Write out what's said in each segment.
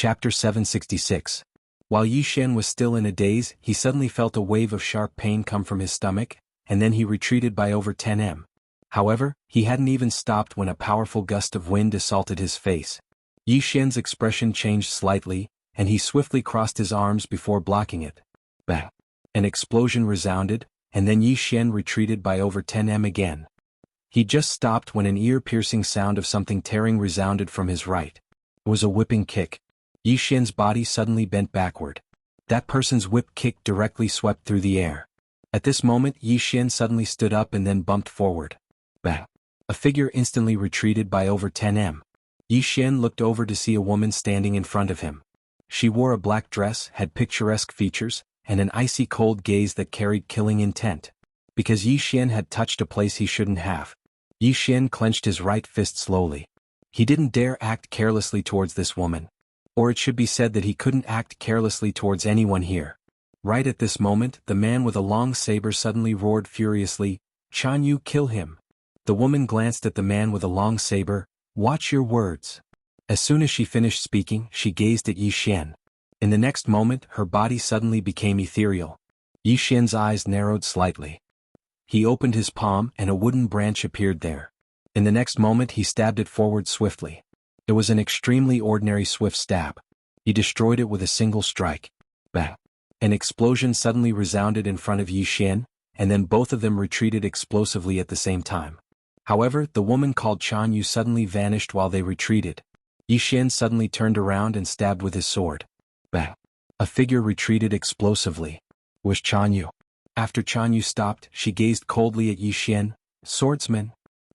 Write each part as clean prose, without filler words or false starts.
Chapter 766. While Yi Xian was still in a daze, he suddenly felt a wave of sharp pain come from his stomach, and then he retreated by over 10 m. However, he hadn't even stopped when a powerful gust of wind assaulted his face. Yi Xian's expression changed slightly, and he swiftly crossed his arms before blocking it. Bah! An explosion resounded, and then Yi Xian retreated by over 10 m again. He just stopped when an ear-piercing sound of something tearing resounded from his right. It was a whipping kick. Yi Xian's body suddenly bent backward. That person's whip kick directly swept through the air. At this moment Yi Xian suddenly stood up and then bumped forward. Bah! A figure instantly retreated by over 10 m. Yi Xian looked over to see a woman standing in front of him. She wore a black dress, had picturesque features, and an icy cold gaze that carried killing intent. Because Yi Xian had touched a place he shouldn't have. Yi Xian clenched his right fist slowly. He didn't dare act carelessly towards this woman. Or it should be said that he couldn't act carelessly towards anyone here. Right at this moment, the man with a long saber suddenly roared furiously, "Chan Yu, kill him!" The woman glanced at the man with a long saber. "Watch your words." As soon as she finished speaking, she gazed at Yi Xian. In the next moment, her body suddenly became ethereal. Yi Xian's eyes narrowed slightly. He opened his palm and a wooden branch appeared there. In the next moment he stabbed it forward swiftly. It was an extremely ordinary swift stab. He destroyed it with a single strike. Bang! An explosion suddenly resounded in front of Yi Xian, and then both of them retreated explosively at the same time. However, the woman called Chan Yu suddenly vanished while they retreated. Yi Xian suddenly turned around and stabbed with his sword. Bang! A figure retreated explosively. It was Chan Yu. After Chan Yu stopped, she gazed coldly at Yi Xian. "Swordsman."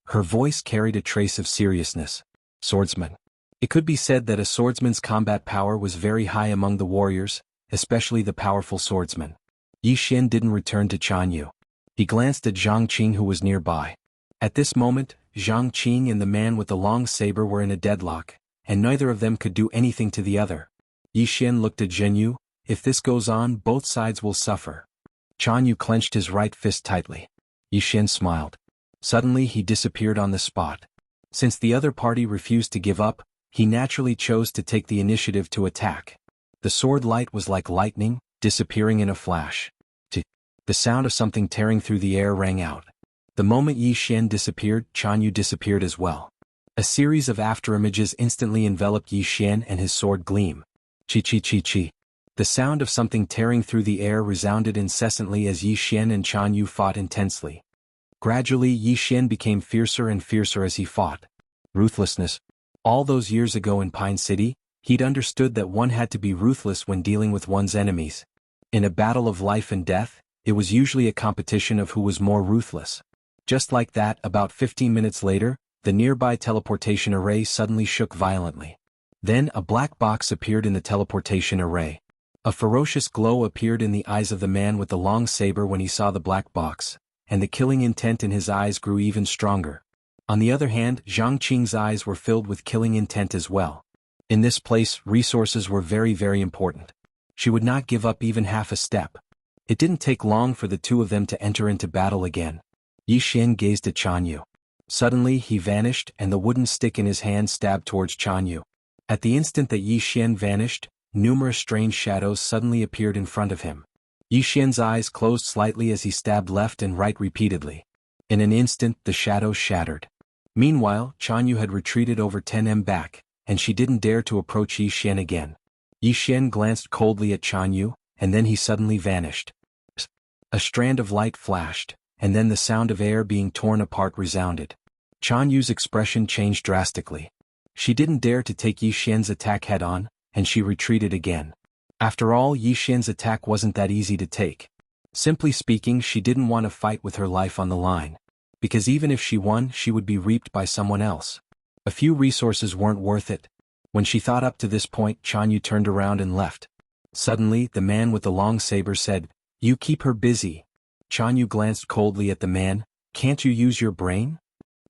Her voice carried a trace of seriousness. "Swordsman." It could be said that a swordsman's combat power was very high among the warriors, especially the powerful swordsman. Yi Xian didn't return to Chan Yu. He glanced at Zhang Qing who was nearby. At this moment, Zhang Qing and the man with the long saber were in a deadlock, and neither of them could do anything to the other. Yi Xian looked at Zhen Yu. "If this goes on, both sides will suffer." Chan Yu clenched his right fist tightly. Yi Xian smiled. Suddenly he disappeared on the spot. Since the other party refused to give up, he naturally chose to take the initiative to attack. The sword light was like lightning, disappearing in a flash. The sound of something tearing through the air rang out. The moment Yi Xian disappeared, Chan Yu disappeared as well. A series of afterimages instantly enveloped Yi Xian and his sword gleam. Chi. The sound of something tearing through the air resounded incessantly as Yi Xian and Chan Yu fought intensely. Gradually Yi Xian became fiercer and fiercer as he fought. Ruthlessness. All those years ago in Pine City, he'd understood that one had to be ruthless when dealing with one's enemies. In a battle of life and death, it was usually a competition of who was more ruthless. Just like that, about 15 minutes later, the nearby teleportation array suddenly shook violently. Then a black box appeared in the teleportation array. A ferocious glow appeared in the eyes of the man with the long saber when he saw the black box, and the killing intent in his eyes grew even stronger. On the other hand, Zhang Qing's eyes were filled with killing intent as well. In this place, resources were very, very important. She would not give up even half a step. It didn't take long for the two of them to enter into battle again. Yi Xian gazed at Chan Yu. Suddenly he vanished and the wooden stick in his hand stabbed towards Chan Yu. At the instant that Yi Xian vanished, numerous strange shadows suddenly appeared in front of him. Yi Xian's eyes closed slightly as he stabbed left and right repeatedly. In an instant the shadows shattered. Meanwhile, Chan Yu had retreated over 10 m back, and she didn't dare to approach Yi Xian again. Yi Xian glanced coldly at Chan Yu, and then he suddenly vanished. A strand of light flashed, and then the sound of air being torn apart resounded. Chan Yu's expression changed drastically. She didn't dare to take Yi Xian's attack head-on, and she retreated again. After all, Yi Xian's attack wasn't that easy to take. Simply speaking, she didn't want to fight with her life on the line. Because even if she won, she would be reaped by someone else. A few resources weren't worth it. When she thought up to this point, Chan Yu turned around and left. Suddenly, the man with the long saber said, "You keep her busy." Chan Yu glanced coldly at the man. "Can't you use your brain?"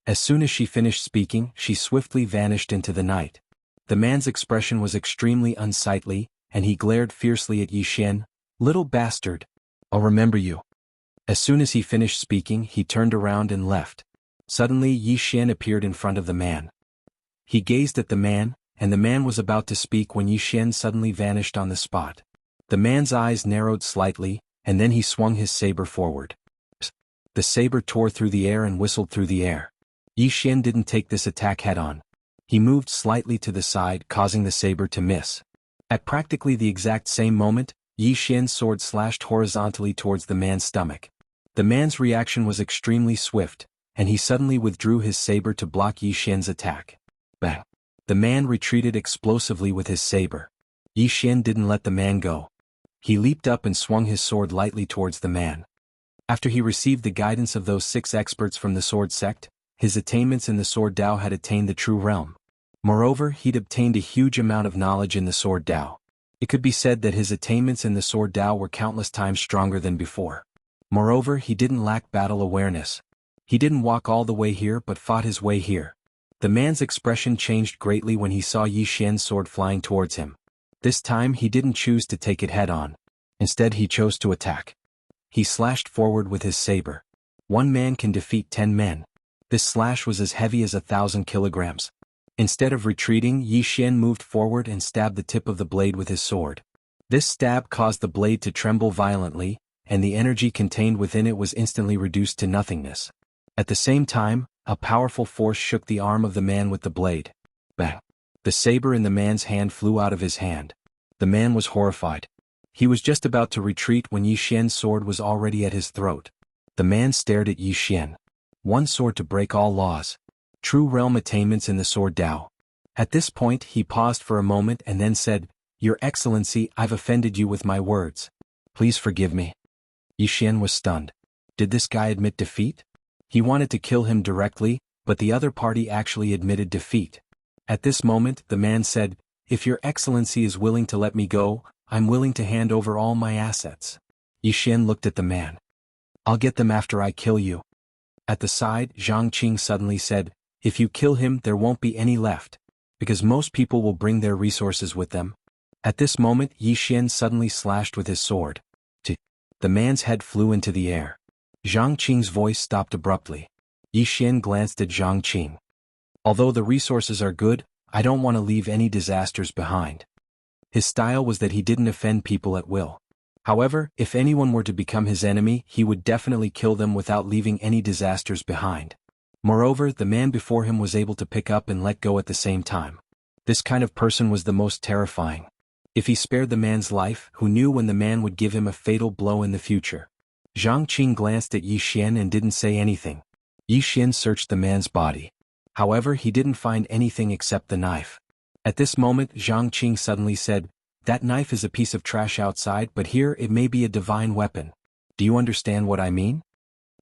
As soon as she finished speaking, she swiftly vanished into the night. The man's expression was extremely unsightly, and he glared fiercely at Yi Xian. "Little bastard. I'll remember you." As soon as he finished speaking, he turned around and left. Suddenly Yi Xian appeared in front of the man. He gazed at the man, and the man was about to speak when Yi Xian suddenly vanished on the spot. The man's eyes narrowed slightly, and then he swung his saber forward. The saber tore through the air and whistled through the air. Yi Xian didn't take this attack head-on. He moved slightly to the side, causing the saber to miss. At practically the exact same moment, Yi Xian's sword slashed horizontally towards the man's stomach. The man's reaction was extremely swift, and he suddenly withdrew his saber to block Yi Xian's attack. Bang! The man retreated explosively with his saber. Yi Xian didn't let the man go. He leaped up and swung his sword lightly towards the man. After he received the guidance of those 6 experts from the sword sect, his attainments in the sword Dao had attained the true realm. Moreover, he'd obtained a huge amount of knowledge in the sword Dao. It could be said that his attainments in the sword Dao were countless times stronger than before. Moreover, he didn't lack battle awareness. He didn't walk all the way here but fought his way here. The man's expression changed greatly when he saw Yi Xian's sword flying towards him. This time he didn't choose to take it head-on. Instead he chose to attack. He slashed forward with his saber. 1 man can defeat 10 men. This slash was as heavy as 1,000 kilograms. Instead of retreating, Yi Xian moved forward and stabbed the tip of the blade with his sword. This stab caused the blade to tremble violently, and the energy contained within it was instantly reduced to nothingness. At the same time, a powerful force shook the arm of the man with the blade. Bang! The saber in the man's hand flew out of his hand. The man was horrified. He was just about to retreat when Yi Xian's sword was already at his throat. The man stared at Yi Xian. 1 sword to break all laws. True realm attainments in the sword Dao. At this point he paused for a moment and then said, "Your Excellency, I've offended you with my words. Please forgive me." Yi Xian was stunned. Did this guy admit defeat? He wanted to kill him directly, but the other party actually admitted defeat. At this moment the man said, "If your Excellency is willing to let me go, I'm willing to hand over all my assets." Yi Xian looked at the man. "I'll get them after I kill you." At the side, Zhang Qing suddenly said, "If you kill him there won't be any left, because most people will bring their resources with them." At this moment Yi Xian suddenly slashed with his sword. The man's head flew into the air. Zhang Qing's voice stopped abruptly. Yi Xian glanced at Zhang Qing. "Although the resources are good, I don't want to leave any disasters behind." His style was that he didn't offend people at will. However, if anyone were to become his enemy, he would definitely kill them without leaving any disasters behind. Moreover, the man before him was able to pick up and let go at the same time. This kind of person was the most terrifying. If he spared the man's life, who knew when the man would give him a fatal blow in the future? Zhang Qing glanced at Yi Xian and didn't say anything. Yi Xian searched the man's body. However, he didn't find anything except the knife. At this moment, Zhang Qing suddenly said, "That knife is a piece of trash outside, but here it may be a divine weapon. Do you understand what I mean?"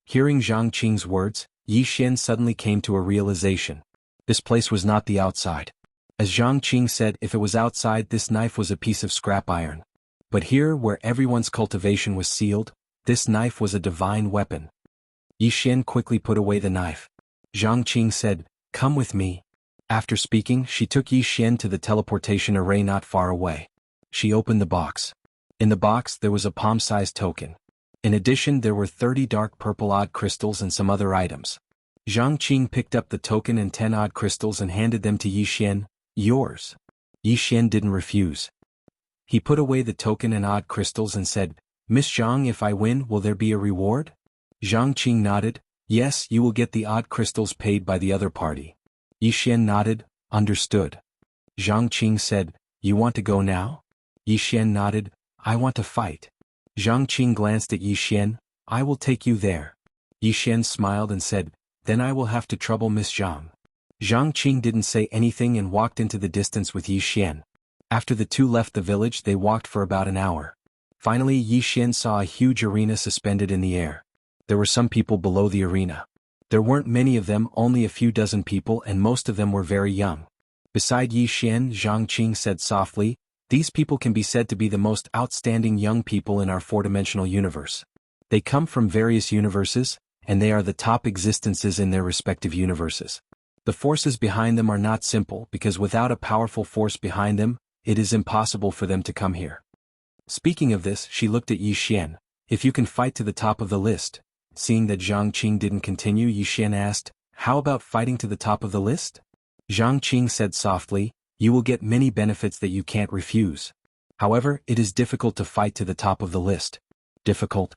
Hearing Zhang Qing's words, Yi Xian suddenly came to a realization. This place was not the outside. As Zhang Qing said, if it was outside, this knife was a piece of scrap iron. But here, where everyone's cultivation was sealed, this knife was a divine weapon. Yi Xian quickly put away the knife. Zhang Qing said, "Come with me." After speaking, she took Yi Xian to the teleportation array not far away. She opened the box. In the box there was a palm-sized token. In addition, there were 30 dark purple odd crystals and some other items. Zhang Qing picked up the token and 10 odd crystals and handed them to Yi Xian. "Yours." Yi Xian didn't refuse. He put away the token and odd crystals and said, "Miss Zhang, if I win, will there be a reward?" Zhang Qing nodded. "Yes, you will get the odd crystals paid by the other party." Yi Xian nodded. "Understood." Zhang Qing said, "You want to go now?" Yi Xian nodded. "I want to fight." Zhang Qing glanced at Yi Xian. "I will take you there." Yi Xian smiled and said, "Then I will have to trouble Miss Zhang." Zhang Qing didn't say anything and walked into the distance with Yi Xian. After the two left the village, they walked for about an hour. Finally, Yi Xian saw a huge arena suspended in the air. There were some people below the arena. There weren't many of them, only a few dozen people, and most of them were very young. Beside Yi Xian, Zhang Qing said softly, "These people can be said to be the most outstanding young people in our four-dimensional universe. They come from various universes, and they are the top existences in their respective universes. The forces behind them are not simple, because without a powerful force behind them, it is impossible for them to come here." Speaking of this, she looked at Yi Xian. "If you can fight to the top of the list." Seeing that Zhang Qing didn't continue, Yi Xian asked, "How about fighting to the top of the list?" Zhang Qing said softly, You will get many benefits that you can't refuse. However, it is difficult to fight to the top of the list. Difficult?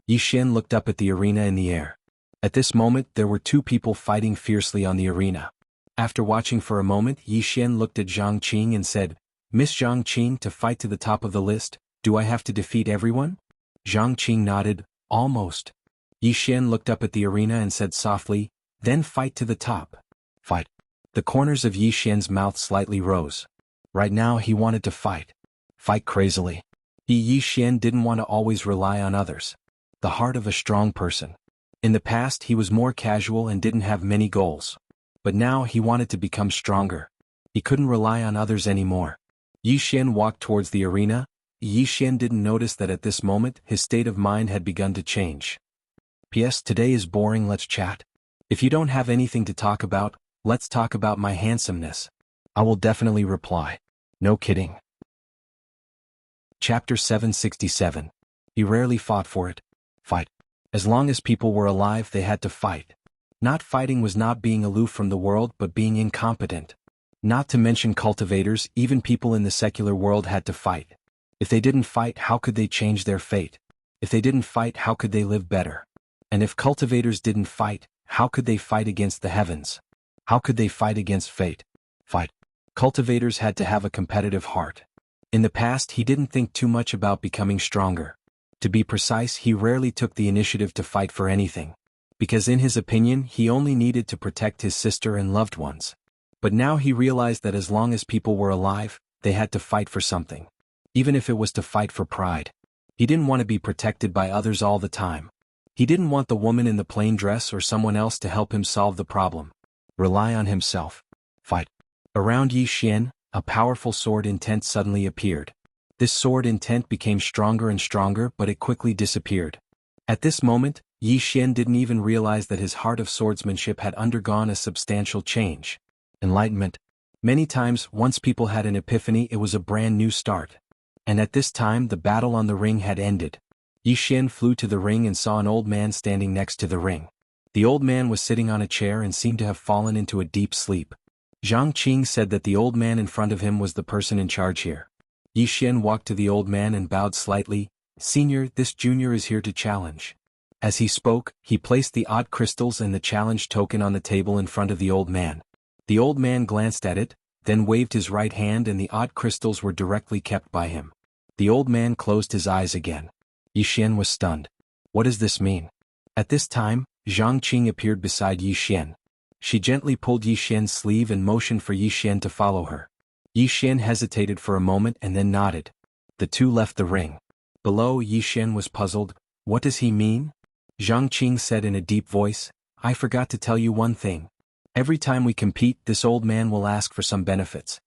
Yi Xian looked up at the arena in the air. At this moment there were two people fighting fiercely on the arena. After watching for a moment, Yi Xian looked at Zhang Qing and said, "Miss Zhang Qing, to fight to the top of the list, do I have to defeat everyone?" Zhang Qing nodded, "Almost." Yi Xian looked up at the arena and said softly, "Then fight to the top." Fight. The corners of Yi Xian's mouth slightly rose. Right now he wanted to fight. Fight crazily. Yi Xian didn't want to always rely on others. The heart of a strong person. In the past he was more casual and didn't have many goals. But now he wanted to become stronger. He couldn't rely on others anymore. Yi Xian walked towards the arena. Yi Xian didn't notice that at this moment his state of mind had begun to change. "P.S. Today is boring, let's chat. If you don't have anything to talk about, let's talk about my handsomeness." I will definitely reply. No kidding. Chapter 767. He rarely fought for it. Fight. As long as people were alive they had to fight. Not fighting was not being aloof from the world but being incompetent. Not to mention cultivators, even people in the secular world had to fight. If they didn't fight, how could they change their fate? If they didn't fight, how could they live better? And if cultivators didn't fight, how could they fight against the heavens? How could they fight against fate? Fight. Cultivators had to have a competitive heart. In the past he didn't think too much about becoming stronger. To be precise, he rarely took the initiative to fight for anything. Because in his opinion he only needed to protect his sister and loved ones. But now he realized that as long as people were alive, they had to fight for something. Even if it was to fight for pride. He didn't want to be protected by others all the time. He didn't want the woman in the plain dress or someone else to help him solve the problem. Rely on himself. Fight. Around Yi Xian, a powerful sword intent suddenly appeared. This sword intent became stronger and stronger, but it quickly disappeared. At this moment, Yi Xian didn't even realize that his heart of swordsmanship had undergone a substantial change. Enlightenment. Many times, once people had an epiphany, it was a brand new start. And at this time the battle on the ring had ended. Yi Xian flew to the ring and saw an old man standing next to the ring. The old man was sitting on a chair and seemed to have fallen into a deep sleep. Zhang Qing said that the old man in front of him was the person in charge here. Yi Xian walked to the old man and bowed slightly. "Senior, this junior is here to challenge." As he spoke, he placed the odd crystals and the challenge token on the table in front of the old man. The old man glanced at it, then waved his right hand and the odd crystals were directly kept by him. The old man closed his eyes again. Yi Xian was stunned. What does this mean? At this time, Zhang Qing appeared beside Yi Xian. She gently pulled Yi Xian's sleeve and motioned for Yi Xian to follow her. Yi Xian hesitated for a moment and then nodded. The two left the ring. Below, Yi Xian was puzzled. What does he mean? Zhang Qing said in a deep voice, "I forgot to tell you one thing. Every time we compete, this old man will ask for some benefits."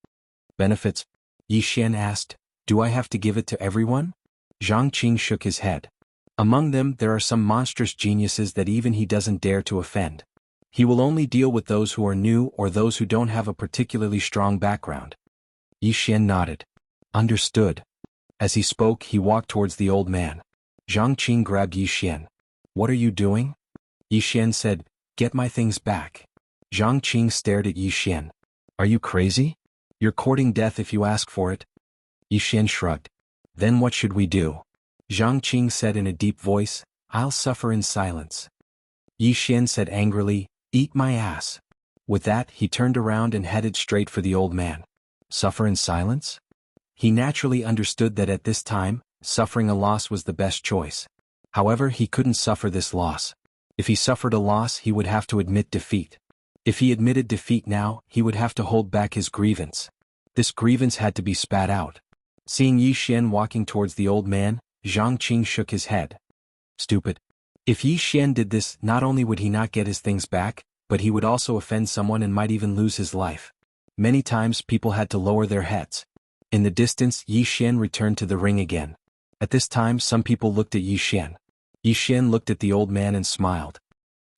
"Benefits?" Yi Xian asked. "Do I have to give it to everyone?" Zhang Qing shook his head. "Among them there are some monstrous geniuses that even he doesn't dare to offend. He will only deal with those who are new or those who don't have a particularly strong background." Yi Xian nodded. "Understood." As he spoke, he walked towards the old man. Zhang Qing grabbed Yi Xian. "What are you doing?" Yi Xian said, "Get my things back." Zhang Qing stared at Yi Xian. "Are you crazy? You're courting death if you ask for it." Yi Xian shrugged. "Then what should we do?" Zhang Qing said in a deep voice, "I'll suffer in silence." Yi Xian said angrily, "Eat my ass." With that, he turned around and headed straight for the old man. Suffer in silence? He naturally understood that at this time, suffering a loss was the best choice. However, he couldn't suffer this loss. If he suffered a loss, he would have to admit defeat. If he admitted defeat now, he would have to hold back his grievance. This grievance had to be spat out. Seeing Yi Xian walking towards the old man, Zhang Qing shook his head. Stupid. If Yi Xian did this, not only would he not get his things back, but he would also offend someone and might even lose his life. Many times people had to lower their heads. In the distance, Yi Xian returned to the ring again. At this time, some people looked at Yi Xian. Yi Xian looked at the old man and smiled.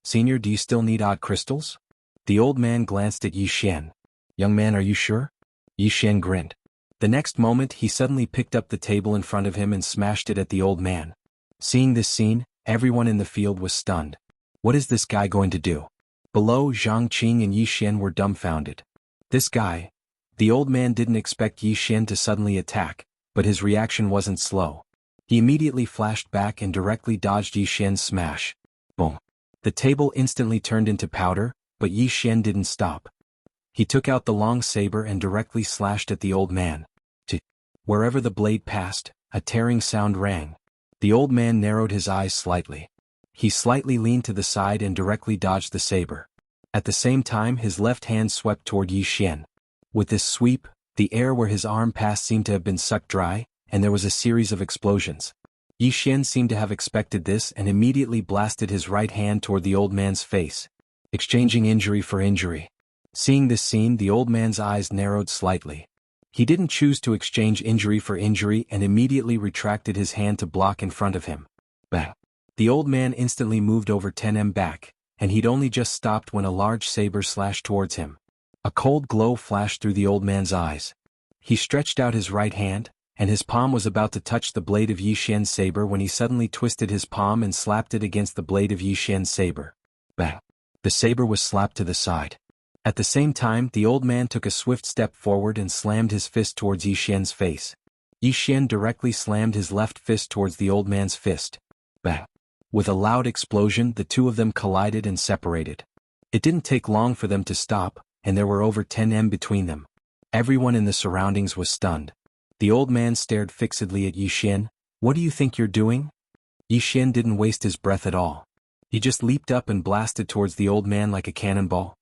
"Senior, do you still need odd crystals?" The old man glanced at Yi Xian. "Young man, are you sure?" Yi Xian grinned. The next moment he suddenly picked up the table in front of him and smashed it at the old man. Seeing this scene, everyone in the field was stunned. What is this guy going to do? Below, Zhang Qing and Yi Xian were dumbfounded. This guy, The old man didn't expect Yi Xian to suddenly attack, but his reaction wasn't slow. He immediately flashed back and directly dodged Yi Xian's smash. Boom. The table instantly turned into powder, but Yi Xian didn't stop. He took out the long saber and directly slashed at the old man. Wherever the blade passed, a tearing sound rang. The old man narrowed his eyes slightly. He slightly leaned to the side and directly dodged the saber. At the same time, his left hand swept toward Yi Xian. With this sweep, the air where his arm passed seemed to have been sucked dry, and there was a series of explosions. Yi Xian seemed to have expected this and immediately blasted his right hand toward the old man's face, exchanging injury for injury. Seeing this scene, the old man's eyes narrowed slightly. He didn't choose to exchange injury for injury and immediately retracted his hand to block in front of him. Bah! The old man instantly moved over 10 back, and he'd only just stopped when a large saber slashed towards him. A cold glow flashed through the old man's eyes. He stretched out his right hand, and his palm was about to touch the blade of Yi Xian's saber when he suddenly twisted his palm and slapped it against the blade of Yi Xian's saber. Bah! The saber was slapped to the side. At the same time, the old man took a swift step forward and slammed his fist towards Yi Xian's face. Yi Xian directly slammed his left fist towards the old man's fist. Bah! With a loud explosion, the two of them collided and separated. It didn't take long for them to stop, and there were over 10 between them. Everyone in the surroundings was stunned. The old man stared fixedly at Yi Xian. "What do you think you're doing?" Yi Xian didn't waste his breath at all. He just leaped up and blasted towards the old man like a cannonball.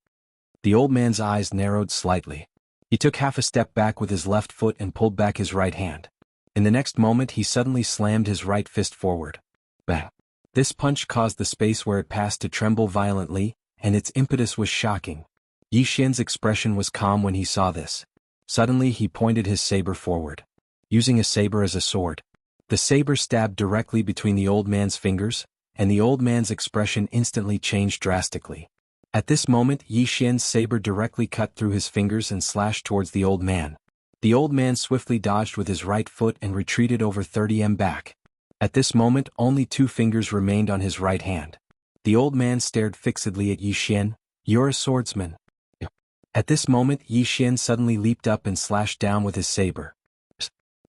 The old man's eyes narrowed slightly. He took half a step back with his left foot and pulled back his right hand. In the next moment, he suddenly slammed his right fist forward. Bah! This punch caused the space where it passed to tremble violently, and its impetus was shocking. Yi Xian's expression was calm when he saw this. Suddenly he pointed his saber forward. Using a saber as a sword. The saber stabbed directly between the old man's fingers, and the old man's expression instantly changed drastically. At this moment, Yi Xian's saber directly cut through his fingers and slashed towards the old man. The old man swiftly dodged with his right foot and retreated over 30 back. At this moment, only 2 fingers remained on his right hand. The old man stared fixedly at Yi Xian. "You're a swordsman." At this moment, Yi Xian suddenly leaped up and slashed down with his saber.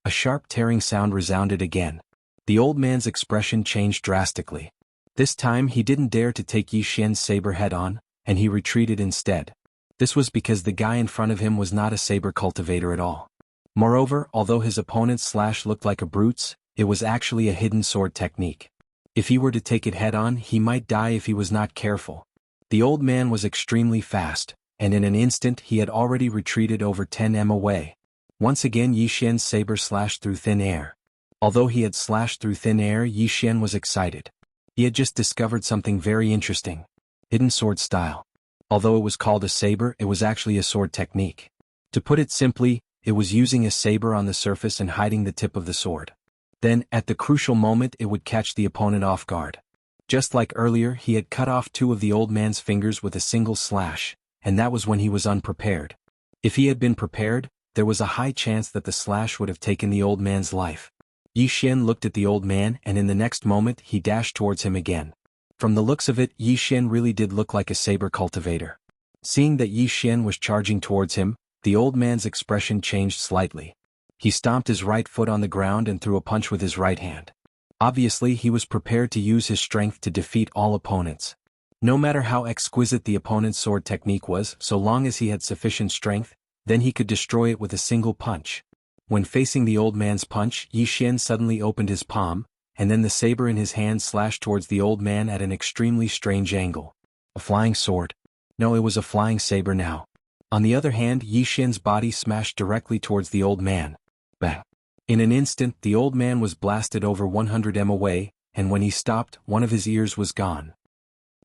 A sharp tearing sound resounded again. The old man's expression changed drastically. This time he didn't dare to take Yi Xian's saber head-on, and he retreated instead. This was because the guy in front of him was not a saber cultivator at all. Moreover, although his opponent's slash looked like a brute's, it was actually a hidden sword technique. If he were to take it head-on, he might die if he was not careful. The old man was extremely fast, and in an instant he had already retreated over 10 away. Once again Yi Xian's saber slashed through thin air. Although he had slashed through thin air, Yi Xian was excited. He had just discovered something very interesting. Hidden sword style. Although it was called a saber, it was actually a sword technique. To put it simply, it was using a saber on the surface and hiding the tip of the sword. Then, at the crucial moment, it would catch the opponent off guard. Just like earlier, he had cut off 2 of the old man's fingers with a single slash, and that was when he was unprepared. If he had been prepared, there was a high chance that the slash would have taken the old man's life. Yi Xian looked at the old man, and in the next moment he dashed towards him again. From the looks of it, Yi Xian really did look like a saber cultivator. Seeing that Yi Xian was charging towards him, the old man's expression changed slightly. He stomped his right foot on the ground and threw a punch with his right hand. Obviously, he was prepared to use his strength to defeat all opponents. No matter how exquisite the opponent's sword technique was, so long as he had sufficient strength, then he could destroy it with a single punch. When facing the old man's punch, Yi Xian suddenly opened his palm, and then the saber in his hand slashed towards the old man at an extremely strange angle. A flying sword. No, it was a flying saber now. On the other hand, Yi Xian's body smashed directly towards the old man. Bah! In an instant, the old man was blasted over 100 away, and when he stopped, one of his ears was gone.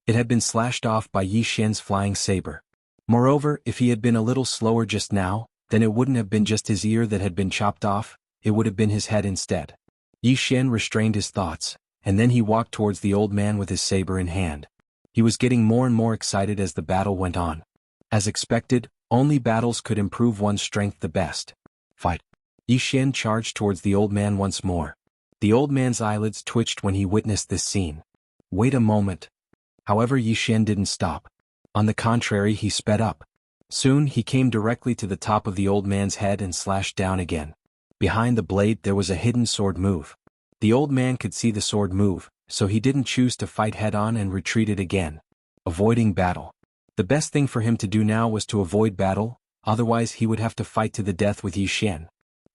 It had been slashed off by Yi Xian's flying saber. Moreover, if he had been a little slower just now, then it wouldn't have been just his ear that had been chopped off, it would have been his head instead. Yi Xian restrained his thoughts, and then he walked towards the old man with his saber in hand. He was getting more and more excited as the battle went on. As expected, only battles could improve one's strength the best. Fight! Yi Xian charged towards the old man once more. The old man's eyelids twitched when he witnessed this scene. Wait a moment. However, Yi Xian didn't stop. On the contrary, he sped up. Soon he came directly to the top of the old man's head and slashed down again. Behind the blade there was a hidden sword move. The old man could see the sword move, so he didn't choose to fight head-on and retreated again. Avoiding battle. The best thing for him to do now was to avoid battle, otherwise he would have to fight to the death with Yi Xian.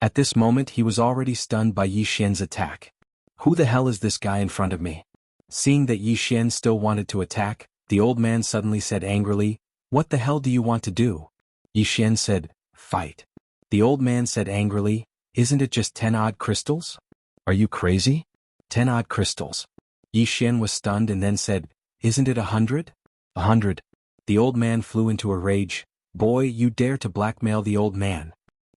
At this moment he was already stunned by Yi Xian's attack. Who the hell is this guy in front of me? Seeing that Yi Xian still wanted to attack, the old man suddenly said angrily, "What the hell do you want to do?" Yi Xian said, "Fight." The old man said angrily, "Isn't it just 10 odd crystals? Are you crazy? 10 odd crystals." Yi Xian was stunned and then said, "Isn't it 100? 100. The old man flew into a rage. "Boy, you dare to blackmail the old man."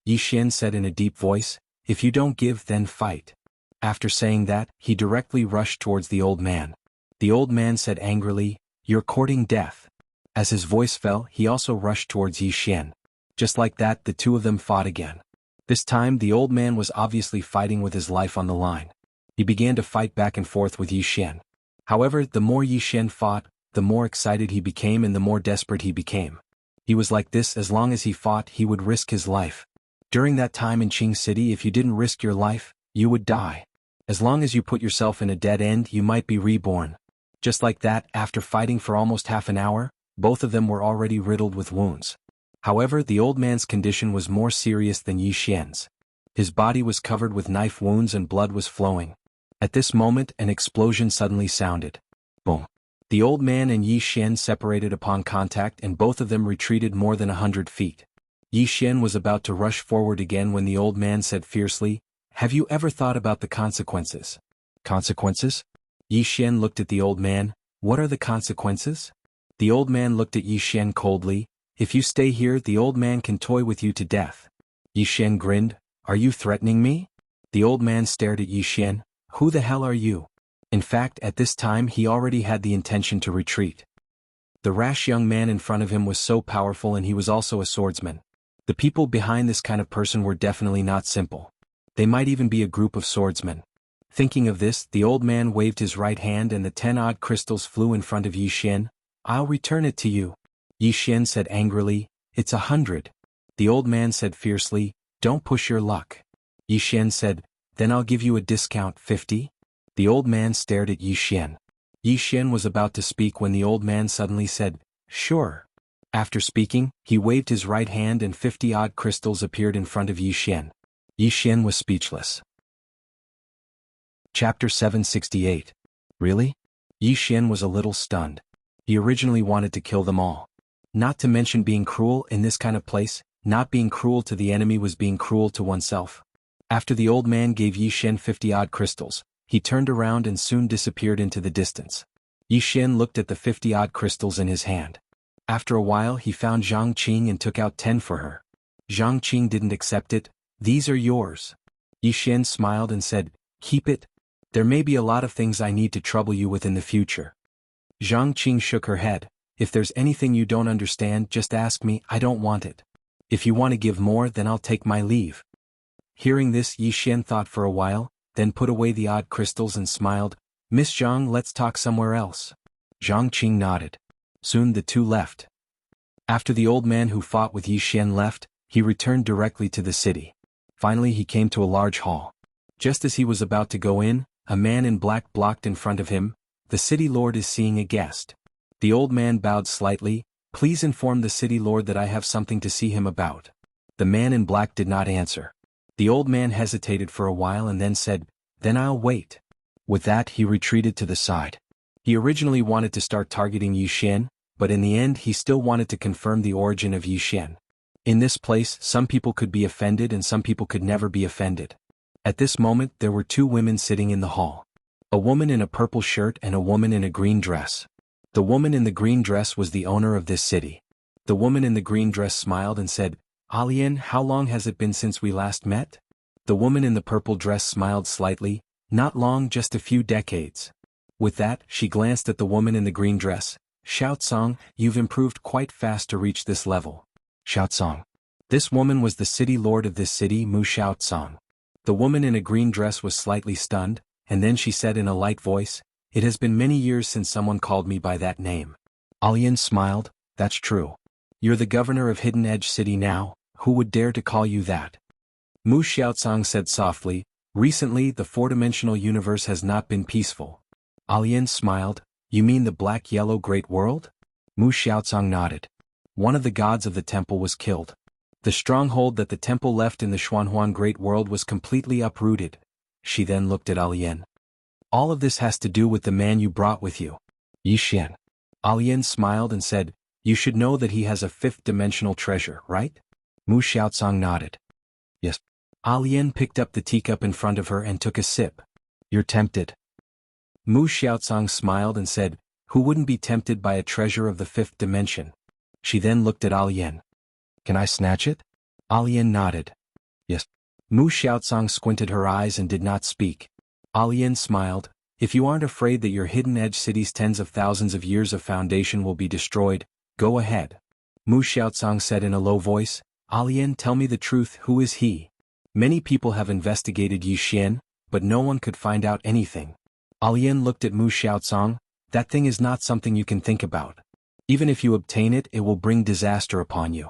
Yi Xian said in a deep voice, "If you don't give, then fight." After saying that, he directly rushed towards the old man. The old man said angrily, "You're courting death." As his voice fell, he also rushed towards Yi Xian. Just like that, the two of them fought again. This time the old man was obviously fighting with his life on the line. He began to fight back and forth with Yi Xian. However, the more Yi Xian fought, the more excited he became and the more desperate he became. He was like this: as long as he fought, he would risk his life. During that time in Qing City, if you didn't risk your life, you would die. As long as you put yourself in a dead end, you might be reborn. Just like that, after fighting for almost half an hour, both of them were already riddled with wounds. However, the old man's condition was more serious than Yi Xian's. His body was covered with knife wounds and blood was flowing. At this moment, an explosion suddenly sounded. Boom. The old man and Yi Xian separated upon contact and both of them retreated more than 100 feet. Yi Xian was about to rush forward again when the old man said fiercely, "Have you ever thought about the consequences?" "Consequences?" Yi Xian looked at the old man. "What are the consequences?" The old man looked at Yi Xian coldly. "If you stay here, the old man can toy with you to death." Yi Xian grinned. "Are you threatening me?" The old man stared at Yi Xian. "Who the hell are you?" In fact, at this time he already had the intention to retreat. The rash young man in front of him was so powerful and he was also a swordsman. The people behind this kind of person were definitely not simple. They might even be a group of swordsmen. Thinking of this, the old man waved his right hand and the 10 odd crystals flew in front of Yi Xian. "I'll return it to you." Yi Xian said angrily, "It's 100. The old man said fiercely, "Don't push your luck." Yi Xian said, "Then I'll give you a discount, 50. The old man stared at Yi Xian. Yi Xian was about to speak when the old man suddenly said, "Sure." After speaking, he waved his right hand and 50 odd crystals appeared in front of Yi Xian. Yi Xian was speechless. Chapter 768. Really? Yi Xian was a little stunned. He originally wanted to kill them all. Not to mention being cruel in this kind of place. Not being cruel to the enemy was being cruel to oneself. After the old man gave Yi Xian 50 odd crystals, he turned around and soon disappeared into the distance. Yi Xian looked at the 50 odd crystals in his hand. After a while he found Zhang Qing and took out 10 for her. Zhang Qing didn't accept it. "These are yours." Yi Xian smiled and said, "Keep it. There may be a lot of things I need to trouble you with in the future." Zhang Qing shook her head. "If there's anything you don't understand, just ask me. I don't want it. If you want to give more, then I'll take my leave." Hearing this, Yi Xian thought for a while, then put away the odd crystals and smiled. "Miss Zhang, let's talk somewhere else." Zhang Qing nodded. Soon the two left. After the old man who fought with Yi Xian left, he returned directly to the city. Finally he came to a large hall. Just as he was about to go in, a man in black blocked in front of him. "The city lord is seeing a guest." The old man bowed slightly. "Please inform the city lord that I have something to see him about." The man in black did not answer. The old man hesitated for a while and then said, "Then I'll wait." With that he retreated to the side. He originally wanted to start targeting Yi Xian, but in the end he still wanted to confirm the origin of Yi Xian. In this place, some people could be offended and some people could never be offended. At this moment there were two women sitting in the hall. A woman in a purple shirt and a woman in a green dress. The woman in the green dress was the owner of this city. The woman in the green dress smiled and said, "Alian, how long has it been since we last met?" The woman in the purple dress smiled slightly. "Not long, just a few decades." With that, she glanced at the woman in the green dress. "Xiaocong, you've improved quite fast to reach this level." Xiaocong. This woman was the city lord of this city, Mu Xiaocong. The woman in a green dress was slightly stunned, and then she said in a light voice, "It has been many years since someone called me by that name." Alian smiled. "That's true. You're the governor of Hidden Edge City now, who would dare to call you that? Mu Xiaocang said softly, recently the four-dimensional universe has not been peaceful. Alian smiled, you mean the black-yellow great world? Mu Xiaocang nodded. One of the gods of the temple was killed. The stronghold that the temple left in the Xuanhuan Great World was completely uprooted. She then looked at Alian. All of this has to do with the man you brought with you. Yixian. Alian smiled and said, you should know that he has a fifth-dimensional treasure, right? Mu Xiaocang nodded. Yes. Alian picked up the teacup in front of her and took a sip. You're tempted. Mu Xiaocang smiled and said, who wouldn't be tempted by a treasure of the fifth dimension? She then looked at Alian. Can I snatch it? Alian nodded. Yes. Mu Xiaocang squinted her eyes and did not speak. Alian smiled, if you aren't afraid that your Hidden Edge City's tens of thousands of years of foundation will be destroyed, go ahead. Mu Xiaocang said in a low voice, Alian, tell me the truth, who is he? Many people have investigated Yixian, but no one could find out anything. Alian looked at Mu Xiaocang, that thing is not something you can think about. Even if you obtain it, it will bring disaster upon you.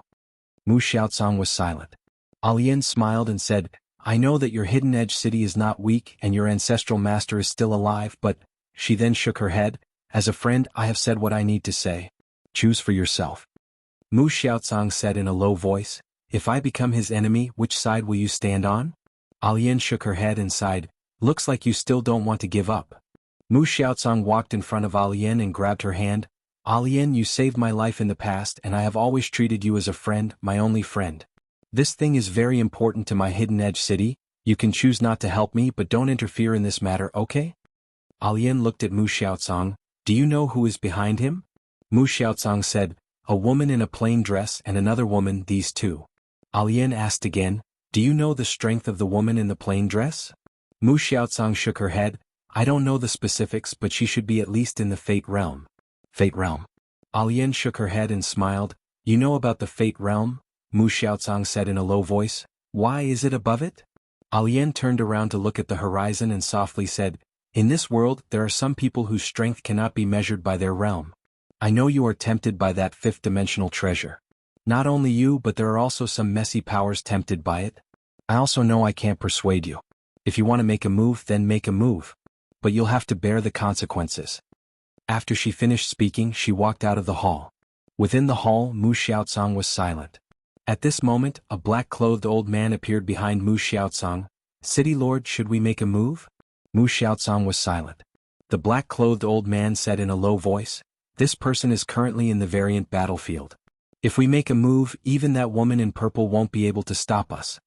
Mu Xiaocang was silent. Alian smiled and said, I know that your Hidden Edge City is not weak and your ancestral master is still alive, but, she then shook her head, as a friend I have said what I need to say. Choose for yourself. Mu Xiaocang said in a low voice, if I become his enemy, which side will you stand on? Alian shook her head and sighed, looks like you still don't want to give up. Mu Xiaocang walked in front of Alian and grabbed her hand. Alian, you saved my life in the past and I have always treated you as a friend, my only friend. This thing is very important to my Hidden Edge City, you can choose not to help me but don't interfere in this matter, okay? Alian looked at Mu Xiaocang, do you know who is behind him? Mu Xiaocang said, a woman in a plain dress and another woman, these two. Alian asked again, do you know the strength of the woman in the plain dress? Mu Xiaocang shook her head, I don't know the specifics but she should be at least in the Fate Realm. Fate Realm. Alian shook her head and smiled, you know about the Fate Realm? Mu Xiaocang said in a low voice, why is it above it? Alian turned around to look at the horizon and softly said, in this world there are some people whose strength cannot be measured by their realm. I know you are tempted by that fifth-dimensional treasure. Not only you but there are also some messy powers tempted by it. I also know I can't persuade you. If you want to make a move then make a move. But you'll have to bear the consequences. After she finished speaking she walked out of the hall. Within the hall Mu Xiaocang was silent. At this moment a black-clothed old man appeared behind Mu Xiaocang. City Lord, should we make a move? Mu Xiaocang was silent. The black-clothed old man said in a low voice, this person is currently in the variant battlefield. If we make a move even that woman in purple won't be able to stop us.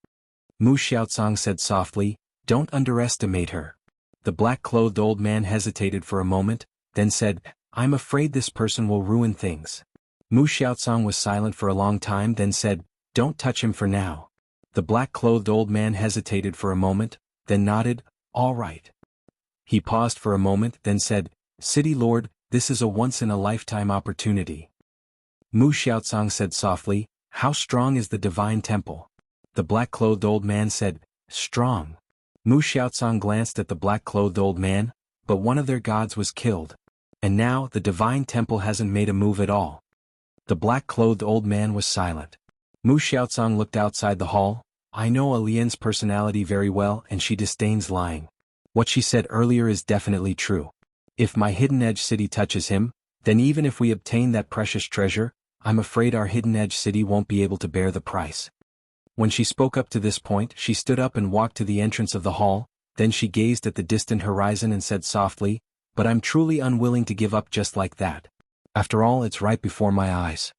Mu Xiaocang said softly, don't underestimate her. The black-clothed old man hesitated for a moment, then said, I'm afraid this person will ruin things. Mu Xiaocang was silent for a long time then said, don't touch him for now. The black-clothed old man hesitated for a moment, then nodded, all right. He paused for a moment then said, City Lord, this is a once-in-a-lifetime opportunity. Mu Xiaocang said softly, how strong is the divine temple? The black-clothed old man said, strong. Mu Xiaocang glanced at the black-clothed old man, but one of their gods was killed. And now the divine temple hasn't made a move at all. The black-clothed old man was silent. Mu Xiaocang looked outside the hall. I know Alian's personality very well and she disdains lying. What she said earlier is definitely true. If my Hidden Edge City touches him, then even if we obtain that precious treasure, I'm afraid our Hidden Edge City won't be able to bear the price. When she spoke up to this point she stood up and walked to the entrance of the hall, then she gazed at the distant horizon and said softly, but I'm truly unwilling to give up just like that. After all, it's right before my eyes.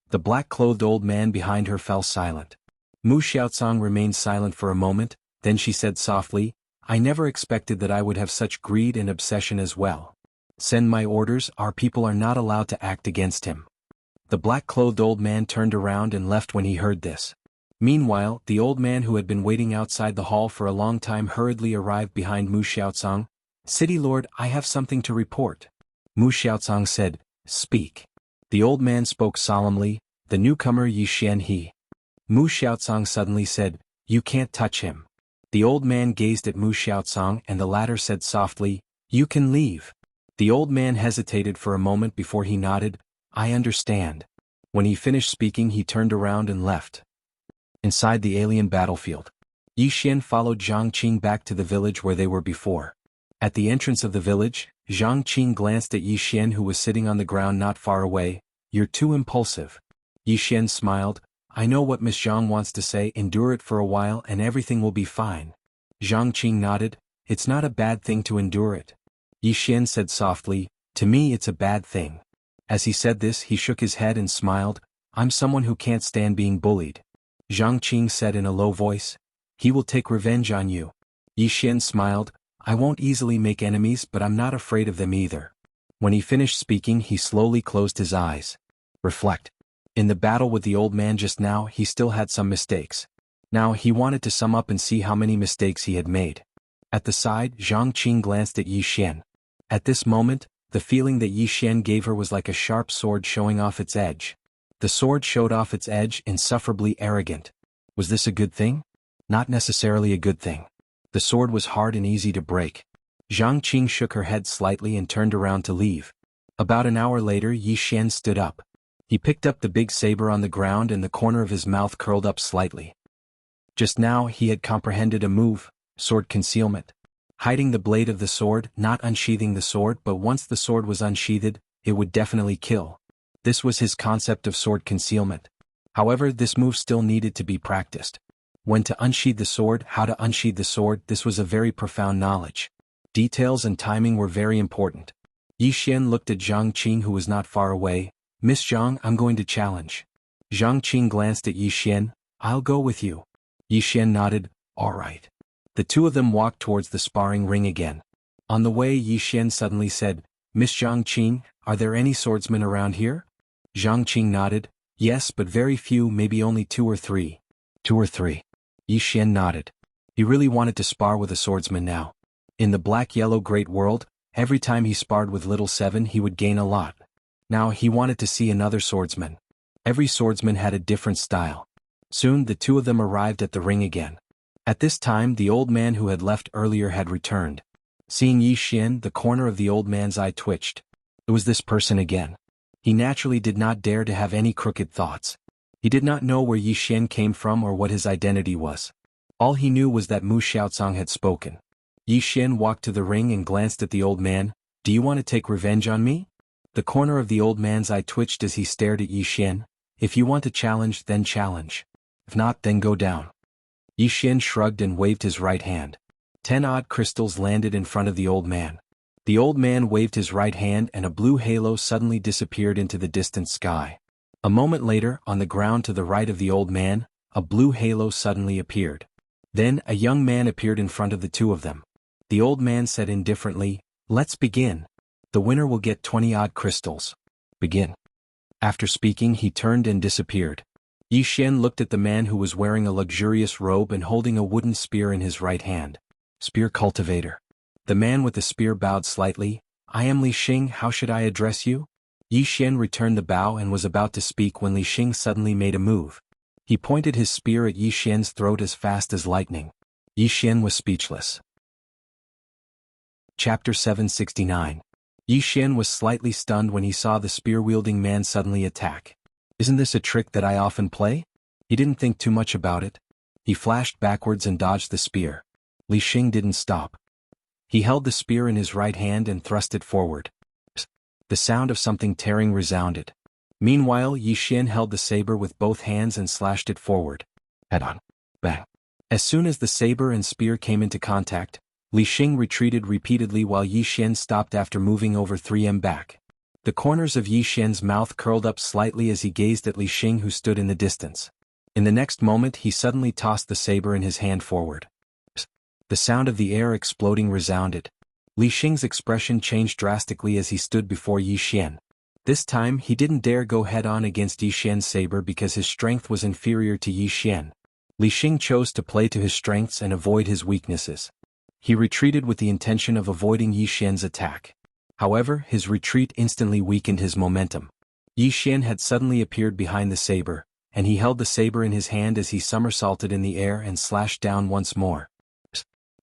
The black-clothed old man behind her fell silent. Mu Xiaocang remained silent for a moment, then she said softly, I never expected that I would have such greed and obsession as well. Send my orders, our people are not allowed to act against him. The black-clothed old man turned around and left when he heard this. Meanwhile, the old man who had been waiting outside the hall for a long time hurriedly arrived behind Mu Xiaocang. City Lord, I have something to report. Mu Xiaocang said, speak. The old man spoke solemnly, the newcomer Yixian he. Mu Xiaocang suddenly said, you can't touch him. The old man gazed at Mu Xiaocang and the latter said softly, you can leave. The old man hesitated for a moment before he nodded, I understand. When he finished speaking, he turned around and left. Inside the alien battlefield, Yi Xian followed Zhang Qing back to the village where they were before. At the entrance of the village, Zhang Qing glanced at Yi Xian, who was sitting on the ground not far away. "You're too impulsive." Yi Xian smiled. "I know what Miss Zhang wants to say. Endure it for a while and everything will be fine." Zhang Qing nodded. "It's not a bad thing to endure it." Yi Xian said softly, "To me it's a bad thing." As he said this, he shook his head and smiled. "I'm someone who can't stand being bullied." Zhang Qing said in a low voice, "He will take revenge on you." Yi Xian smiled. "I won't easily make enemies, but I'm not afraid of them either." When he finished speaking, he slowly closed his eyes. Reflect. In the battle with the old man just now, he still had some mistakes. Now he wanted to sum up and see how many mistakes he had made. At the side, Zhang Qing glanced at Yi Xian. At this moment, the feeling that Yi Xian gave her was like a sharp sword showing off its edge. The sword showed off its edge, insufferably arrogant. Was this a good thing? Not necessarily a good thing. The sword was hard and easy to break. Zhang Qing shook her head slightly and turned around to leave. About an hour later, Yi Xian stood up. He picked up the big saber on the ground and the corner of his mouth curled up slightly. Just now he had comprehended a move, sword concealment. Hiding the blade of the sword, not unsheathing the sword, but once the sword was unsheathed, it would definitely kill. This was his concept of sword concealment. However, this move still needed to be practiced. When to unsheath the sword, how to unsheath the sword, this was a very profound knowledge. Details and timing were very important. Yi Xian looked at Zhang Qing, who was not far away. "Miss Zhang, I'm going to challenge." Zhang Qing glanced at Yi Xian. "I'll go with you." Yi Xian nodded. "All right." The two of them walked towards the sparring ring again. On the way, Yi Xian suddenly said, "Miss Zhang Qing, are there any swordsmen around here?" Zhang Qing nodded. "Yes, but very few, maybe only 2 or 3. 2 or 3. Yi Xian nodded. He really wanted to spar with a swordsman now. In the black-yellow great world, every time he sparred with Little Seven he would gain a lot. Now he wanted to see another swordsman. Every swordsman had a different style. Soon the two of them arrived at the ring again. At this time the old man who had left earlier had returned. Seeing Yi Xian, the corner of the old man's eye twitched. It was this person again. He naturally did not dare to have any crooked thoughts. He did not know where Yi Xian came from or what his identity was. All he knew was that Mu Xiaocang had spoken. Yi Xian walked to the ring and glanced at the old man. "Do you want to take revenge on me?" The corner of the old man's eye twitched as he stared at Yi Xian. "If you want to challenge, then challenge. If not, then go down." Yi Xian shrugged and waved his right hand. 10 odd crystals landed in front of the old man. The old man waved his right hand and a blue halo suddenly disappeared into the distant sky. A moment later, on the ground to the right of the old man, a blue halo suddenly appeared. Then a young man appeared in front of the two of them. The old man said indifferently, "Let's begin. The winner will get 20 odd crystals. Begin." After speaking, he turned and disappeared. Yi Xian looked at the man who was wearing a luxurious robe and holding a wooden spear in his right hand. "Spear cultivator." The man with the spear bowed slightly. "I am Li Xing, how should I address you?" Yi Xian returned the bow and was about to speak when Li Xing suddenly made a move. He pointed his spear at Yi Xian's throat as fast as lightning. Yi Xian was speechless. Chapter 769. Yi Xian was slightly stunned when he saw the spear-wielding man suddenly attack. "Isn't this a trick that I often play?" He didn't think too much about it. He flashed backwards and dodged the spear. Li Xing didn't stop. He held the spear in his right hand and thrust it forward. The sound of something tearing resounded. Meanwhile, Yi Xian held the saber with both hands and slashed it forward. Head-on. Bang. As soon as the saber and spear came into contact, Li Xing retreated repeatedly while Yi Xian stopped after moving over 3 back. The corners of Yi Xian's mouth curled up slightly as he gazed at Li Xing, who stood in the distance. In the next moment he suddenly tossed the saber in his hand forward. The sound of the air exploding resounded. Li Xing's expression changed drastically as he stood before Yi Xian. This time he didn't dare go head-on against Yi Xian's saber because his strength was inferior to Yi Xian. Li Xing chose to play to his strengths and avoid his weaknesses. He retreated with the intention of avoiding Yi Xian's attack. However, his retreat instantly weakened his momentum. Yi Xian had suddenly appeared behind the saber, and he held the saber in his hand as he somersaulted in the air and slashed down once more.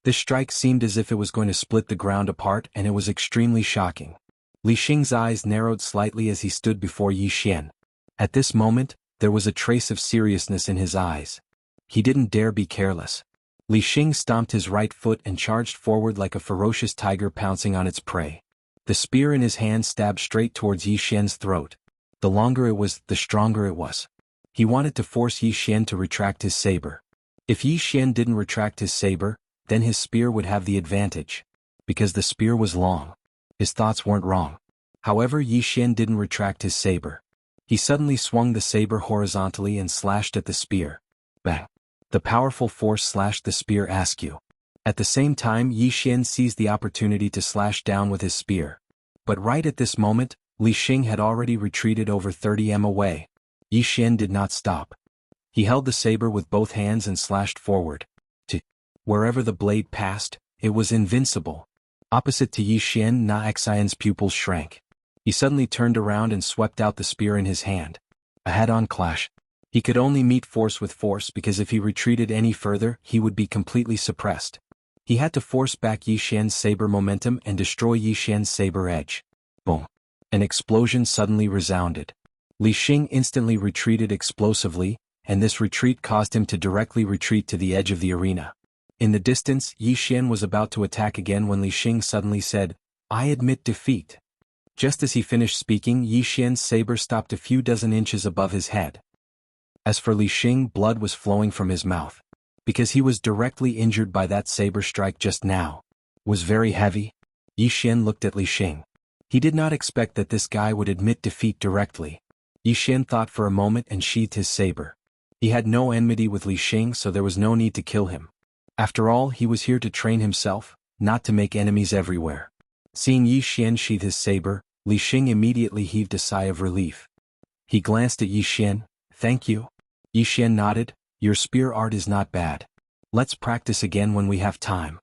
This strike seemed as if it was going to split the ground apart, and it was extremely shocking. Li Xing's eyes narrowed slightly as he stood before Yi Xian. At this moment, there was a trace of seriousness in his eyes. He didn't dare be careless. Li Xing stomped his right foot and charged forward like a ferocious tiger pouncing on its prey. The spear in his hand stabbed straight towards Yi Xian's throat. The longer it was, the stronger it was. He wanted to force Yi Xian to retract his saber. If Yi Xian didn't retract his saber, then his spear would have the advantage. Because the spear was long. His thoughts weren't wrong. However, Yi Xian didn't retract his saber. He suddenly swung the saber horizontally and slashed at the spear. Bang! The powerful force slashed the spear askew. At the same time, Yi Xian seized the opportunity to slash down with his spear. But right at this moment, Li Xing had already retreated over 30 m away. Yi Xian did not stop. He held the saber with both hands and slashed forward. Wherever the blade passed, it was invincible. Opposite to Yi Xian, Na Xian's pupils shrank. He suddenly turned around and swept out the spear in his hand. A head-on clash. He could only meet force with force because if he retreated any further, he would be completely suppressed. He had to force back Yi Xian's saber momentum and destroy Yi Xian's saber edge. Boom! An explosion suddenly resounded. Li Xing instantly retreated explosively, and this retreat caused him to directly retreat to the edge of the arena. In the distance, Yi Xian was about to attack again when Li Xing suddenly said, "I admit defeat." Just as he finished speaking, Yi Xian's saber stopped a few dozen inches above his head. As for Li Xing, blood was flowing from his mouth. Because he was directly injured by that saber strike just now. Was very heavy. Yi Xian looked at Li Xing. He did not expect that this guy would admit defeat directly. Yi Xian thought for a moment and sheathed his saber. He had no enmity with Li Xing, so there was no need to kill him. After all, he was here to train himself, not to make enemies everywhere. Seeing Yi Xian sheath his saber, Li Xing immediately heaved a sigh of relief. He glanced at Yi Xian. "Thank you." Yi Xian nodded. "Your spear art is not bad. Let's practice again when we have time."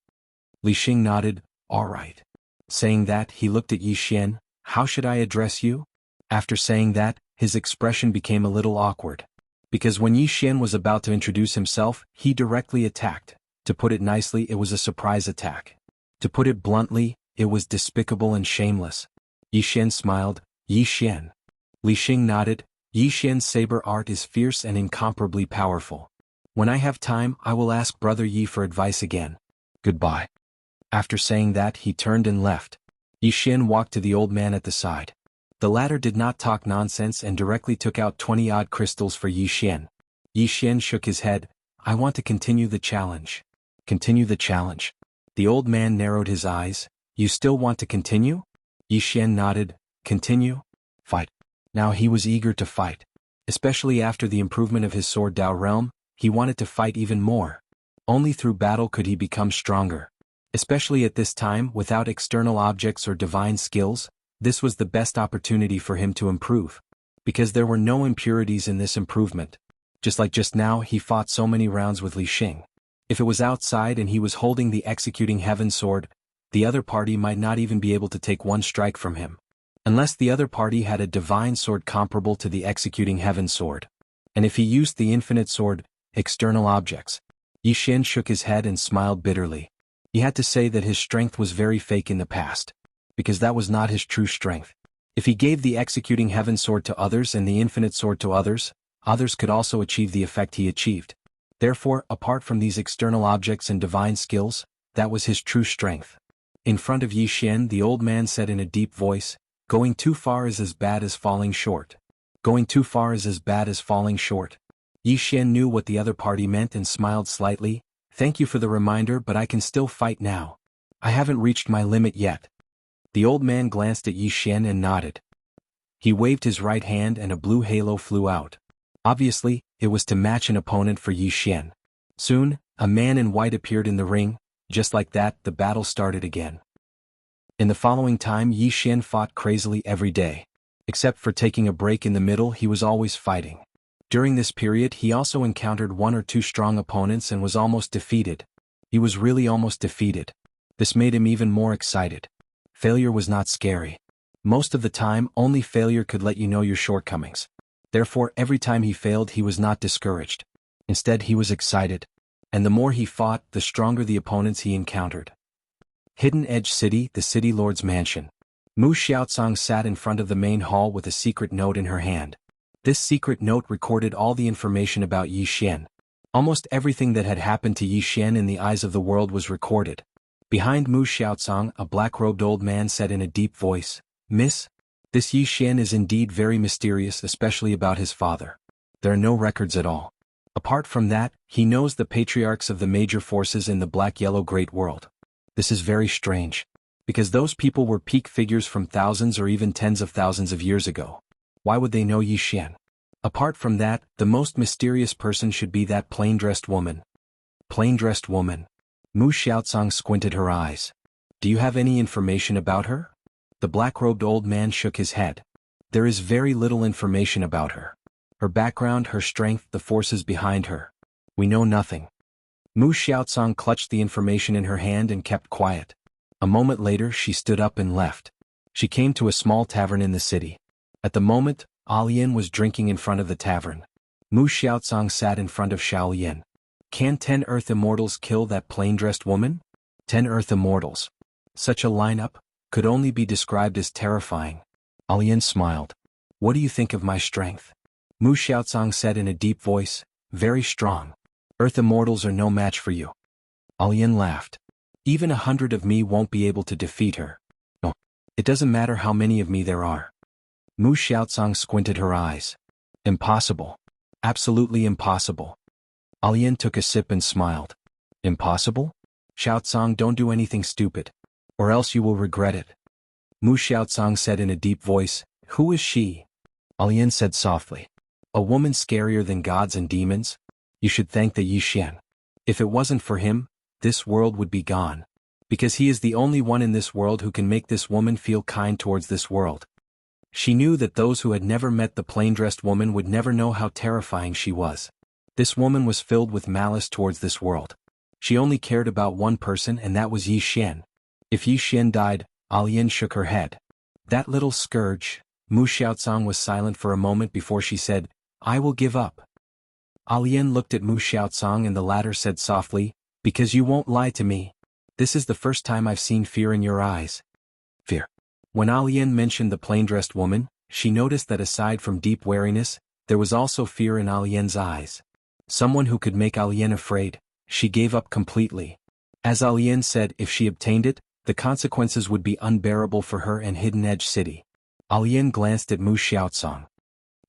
Li Xing nodded. "All right." Saying that, he looked at Yi Xian. "How should I address you?" After saying that, his expression became a little awkward. Because when Yi Xian was about to introduce himself, he directly attacked. To put it nicely, it was a surprise attack. To put it bluntly, it was despicable and shameless. Yi Xian smiled. "Yi Xian." Li Xing nodded. "Yi Xian's saber art is fierce and incomparably powerful. When I have time, I will ask Brother Yi for advice again. Goodbye." After saying that, he turned and left. Yi Xian walked to the old man at the side. The latter did not talk nonsense and directly took out 20-odd crystals for Yi Xian. Yi Xian shook his head. "I want to continue the challenge." "Continue the challenge?" The old man narrowed his eyes. "You still want to continue?" Yi Xian nodded. "Continue? Fight." Now he was eager to fight. Especially after the improvement of his sword Dao realm, he wanted to fight even more. Only through battle could he become stronger. Especially at this time, without external objects or divine skills, this was the best opportunity for him to improve. Because there were no impurities in this improvement. Just like just now, he fought so many rounds with Li Xing. If it was outside and he was holding the executing heaven sword, the other party might not even be able to take one strike from him. Unless the other party had a divine sword comparable to the executing heaven sword. And if he used the infinite sword, external objects. Yi Xian shook his head and smiled bitterly. He had to say that his strength was very fake in the past. Because that was not his true strength. If he gave the executing heaven sword to others and the infinite sword to others, others could also achieve the effect he achieved. Therefore, apart from these external objects and divine skills, that was his true strength. In front of Yi Xian, the old man said in a deep voice, "Going too far is as bad as falling short. Going too far is as bad as falling short." Yi Xian knew what the other party meant and smiled slightly. "Thank you for the reminder, but I can still fight now. I haven't reached my limit yet." The old man glanced at Yi Xian and nodded. He waved his right hand and a blue halo flew out. Obviously, it was to match an opponent for Yi Xian. Soon, a man in white appeared in the ring. Just like that, the battle started again. In the following time, Yi Xian fought crazily every day. Except for taking a break in the middle, he was always fighting. During this period, he also encountered one or two strong opponents and was almost defeated. He was really almost defeated. This made him even more excited. Failure was not scary. Most of the time, only failure could let you know your shortcomings. Therefore, every time he failed, he was not discouraged. Instead, he was excited. And the more he fought, the stronger the opponents he encountered. Hidden Edge City, the City Lord's mansion. Mu Xiaocang sat in front of the main hall with a secret note in her hand. This secret note recorded all the information about Yi Xian. Almost everything that had happened to Yi Xian in the eyes of the world was recorded. Behind Mu Xiaocang, a black-robed old man said in a deep voice, "Miss, this Yi Xian is indeed very mysterious, especially about his father. There are no records at all. Apart from that, he knows the patriarchs of the major forces in the black-yellow great world. This is very strange. Because those people were peak figures from thousands or even tens of thousands of years ago. Why would they know Yi Xian? Apart from that, the most mysterious person should be that plain-dressed woman." Plain-dressed woman. Mu Xiaocang squinted her eyes. "Do you have any information about her?" The black-robed old man shook his head. "There is very little information about her. Her background, her strength, the forces behind her. We know nothing." Mu Xiaocang clutched the information in her hand and kept quiet. A moment later she stood up and left. She came to a small tavern in the city. At the moment, Alian was drinking in front of the tavern. Mu Xiaocang sat in front of Shaolian. "Can 10 Earth Immortals kill that plain-dressed woman?" 10 Earth Immortals. Such a lineup could only be described as terrifying. Alian smiled. "What do you think of my strength?" Mu Xiaocang said in a deep voice, "Very strong. Earth Immortals are no match for you." Alian laughed. "Even 100 of me won't be able to defeat her." "No. It doesn't matter how many of me there are." Mu Xiaocang squinted her eyes. "Impossible. Absolutely impossible." Alian took a sip and smiled. "Impossible? Xiaocang, don't do anything stupid. Or else you will regret it." Mu Xiaocang said in a deep voice, "Who is she?" Alian said softly. "A woman scarier than gods and demons? You should thank the Yi Xian. If it wasn't for him, this world would be gone. Because he is the only one in this world who can make this woman feel kind towards this world." She knew that those who had never met the plain-dressed woman would never know how terrifying she was. This woman was filled with malice towards this world. She only cared about one person, and that was Yi Xian. If Yi Xian died, Alian shook her head. "That little scourge." Mu Xiaocang was silent for a moment before she said, "I will give up." Alian looked at Mu Xiaocang and the latter said softly, "Because you won't lie to me. This is the first time I've seen fear in your eyes." Fear. When Alian mentioned the plain-dressed woman, she noticed that aside from deep wariness, there was also fear in Alian's eyes. Someone who could make Alian afraid. She gave up completely. As Alian said, if she obtained it, the consequences would be unbearable for her and Hidden Edge City. Alian glanced at Mu Xiaocang.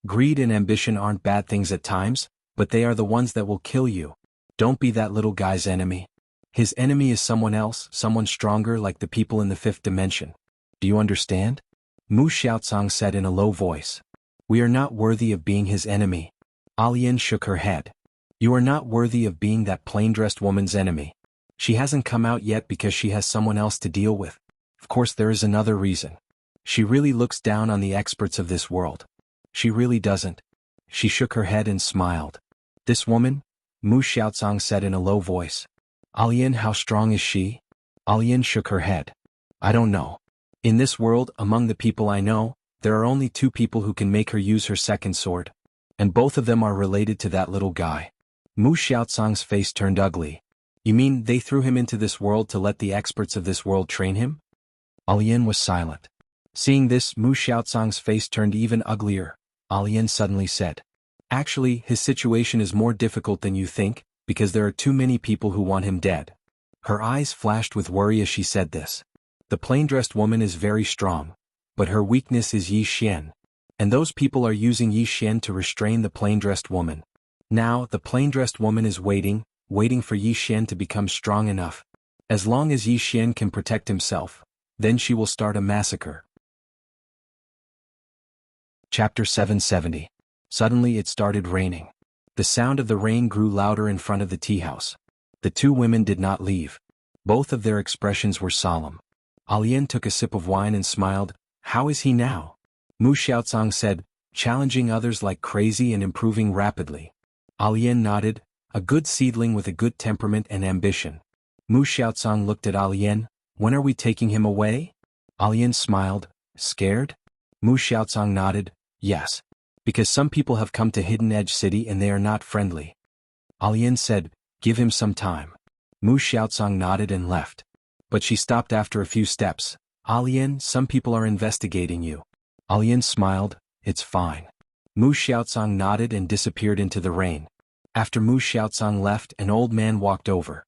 "Greed and ambition aren't bad things at times, but they are the ones that will kill you. Don't be that little guy's enemy. His enemy is someone else, someone stronger like the people in the 5th dimension. Do you understand?" Mu Xiaocang said in a low voice. "We are not worthy of being his enemy." Alian shook her head. "You are not worthy of being that plain-dressed woman's enemy. She hasn't come out yet because she has someone else to deal with. Of course there is another reason. She really looks down on the experts of this world. She really doesn't." She shook her head and smiled. "This woman?" Mu Xiaocang said in a low voice. "Alian, how strong is she?" Alian shook her head. "I don't know. In this world, among the people I know, there are only 2 people who can make her use her second sword. And both of them are related to that little guy." Mu Xiaocang's face turned ugly. "You mean they threw him into this world to let the experts of this world train him?" Alian was silent. Seeing this, Mu Xiaocang's face turned even uglier. Alian suddenly said, "Actually, his situation is more difficult than you think, because there are too many people who want him dead." Her eyes flashed with worry as she said this. The plain-dressed woman is very strong, but her weakness is Yi Xian. And those people are using Yi Xian to restrain the plain-dressed woman. Now, the plain-dressed woman is waiting for Yi Xian to become strong enough. As long as Yi Xian can protect himself, then she will start a massacre. Chapter 770. Suddenly it started raining. The sound of the rain grew louder in front of the tea house. The 2 women did not leave. Both of their expressions were solemn. Alian took a sip of wine and smiled. "How is he now?" Mu Xiaocang said, "Challenging others like crazy and improving rapidly." Alian nodded, "A good seedling with a good temperament and ambition." Mu Xiaocang looked at Alian. "When are we taking him away?" Alian smiled. "Scared?" Mu Xiaocang nodded. "Yes. Because some people have come to Hidden Edge City and they are not friendly." Alian said, "Give him some time." Mu Xiaocang nodded and left. But she stopped after a few steps. "Alian, some people are investigating you." Alian smiled. "It's fine. Mu Xiaozong nodded and disappeared into the rain. After Mu Xiaozong left, an old man walked over.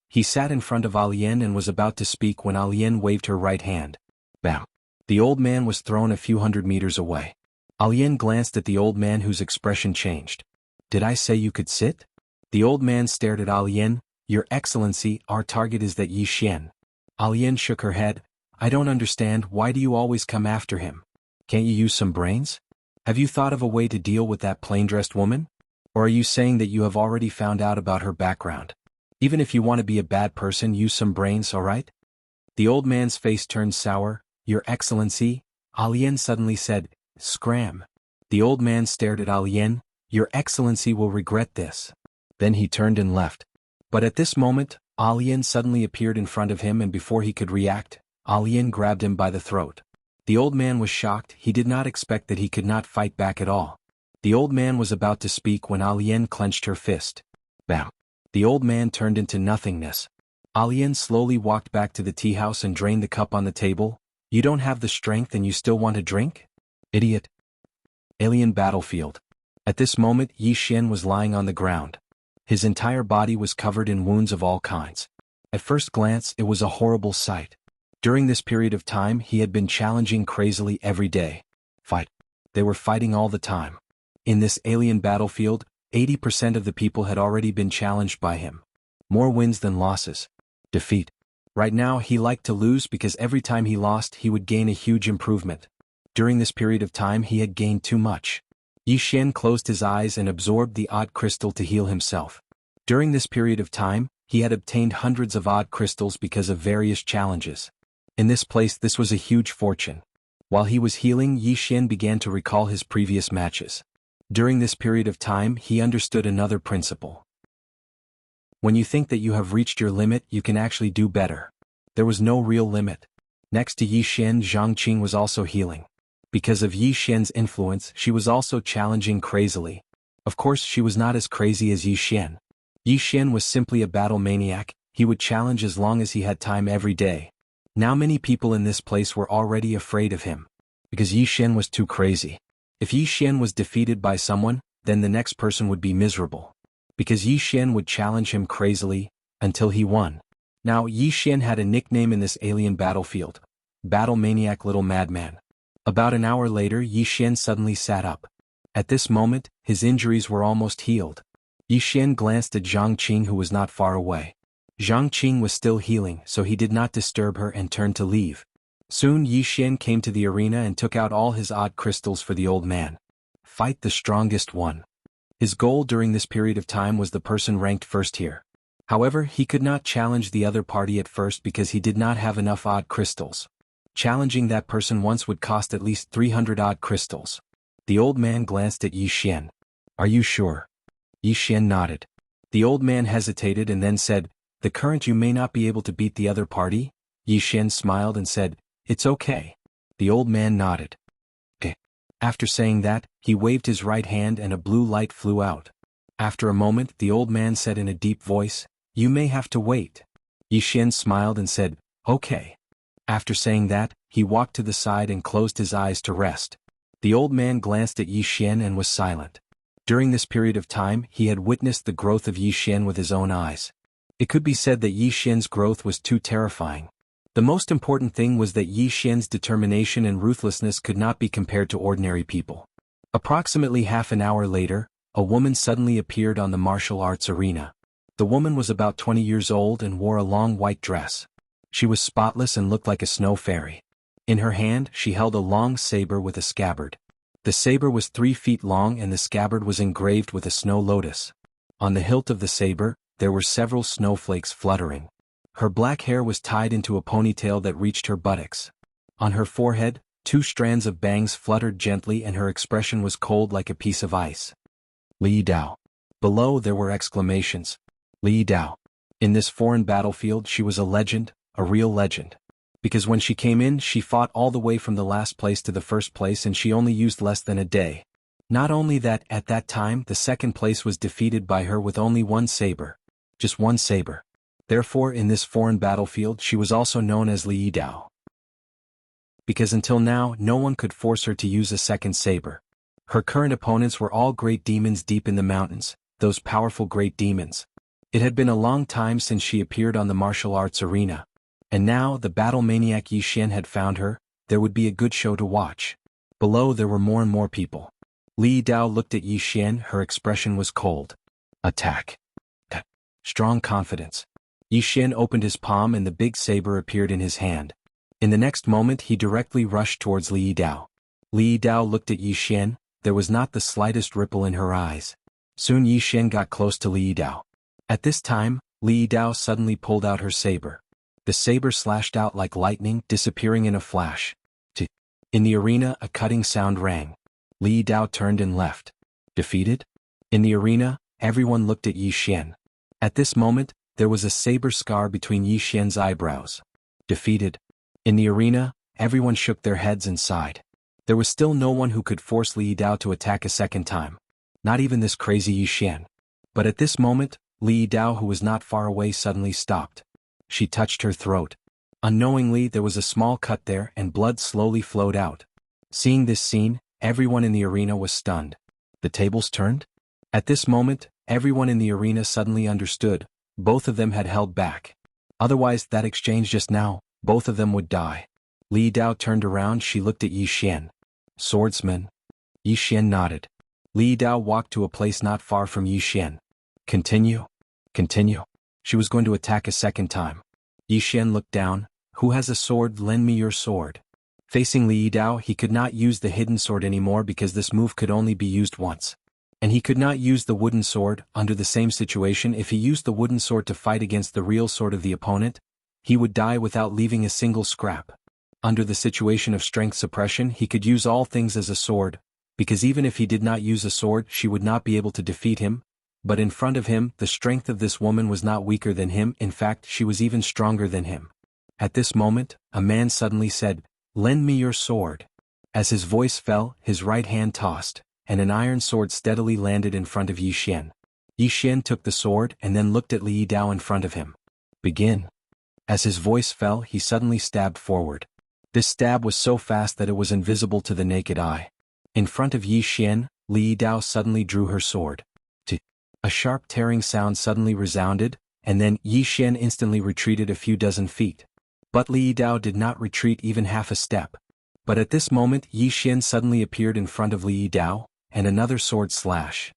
He sat in front of Alian and was about to speak when Alian waved her right hand. Bam! The old man was thrown a few hundred meters away. Alian glanced at the old man whose expression changed. Did I say you could sit? The old man stared at Alian. Your Excellency, our target is that Yi Xian. Alian shook her head. I don't understand, why do you always come after him? Can't you use some brains? Have you thought of a way to deal with that plain-dressed woman? Or are you saying that you have already found out about her background? Even if you want to be a bad person, use some brains, alright? The old man's face turned sour. Your Excellency, Alian suddenly said, Scram. The old man stared at Alian. Your Excellency will regret this. Then he turned and left. But at this moment, Alian suddenly appeared in front of him, and before he could react, Alian grabbed him by the throat. The old man was shocked. He did not expect that he could not fight back at all. The old man was about to speak when Alian clenched her fist. Bam! The old man turned into nothingness. Alian slowly walked back to the tea house and drained the cup on the table. You don't have the strength and you still want to drink? Idiot. Alien battlefield. At this moment, Yi Xian was lying on the ground. His entire body was covered in wounds of all kinds. At first glance, it was a horrible sight. During this period of time, he had been challenging crazily every day. Fight. They were fighting all the time. In this alien battlefield, 80% of the people had already been challenged by him. More wins than losses. Defeat. Right now, he liked to lose because every time he lost, he would gain a huge improvement. During this period of time, he had gained too much. Yi Xian closed his eyes and absorbed the odd crystal to heal himself. During this period of time, he had obtained hundreds of odd crystals because of various challenges. In this place, this was a huge fortune. While he was healing, Yi Xian began to recall his previous matches. During this period of time, he understood another principle. When you think that you have reached your limit, you can actually do better. There was no real limit. Next to Yi Xian, Zhang Qing was also healing. Because of Yi Xian's influence, she was also challenging crazily. Of course, she was not as crazy as Yi Xian. Yi Xian was simply a battle maniac. He would challenge as long as he had time every day. Now many people in this place were already afraid of him. Because Yi Xian was too crazy. If Yi Xian was defeated by someone, then the next person would be miserable. Because Yi Xian would challenge him crazily, until he won. Now Yi Xian had a nickname in this alien battlefield. Battle Maniac Little Madman. About an hour later, Yi Xian suddenly sat up. At this moment, his injuries were almost healed. Yi Xian glanced at Zhang Qing, who was not far away. Zhang Qing was still healing, so he did not disturb her and turned to leave. Soon Yi Xian came to the arena and took out all his odd crystals for the old man. Fight the strongest one. His goal during this period of time was the person ranked first here. However, he could not challenge the other party at first because he did not have enough odd crystals. Challenging that person once would cost at least 300 odd crystals. The old man glanced at Yi Xian. Are you sure? Yi Xian nodded. The old man hesitated and then said, The current you may not be able to beat the other party? Yi Xian smiled and said, It's okay. The old man nodded. After saying that, he waved his right hand and a blue light flew out. After a moment, the old man said in a deep voice, You may have to wait. Yi Xian smiled and said, Okay. After saying that, he walked to the side and closed his eyes to rest. The old man glanced at Yi Xian and was silent. During this period of time, he had witnessed the growth of Yi Xian with his own eyes. It could be said that Yi Xian's growth was too terrifying. The most important thing was that Yi Xian's determination and ruthlessness could not be compared to ordinary people. Approximately half an hour later, a woman suddenly appeared on the martial arts arena. The woman was about 20 years old and wore a long white dress. She was spotless and looked like a snow fairy. In her hand, she held a long saber with a scabbard. The saber was 3 feet long and the scabbard was engraved with a snow lotus. On the hilt of the saber, there were several snowflakes fluttering. Her black hair was tied into a ponytail that reached her buttocks. On her forehead, 2 strands of bangs fluttered gently and her expression was cold like a piece of ice. Li Dao. Below there were exclamations. Li Dao. In this foreign battlefield she was a legend, a real legend. Because when she came in, she fought all the way from the last place to the first place and she only used less than a day. Not only that, at that time, the second place was defeated by her with only 1 saber. Just 1 saber. Therefore, in this foreign battlefield, she was also known as Li Dao. Because until now, no one could force her to use a second saber. Her current opponents were all great demons deep in the mountains, those powerful great demons. It had been a long time since she appeared on the martial arts arena. And now the battle maniac Yi Xian had found her. There would be a good show to watch. Below there were more and more people. Li Dao looked at Yi Xian, her expression was cold. Attack. Strong confidence. Yi Xian opened his palm and the big saber appeared in his hand. In the next moment he directly rushed towards Li Dao. Li Dao looked at Yi Xian, there was not the slightest ripple in her eyes. Soon Yi Xian got close to Li Dao. At this time, Li Dao suddenly pulled out her saber. The saber slashed out like lightning, disappearing in a flash. In the arena a cutting sound rang. Li Dao turned and left. Defeated? In the arena, everyone looked at Yi Xian. At this moment, there was a saber scar between Yi Xian's eyebrows. Defeated? In the arena, everyone shook their heads and sighed. There was still no one who could force Li Dao to attack a second time. Not even this crazy Yi Xian. But at this moment, Li Dao, who was not far away, suddenly stopped. She touched her throat. Unknowingly there was a small cut there and blood slowly flowed out. Seeing this scene, everyone in the arena was stunned. The tables turned? At this moment, everyone in the arena suddenly understood. Both of them had held back. Otherwise that exchange just now, both of them would die. Li Dao turned around, she looked at Yi Xian. Swordsman. Yi Xian nodded. Li Dao walked to a place not far from Yi Xian. Continue. Continue. She was going to attack a second time. Yi Xian looked down. Who has a sword? Lend me your sword. Facing Li Dao, he could not use the hidden sword anymore because this move could only be used once. And he could not use the wooden sword. Under the same situation, if he used the wooden sword to fight against the real sword of the opponent, he would die without leaving a single scrap. Under the situation of strength suppression, he could use all things as a sword, because even if he did not use a sword, she would not be able to defeat him. But in front of him, the strength of this woman was not weaker than him, in fact, she was even stronger than him. At this moment, a man suddenly said, "Lend me your sword." As his voice fell, his right hand tossed, and an iron sword steadily landed in front of Yi Xian. Yi Xian took the sword and then looked at Li Dao in front of him. Begin. As his voice fell, he suddenly stabbed forward. This stab was so fast that it was invisible to the naked eye. In front of Yi Xian, Li Dao suddenly drew her sword. A sharp tearing sound suddenly resounded, and then Yi Xian instantly retreated a few dozen feet. But Li Dao did not retreat even half a step. But at this moment Yi Xian suddenly appeared in front of Li Dao, and another sword slash.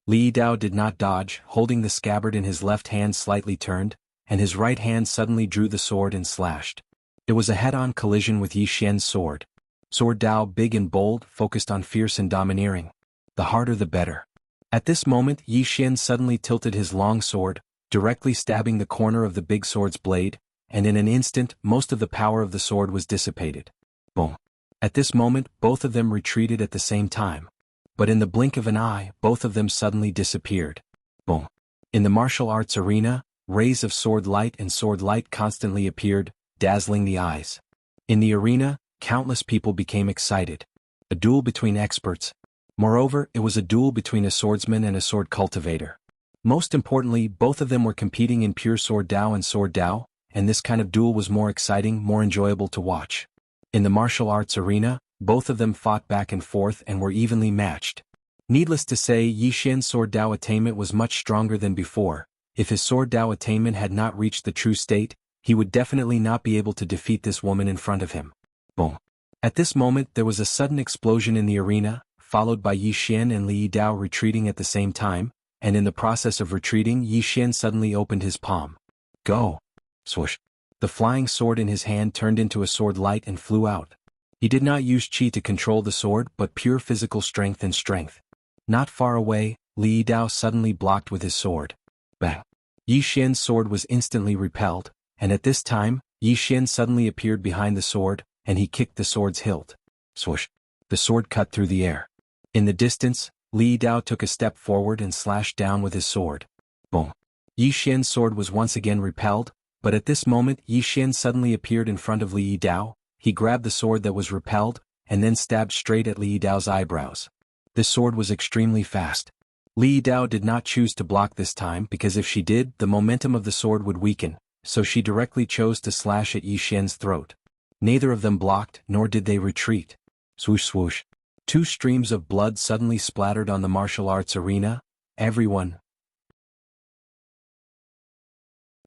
Li Dao did not dodge, holding the scabbard in his left hand slightly turned, and his right hand suddenly drew the sword and slashed. It was a head-on collision with Yi Xian's sword. Sword Dao, big and bold, focused on fierce and domineering. The harder the better. At this moment Yi Xian suddenly tilted his long sword, directly stabbing the corner of the big sword's blade, and in an instant most of the power of the sword was dissipated. Boom. At this moment both of them retreated at the same time. But in the blink of an eye, both of them suddenly disappeared. Boom. In the martial arts arena, rays of sword light and sword light constantly appeared, dazzling the eyes. In the arena, countless people became excited. A duel between experts. Moreover, it was a duel between a swordsman and a sword cultivator. Most importantly, both of them were competing in pure sword Dao and sword Dao, and this kind of duel was more exciting, more enjoyable to watch. In the martial arts arena, both of them fought back and forth and were evenly matched. Needless to say, Yi Xian's sword Dao attainment was much stronger than before. If his sword Dao attainment had not reached the true state, he would definitely not be able to defeat this woman in front of him. Boom. At this moment there was a sudden explosion in the arena, followed by Yi Xian and Li Dao retreating at the same time, and in the process of retreating Yi Xian suddenly opened his palm. Go! Swoosh! The flying sword in his hand turned into a sword light and flew out. He did not use qi to control the sword but pure physical strength and strength. Not far away, Li Dao suddenly blocked with his sword. Bang! Yi Xian's sword was instantly repelled, and at this time, Yi Xian suddenly appeared behind the sword, and he kicked the sword's hilt. Swoosh! The sword cut through the air. In the distance, Li Dao took a step forward and slashed down with his sword. Boom! Yi Xian's sword was once again repelled, but at this moment Yi Xian suddenly appeared in front of Li Dao. He grabbed the sword that was repelled, and then stabbed straight at Li Dao's eyebrows. This sword was extremely fast. Li Dao did not choose to block this time because if she did, the momentum of the sword would weaken, so she directly chose to slash at Yi Xian's throat. Neither of them blocked, nor did they retreat. Swoosh swoosh. Two streams of blood suddenly splattered on the martial arts arena. Everyone.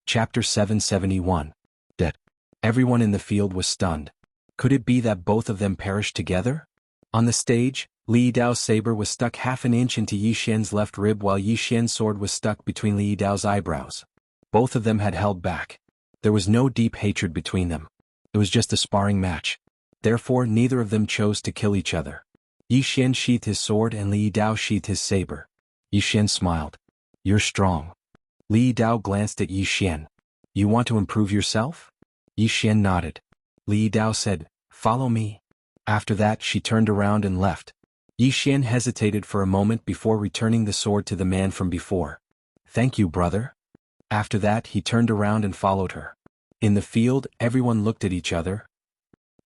Chapter 771. Dead. Everyone in the field was stunned. Could it be that both of them perished together? On the stage, Li Dao's saber was stuck half an inch into Yi Xian's left rib while Yi Xian's sword was stuck between Li Dao's eyebrows. Both of them had held back. There was no deep hatred between them. It was just a sparring match. Therefore neither of them chose to kill each other. Yi Xian sheathed his sword and Li Dao sheathed his saber. Yi Xian smiled. "You're strong." Li Dao glanced at Yi Xian. "You want to improve yourself?" Yi Xian nodded. Li Dao said, "Follow me." After that she turned around and left. Yi Xian hesitated for a moment before returning the sword to the man from before. "Thank you, brother." After that he turned around and followed her. In the field, everyone looked at each other.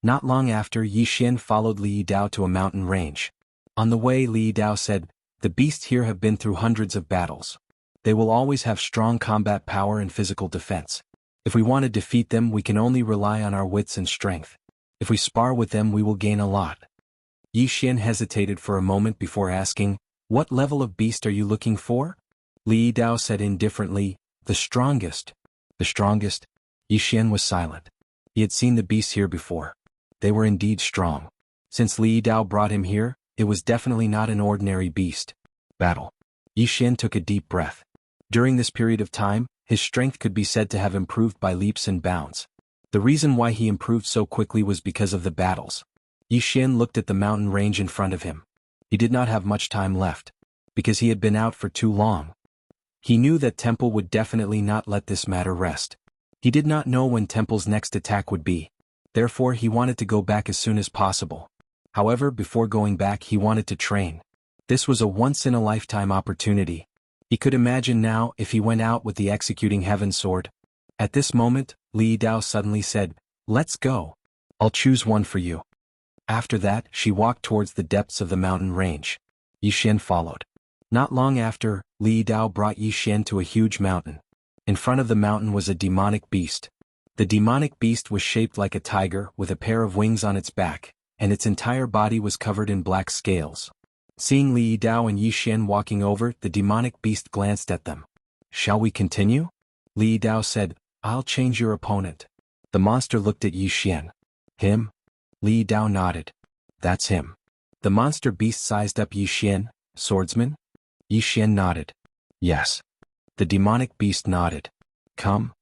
Not long after, Yi Xian followed Li Dao to a mountain range. On the way, Li Dao said, "The beasts here have been through hundreds of battles. They will always have strong combat power and physical defense. If we want to defeat them, we can only rely on our wits and strength. If we spar with them, we will gain a lot." Yi Xian hesitated for a moment before asking, "What level of beast are you looking for?" Li Dao said indifferently, "The strongest." "The strongest?" Yi Xian was silent. He had seen the beasts here before. They were indeed strong. Since Li Dao brought him here, it was definitely not an ordinary beast. Battle. Yi Xian took a deep breath. During this period of time, his strength could be said to have improved by leaps and bounds. The reason why he improved so quickly was because of the battles. Yi Xian looked at the mountain range in front of him. He did not have much time left, because he had been out for too long. He knew that Temple would definitely not let this matter rest. He did not know when Temple's next attack would be. Therefore he wanted to go back as soon as possible. However, before going back he wanted to train. This was a once-in-a-lifetime opportunity. He could imagine now if he went out with the executing heaven sword. At this moment, Li Dao suddenly said, "Let's go. I'll choose one for you." After that, she walked towards the depths of the mountain range. Yi Xian followed. Not long after, Li Dao brought Yi Xian to a huge mountain. In front of the mountain was a demonic beast. The demonic beast was shaped like a tiger with a pair of wings on its back, and its entire body was covered in black scales. Seeing Li Dao and Yi Xian walking over, the demonic beast glanced at them. "Shall we continue?" Li Dao said, "I'll change your opponent." The monster looked at Yi Xian. "Him?" Li Dao nodded. "That's him." The monster beast sized up Yi Xian. "Swordsman?" Yi Xian nodded. "Yes." The demonic beast nodded. "Come."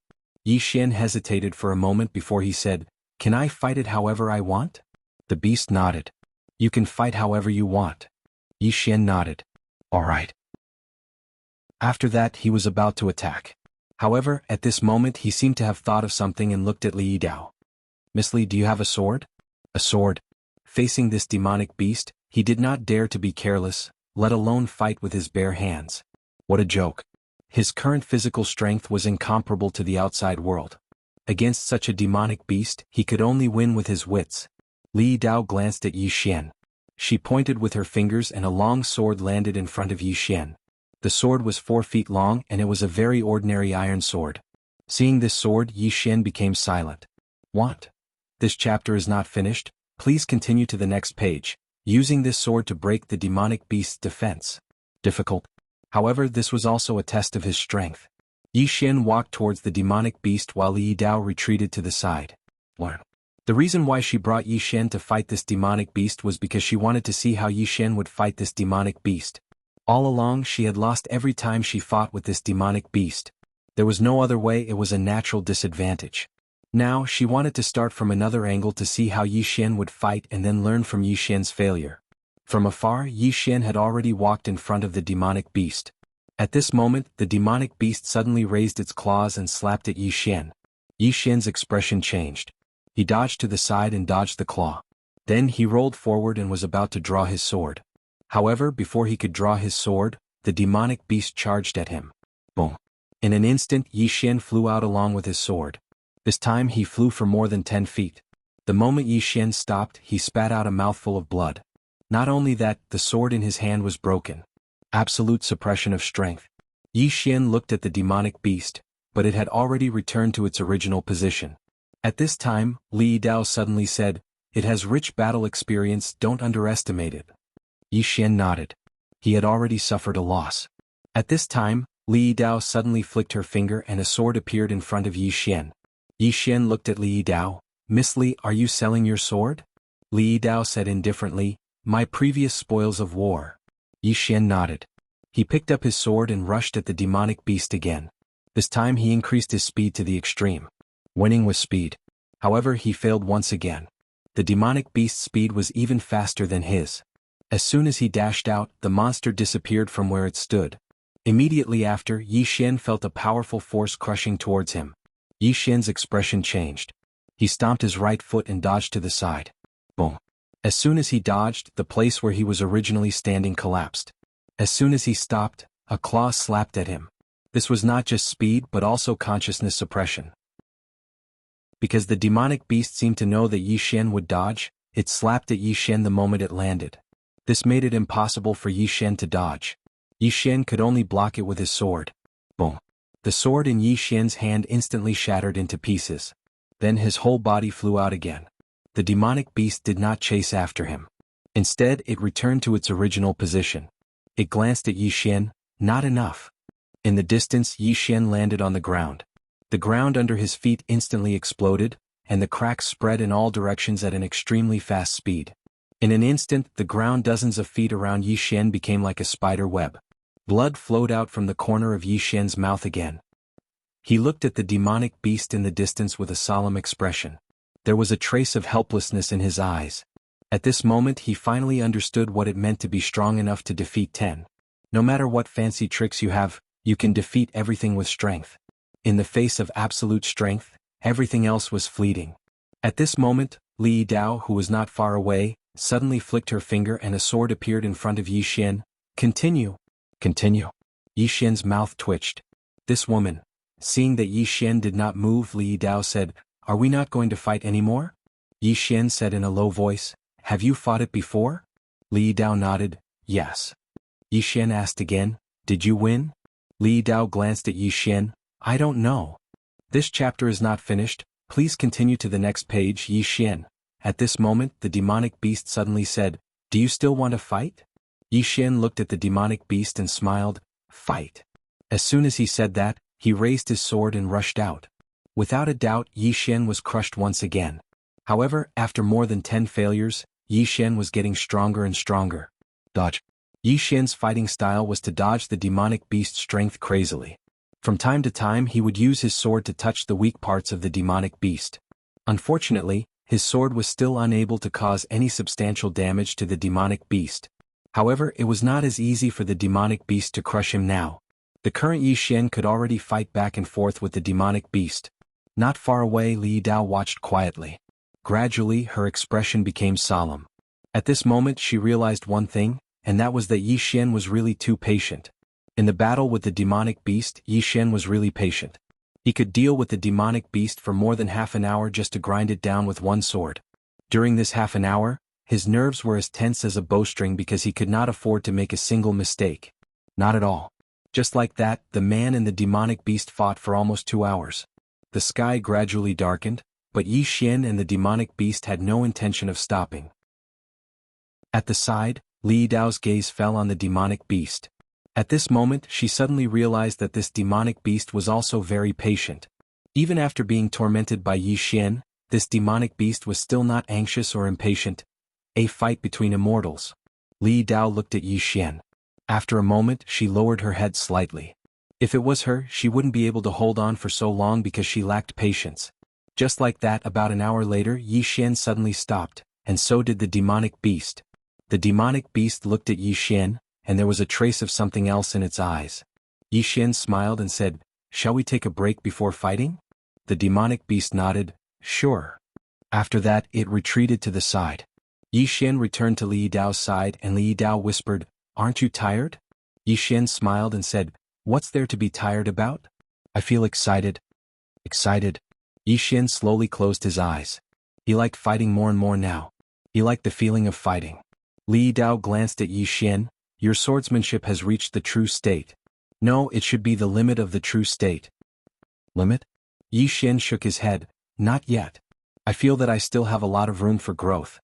Yi Xian hesitated for a moment before he said, "Can I fight it however I want?" The beast nodded. "You can fight however you want." Yi Xian nodded. "All right." After that he was about to attack. However, at this moment he seemed to have thought of something and looked at Li Dao. "Miss Li, do you have a sword?" "A sword." Facing this demonic beast, he did not dare to be careless, let alone fight with his bare hands. What a joke. His current physical strength was incomparable to the outside world. Against such a demonic beast, he could only win with his wits. Li Dao glanced at Yi Xian. She pointed with her fingers and a long sword landed in front of Yi Xian. The sword was 4 feet long and it was a very ordinary iron sword. Seeing this sword, Yi Xian became silent. "What? This chapter is not finished. Please continue to the next page, using this sword to break the demonic beast's defense." Difficult. However, this was also a test of his strength. Yi Xian walked towards the demonic beast while Li Dao retreated to the side. What? The reason why she brought Yi Xian to fight this demonic beast was because she wanted to see how Yi Xian would fight this demonic beast. All along she had lost every time she fought with this demonic beast. There was no other way, it was a natural disadvantage. Now she wanted to start from another angle to see how Yi Xian would fight and then learn from Yi Xian's failure. From afar, Yi Xian had already walked in front of the demonic beast. At this moment, the demonic beast suddenly raised its claws and slapped at Yi Xian. Yi Xian's expression changed. He dodged to the side and dodged the claw. Then he rolled forward and was about to draw his sword. However, before he could draw his sword, the demonic beast charged at him. Boom. In an instant, Yi Xian flew out along with his sword. This time he flew for more than 10 feet. The moment Yi Xian stopped, he spat out a mouthful of blood. Not only that, the sword in his hand was broken. Absolute suppression of strength. Yi Xian looked at the demonic beast, but it had already returned to its original position. At this time, Li Dao suddenly said, "It has rich battle experience, don't underestimate it." Yi Xian nodded. He had already suffered a loss. At this time, Li Dao suddenly flicked her finger and a sword appeared in front of Yi Xian. Yi Xian looked at Li Dao. "Miss Li, are you selling your sword?" Li Dao said indifferently, "My previous spoils of war." Yi Xian nodded. He picked up his sword and rushed at the demonic beast again. This time he increased his speed to the extreme. Winning with speed. However, he failed once again. The demonic beast's speed was even faster than his. As soon as he dashed out, the monster disappeared from where it stood. Immediately after, Yi Xian felt a powerful force crushing towards him. Yi Xian's expression changed. He stomped his right foot and dodged to the side. Boom. As soon as he dodged, the place where he was originally standing collapsed. As soon as he stopped, a claw slapped at him. This was not just speed but also consciousness suppression. Because the demonic beast seemed to know that Yi Xian would dodge, it slapped at Yi Xian the moment it landed. This made it impossible for Yi Xian to dodge. Yi Xian could only block it with his sword. Boom. The sword in Yi Xian's hand instantly shattered into pieces. Then his whole body flew out again. The demonic beast did not chase after him. Instead, it returned to its original position. It glanced at Yi Xian. Not enough. In the distance, Yi Xian landed on the ground. The ground under his feet instantly exploded, and the cracks spread in all directions at an extremely fast speed. In an instant, the ground dozens of feet around Yi Xian became like a spider web. Blood flowed out from the corner of Yi Xian's mouth again. He looked at the demonic beast in the distance with a solemn expression. There was a trace of helplessness in his eyes. At this moment he finally understood what it meant to be strong enough to defeat 10. No matter what fancy tricks you have, you can defeat everything with strength. In the face of absolute strength, everything else was fleeting. At this moment, Li Dao, who was not far away, suddenly flicked her finger and a sword appeared in front of Yi Xian. "Continue. Continue." Yi Xian's mouth twitched. This woman. Seeing that Yi Xian did not move, Li Dao said, "Are we not going to fight anymore?" Yi Xian said in a low voice, "Have you fought it before?" Li Dao nodded, "Yes." Yi Xian asked again, "Did you win?" Li Dao glanced at Yi Xian, "I don't know. This chapter is not finished, please continue to the next page." Yi Xian. At this moment, the demonic beast suddenly said, "Do you still want to fight?" Yi Xian looked at the demonic beast and smiled, "Fight." As soon as he said that, he raised his sword and rushed out. Without a doubt, Yi Xian was crushed once again. However, after more than 10 failures, Yi Xian was getting stronger and stronger. Dodge. Yi Xian's fighting style was to dodge the demonic beast's strength crazily. From time to time he would use his sword to touch the weak parts of the demonic beast. Unfortunately, his sword was still unable to cause any substantial damage to the demonic beast. However, it was not as easy for the demonic beast to crush him now. The current Yi Xian could already fight back and forth with the demonic beast. Not far away, Li Dao watched quietly. Gradually, her expression became solemn. At this moment she realized one thing, and that was that Yi Xian was really too patient. In the battle with the demonic beast, Yi Xian was really patient. He could deal with the demonic beast for more than half an hour just to grind it down with one sword. During this half an hour, his nerves were as tense as a bowstring because he could not afford to make a single mistake. Not at all. Just like that, the man and the demonic beast fought for almost 2 hours. The sky gradually darkened, but Yi Xian and the demonic beast had no intention of stopping. At the side, Li Dao's gaze fell on the demonic beast. At this moment she suddenly realized that this demonic beast was also very patient. Even after being tormented by Yi Xian, this demonic beast was still not anxious or impatient. A fight between immortals. Li Dao looked at Yi Xian. After a moment she lowered her head slightly. If it was her, she wouldn't be able to hold on for so long because she lacked patience. Just like that, about an hour later, Yi Xian suddenly stopped, and so did the demonic beast. The demonic beast looked at Yi Xian, and there was a trace of something else in its eyes. Yi Xian smiled and said, "Shall we take a break before fighting?" The demonic beast nodded, "Sure." After that, it retreated to the side. Yi Xian returned to Li Dao's side and Li Dao whispered, "Aren't you tired?" Yi Xian smiled and said, "What's there to be tired about? I feel excited." Excited? Yi Xian slowly closed his eyes. He liked fighting more and more now. He liked the feeling of fighting. Li Dao glanced at Yi Xian. "Your swordsmanship has reached the true state." "No, it should be the limit of the true state." "Limit?" Yi Xian shook his head. "Not yet. I feel that I still have a lot of room for growth."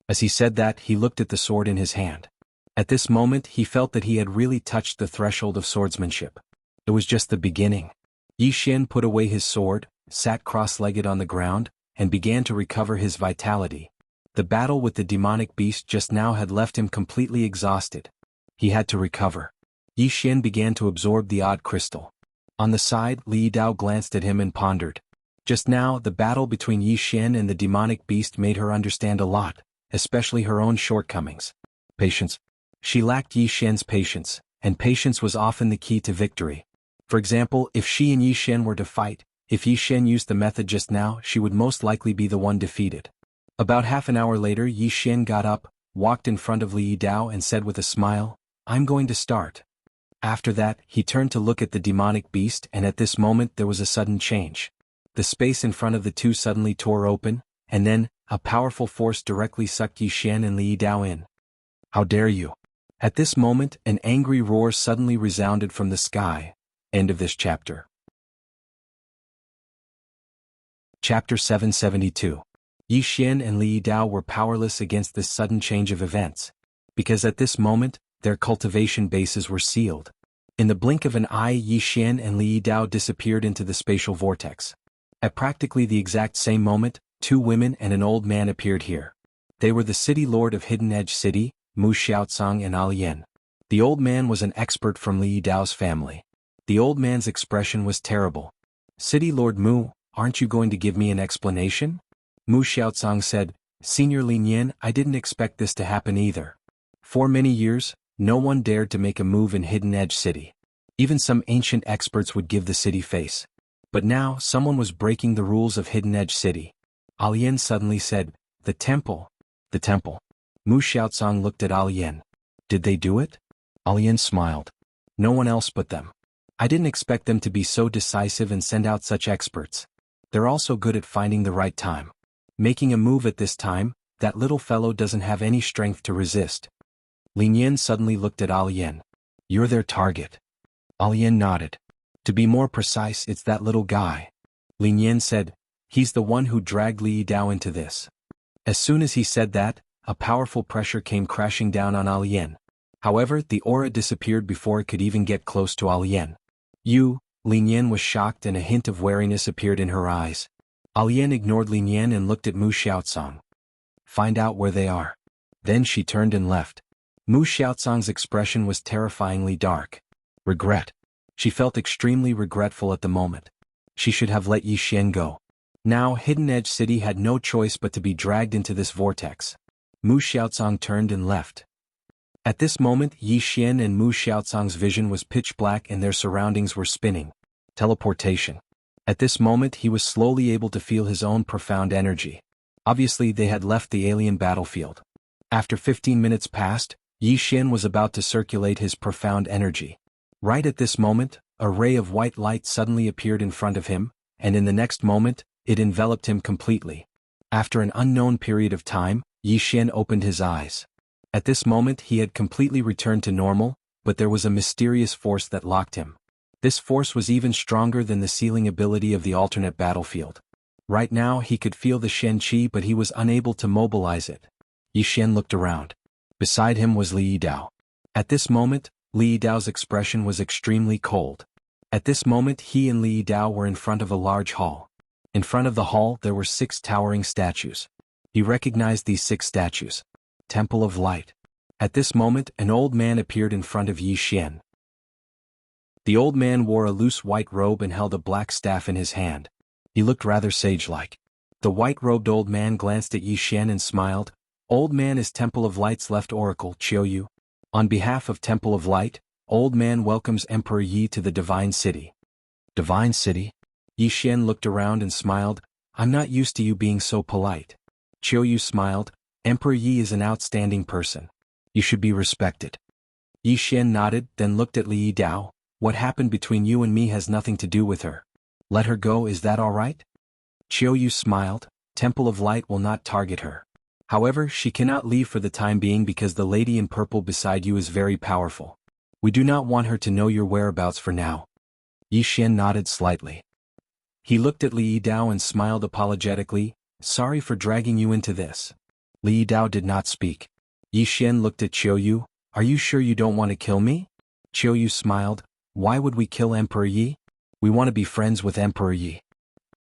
As he said that, he looked at the sword in his hand. At this moment he felt that he had really touched the threshold of swordsmanship. It was just the beginning. Yi Xian put away his sword, sat cross-legged on the ground, and began to recover his vitality. The battle with the demonic beast just now had left him completely exhausted. He had to recover. Yi Xian began to absorb the odd crystal. On the side, Li Dao glanced at him and pondered. Just now, the battle between Yi Xian and the demonic beast made her understand a lot, especially her own shortcomings. Patience. She lacked Yi Xian's patience, and patience was often the key to victory. For example, if she and Yi Xian were to fight, if Yi Xian used the method just now, she would most likely be the one defeated. About half an hour later, Yi Xian got up, walked in front of Li Dao and said with a smile, "I'm going to start." After that, he turned to look at the demonic beast, and at this moment there was a sudden change. The space in front of the two suddenly tore open, and then, a powerful force directly sucked Yi Xian and Li Dao in. "How dare you!" At this moment, an angry roar suddenly resounded from the sky. End of this chapter. Chapter 772. Yi Xian and Li Dao were powerless against this sudden change of events, because at this moment, their cultivation bases were sealed. In the blink of an eye, Yi Xian and Li Dao disappeared into the spatial vortex. At practically the exact same moment, two women and an old man appeared here. They were the city lord of Hidden Edge City, Mu Xiaocang and Alian. The old man was an expert from Li Dao's family. The old man's expression was terrible. "City Lord Mu, aren't you going to give me an explanation?" Mu Xiaocang said, "Senior Lin Yan, I didn't expect this to happen either. For many years, no one dared to make a move in Hidden Edge City. Even some ancient experts would give the city face. But now, someone was breaking the rules of Hidden Edge City." Alian suddenly said, "The temple. The temple." Mu Xiaocang looked at Alian. "Did they do it?" Alian smiled. "No one else but them. I didn't expect them to be so decisive and send out such experts. They're also good at finding the right time. Making a move at this time, that little fellow doesn't have any strength to resist." Lin Yan suddenly looked at Alian. "You're their target." Alian nodded. "To be more precise, it's that little guy." Lin Yan said, "He's the one who dragged Li Dao into this." As soon as he said that, a powerful pressure came crashing down on Alian. However, the aura disappeared before it could even get close to Alian. "You," Lin Yan was shocked and a hint of wariness appeared in her eyes. Alian ignored Lin Yan and looked at Mu Xiaocang. "Find out where they are." Then she turned and left. Mu Xiaocang's expression was terrifyingly dark. Regret. She felt extremely regretful at the moment. She should have let Yi Xian go. Now Hidden Edge City had no choice but to be dragged into this vortex. Mu Xiaocang turned and left. At this moment, Yi Xian and Mu Xiaocang's vision was pitch black and their surroundings were spinning. Teleportation. At this moment he was slowly able to feel his own profound energy. Obviously they had left the alien battlefield. After 15 minutes passed, Yi Xian was about to circulate his profound energy. Right at this moment, a ray of white light suddenly appeared in front of him, and in the next moment, it enveloped him completely. After an unknown period of time, Yi Xian opened his eyes. At this moment he had completely returned to normal, but there was a mysterious force that locked him. This force was even stronger than the sealing ability of the alternate battlefield. Right now he could feel the Shen Qi but he was unable to mobilize it. Yi Xian looked around. Beside him was Li Dao. At this moment, Li Dao's expression was extremely cold. At this moment he and Li Dao were in front of a large hall. In front of the hall there were 6 towering statues. He recognized these 6 statues. Temple of Light. At this moment an old man appeared in front of Yi Xian. The old man wore a loose white robe and held a black staff in his hand. He looked rather sage-like. The white-robed old man glanced at Yi Xian and smiled. "Old man is Temple of Light's left oracle, Qiuyu. On behalf of Temple of Light, old man welcomes Emperor Yi to the Divine City." Divine City? Yi Xian looked around and smiled. "I'm not used to you being so polite." Qiuyu smiled. "Emperor Yi is an outstanding person. You should be respected." Yi Xian nodded, then looked at Li Dao. "What happened between you and me has nothing to do with her. Let her go, is that all right?" Qiuyu smiled. "Temple of Light will not target her. However, she cannot leave for the time being because the lady in purple beside you is very powerful. We do not want her to know your whereabouts for now." Yi Xian nodded slightly. He looked at Li Dao and smiled apologetically. "Sorry for dragging you into this." Li Dao did not speak. Yi Xian looked at Qiuyu. Are you sure you don't want to kill me? Qiu Yu smiled. Why would we kill Emperor Yi? We want to be friends with Emperor Yi.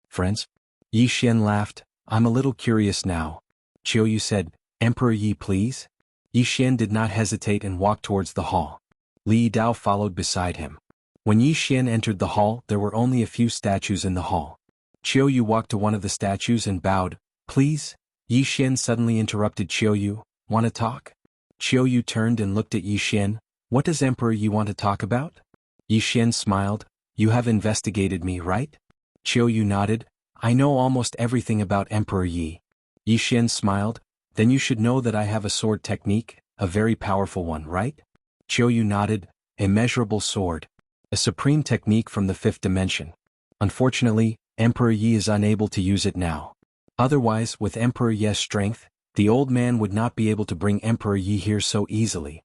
Friends? Yi Xian laughed. I'm a little curious now. Qiu Yu said, Emperor Yi please? Yi Xian did not hesitate and walked towards the hall. Li Dao followed beside him. When Yi Xian entered the hall, there were only a few statues in the hall. Qiu Yu walked to one of the statues and bowed. Please? Yi Xian suddenly interrupted Qiu Yu. Want to talk? Qiu Yu turned and looked at Yi Xian. What does Emperor Yi want to talk about? Yi Xian smiled. You have investigated me, right? Qiu Yu nodded. I know almost everything about Emperor Yi. Yi Xian smiled. Then you should know that I have a sword technique, a very powerful one, right? Qiu Yu nodded. Immeasurable sword. A supreme technique from the fifth dimension. Unfortunately, Emperor Yi is unable to use it now. Otherwise, with Emperor Yi's strength, the old man would not be able to bring Emperor Yi here so easily.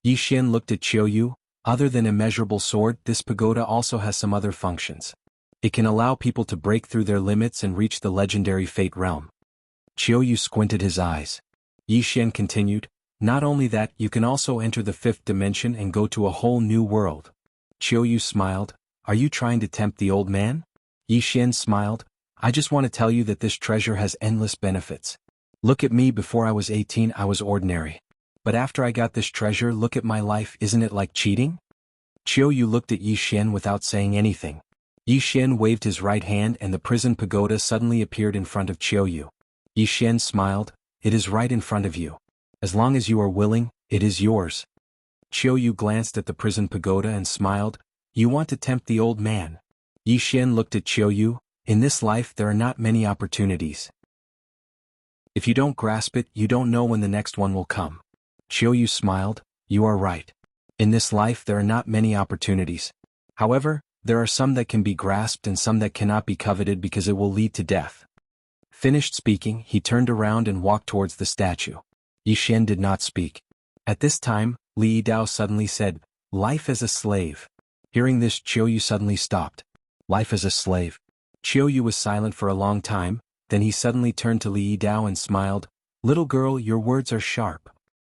Yi Xian looked at Qiu Yu. Other than immeasurable sword, this pagoda also has some other functions. It can allow people to break through their limits and reach the legendary Fate realm. Qiu Yu squinted his eyes. Yi Xian continued, not only that, you can also enter the fifth dimension and go to a whole new world. Qiu Yu smiled. Are you trying to tempt the old man? Yi Xian smiled. I just want to tell you that this treasure has endless benefits. Look at me, before I was 18 I was ordinary. But after I got this treasure, look at my life, isn't it like cheating? Qiu Yu looked at Yi Xian without saying anything. Yi Xian waved his right hand and the prison pagoda suddenly appeared in front of Qiu Yu. Yi Xian smiled. It is right in front of you. As long as you are willing, it is yours. Qiu Yu glanced at the prison pagoda and smiled. You want to tempt the old man. Yi Xian looked at Qiu Yu. In this life there are not many opportunities. If you don't grasp it, you don't know when the next one will come. Qiu Yu smiled. You are right. In this life there are not many opportunities. However, there are some that can be grasped and some that cannot be coveted because it will lead to death. Finished speaking, he turned around and walked towards the statue. Yi Xian did not speak. At this time, Li Dao suddenly said, Life as a slave. Hearing this, Qiu Yu suddenly stopped. Life as a slave. Qiu Yu was silent for a long time, then he suddenly turned to Li Dao and smiled. Little girl, your words are sharp.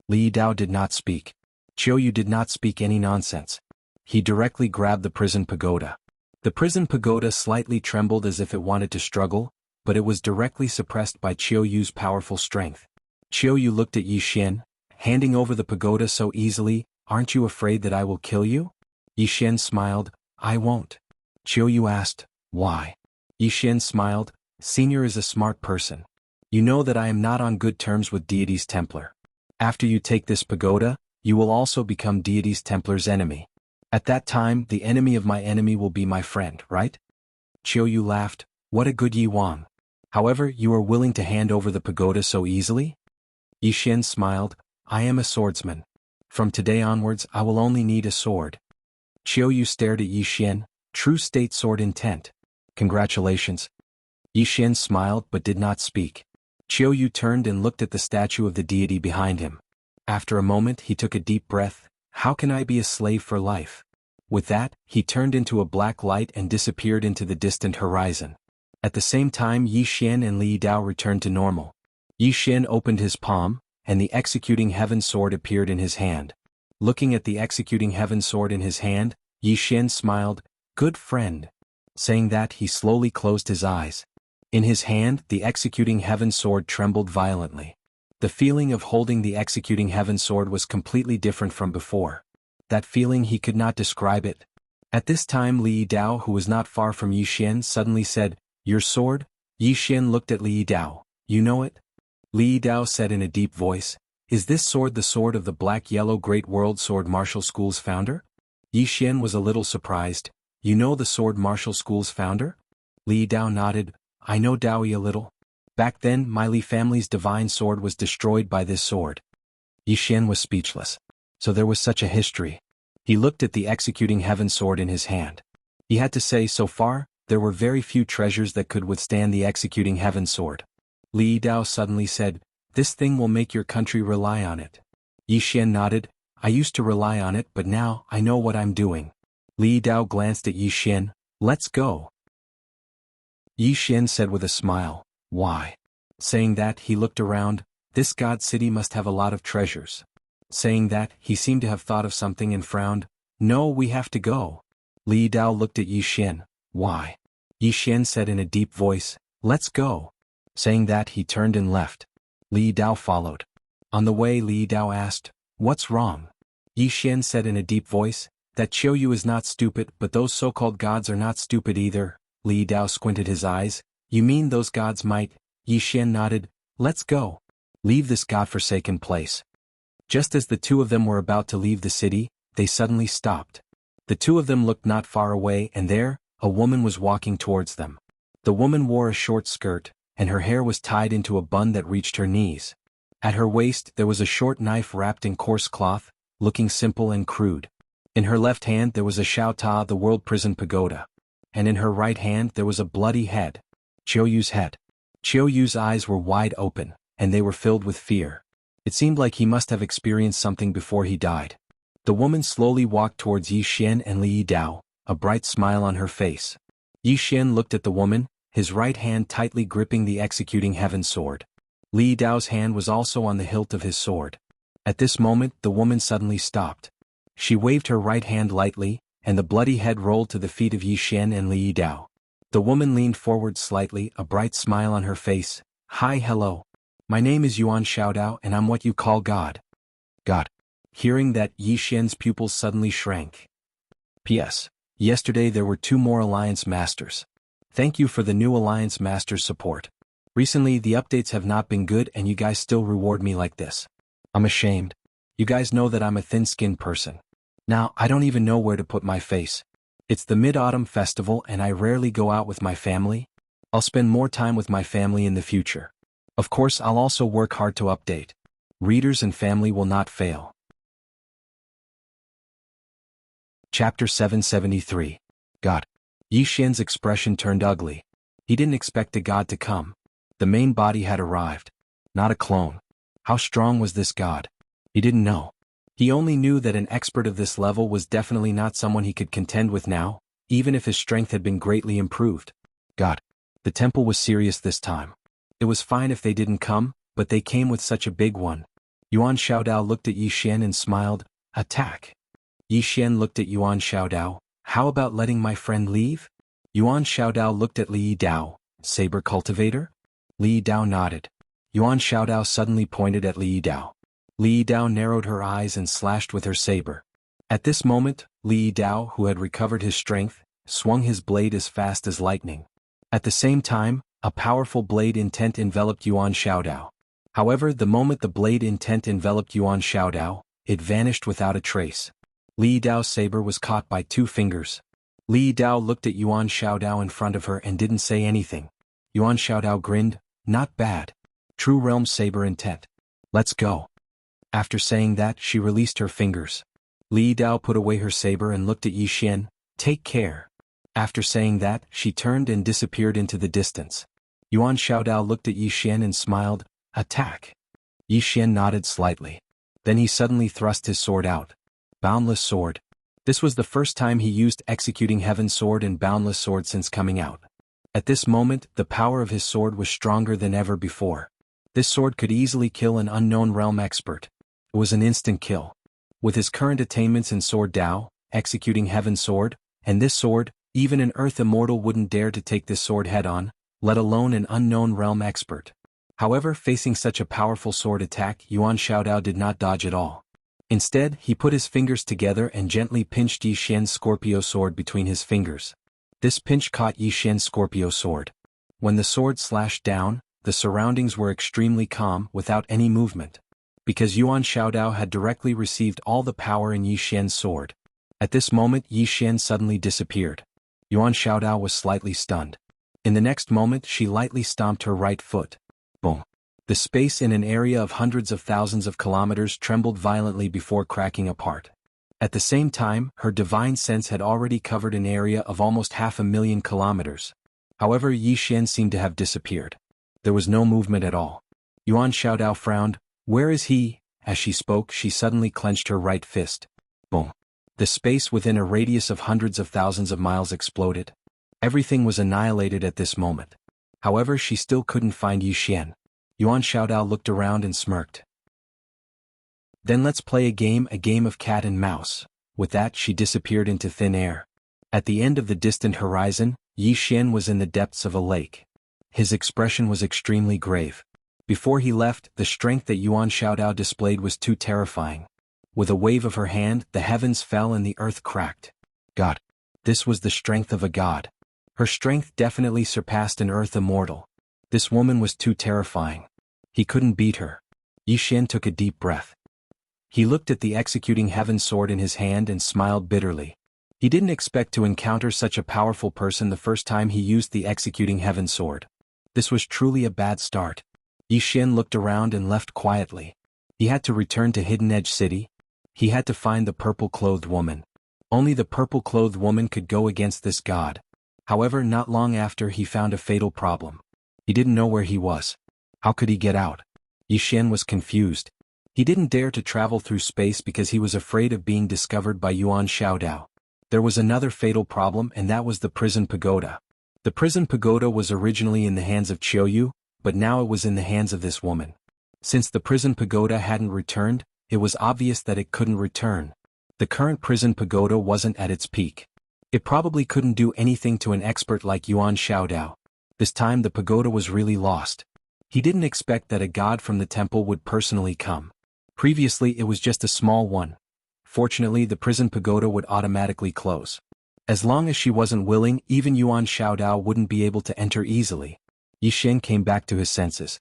Li Dao did not speak. Qiu Yu did not speak any nonsense. He directly grabbed the prison pagoda. The prison pagoda slightly trembled as if it wanted to struggle, but it was directly suppressed by Qiu Yu's powerful strength. Qiu Yu looked at Yi Xian, handing over the pagoda so easily. Aren't you afraid that I will kill you? Yi Xian smiled. I won't. Qiu Yu asked, why? Yi Xian smiled. Senior is a smart person. You know that I am not on good terms with Deity's Templar. After you take this pagoda, you will also become Deity's Templar's enemy. At that time, the enemy of my enemy will be my friend, right? Qiu Yu laughed. What a good Yi Wang. However, you are willing to hand over the pagoda so easily? Yi Xian smiled. I am a swordsman. From today onwards, I will only need a sword. Qiu Yu stared at Yi Xian. True state sword intent. Congratulations. Yi Xian smiled but did not speak. Qiu Yu turned and looked at the statue of the deity behind him. After a moment he took a deep breath. How can I be a slave for life? With that, he turned into a black light and disappeared into the distant horizon. At the same time, Yi Xian and Li Dao returned to normal. Yi Xian opened his palm, and the executing heaven sword appeared in his hand. Looking at the executing heaven sword in his hand, Yi Xian smiled. Good friend. Saying that, he slowly closed his eyes. In his hand, the executing heaven sword trembled violently. The feeling of holding the executing heaven sword was completely different from before. That feeling, he could not describe it. At this time, Li Dao, who was not far from Yi Xian, suddenly said, Your sword? Yi Xian looked at Li Dao. You know it? Li Dao said in a deep voice. Is this sword the sword of the Black-Yellow Great World Sword Martial School's founder? Yi Xian was a little surprised. You know the Sword Martial School's founder? Li Dao nodded. I know Daoyi a little. Back then, my Li family's divine sword was destroyed by this sword. Yi Xian was speechless. So there was such a history. He looked at the executing heaven sword in his hand. He had to say, so far, there were very few treasures that could withstand the executing heaven sword. Li Dao suddenly said, This thing will make your country rely on it. Yi Xian nodded. I used to rely on it, but now, I know what I'm doing. Li Dao glanced at Yi Xian. Let's go. Yi Xian said with a smile, Why? Saying that, he looked around. This god city must have a lot of treasures. Saying that, he seemed to have thought of something and frowned. No, we have to go. Li Dao looked at Yi Xian. Why? Yi Xian said in a deep voice, let's go. Saying that, he turned and left. Li Dao followed. On the way, Li Dao asked, what's wrong? Yi Xian said in a deep voice, that Qiuyu is not stupid, but those so-called gods are not stupid either. Li Dao squinted his eyes. You mean those gods might? Yi Xian nodded. Let's go. Leave this godforsaken place. Just as the two of them were about to leave the city, they suddenly stopped. The two of them looked not far away, and there, a woman was walking towards them. The woman wore a short skirt, and her hair was tied into a bun that reached her knees. At her waist there was a short knife wrapped in coarse cloth, looking simple and crude. In her left hand there was a Shao Ta, the world prison pagoda. And in her right hand there was a bloody head. Qiuyu's head. Qiuyu's eyes were wide open, and they were filled with fear. It seemed like he must have experienced something before he died. The woman slowly walked towards Yi Xian and Li Dao, a bright smile on her face. Yi Xian looked at the woman, his right hand tightly gripping the executing heaven sword. Li Dao's hand was also on the hilt of his sword. At this moment the woman suddenly stopped. She waved her right hand lightly, and the bloody head rolled to the feet of Yi Xian and Li Dao. The woman leaned forward slightly, a bright smile on her face. Hi, hello. My name is Yuan Xiaodao, and I'm what you call God. God. Hearing that, Yi Xian's pupils suddenly shrank. P.S. Yesterday there were 2 more Alliance Masters. Thank you for the new Alliance Masters support. Recently the updates have not been good and you guys still reward me like this. I'm ashamed. You guys know that I'm a thin-skinned person. Now I don't even know where to put my face. It's the Mid-Autumn Festival and I rarely go out with my family. I'll spend more time with my family in the future. Of course I'll also work hard to update. Readers and family will not fail. Chapter 773. God. Yi Xian's expression turned ugly. He didn't expect a god to come. The main body had arrived. Not a clone. How strong was this god? He didn't know. He only knew that an expert of this level was definitely not someone he could contend with now, even if his strength had been greatly improved. God. The temple was serious this time. It was fine if they didn't come, but they came with such a big one. Yuan Xiaodao looked at Yi Xian and smiled. Attack. Yi Xian looked at Yuan Xiaodao. How about letting my friend leave? Yuan Xiaodao looked at Li Dao. Saber cultivator? Li Dao nodded. Yuan Xiaodao suddenly pointed at Li Dao. Li Dao narrowed her eyes and slashed with her saber. At this moment, Li Dao, who had recovered his strength, swung his blade as fast as lightning. At the same time, a powerful blade intent enveloped Yuan Xiaodao. However, the moment the blade intent enveloped Yuan Xiaodao, it vanished without a trace. Li Dao's saber was caught by 2 fingers. Li Dao looked at Yuan Xiaodao in front of her and didn't say anything. Yuan Xiaodao grinned. Not bad. True Realm saber intent. Let's go. After saying that, she released her fingers. Li Dao put away her saber and looked at Yi Xian. Take care. After saying that, she turned and disappeared into the distance. Yuan Xiaodao looked at Yi Xian and smiled. Attack. Yi Xian nodded slightly. Then he suddenly thrust his sword out. Boundless sword. This was the first time he used Executing Heaven sword and Boundless sword since coming out. At this moment, the power of his sword was stronger than ever before. This sword could easily kill an unknown realm expert. It was an instant kill. With his current attainments in Sword Dao, Executing Heaven sword, and this sword, even an Earth Immortal wouldn't dare to take this sword head-on, let alone an unknown realm expert. However, facing such a powerful sword attack, Yuan Xiaodao did not dodge at all. Instead, he put his fingers together and gently pinched Yi Xian's Scorpio sword between his fingers. This pinch caught Yi Xian's Scorpio sword. When the sword slashed down, the surroundings were extremely calm, without any movement. Because Yuan Xiaodao had directly received all the power in Yi Xian's sword. At this moment, Yi Xian suddenly disappeared. Yuan Xiaodao was slightly stunned. In the next moment, she lightly stomped her right foot. Boom. The space in an area of hundreds of thousands of kilometers trembled violently before cracking apart. At the same time, her divine sense had already covered an area of almost 500,000 kilometers. However, Yi Xian seemed to have disappeared. There was no movement at all. Yuan Xiaodao frowned. Where is he? As she spoke, she suddenly clenched her right fist. Boom. The space within a radius of hundreds of thousands of miles exploded. Everything was annihilated at this moment. However, she still couldn't find Yi Xian. Yuan Xiaodao looked around and smirked. Then let's play a game of cat and mouse. With that she disappeared into thin air. At the end of the distant horizon, Yi Xian was in the depths of a lake. His expression was extremely grave. Before he left, the strength that Yuan Xiaodao displayed was too terrifying. With a wave of her hand, the heavens fell and the earth cracked. God. This was the strength of a god. Her strength definitely surpassed an earth immortal. This woman was too terrifying. He couldn't beat her. Yi Xian took a deep breath. He looked at the executing heaven sword in his hand and smiled bitterly. He didn't expect to encounter such a powerful person the first time he used the executing heaven sword. This was truly a bad start. Yi Xian looked around and left quietly. He had to return to Hidden Edge City. He had to find the purple-clothed woman. Only the purple-clothed woman could go against this god. However, not long after he found a fatal problem. He didn't know where he was. How could he get out? Yi Xian was confused. He didn't dare to travel through space because he was afraid of being discovered by Yuan Xiaodao. There was another fatal problem, and that was the prison pagoda. The prison pagoda was originally in the hands of Qiuyu, but now it was in the hands of this woman. Since the prison pagoda hadn't returned, it was obvious that it couldn't return. The current prison pagoda wasn't at its peak. It probably couldn't do anything to an expert like Yuan Xiaodao. This time the pagoda was really lost. He didn't expect that a god from the temple would personally come. Previously it was just a small one. Fortunately the prison pagoda would automatically close. As long as she wasn't willing, even Yuan Xiaodao wouldn't be able to enter easily. Yi Xian came back to his senses.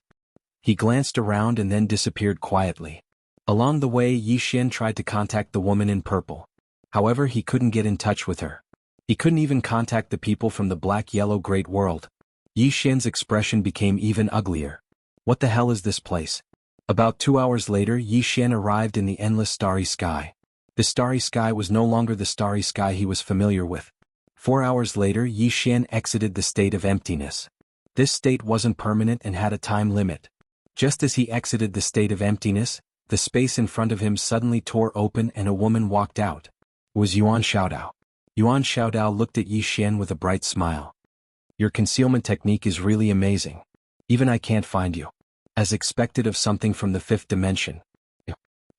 He glanced around and then disappeared quietly. Along the way Yi Xian tried to contact the woman in purple. However, he couldn't get in touch with her. He couldn't even contact the people from the black-yellow great world. Yi Xian's expression became even uglier. What the hell is this place? About 2 hours later Yi Xian arrived in the endless starry sky. The starry sky was no longer the starry sky he was familiar with. 4 hours later Yi Xian exited the state of emptiness. This state wasn't permanent and had a time limit. Just as he exited the state of emptiness, the space in front of him suddenly tore open and a woman walked out. It was Yuan Xiaodao. Yuan Xiaodao looked at Yi Xian with a bright smile. Your concealment technique is really amazing. Even I can't find you. As expected of something from the fifth dimension.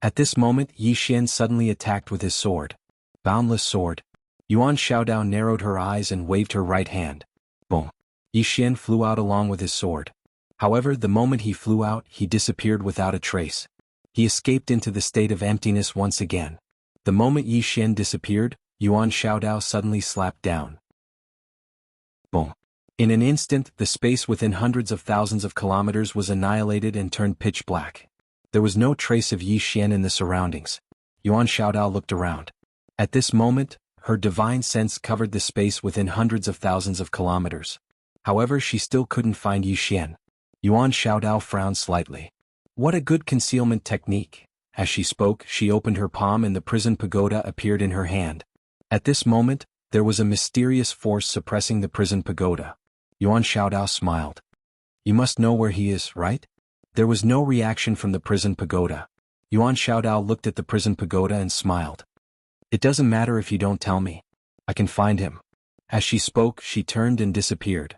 At this moment Yi Xian suddenly attacked with his sword. Boundless sword. Yuan Xiaodao narrowed her eyes and waved her right hand. Boom. Yi Xian flew out along with his sword. However, the moment he flew out, he disappeared without a trace. He escaped into the state of emptiness once again. The moment Yi Xian disappeared, Yuan Xiaodao suddenly slapped down. Boom. In an instant, the space within hundreds of thousands of kilometers was annihilated and turned pitch black. There was no trace of Yi Xian in the surroundings. Yuan Xiaodao looked around. At this moment, her divine sense covered the space within hundreds of thousands of kilometers. However, she still couldn't find Yi Xian. Yuan Xiaodao frowned slightly. What a good concealment technique. As she spoke, she opened her palm and the prison pagoda appeared in her hand. At this moment, there was a mysterious force suppressing the prison pagoda. Yuan Xiaodao smiled. You must know where he is, right? There was no reaction from the prison pagoda. Yuan Xiaodao looked at the prison pagoda and smiled. It doesn't matter if you don't tell me. I can find him. As she spoke, she turned and disappeared.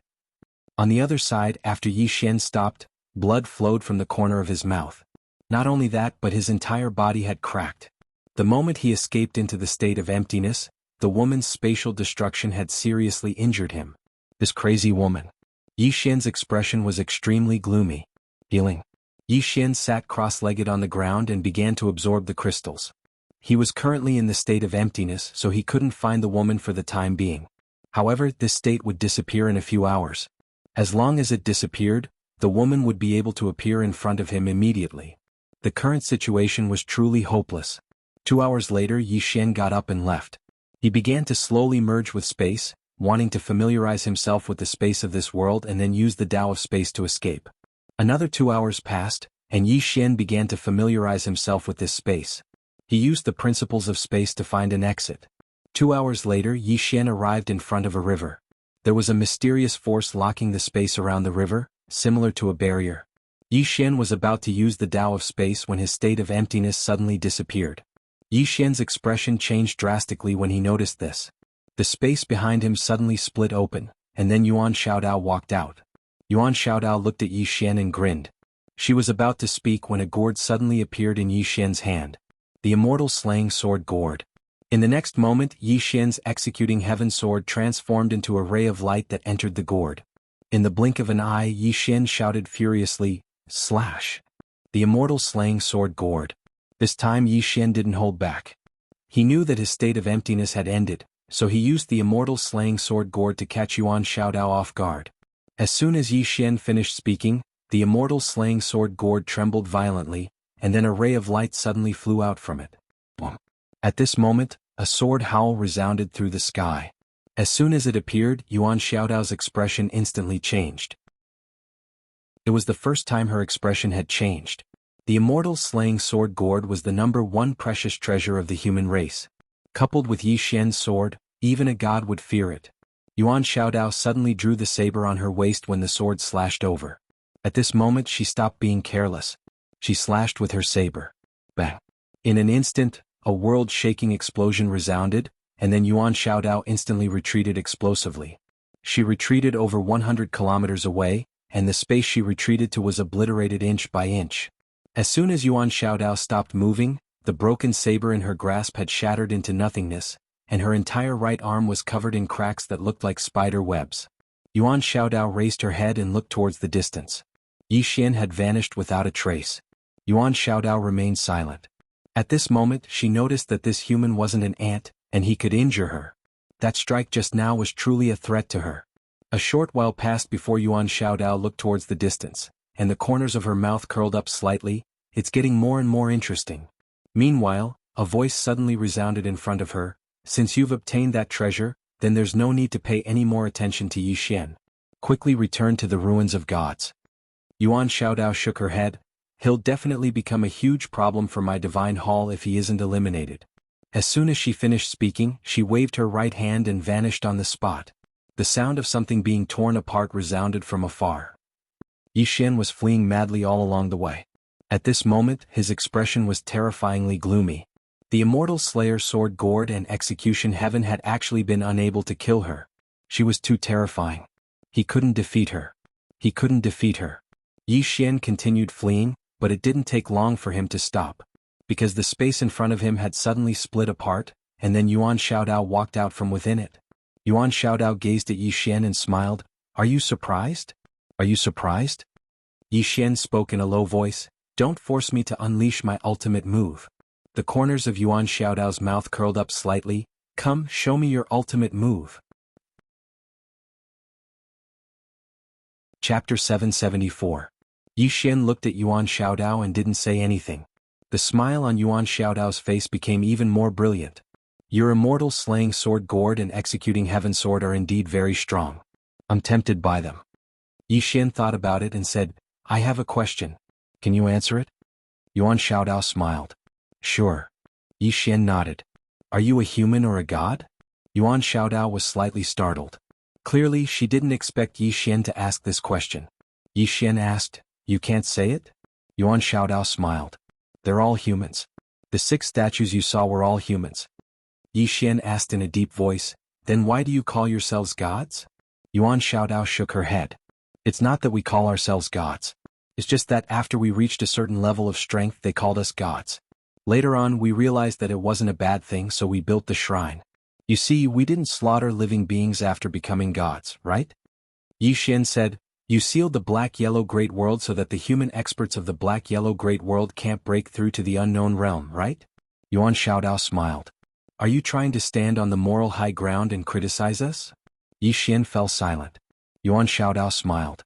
On the other side, after Yi Xian stopped, blood flowed from the corner of his mouth. Not only that, but his entire body had cracked. The moment he escaped into the state of emptiness, the woman's spatial destruction had seriously injured him. This crazy woman. Yi Xian's expression was extremely gloomy. Healing. Yi Xian sat cross-legged on the ground and began to absorb the crystals. He was currently in the state of emptiness, so he couldn't find the woman for the time being. However, this state would disappear in a few hours. As long as it disappeared, the woman would be able to appear in front of him immediately. The current situation was truly hopeless. 2 hours later Yi Xian got up and left. He began to slowly merge with space, wanting to familiarize himself with the space of this world and then use the Tao of space to escape. Another 2 hours passed, and Yi Xian began to familiarize himself with this space. He used the principles of space to find an exit. 2 hours later Yi Xian arrived in front of a river. There was a mysterious force locking the space around the river, similar to a barrier. Yi Xian was about to use the Tao of space when his state of emptiness suddenly disappeared. Yi Xian's expression changed drastically when he noticed this. The space behind him suddenly split open, and then Yuan Xiaodao walked out. Yuan Xiaodao looked at Yi Xian and grinned. She was about to speak when a gourd suddenly appeared in Yi Xian's hand. The immortal slaying sword gourd. In the next moment, Yi Xian's executing heaven sword transformed into a ray of light that entered the gourd. In the blink of an eye, Yi Xian shouted furiously, "Slash!" The immortal slaying sword gourd. This time Yi Xian didn't hold back. He knew that his state of emptiness had ended, so he used the immortal slaying sword gourd to catch Yuan Xiaodao off guard. As soon as Yi Xian finished speaking, the immortal slaying sword gourd trembled violently, and then a ray of light suddenly flew out from it. At this moment, a sword howl resounded through the sky. As soon as it appeared, Yuan Xiaodao's expression instantly changed. It was the first time her expression had changed. The immortal slaying sword gourd was the #1 precious treasure of the human race. Coupled with Yi Xian's sword, even a god would fear it. Yuan Xiaodao suddenly drew the saber on her waist when the sword slashed over. At this moment she stopped being careless. She slashed with her saber. Bang! In an instant, a world-shaking explosion resounded, and then Yuan Xiaodao instantly retreated explosively. She retreated over 100 kilometers away, and the space she retreated to was obliterated inch by inch. As soon as Yuan Xiaodao stopped moving, the broken saber in her grasp had shattered into nothingness, and her entire right arm was covered in cracks that looked like spider webs. Yuan Xiaodao raised her head and looked towards the distance. Yi Xian had vanished without a trace. Yuan Xiaodao remained silent. At this moment she noticed that this human wasn't an ant, and he could injure her. That strike just now was truly a threat to her. A short while passed before Yuan Xiaodao looked towards the distance, and the corners of her mouth curled up slightly. It's getting more and more interesting. Meanwhile, a voice suddenly resounded in front of her. Since you've obtained that treasure, then there's no need to pay any more attention to Yi Xian. Quickly return to the ruins of gods. Yuan Xiaodao shook her head. He'll definitely become a huge problem for my divine hall if he isn't eliminated. As soon as she finished speaking, she waved her right hand and vanished on the spot. The sound of something being torn apart resounded from afar. Yi Xian was fleeing madly all along the way. At this moment, his expression was terrifyingly gloomy. The immortal slayer sword gourd and execution heaven had actually been unable to kill her. She was too terrifying. He couldn't defeat her. He couldn't defeat her. Yi Xian continued fleeing, but it didn't take long for him to stop. Because the space in front of him had suddenly split apart, and then Yuan Xiaodao walked out from within it. Yuan Xiaodao gazed at Yi Xian and smiled. "Are you surprised? Are you surprised?" Yi Xian spoke in a low voice. "Don't force me to unleash my ultimate move." The corners of Yuan Xiaodao's mouth curled up slightly. "Come, show me your ultimate move." Chapter 774. Yi Xian looked at Yuan Xiaodao and didn't say anything. The smile on Yuan Xiaodao's face became even more brilliant. "Your immortal slaying sword gourd and executing heaven sword are indeed very strong. I'm tempted by them." Yi Xian thought about it and said, "I have a question. Can you answer it?" Yuan Xiaodao smiled. "Sure." Yi Xian nodded. "Are you a human or a god?" Yuan Xiaodao was slightly startled. Clearly she didn't expect Yi Xian to ask this question. Yi Xian asked, "You can't say it?" Yuan Xiaodao smiled. "They're all humans. The 6 statues you saw were all humans." Yi Xian asked in a deep voice, "Then why do you call yourselves gods?" Yuan Xiaodao shook her head. "It's not that we call ourselves gods. It's just that after we reached a certain level of strength they called us gods. Later on we realized that it wasn't a bad thing, so we built the shrine. You see, we didn't slaughter living beings after becoming gods, right?" Yi Xian said, "You sealed the black-yellow great world so that the human experts of the black-yellow great world can't break through to the unknown realm, right?" Yuan Xiaodao smiled. "Are you trying to stand on the moral high ground and criticize us?" Yi Xian fell silent. Yuan Xiaodao smiled.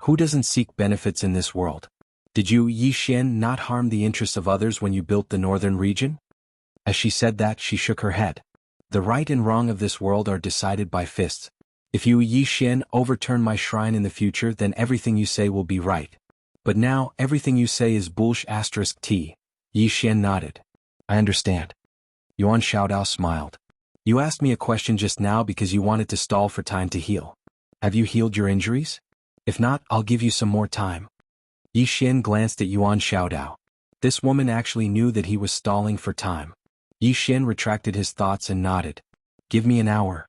"Who doesn't seek benefits in this world? Did you, Yi Xian, not harm the interests of others when you built the northern region?" As she said that, she shook her head. "The right and wrong of this world are decided by fists. If you, Yi Xian, overturn my shrine in the future, then everything you say will be right. But now, everything you say is bullsh*t. Yi Xian nodded. "I understand." Yuan Xiaodao smiled. "You asked me a question just now because you wanted to stall for time to heal. Have you healed your injuries? If not, I'll give you some more time." Yi Xian glanced at Yuan Xiaodao. This woman actually knew that he was stalling for time. Yi Xian retracted his thoughts and nodded. "Give me an hour."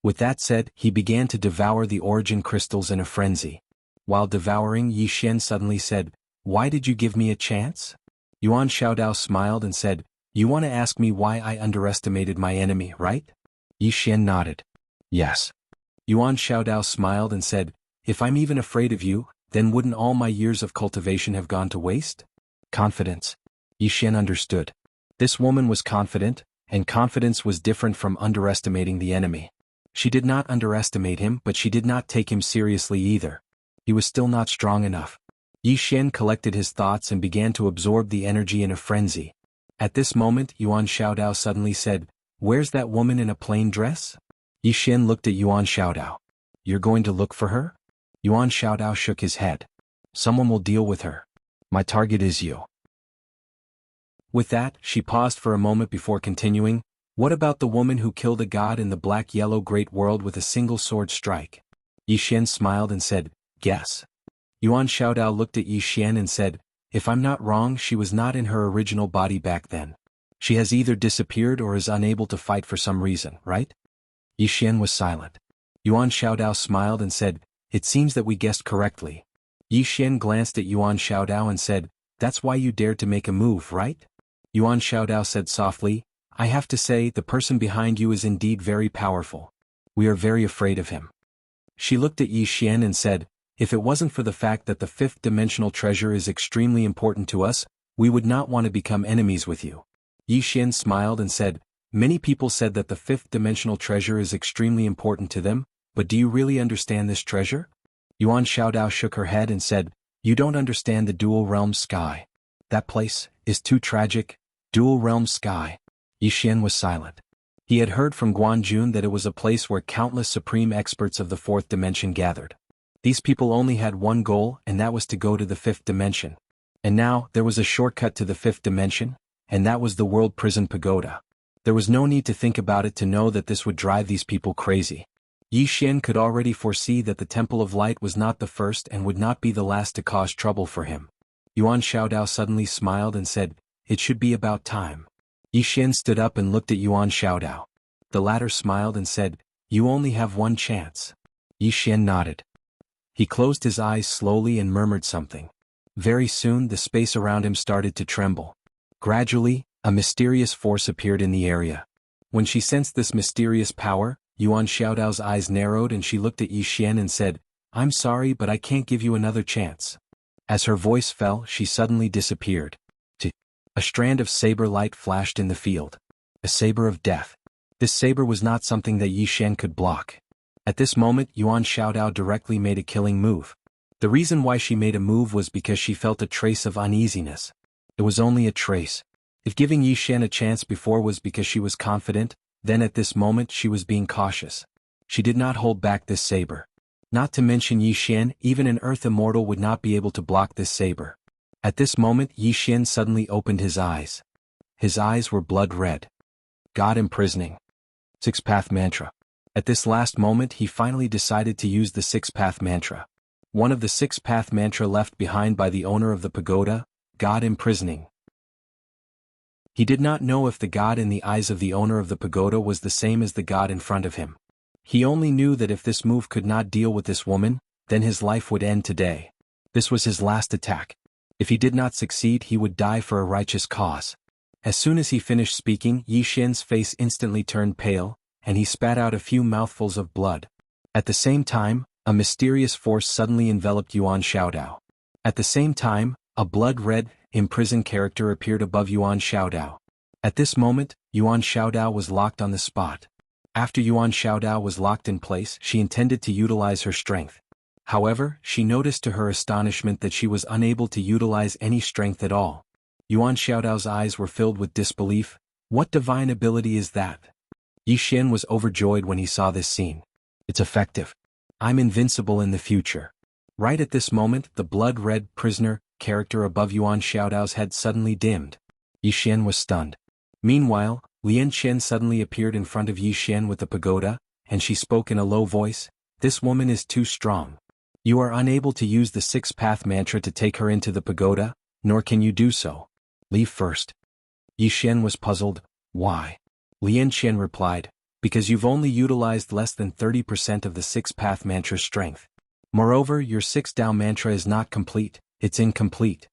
With that said, he began to devour the origin crystals in a frenzy. While devouring, Yi Xian suddenly said, Why did you give me a chance? Yuan Xiaodao smiled and said, You want to ask me why I underestimated my enemy, right? Yi Xian nodded. Yes. Yuan Xiaodao smiled and said, If I'm even afraid of you, then wouldn't all my years of cultivation have gone to waste? Confidence. Yi Xian understood. This woman was confident, and confidence was different from underestimating the enemy. She did not underestimate him, but she did not take him seriously either. He was still not strong enough. Yi Xian collected his thoughts and began to absorb the energy in a frenzy. At this moment, Yuan Xiaodao suddenly said, Where's that woman in a plain dress? Yi Xian looked at Yuan Xiaodao. You're going to look for her? Yuan Xiaodao shook his head. Someone will deal with her. My target is you. With that, she paused for a moment before continuing, What about the woman who killed a god in the black-yellow great world with a single sword strike? Yi Xian smiled and said, Guess. Yuan Xiaodao looked at Yi Xian and said, If I'm not wrong, she was not in her original body back then. She has either disappeared or is unable to fight for some reason, right? Yi Xian was silent. Yuan Xiaodao smiled and said, It seems that we guessed correctly. Yi Xian glanced at Yuan Xiaodao and said, That's why you dared to make a move, right? Yuan Xiaodao said softly, I have to say, the person behind you is indeed very powerful. We are very afraid of him. She looked at Yi Xian and said, If it wasn't for the fact that the fifth-dimensional treasure is extremely important to us, we would not want to become enemies with you. Yi Xian smiled and said, Many people said that the fifth-dimensional treasure is extremely important to them, but do you really understand this treasure? Yuan Xiaodao shook her head and said, You don't understand the dual realm sky. That place is too tragic. Dual realm sky. Yi Xian was silent. He had heard from Guanjun that it was a place where countless supreme experts of the fourth dimension gathered. These people only had one goal, and that was to go to the fifth dimension. And now, there was a shortcut to the fifth dimension, and that was the World Prison Pagoda. There was no need to think about it to know that this would drive these people crazy. Yi Xian could already foresee that the Temple of Light was not the first and would not be the last to cause trouble for him. Yuan Xiaodao suddenly smiled and said, It should be about time. Yi Xian stood up and looked at Yuan Xiaodao. The latter smiled and said, You only have one chance. Yi Xian nodded. He closed his eyes slowly and murmured something. Very soon the space around him started to tremble. Gradually, a mysterious force appeared in the area. When she sensed this mysterious power, Yuan Xiaodao's eyes narrowed and she looked at Yi Xian and said, I'm sorry, but I can't give you another chance. As her voice fell, she suddenly disappeared. A strand of saber light flashed in the field. A saber of death. This saber was not something that Yi Xian could block. At this moment, Yuan Xiaodao directly made a killing move. The reason why she made a move was because she felt a trace of uneasiness. It was only a trace. If giving Yi Xian a chance before was because she was confident, then at this moment she was being cautious. She did not hold back this saber. Not to mention Yi Xian, even an earth immortal would not be able to block this saber. At this moment Yi Xian suddenly opened his eyes. His eyes were blood red. God imprisoning. Six-path mantra. At this last moment he finally decided to use the six-path mantra. One of the six-path mantra left behind by the owner of the pagoda, God imprisoning. He did not know if the God in the eyes of the owner of the pagoda was the same as the God in front of him. He only knew that if this move could not deal with this woman, then his life would end today. This was his last attack. If he did not succeed, he would die for a righteous cause. As soon as he finished speaking, Yi Xian's face instantly turned pale, and he spat out a few mouthfuls of blood. At the same time, a mysterious force suddenly enveloped Yuan Xiaodao. At the same time, a blood-red, imprisoned character appeared above Yuan Xiaodao. At this moment, Yuan Xiaodao was locked on the spot. After Yuan Xiaodao was locked in place, she intended to utilize her strength. However, she noticed to her astonishment that she was unable to utilize any strength at all. Yuan Xiaodao's eyes were filled with disbelief. What divine ability is that? Yi Xian was overjoyed when he saw this scene. It's effective. I'm invincible in the future. Right at this moment, the blood-red prisoner character above Yuan Xiaodao's head suddenly dimmed. Yi Xian was stunned. Meanwhile, Lian Chen suddenly appeared in front of Yi Xian with the pagoda, and she spoke in a low voice, This woman is too strong. You are unable to use the six-path mantra to take her into the pagoda, nor can you do so. Leave first. Yi Xian was puzzled. Why? Lian Chen replied, Because you've only utilized less than 30% of the six-path mantra's strength. Moreover, your six-Dao mantra is not complete, it's incomplete.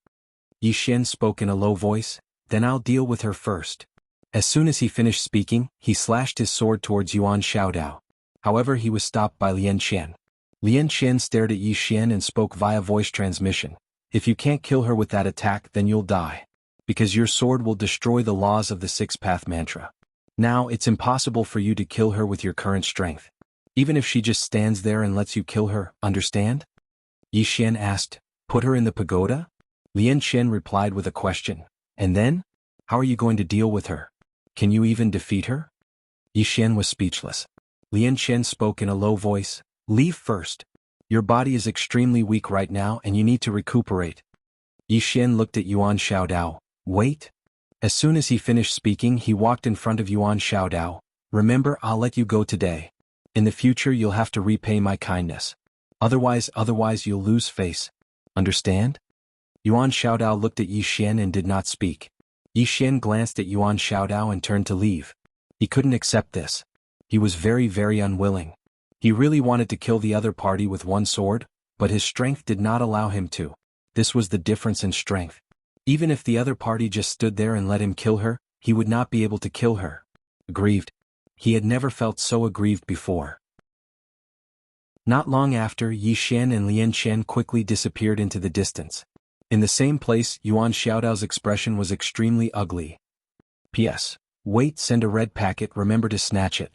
Yi Xian spoke in a low voice, then I'll deal with her first. As soon as he finished speaking, he slashed his sword towards Yuan Xiaodao. However, he was stopped by Lian Qian. Lian Qian stared at Yi Xian and spoke via voice transmission. If you can't kill her with that attack, then you'll die. Because your sword will destroy the laws of the six-path mantra. Now, it's impossible for you to kill her with your current strength. Even if she just stands there and lets you kill her, understand? Yi Xian asked, put her in the pagoda? Lian Qian replied with a question. And then? How are you going to deal with her? Can you even defeat her? Yi Xian was speechless. Lian Qian spoke in a low voice, leave first. Your body is extremely weak right now and you need to recuperate. Yi Xian looked at Yuan Xiaodao. Wait. As soon as he finished speaking, he walked in front of Yuan Xiaodao. Remember, I'll let you go today. In the future you'll have to repay my kindness. Otherwise you'll lose face. Understand? Yuan Xiaodao looked at Yi Xian and did not speak. Yi Xian glanced at Yuan Xiaodao and turned to leave. He couldn't accept this. He was very unwilling. He really wanted to kill the other party with one sword, but his strength did not allow him to. This was the difference in strength. Even if the other party just stood there and let him kill her, he would not be able to kill her. Aggrieved. He had never felt so aggrieved before. Not long after, Yi Xian and Lian Qian quickly disappeared into the distance. In the same place, Yuan Xiaodao's expression was extremely ugly. P.S. Wait, send a red packet, remember to snatch it.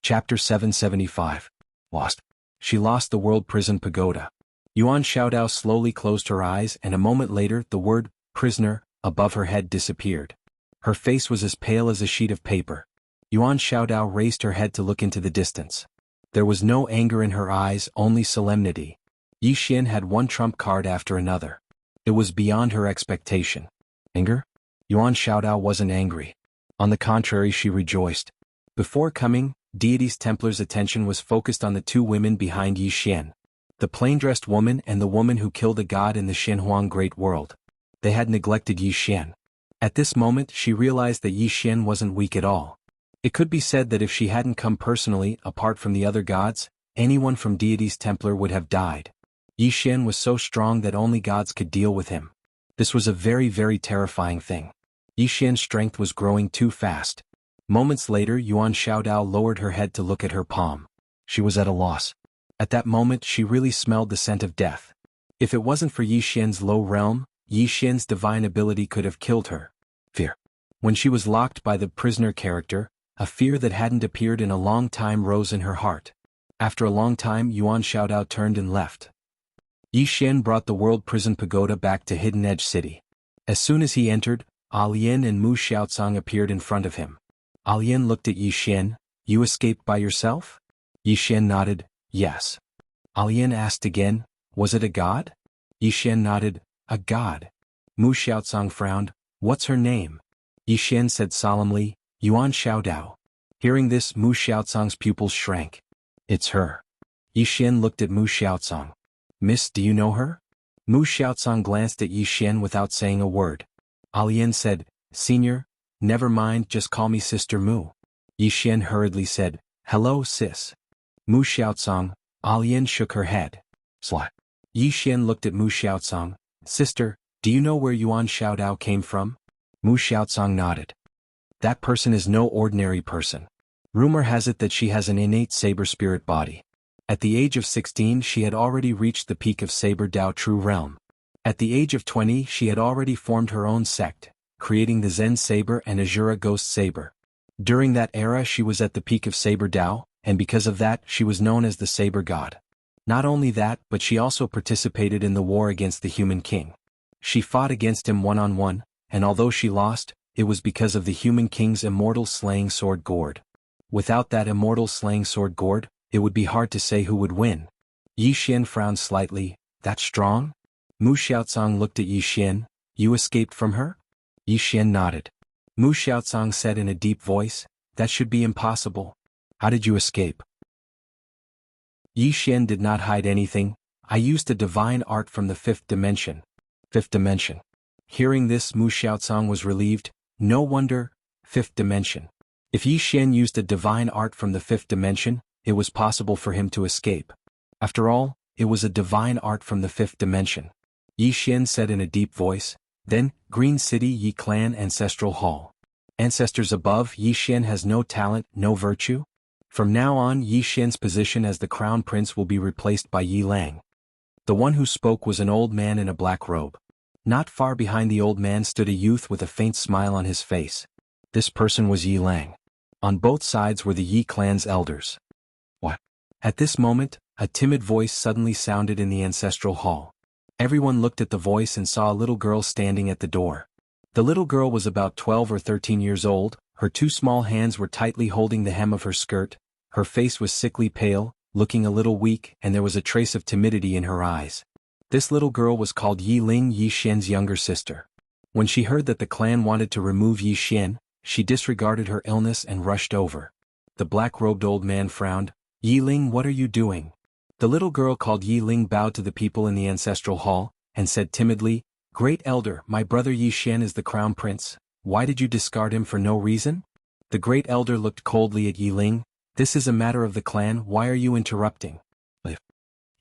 Chapter 775. Lost. She lost the World Prison Pagoda. Yuan Xiaodao slowly closed her eyes and a moment later the word, prisoner, above her head disappeared. Her face was as pale as a sheet of paper. Yuan Xiaodao raised her head to look into the distance. There was no anger in her eyes, only solemnity. Yi Xian had one trump card after another. It was beyond her expectation. Anger? Yuan Xiaodao wasn't angry. On the contrary, she rejoiced. Before coming, Deity's Templar's attention was focused on the two women behind Yi Xian. The plain-dressed woman and the woman who killed a god in the Shenhuang Great World. They had neglected Yi Xian. At this moment, she realized that Yi Xian wasn't weak at all. It could be said that if she hadn't come personally, apart from the other gods, anyone from Deity's Templar would have died. Yi Xian was so strong that only gods could deal with him. This was a very terrifying thing. Yi Xian's strength was growing too fast. Moments later, Yuan Xiaodao lowered her head to look at her palm. She was at a loss. At that moment, she really smelled the scent of death. If it wasn't for Yi Xian's low realm, Yi Xian's divine ability could have killed her. Fear. When she was locked by the prisoner character, a fear that hadn't appeared in a long time rose in her heart. After a long time, Yuan Xiaodao turned and left. Yi Xian brought the World Prison Pagoda back to Hidden Edge City. As soon as he entered, Lian and Mu Xiaocang appeared in front of him. Lian looked at Yi Xian. You escaped by yourself? Yi Xian nodded. Yes. Lian asked again, was it a god? Yi Xian nodded, a god. Mu Xiaocang frowned, what's her name? Yi Xian said solemnly, Yuan Xiaodao. Hearing this, Mu Xiaocang's pupils shrank. It's her. Yi Xian looked at Mu Xiaocang. Miss, do you know her? Mu Xiaocang glanced at Yi Xian without saying a word. Lian said, Senior, never mind, just call me Sister Mu. Yi Xian hurriedly said, hello sis. Mu Xiaocang. Lian shook her head. Slut. Yi Xian looked at Mu Xiaocang. Sister, do you know where Yuan Xiaodao came from? Mu Xiaocang nodded. That person is no ordinary person. Rumor has it that she has an innate saber spirit body. At the age of 16 she had already reached the peak of Saber Dao True Realm. At the age of 20 she had already formed her own sect, creating the Zen Saber and Azura Ghost Saber. During that era she was at the peak of Saber Dao, and because of that she was known as the Saber God. Not only that, but she also participated in the war against the Human King. She fought against him one-on-one, and although she lost, it was because of the Human King's immortal slaying sword gourd. Without that immortal slaying sword gourd, it would be hard to say who would win. Yi Xian frowned slightly. That strong? Mu Xiaocang looked at Yi Xian. You escaped from her? Yi Xian nodded. Mu Xiaocang said in a deep voice, that should be impossible. How did you escape? Yi Xian did not hide anything. I used a divine art from the fifth dimension. Fifth dimension. Hearing this, Mu Xiaocang was relieved. No wonder, fifth dimension. If Yi Xian used a divine art from the fifth dimension, it was possible for him to escape. After all, it was a divine art from the fifth dimension. Yi Xian said in a deep voice. Then, Green City Yi Clan Ancestral Hall. Ancestors above, Yi Xian has no talent, no virtue? From now on, Yi Xian's position as the crown prince will be replaced by Yi Lang. The one who spoke was an old man in a black robe. Not far behind the old man stood a youth with a faint smile on his face. This person was Yi Lang. On both sides were the Yi clan's elders. What? At this moment, a timid voice suddenly sounded in the ancestral hall. Everyone looked at the voice and saw a little girl standing at the door. The little girl was about 12 or 13 years old, her two small hands were tightly holding the hem of her skirt, her face was sickly pale, looking a little weak, and there was a trace of timidity in her eyes. This little girl was called Yi Ling, Yi Xian's younger sister. When she heard that the clan wanted to remove Yi Xian, she disregarded her illness and rushed over. The black-robed old man frowned. Yi Ling, what are you doing? The little girl called Yi Ling bowed to the people in the ancestral hall, and said timidly, Great Elder, my brother Yi Xian is the crown prince. Why did you discard him for no reason? The great elder looked coldly at Yi Ling. This is a matter of the clan, why are you interrupting?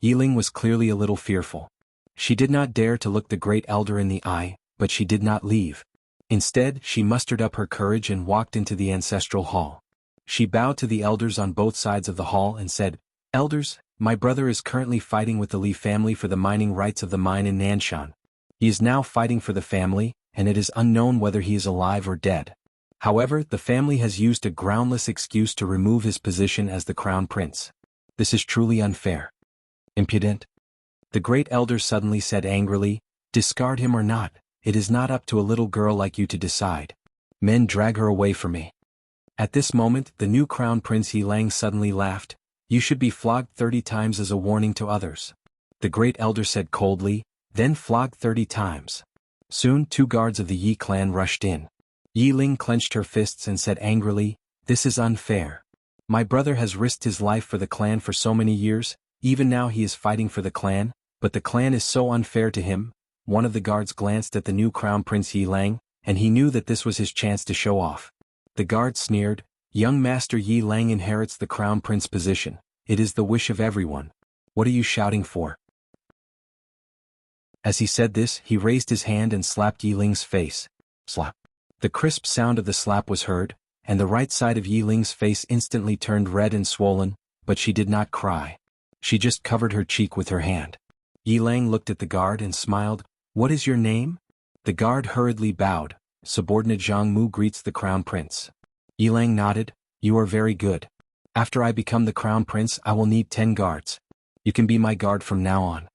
Yi Ling was clearly a little fearful. She did not dare to look the great elder in the eye, but she did not leave. Instead, she mustered up her courage and walked into the ancestral hall. She bowed to the elders on both sides of the hall and said, Elders, my brother is currently fighting with the Li family for the mining rights of the mine in Nanshan. He is now fighting for the family, and it is unknown whether he is alive or dead. However, the family has used a groundless excuse to remove his position as the crown prince. This is truly unfair. Impudent. The great elder suddenly said angrily, Discard him or not, it is not up to a little girl like you to decide. Men, drag her away from me. At this moment, the new crown prince Yi Lang suddenly laughed. You should be flogged 30 times as a warning to others. The great elder said coldly, Then flog 30 times. Soon 2 guards of the Yi clan rushed in. Yi Ling clenched her fists and said angrily, This is unfair. My brother has risked his life for the clan for so many years, even now he is fighting for the clan, but the clan is so unfair to him. One of the guards glanced at the new crown prince Yi Lang, and he knew that this was his chance to show off. The guard sneered, Young Master Yi Lang inherits the crown prince position. It is the wish of everyone. What are you shouting for? As he said this, he raised his hand and slapped Yi Ling's face. Slap. The crisp sound of the slap was heard, and the right side of Yi Ling's face instantly turned red and swollen, but she did not cry. She just covered her cheek with her hand. Yi Lang looked at the guard and smiled. What is your name? The guard hurriedly bowed. Subordinate Zhang Mu greets the crown prince. Yi Lang nodded. You are very good. After I become the crown prince, I will need 10 guards. You can be my guard from now on.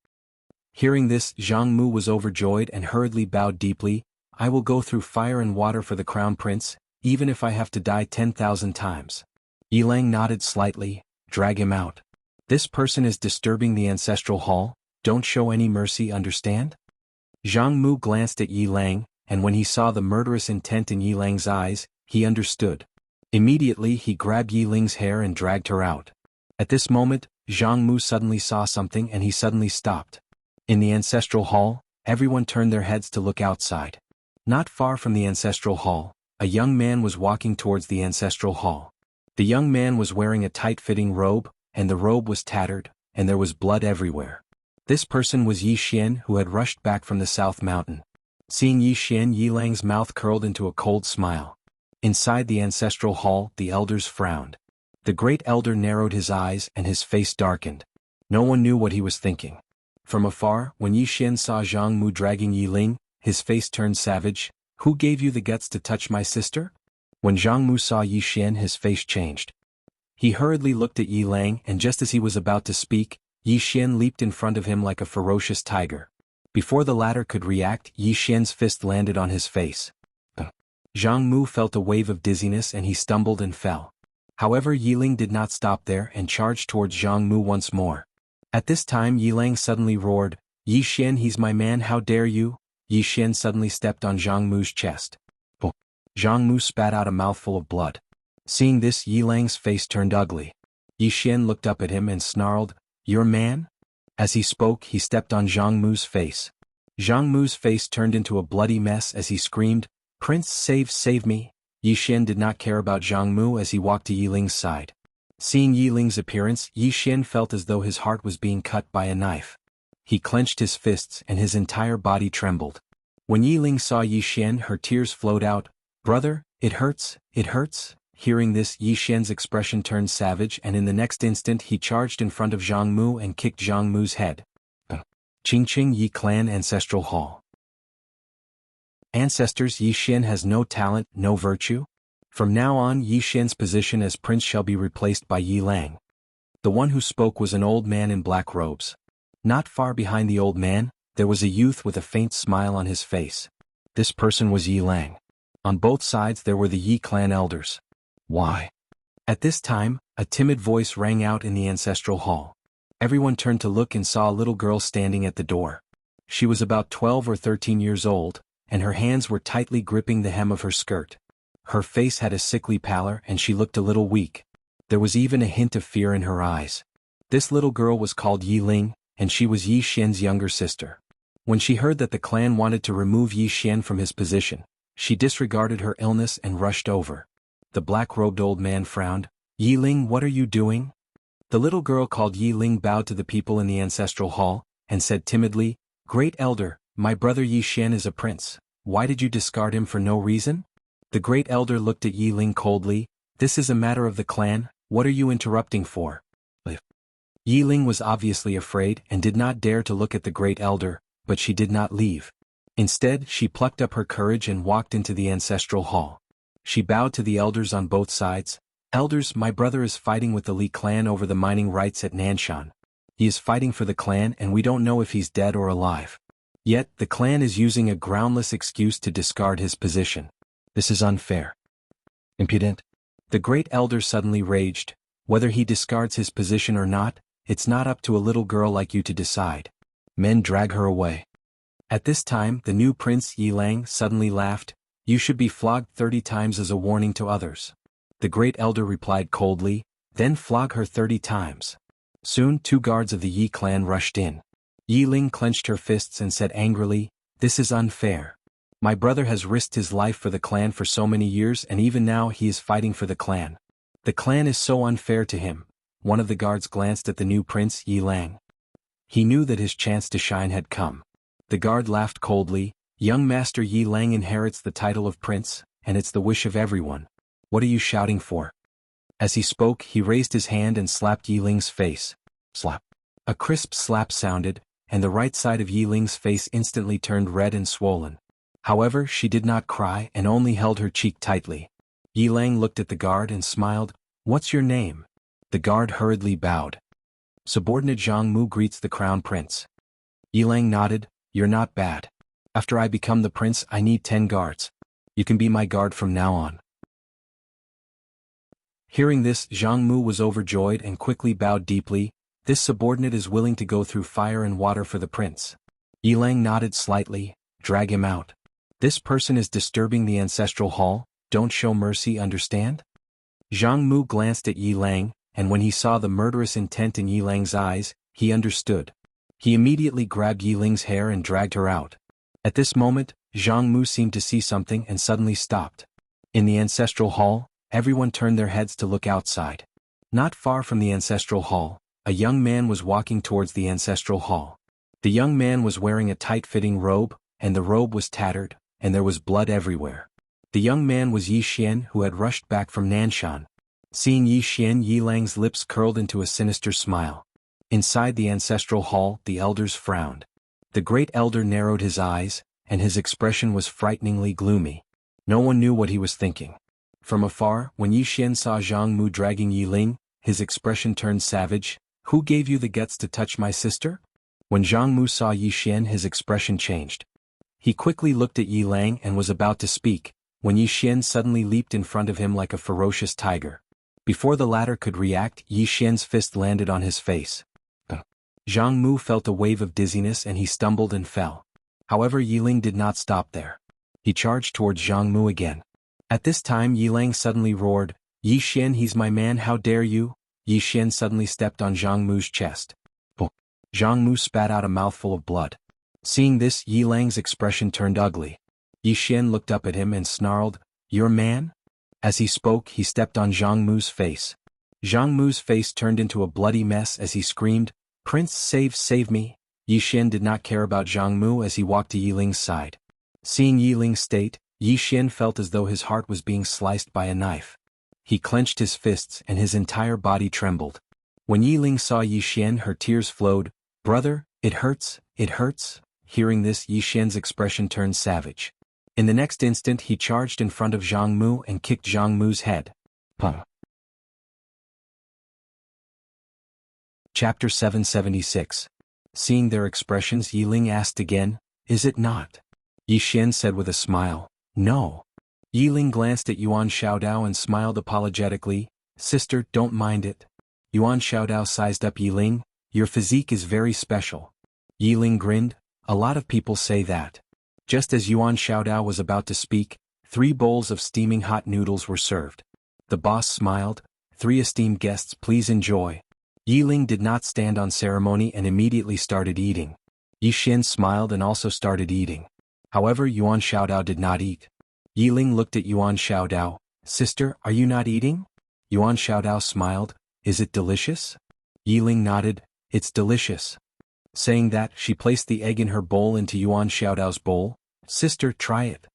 Hearing this, Zhang Mu was overjoyed and hurriedly bowed deeply. I will go through fire and water for the crown prince, even if I have to die 10,000 times. Yi Lang nodded slightly. Drag him out. This person is disturbing the ancestral hall. Don't show any mercy, understand? Zhang Mu glanced at Yi Lang, and when he saw the murderous intent in Yi Lang's eyes, he understood. Immediately he grabbed Yi Ling's hair and dragged her out. At this moment, Zhang Mu suddenly saw something and he suddenly stopped. In the ancestral hall, everyone turned their heads to look outside. Not far from the ancestral hall, a young man was walking towards the ancestral hall. The young man was wearing a tight-fitting robe, and the robe was tattered, and there was blood everywhere. This person was Yi Xian, who had rushed back from the South Mountain. Seeing Yi Xian, Yi Lang's mouth curled into a cold smile. Inside the ancestral hall, the elders frowned. The great elder narrowed his eyes and his face darkened. No one knew what he was thinking. From afar, when Yi Xian saw Zhang Mu dragging Yi Ling, his face turned savage. Who gave you the guts to touch my sister? When Zhang Mu saw Yi Xian, his face changed. He hurriedly looked at Yi Lang, and just as he was about to speak, Yi Xian leaped in front of him like a ferocious tiger. Before the latter could react, Yi Xian's fist landed on his face. Zhang Mu felt a wave of dizziness and he stumbled and fell. However, Yi Ling did not stop there and charged towards Zhang Mu once more. At this time Yi Lang suddenly roared, Yi Xian, he's my man, how dare you? Yi Xian suddenly stepped on Zhang Mu's chest. Zhang Mu spat out a mouthful of blood. Seeing this, Yi Lang's face turned ugly. Yi Xian looked up at him and snarled, Your man? As he spoke, he stepped on Zhang Mu's face. Zhang Mu's face turned into a bloody mess as he screamed, Prince, save me. Yi Xian did not care about Zhang Mu as he walked to Yi Ling's side. Seeing Yi Ling's appearance, Yi Xian felt as though his heart was being cut by a knife. He clenched his fists and his entire body trembled. When Yi Ling saw Yi Xian, her tears flowed out. "Brother, it hurts, it hurts." Hearing this, Yi Xian's expression turned savage, and in the next instant he charged in front of Zhang Mu and kicked Zhang Mu's head. Qingqing Yi Clan Ancestral Hall. Ancestors, Yi Xian has no talent, no virtue? From now on, Yi Xian's position as prince shall be replaced by Yi Lang. The one who spoke was an old man in black robes. Not far behind the old man, there was a youth with a faint smile on his face. This person was Yi Lang. On both sides there were the Yi clan elders. Why? At this time, a timid voice rang out in the ancestral hall. Everyone turned to look and saw a little girl standing at the door. She was about 12 or 13 years old, and her hands were tightly gripping the hem of her skirt. Her face had a sickly pallor and she looked a little weak. There was even a hint of fear in her eyes. This little girl was called Yi Ling, and she was Yi Xian's younger sister. When she heard that the clan wanted to remove Yi Xian from his position, she disregarded her illness and rushed over. The black-robed old man frowned. "Yi Ling, what are you doing?" The little girl called Yi Ling bowed to the people in the ancestral hall, and said timidly, "Great elder, my brother Yi Xian is a prince. Why did you discard him for no reason?" The great elder looked at Yi Ling coldly. "This is a matter of the clan, what are you interrupting for?" Yi Ling was obviously afraid and did not dare to look at the great elder, but she did not leave. Instead, she plucked up her courage and walked into the ancestral hall. She bowed to the elders on both sides. "Elders, my brother is fighting with the Li clan over the mining rights at Nanshan. He is fighting for the clan and we don't know if he's dead or alive. Yet, the clan is using a groundless excuse to discard his position. This is unfair. Impudent." The great elder suddenly raged. "Whether he discards his position or not, it's not up to a little girl like you to decide. Men, drag her away." At this time, the new prince Yi Lang suddenly laughed. "You should be flogged 30 times as a warning to others." The great elder replied coldly, "Then flog her 30 times. Soon 2 guards of the Yi clan rushed in. Yi Ling clenched her fists and said angrily, "This is unfair. My brother has risked his life for the clan for so many years and even now he is fighting for the clan. The clan is so unfair to him." One of the guards glanced at the new prince Yi Lang. He knew that his chance to shine had come. The guard laughed coldly. "Young Master Yi Lang inherits the title of prince, and it's the wish of everyone. What are you shouting for?" As he spoke, he raised his hand and slapped Yi Ling's face. Slap. A crisp slap sounded, and the right side of Yi Ling's face instantly turned red and swollen. However, she did not cry and only held her cheek tightly. Yi Lang looked at the guard and smiled. "What's your name?" The guard hurriedly bowed. "Subordinate Zhang Mu greets the crown prince." Yi Lang nodded. "You're not bad. After I become the prince I need 10 guards. You can be my guard from now on." Hearing this, Zhang Mu was overjoyed and quickly bowed deeply. "This subordinate is willing to go through fire and water for the prince." Yi Lang nodded slightly. "Drag him out. This person is disturbing the ancestral hall, don't show mercy, understand?" Zhang Mu glanced at Yi Lang, and when he saw the murderous intent in Yi Lang's eyes, he understood. He immediately grabbed Yi Ling's hair and dragged her out. At this moment, Zhang Mu seemed to see something and suddenly stopped. In the ancestral hall, everyone turned their heads to look outside. Not far from the ancestral hall, a young man was walking towards the ancestral hall. The young man was wearing a tight-fitting robe, and the robe was tattered, and there was blood everywhere. The young man was Yi Xian, who had rushed back from Nanshan. Seeing Yi Xian, Yi Lang's lips curled into a sinister smile. Inside the ancestral hall, the elders frowned. The great elder narrowed his eyes, and his expression was frighteningly gloomy. No one knew what he was thinking. From afar, when Yi Xian saw Zhang Mu dragging Yi Ling, his expression turned savage. "Who gave you the guts to touch my sister?" When Zhang Mu saw Yi Xian, his expression changed. He quickly looked at Yi Lang and was about to speak, when Yi Xian suddenly leaped in front of him like a ferocious tiger. Before the latter could react, Yi Xian's fist landed on his face. Zhang Mu felt a wave of dizziness and he stumbled and fell. However, Yi Ling did not stop there. He charged towards Zhang Mu again. At this time Yi Lang suddenly roared, "Yi Xian, he's my man, how dare you?" Yi Xian suddenly stepped on Zhang Mu's chest. Zhang Mu spat out a mouthful of blood. Seeing this, Yi Lang's expression turned ugly. Yi Xian looked up at him and snarled, "Your man?" As he spoke, he stepped on Zhang Mu's face. Zhang Mu's face turned into a bloody mess as he screamed, "Prince, save me!" Yi Xian did not care about Zhang Mu as he walked to Yi Ling's side. Seeing Yi Ling's state, Yi Xian felt as though his heart was being sliced by a knife. He clenched his fists and his entire body trembled. When Yi Ling saw Yi Xian, her tears flowed. "Brother, it hurts, it hurts." Hearing this, Yi Xian's expression turned savage. In the next instant he charged in front of Zhang Mu and kicked Zhang Mu's head. Puh. Chapter 776. Seeing their expressions, Yi Ling asked again, "Is it not?" Yi Xian said with a smile, "No." Yi Ling glanced at Yuan Xiaodao and smiled apologetically, "Sister, don't mind it." Yuan Xiaodao sized up Yi Ling, "Your physique is very special." Yi Ling grinned, "A lot of people say that." Just as Yuan Xiaodao was about to speak, 3 bowls of steaming hot noodles were served. The boss smiled, "3 esteemed guests, please enjoy." Yi Ling did not stand on ceremony and immediately started eating. Yi Xian smiled and also started eating. However, Yuan Xiaodao did not eat. Yi Ling looked at Yuan Xiaodao, "Sister, are you not eating?" Yuan Xiaodao smiled, "Is it delicious?" Yi Ling nodded, "It's delicious." Saying that, she placed the egg in her bowl into Yuan Xiaodao's bowl. "Sister, try it."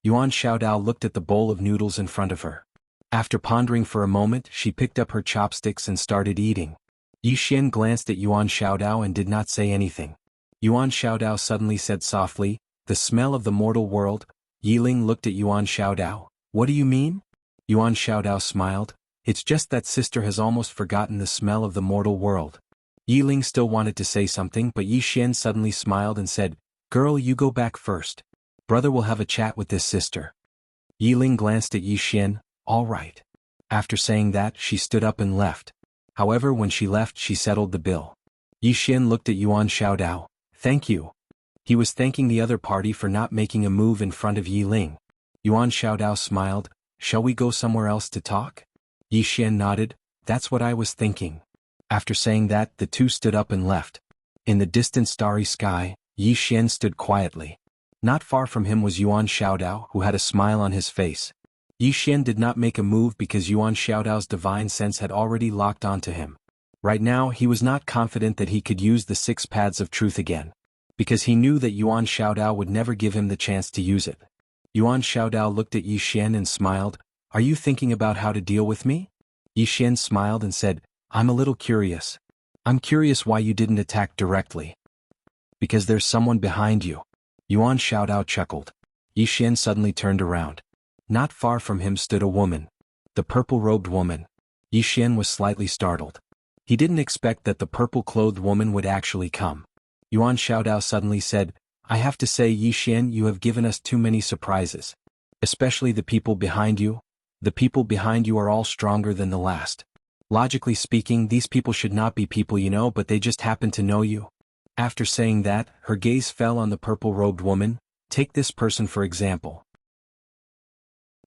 Yuan Xiaodao looked at the bowl of noodles in front of her. After pondering for a moment, she picked up her chopsticks and started eating. Yi Xian glanced at Yuan Xiaodao and did not say anything. Yuan Xiaodao suddenly said softly, "The smell of the mortal world." Yi Ling looked at Yuan Xiaodao, "What do you mean?" Yuan Xiaodao smiled, "It's just that sister has almost forgotten the smell of the mortal world." Yi Ling still wanted to say something, but Yi Xian suddenly smiled and said, "Girl, you go back first. Brother will have a chat with this sister." Yi Ling glanced at Yi Xian, "All right." After saying that, she stood up and left. However, when she left, she settled the bill. Yi Xian looked at Yuan Xiaodao, "Thank you." He was thanking the other party for not making a move in front of Yi Ling. Yuan Xiaodao smiled, "Shall we go somewhere else to talk?" Yi Xian nodded, "That's what I was thinking." After saying that, the two stood up and left. In the distant starry sky, Yi Xian stood quietly. Not far from him was Yuan Xiaodao, who had a smile on his face. Yi Xian did not make a move because Yuan Xiaodao's divine sense had already locked onto him. Right now, he was not confident that he could use the 6 paths of truth again, because he knew that Yuan Xiaodao would never give him the chance to use it. Yuan Xiaodao looked at Yi Xian and smiled, "Are you thinking about how to deal with me?" Yi Xian smiled and said, "I'm a little curious. I'm curious why you didn't attack directly." "Because there's someone behind you." Yuan Xiaodao chuckled. Yi Xian suddenly turned around. Not far from him stood a woman. The purple-robed woman. Yi Xian was slightly startled. He didn't expect that the purple-clothed woman would actually come. Yuan Xiaodao suddenly said, "I have to say, Yi Xian, you have given us too many surprises. Especially the people behind you. The people behind you are all stronger than the last. Logically speaking, these people should not be people you know, but they just happen to know you." After saying that, her gaze fell on the purple-robed woman. "Take this person for example.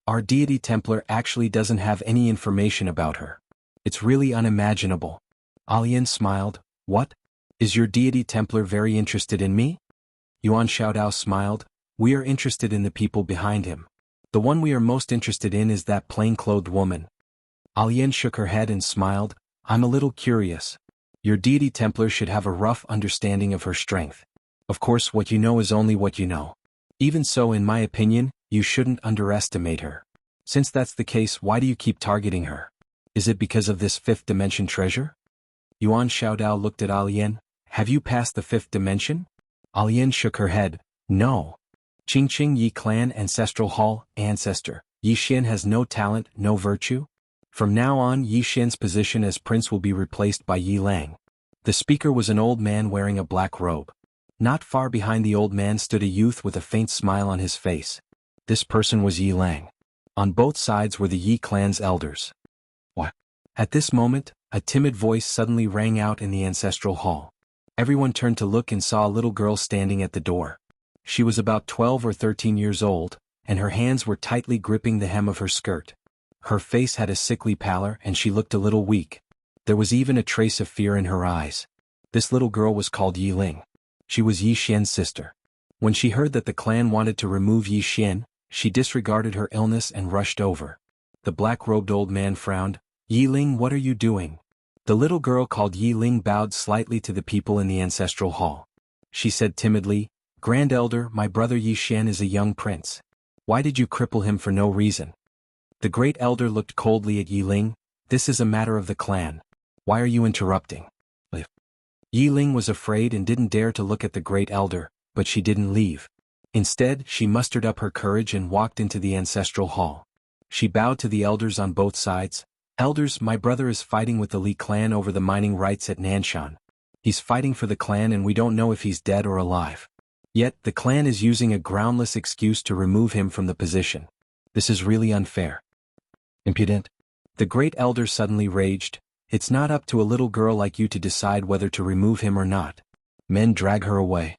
Our deity Templar actually doesn't have any information about her. It's really unimaginable." Alian smiled, "What? Is your deity Templar very interested in me?" Yuan Xiaodao smiled, "We are interested in the people behind him. The one we are most interested in is that plain-clothed woman." Alian shook her head and smiled, "I'm a little curious. Your deity Templar should have a rough understanding of her strength. Of course, what you know is only what you know. Even so, in my opinion, you shouldn't underestimate her. Since that's the case, why do you keep targeting her? Is it because of this 5th dimension treasure?" Yuan Xiaodao looked at Alian, "Have you passed the 5th dimension?" Alian shook her head, "No. Qingqing Yi Clan Ancestral Hall, Ancestor. Yi Xian has no talent, no virtue. From now on, Yi Xian's position as prince will be replaced by Yi Lang." The speaker was an old man wearing a black robe. Not far behind the old man stood a youth with a faint smile on his face. This person was Yi Lang. On both sides were the Yi clan's elders. "What?" At this moment, a timid voice suddenly rang out in the ancestral hall. Everyone turned to look and saw a little girl standing at the door. She was about 12 or 13 years old, and her hands were tightly gripping the hem of her skirt. Her face had a sickly pallor and she looked a little weak. There was even a trace of fear in her eyes. This little girl was called Yi Ling. She was Yi Xian's sister. When she heard that the clan wanted to remove Yi Xian, she disregarded her illness and rushed over. The black-robed old man frowned, Yi Ling, what are you doing? The little girl called Yi Ling bowed slightly to the people in the ancestral hall. She said timidly, Grand Elder, my brother Yi Xian is a young prince. Why did you cripple him for no reason? The Great Elder looked coldly at Yi Ling. This is a matter of the clan. Why are you interrupting? Yi Ling was afraid and didn't dare to look at the Great Elder, but she didn't leave. Instead, she mustered up her courage and walked into the ancestral hall. She bowed to the elders on both sides. Elders, my brother is fighting with the Li clan over the mining rights at Nanshan. He's fighting for the clan and we don't know if he's dead or alive. Yet, the clan is using a groundless excuse to remove him from the position. This is really unfair. Impudent. The Great Elder suddenly raged. It's not up to a little girl like you to decide whether to remove him or not. Men drag her away.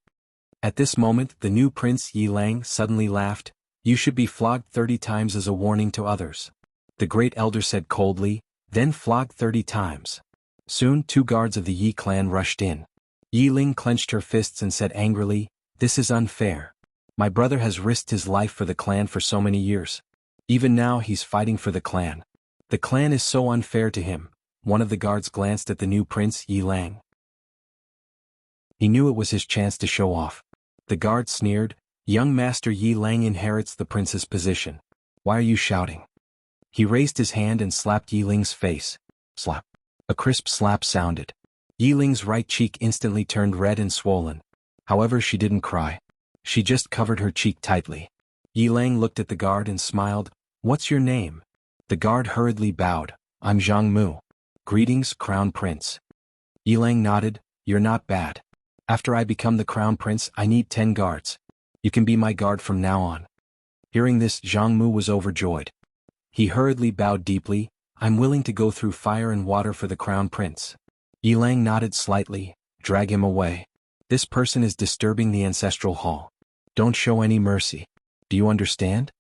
At this moment, the new prince Yi Lang suddenly laughed. You should be flogged 30 times as a warning to others. The Great Elder said coldly, then flogged 30 times. Soon 2 guards of the Yi clan rushed in. Yi Ling clenched her fists and said angrily, this is unfair. My brother has risked his life for the clan for so many years. Even now he's fighting for the clan. The clan is so unfair to him. One of the guards glanced at the new prince Yi Lang. He knew it was his chance to show off. The guard sneered, young master Yi Lang inherits the prince's position. Why are you shouting? He raised his hand and slapped Yi Ling's face. Slap. A crisp slap sounded. Yi Ling's right cheek instantly turned red and swollen. However, she didn't cry. She just covered her cheek tightly. Yi Lang looked at the guard and smiled. What's your name? The guard hurriedly bowed. I'm Zhang Mu. Greetings, Crown Prince. Yi Lang nodded. You're not bad. After I become the Crown Prince, I need 10 guards. You can be my guard from now on. Hearing this, Zhang Mu was overjoyed. He hurriedly bowed deeply. I'm willing to go through fire and water for the Crown Prince. Yi Lang nodded slightly. Drag him away. This person is disturbing the ancestral hall. Don't show any mercy. Do you understand?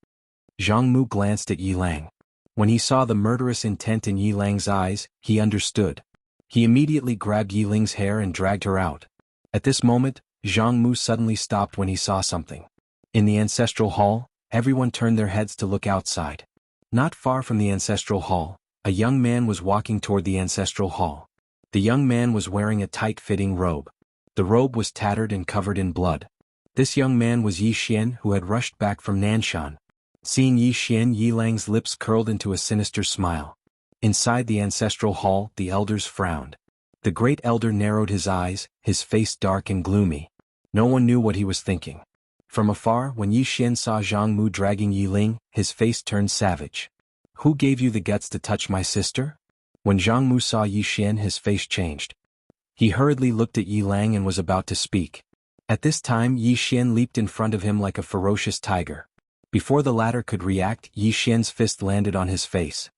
Zhang Mu glanced at Yi Lang. When he saw the murderous intent in Yi Lang's eyes, he understood. He immediately grabbed Yi Ling's hair and dragged her out. At this moment, Zhang Mu suddenly stopped when he saw something. In the ancestral hall, everyone turned their heads to look outside. Not far from the ancestral hall, a young man was walking toward the ancestral hall. The young man was wearing a tight-fitting robe. The robe was tattered and covered in blood. This young man was Yi Xian, who had rushed back from Nanshan. Seeing Yi Xian, Yi Lang's lips curled into a sinister smile. Inside the ancestral hall, the elders frowned. The Great Elder narrowed his eyes, his face dark and gloomy. No one knew what he was thinking. From afar, when Yi Xian saw Zhang Mu dragging Yi Ling, his face turned savage. Who gave you the guts to touch my sister? When Zhang Mu saw Yi Xian, his face changed. He hurriedly looked at Yi Lang and was about to speak. At this time, Yi Xian leaped in front of him like a ferocious tiger. Before the latter could react, Yi Xian's fist landed on his face.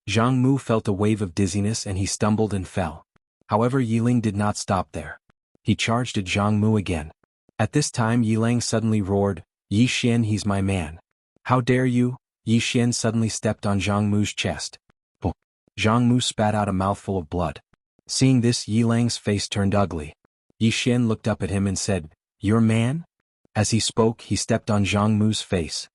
Zhang Mu felt a wave of dizziness and he stumbled and fell. However, Yi Ling did not stop there. He charged at Zhang Mu again. At this time, Yi Lang suddenly roared, Yi Xian, he's my man. How dare you? Yi Xian suddenly stepped on Zhang Mu's chest. Zhang Mu spat out a mouthful of blood. Seeing this, Yi Lang's face turned ugly. Yi Xian looked up at him and said, your man? As he spoke, he stepped on Zhang Mu's face.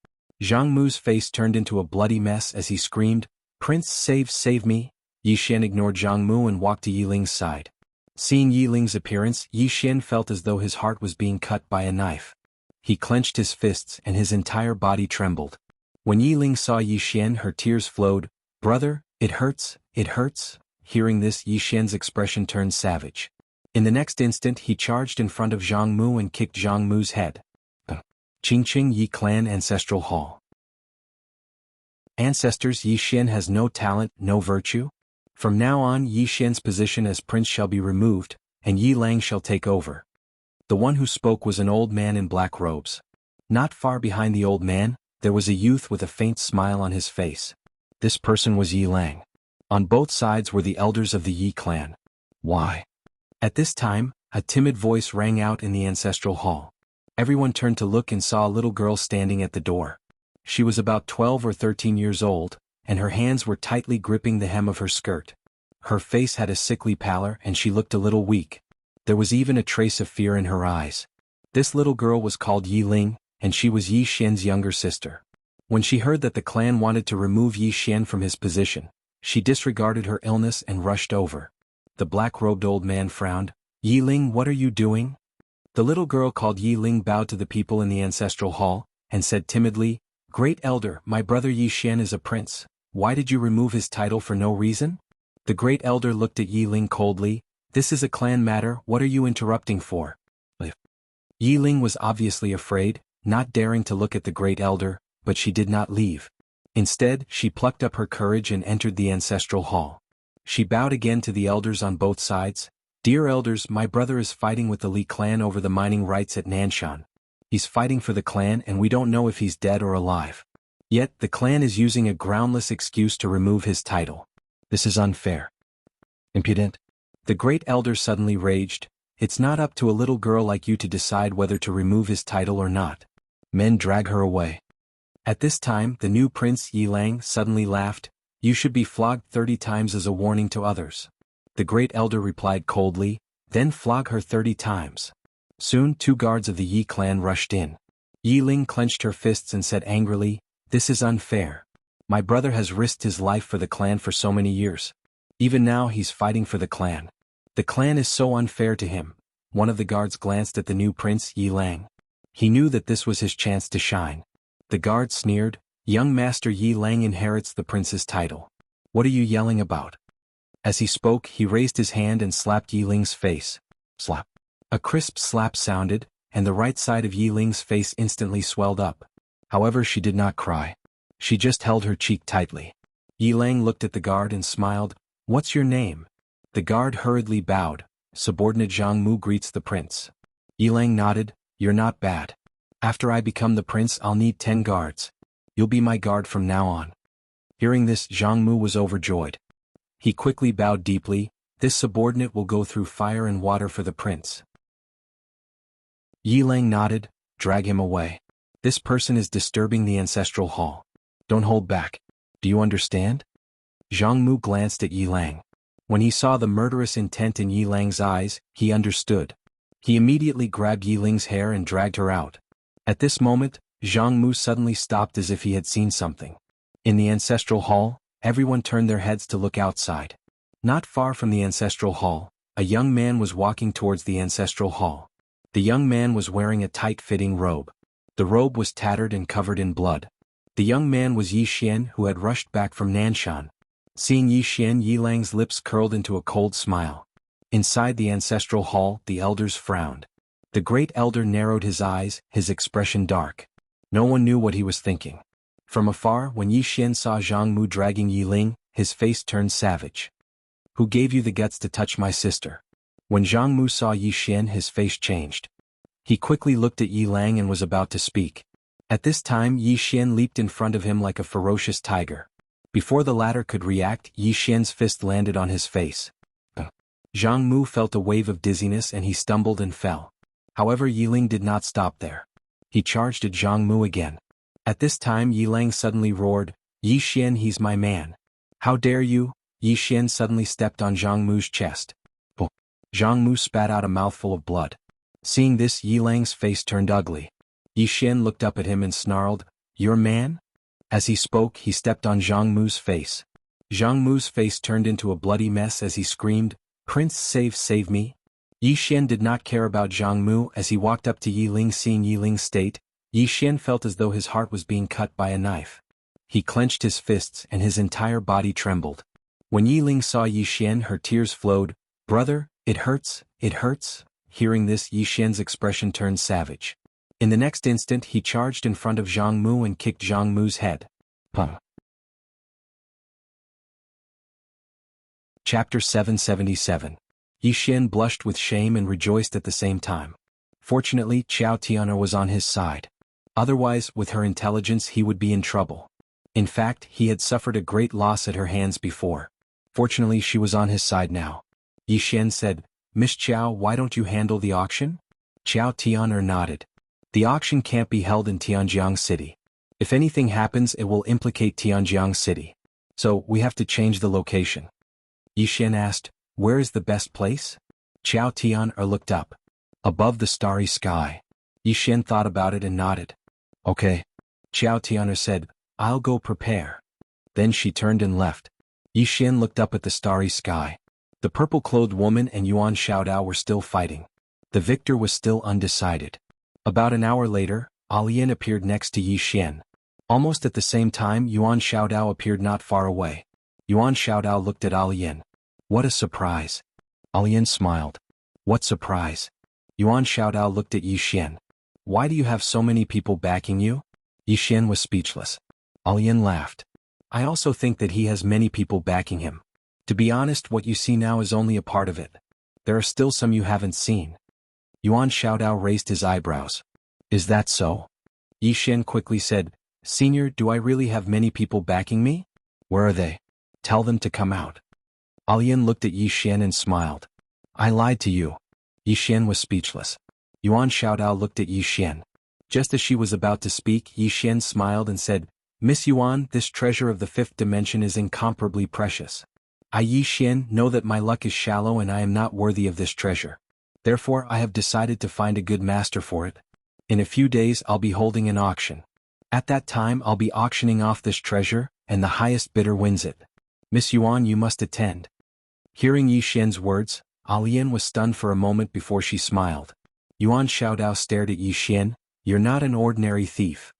Zhang Mu's face turned into a bloody mess as he screamed, Prince, save me. Yi Xian ignored Zhang Mu and walked to Yi Ling's side. Seeing Yi Ling's appearance, Yi Xian felt as though his heart was being cut by a knife. He clenched his fists and his entire body trembled. When Yi Ling saw Yi Xian, her tears flowed. Brother, it hurts, it hurts. Hearing this, Yi Xian's expression turned savage. In the next instant, he charged in front of Zhang Mu and kicked Zhang Mu's head. Qingqing Yi Clan Ancestral Hall. Ancestors, Yi Xian has no talent, no virtue? From now on, Yi Xian's position as prince shall be removed, and Yi Lang shall take over. The one who spoke was an old man in black robes. Not far behind the old man, there was a youth with a faint smile on his face. This person was Yi Lang. On both sides were the elders of the Yi clan. Why? At this time, a timid voice rang out in the ancestral hall. Everyone turned to look and saw a little girl standing at the door. She was about 12 or 13 years old, and her hands were tightly gripping the hem of her skirt. Her face had a sickly pallor and she looked a little weak. There was even a trace of fear in her eyes. This little girl was called Yi Ling, and she was Yi Xian's younger sister. When she heard that the clan wanted to remove Yi Xian from his position, She disregarded her illness and rushed over. The black-robed old man frowned. Yi Ling, what are you doing? The little girl called Yi Ling bowed to the people in the ancestral hall, and said timidly, Great Elder, my brother Yi Xian is a prince. Why did you remove his title for no reason? The Great Elder looked at Yi Ling coldly. This is a clan matter, what are you interrupting for? Yi Ling was obviously afraid, not daring to look at the Great Elder, but she did not leave. Instead, she plucked up her courage and entered the ancestral hall. She bowed again to the elders on both sides. Dear elders, my brother is fighting with the Li clan over the mining rights at Nanshan. He's fighting for the clan and we don't know if he's dead or alive. Yet, the clan is using a groundless excuse to remove his title. This is unfair. Impudent. The Great Elder suddenly raged. It's not up to a little girl like you to decide whether to remove his title or not. Men drag her away. At this time, the new prince Yi Lang suddenly laughed. You should be flogged 30 times as a warning to others. The Great Elder replied coldly, then flog her 30 times. Soon 2 guards of the Yi clan rushed in. Yi Ling clenched her fists and said angrily, This is unfair. My brother has risked his life for the clan for so many years. Even now he's fighting for the clan. The clan is so unfair to him. One of the guards glanced at the new prince Yi Lang. He knew that this was his chance to shine. The guard sneered, Young Master Yi Lang inherits the prince's title. What are you yelling about? As he spoke, he raised his hand and slapped Yi Ling's face. Slap. A crisp slap sounded, and the right side of Yi Ling's face instantly swelled up. However, she did not cry. She just held her cheek tightly. Yi Lang looked at the guard and smiled. What's your name? The guard hurriedly bowed. Subordinate Zhang Mu greets the prince. Yi Lang nodded. You're not bad. After I become the prince, I'll need 10 guards. You'll be my guard from now on. Hearing this, Zhang Mu was overjoyed. He quickly bowed deeply. This subordinate will go through fire and water for the prince. Yi Lang nodded. Drag him away. This person is disturbing the ancestral hall. Don't hold back. Do you understand? Zhang Mu glanced at Yi Lang. When he saw the murderous intent in Yi Lang's eyes, he understood. He immediately grabbed Yi Ling's hair and dragged her out. At this moment, Zhang Mu suddenly stopped as if he had seen something. In the ancestral hall, everyone turned their heads to look outside. Not far from the ancestral hall, a young man was walking towards the ancestral hall. The young man was wearing a tight-fitting robe. The robe was tattered and covered in blood. The young man was Yi Xian, who had rushed back from Nanshan. Seeing Yi Xian, Yi Lang's lips curled into a cold smile. Inside the ancestral hall, the elders frowned. The Great Elder narrowed his eyes, his expression dark. No one knew what he was thinking. From afar, when Yi Xian saw Zhang Mu dragging Yi Ling, his face turned savage. Who gave you the guts to touch my sister? When Zhang Mu saw Yi Xian, his face changed. He quickly looked at Yi Lang and was about to speak. At this time, Yi Xian leaped in front of him like a ferocious tiger. Before the latter could react, Yi Xian's fist landed on his face. Zhang Mu felt a wave of dizziness and he stumbled and fell. However, Yi Ling did not stop there. He charged at Zhang Mu again. At this time, Yi Lang suddenly roared, Yi Xian, he's my man. How dare you? Yi Xian suddenly stepped on Zhang Mu's chest. Zhang Mu spat out a mouthful of blood. Seeing this, Yi Lang's face turned ugly. Yi Xian looked up at him and snarled, Your man? As he spoke, he stepped on Zhang Mu's face. Zhang Mu's face turned into a bloody mess as he screamed, Prince, save me. Yi Xian did not care about Zhang Mu as he walked up to Yi Ling. Seeing Yi Ling's state, Yi Xian felt as though his heart was being cut by a knife. He clenched his fists and his entire body trembled. When Yi Ling saw Yi Xian, her tears flowed. Brother, it hurts, it hurts. Hearing this, Yi Xian's expression turned savage. In the next instant, he charged in front of Zhang Mu and kicked Zhang Mu's head. Chapter 777. Yi Xian blushed with shame and rejoiced at the same time. Fortunately, Qiao Tian'er was on his side. Otherwise, with her intelligence, he would be in trouble. In fact, he had suffered a great loss at her hands before. Fortunately, she was on his side now. Yi Xian said, Miss Qiao, why don't you handle the auction? Qiao Tian'er nodded. The auction can't be held in Tianjiang City. If anything happens, it will implicate Tianjiang City. So, we have to change the location. Yi Xian asked, Where is the best place? Qiao Tian'er looked up. Above the starry sky. Yi Xian thought about it and nodded. Okay. Qiao Tian'er said, I'll go prepare. Then she turned and left. Yi Xian looked up at the starry sky. The purple-clothed woman and Yuan Xiaodao were still fighting. The victor was still undecided. About an hour later, Aliyan appeared next to Yi Xian. Almost at the same time, Yuan Xiaodao appeared not far away. Yuan Xiaodao looked at Aliyan. What a surprise. Aliyan smiled. What surprise? Yuan Xiaodao looked at Yi Xian. Why do you have so many people backing you? Yi Xian was speechless. Aliyan laughed. I also think that he has many people backing him. To be honest, what you see now is only a part of it. There are still some you haven't seen. Yuan Xiaodao raised his eyebrows. Is that so? Yi Xian quickly said, Senior, do I really have many people backing me? Where are they? Tell them to come out. Aliyan looked at Yi Xian and smiled. I lied to you. Yi Xian was speechless. Yuan Xiaodao looked at Yi Xian. Just as she was about to speak, Yi Xian smiled and said, Miss Yuan, this treasure of the fifth dimension is incomparably precious. I, Yi Xian, know that my luck is shallow and I am not worthy of this treasure. Therefore, I have decided to find a good master for it. In a few days, I'll be holding an auction. At that time, I'll be auctioning off this treasure, and the highest bidder wins it. Miss Yuan, you must attend. Hearing Yi Xian's words, Aliyan was stunned for a moment before she smiled. Yuan Xiaodao stared at Yi Xian. You're not an ordinary thief.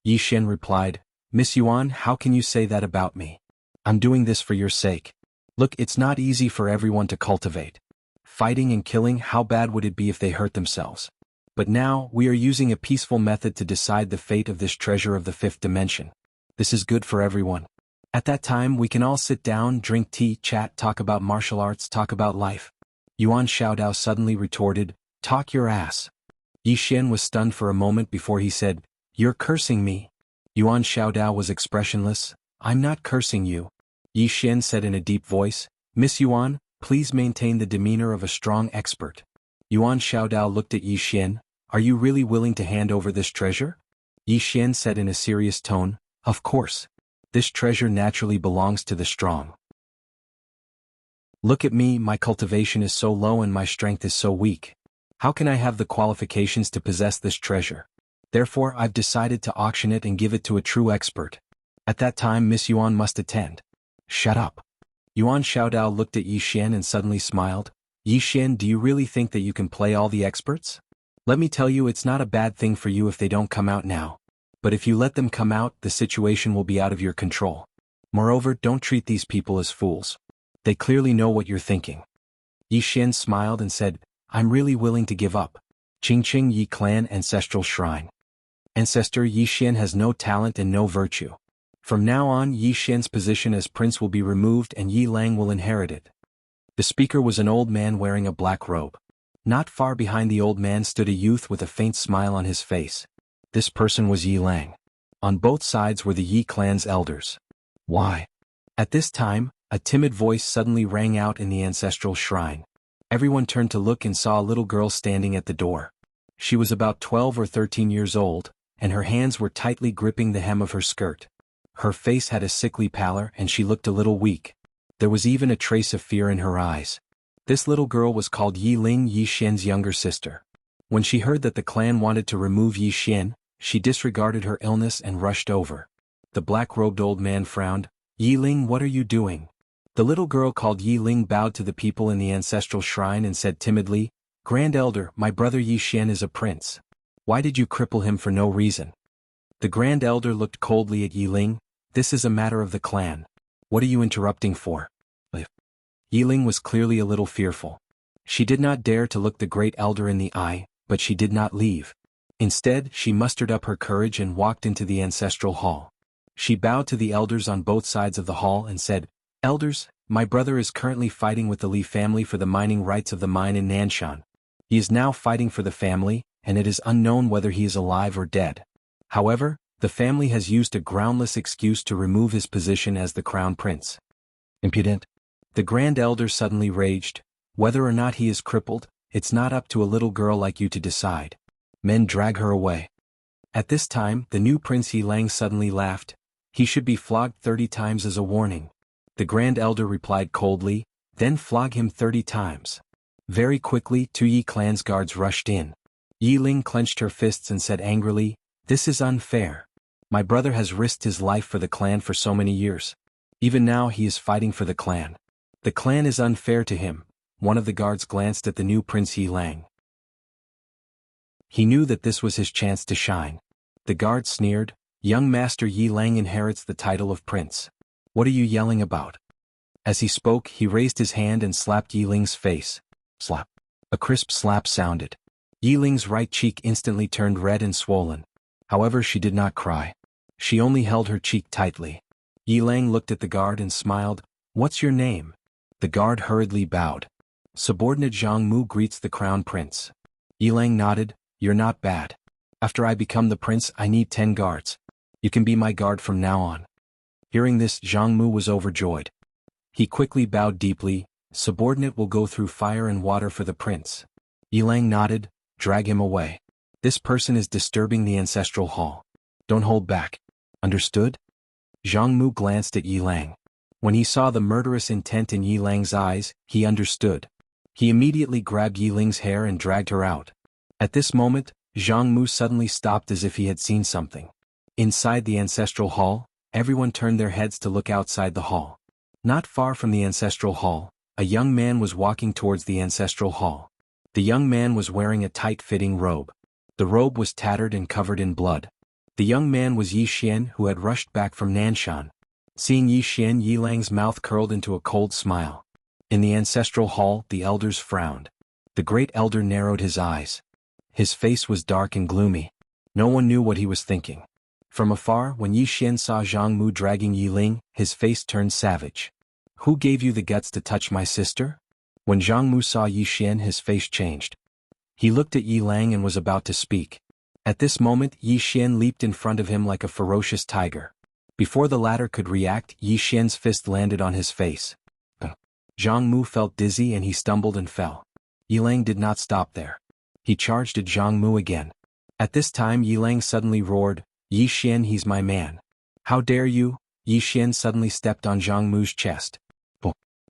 Yi Xian replied, Miss Yuan, how can you say that about me? I'm doing this for your sake. Look, it's not easy for everyone to cultivate. Fighting and killing, how bad would it be if they hurt themselves? But now, we are using a peaceful method to decide the fate of this treasure of the fifth dimension. This is good for everyone. At that time, we can all sit down, drink tea, chat, talk about martial arts, talk about life. Yuan Xiaodao suddenly retorted, Talk your ass. Yi Xian was stunned for a moment before he said, You're cursing me. Yuan Xiaodao was expressionless. I'm not cursing you. Yi Xian said in a deep voice, Miss Yuan, please maintain the demeanor of a strong expert. Yuan Xiaodao looked at Yi Xian. Are you really willing to hand over this treasure? Yi Xian said in a serious tone, Of course. This treasure naturally belongs to the strong. Look at me, my cultivation is so low and my strength is so weak. How can I have the qualifications to possess this treasure? Therefore, I've decided to auction it and give it to a true expert. At that time, Miss Yuan must attend. Shut up. Yuan Xiaodao looked at Yi Xian and suddenly smiled. Yi Xian, do you really think that you can play all the experts? Let me tell you, it's not a bad thing for you if they don't come out now. But if you let them come out, the situation will be out of your control. Moreover, don't treat these people as fools. They clearly know what you're thinking. Yi Xian smiled and said, I'm really willing to give up. Qingqing Yi Clan Ancestral Shrine. Ancestor Yi Xian has no talent and no virtue. From now on, Yi Xian's position as prince will be removed and Yi Lang will inherit it. The speaker was an old man wearing a black robe. Not far behind the old man stood a youth with a faint smile on his face. This person was Yi Lang. On both sides were the Yi clan's elders. Why? At this time, a timid voice suddenly rang out in the ancestral shrine. Everyone turned to look and saw a little girl standing at the door. She was about 12 or 13 years old, and her hands were tightly gripping the hem of her skirt. Her face had a sickly pallor and she looked a little weak. There was even a trace of fear in her eyes. This little girl was called Yi Ling, Yi Xian's younger sister. When she heard that the clan wanted to remove Yi Xian, she disregarded her illness and rushed over. The black-robed old man frowned. Yi Ling, what are you doing? The little girl called Yi Ling bowed to the people in the ancestral shrine and said timidly, Grand Elder, my brother Yi Xian is a prince. Why did you cripple him for no reason? The Grand Elder looked coldly at Yi Ling. This is a matter of the clan. What are you interrupting for? Yi Ling was clearly a little fearful. She did not dare to look the Great Elder in the eye, but she did not leave. Instead, she mustered up her courage and walked into the ancestral hall. She bowed to the elders on both sides of the hall and said, Elders, my brother is currently fighting with the Li family for the mining rights of the mine in Nanshan. He is now fighting for the family, and it is unknown whether he is alive or dead. However, the family has used a groundless excuse to remove his position as the crown prince. Impudent. The Grand Elder suddenly raged. Whether or not he is crippled, it's not up to a little girl like you to decide. Men drag her away. At this time, the new Prince Yi Lang suddenly laughed. He should be flogged 30 times as a warning. The Grand Elder replied coldly, then flog him 30 times. Very quickly, 2 Yi clan's guards rushed in. Yi Ling clenched her fists and said angrily, This is unfair. My brother has risked his life for the clan for so many years. Even now he is fighting for the clan. The clan is unfair to him. One of the guards glanced at the new Prince Yi Lang. He knew that this was his chance to shine. The guard sneered, "Young Master Yi Lang inherits the title of prince. What are you yelling about?" As he spoke, he raised his hand and slapped Yi Ling's face. Slap. A crisp slap sounded. Yi Ling's right cheek instantly turned red and swollen. However, she did not cry. She only held her cheek tightly. Yi Lang looked at the guard and smiled. "What's your name?" The guard hurriedly bowed. "Subordinate Zhang Mu greets the crown prince." Yi Lang nodded. "You're not bad. After I become the prince, I need 10 guards. You can be my guard from now on." Hearing this, Zhang Mu was overjoyed. He quickly bowed deeply. "Subordinate will go through fire and water for the prince." Yi Lang nodded. "Drag him away. This person is disturbing the ancestral hall. Don't hold back. Understood?" Zhang Mu glanced at Yi Lang. When he saw the murderous intent in Yi Lang's eyes, he understood. He immediately grabbed Yi Ling's hair and dragged her out. At this moment, Zhang Mu suddenly stopped as if he had seen something. Inside the ancestral hall, everyone turned their heads to look outside the hall. Not far from the ancestral hall, a young man was walking towards the ancestral hall. The young man was wearing a tight-fitting robe. The robe was tattered and covered in blood. The young man was Yi Xian, who had rushed back from Nanshan. Seeing Yi Xian, Yi Lang's mouth curled into a cold smile. In the ancestral hall, the elders frowned. The great elder narrowed his eyes. His face was dark and gloomy. No one knew what he was thinking. From afar, when Yi Xian saw Zhang Mu dragging Yi Ling, his face turned savage. "Who gave you the guts to touch my sister?" When Zhang Mu saw Yi Xian, his face changed. He looked at Yi Lang and was about to speak. At this moment, Yi Xian leaped in front of him like a ferocious tiger. Before the latter could react, Yi Xian's fist landed on his face. Zhang Mu felt dizzy and he stumbled and fell. Yi Lang did not stop there. He charged at Zhang Mu again. At this time, Yi Lang suddenly roared, "Yi Xian, he's my man. How dare you?" Yi Xian suddenly stepped on Zhang Mu's chest.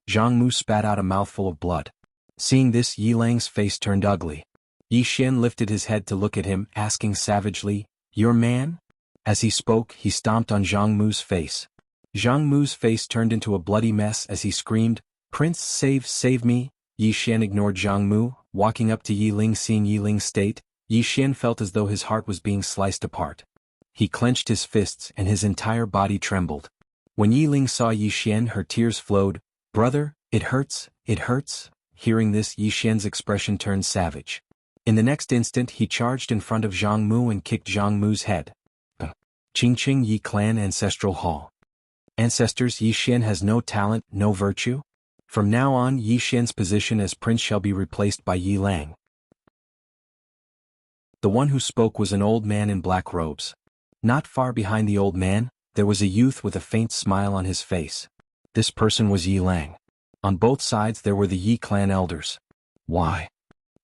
Zhang Mu spat out a mouthful of blood. Seeing this, Yi Lang's face turned ugly. Yi Xian lifted his head to look at him, asking savagely, "Your man?" As he spoke, he stomped on Zhang Mu's face. Zhang Mu's face turned into a bloody mess as he screamed, "Prince, save me!" Yi Xian ignored Zhang Mu, walking up to Yi Ling. Seeing Yi Ling's state, Yi Xian felt as though his heart was being sliced apart. He clenched his fists and his entire body trembled. When Yi Ling saw Yi Xian, her tears flowed. "Brother, it hurts, it hurts." Hearing this, Yi Xian's expression turned savage. In the next instant, he charged in front of Zhang Mu and kicked Zhang Mu's head. Qingqing Yi Clan Ancestral Hall. Ancestors, Yi Xian has no talent, no virtue? From now on, Yi Xian's position as prince shall be replaced by Yi Lang. The one who spoke was an old man in black robes. Not far behind the old man, there was a youth with a faint smile on his face. This person was Yi Lang. On both sides there were the Yi clan elders. Why?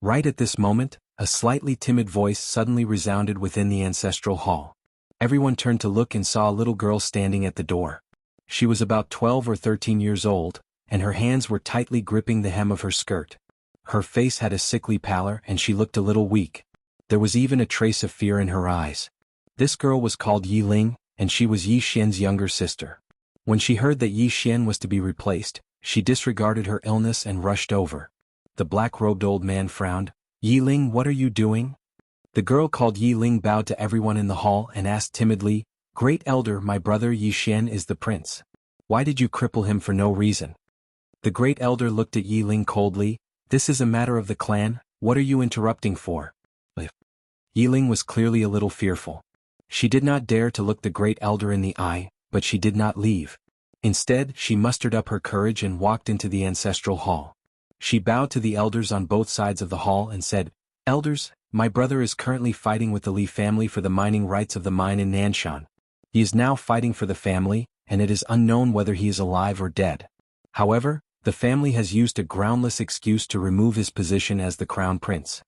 Right at this moment, a slightly timid voice suddenly resounded within the ancestral hall. Everyone turned to look and saw a little girl standing at the door. She was about 12 or 13 years old, and her hands were tightly gripping the hem of her skirt. Her face had a sickly pallor and she looked a little weak. There was even a trace of fear in her eyes. This girl was called Yi Ling, and she was Yi Xian's younger sister. When she heard that Yi Xian was to be replaced, she disregarded her illness and rushed over. The black-robed old man frowned. "Yi Ling, what are you doing?" The girl called Yi Ling bowed to everyone in the hall and asked timidly, "Great elder, my brother Yi Xian is the prince. Why did you cripple him for no reason?" The great elder looked at Yi Ling coldly. "This is a matter of the clan, what are you interrupting for?" Yi Ling was clearly a little fearful. She did not dare to look the great elder in the eye, but she did not leave. Instead, she mustered up her courage and walked into the ancestral hall. She bowed to the elders on both sides of the hall and said, "Elders, my brother is currently fighting with the Li family for the mining rights of the mine in Nanshan. He is now fighting for the family, and it is unknown whether he is alive or dead. However, the family has used a groundless excuse to remove his position as the crown prince."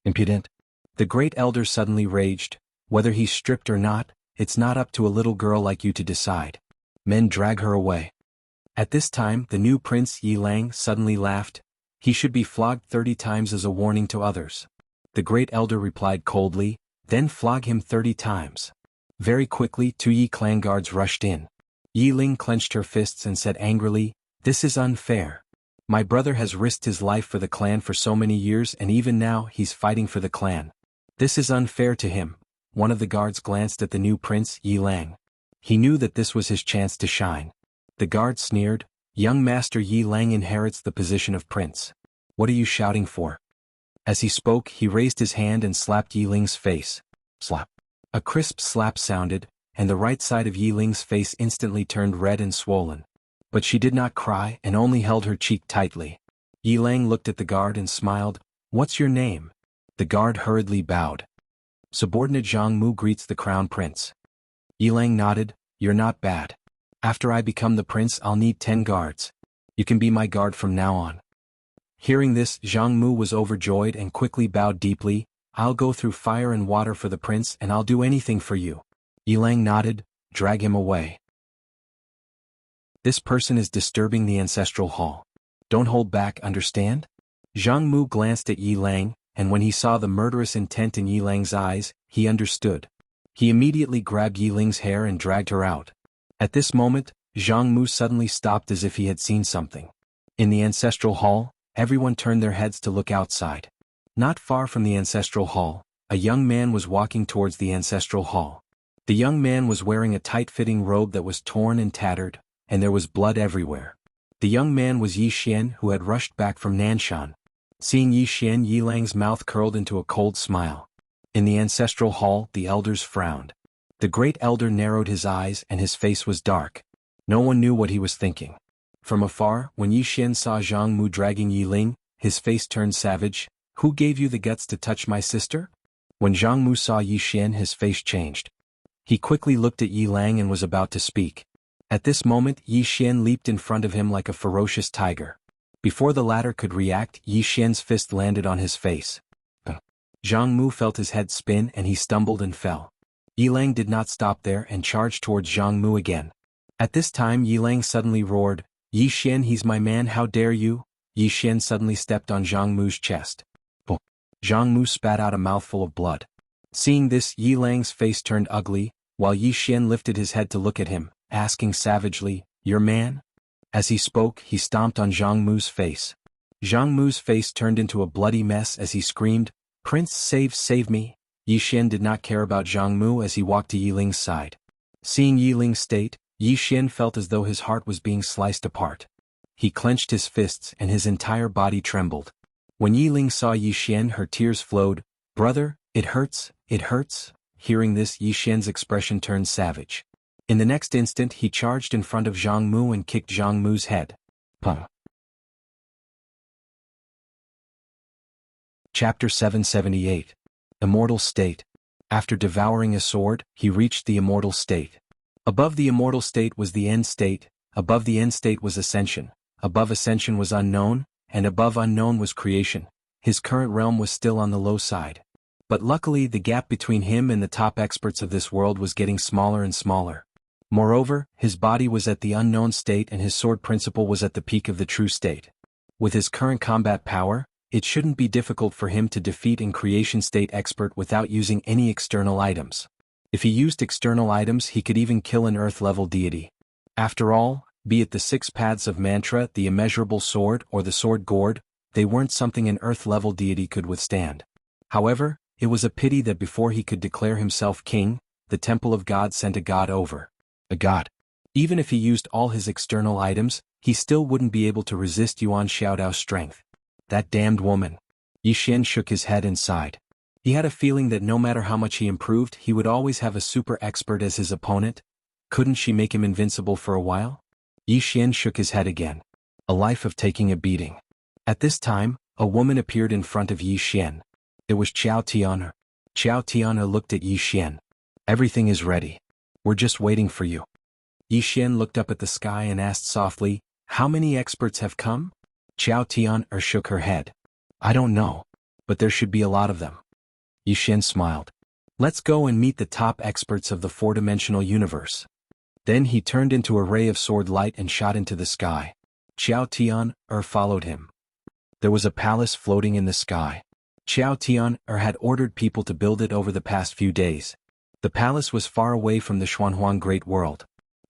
Impudent. The great elder suddenly raged. "Whether he's stripped or not, it's not up to a little girl like you to decide. Men, drag her away." At this time, the new prince Yi Lang suddenly laughed. "He should be flogged 30 times as a warning to others." The great elder replied coldly, "Then flog him 30 times. Very quickly 2 Yi clan guards rushed in. Yi Ling clenched her fists and said angrily, "This is unfair. My brother has risked his life for the clan for so many years and even now he's fighting for the clan. This is unfair to him." One of the guards glanced at the new prince, Yi Lang. He knew that this was his chance to shine. The guard sneered, "Young Master Yi Lang inherits the position of prince. What are you shouting for?" As he spoke, he raised his hand and slapped Yi Ling's face. Slap. A crisp slap sounded, and the right side of Yi Ling's face instantly turned red and swollen. But she did not cry and only held her cheek tightly. Yi Lang looked at the guard and smiled, "What's your name?" The guard hurriedly bowed. "Subordinate Zhang Mu greets the crown prince." Yi Lang nodded, "You're not bad. After I become the prince I'll need 10 guards. You can be my guard from now on." Hearing this, Zhang Mu was overjoyed and quickly bowed deeply, "I'll go through fire and water for the prince and I'll do anything for you." Yi Lang nodded, "Drag him away. This person is disturbing the ancestral hall. Don't hold back, understand?" Zhang Mu glanced at Yi Lang, and when he saw the murderous intent in Yi Lang's eyes, he understood. He immediately grabbed Yi Ling's hair and dragged her out. At this moment, Zhang Mu suddenly stopped as if he had seen something. In the ancestral hall, everyone turned their heads to look outside. Not far from the ancestral hall, a young man was walking towards the ancestral hall. The young man was wearing a tight-fitting robe that was torn and tattered, and there was blood everywhere. The young man was Yi Xian, who had rushed back from Nanshan. Seeing Yi Xian, Yi Lang's mouth curled into a cold smile. In the ancestral hall, the elders frowned. The great elder narrowed his eyes and his face was dark. No one knew what he was thinking. From afar, when Yi Xian saw Zhang Mu dragging Yi Ling, his face turned savage. "Who gave you the guts to touch my sister?" When Zhang Mu saw Yi Xian, his face changed. He quickly looked at Yi Lang and was about to speak. At this moment, Yi Xian leaped in front of him like a ferocious tiger. Before the latter could react, Yi Xian's fist landed on his face. Zhang Mu felt his head spin and he stumbled and fell. Yi Lang did not stop there and charged towards Zhang Mu again. At this time Yi Lang suddenly roared, "Yi Xian, he's my man, how dare you!" Yi Xian suddenly stepped on Zhang Mu's chest. Zhang Mu spat out a mouthful of blood. Seeing this, Yi Lang's face turned ugly, while Yi Xian lifted his head to look at him, asking savagely, "Your man?" As he spoke, he stomped on Zhang Mu's face. Zhang Mu's face turned into a bloody mess as he screamed, "Prince, save me!" Yi Xian did not care about Zhang Mu as he walked to Yi Ling's side. Seeing Yi Ling's state, Yi Xian felt as though his heart was being sliced apart. He clenched his fists and his entire body trembled. When Yi Ling saw Yi Xian, her tears flowed. "Brother, it hurts, it hurts." Hearing this, Yi Xian's expression turned savage. In the next instant he charged in front of Zhang Mu and kicked Zhang Mu's head. Chapter 778. Immortal State. After devouring a sword, he reached the immortal state. Above the immortal state was the end state, above the end state was ascension, above ascension was unknown, and above unknown was creation. His current realm was still on the low side. But luckily the gap between him and the top experts of this world was getting smaller and smaller. Moreover, his body was at the unknown state and his sword principle was at the peak of the true state. With his current combat power, it shouldn't be difficult for him to defeat an creation state expert without using any external items. If he used external items, he could even kill an earth-level deity. After all, be it the 6 paths of mantra, the immeasurable sword, or the sword gourd, they weren't something an earth-level deity could withstand. However, it was a pity that before he could declare himself king, the temple of God sent a god over. A god. Even if he used all his external items, he still wouldn't be able to resist Yuan Xiaodao's strength. That damned woman. Yi Xian shook his head and sighed. He had a feeling that no matter how much he improved, he would always have a super expert as his opponent. Couldn't she make him invincible for a while? Yi Xian shook his head again. A life of taking a beating. At this time, a woman appeared in front of Yi Xian. It was Qiao Tian'er. Qiao Tian'er looked at Yi Xian. "Everything is ready. We're just waiting for you." Yi Xian looked up at the sky and asked softly, "How many experts have come?" Qiao Tian'er shook her head. "I don't know. But there should be a lot of them." Yi Xian smiled. "Let's go and meet the top experts of the 4-dimensional universe." Then he turned into a ray of sword light and shot into the sky. Qiao Tian'er followed him. There was a palace floating in the sky. Qiao Tian'er had ordered people to build it over the past few days. The palace was far away from the Xuanhuang Great World.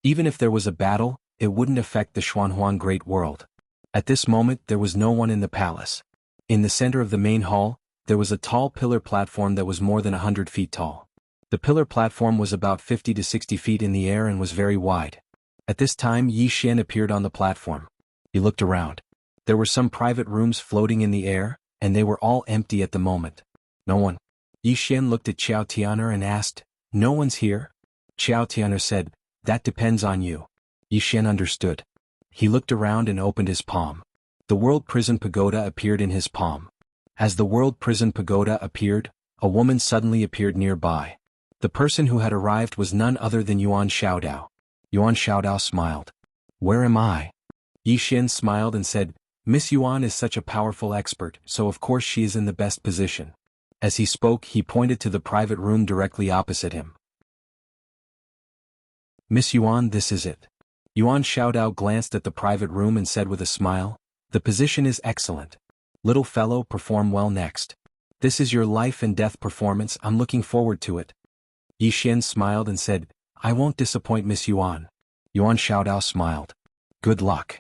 Even if there was a battle, it wouldn't affect the Xuanhuan Great World. At this moment there was no one in the palace. In the center of the main hall, there was a tall pillar platform that was more than 100 feet tall. The pillar platform was about 50 to 60 feet in the air and was very wide. At this time Yi Xian appeared on the platform. He looked around. There were some private rooms floating in the air, and they were all empty at the moment. No one. Yi Xian looked at Qiao Tian'er and asked, "No one's here?" Qiao Tian'er said, "That depends on you." Yi Xian understood. He looked around and opened his palm. The World Prison Pagoda appeared in his palm. As the World Prison Pagoda appeared, a woman suddenly appeared nearby. The person who had arrived was none other than Yuan Xiaodao. Yuan Xiaodao smiled. "Where am I?" Yi Xian smiled and said, "Miss Yuan is such a powerful expert, so of course she is in the best position." As he spoke, he pointed to the private room directly opposite him. "Miss Yuan, this is it." Yuan Xiaodao glanced at the private room and said with a smile, "The position is excellent. Little fellow, perform well next. This is your life and death performance, I'm looking forward to it." Yi Xian smiled and said, "I won't disappoint Miss Yuan." Yuan Xiaodao smiled. "Good luck."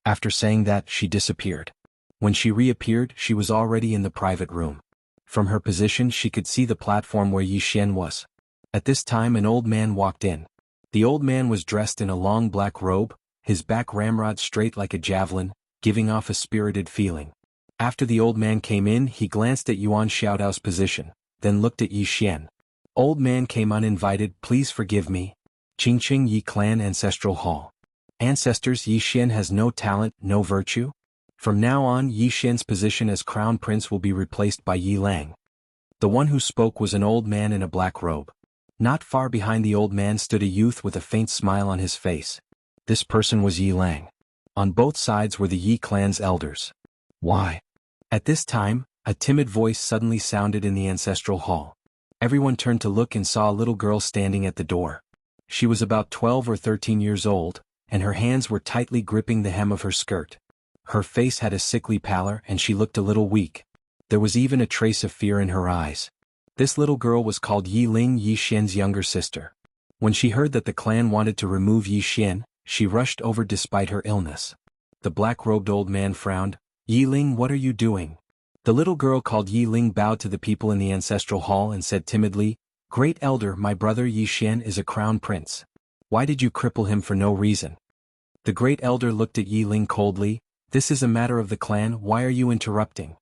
After saying that, she disappeared. When she reappeared, she was already in the private room. From her position she could see the platform where Yi Xian was. At this time an old man walked in. The old man was dressed in a long black robe, his back ramrod straight like a javelin, giving off a spirited feeling. After the old man came in, he glanced at Yuan Xiaodao's position, then looked at Yi Xian. "Old man came uninvited, please forgive me." Qingqing Yi Clan Ancestral Hall. Ancestors, Yi Xian has no talent, no virtue? From now on Yi Xian's position as crown prince will be replaced by Yi Lang. The one who spoke was an old man in a black robe. Not far behind the old man stood a youth with a faint smile on his face. This person was Yi Lang. On both sides were the Yi clan's elders. "Why?" At this time, a timid voice suddenly sounded in the ancestral hall. Everyone turned to look and saw a little girl standing at the door. She was about 12 or 13 years old, and her hands were tightly gripping the hem of her skirt. Her face had a sickly pallor and she looked a little weak. There was even a trace of fear in her eyes. This little girl was called Yi Ling, Yi Xian's younger sister. When she heard that the clan wanted to remove Yi Xian, she rushed over despite her illness. The black-robed old man frowned. "Yi Ling, what are you doing?" The little girl called Yi Ling bowed to the people in the ancestral hall and said timidly, "Great elder, my brother Yi Xian is a crown prince. Why did you cripple him for no reason?" The great elder looked at Yi Ling coldly. "This is a matter of the clan, why are you interrupting?"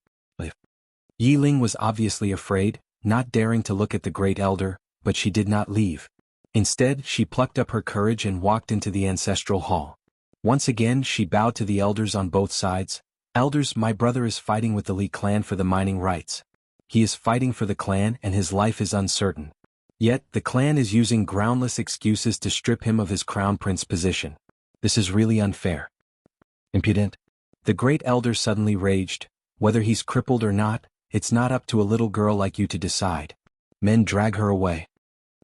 Yi Ling was obviously afraid, not daring to look at the great elder, but she did not leave. Instead, she plucked up her courage and walked into the ancestral hall. Once again she bowed to the elders on both sides. "Elders, my brother is fighting with the Li clan for the mining rights. He is fighting for the clan and his life is uncertain. Yet, the clan is using groundless excuses to strip him of his crown prince position. This is really unfair. Impudent." The great elder suddenly raged. "Whether he's crippled or not, it's not up to a little girl like you to decide. Men, drag her away."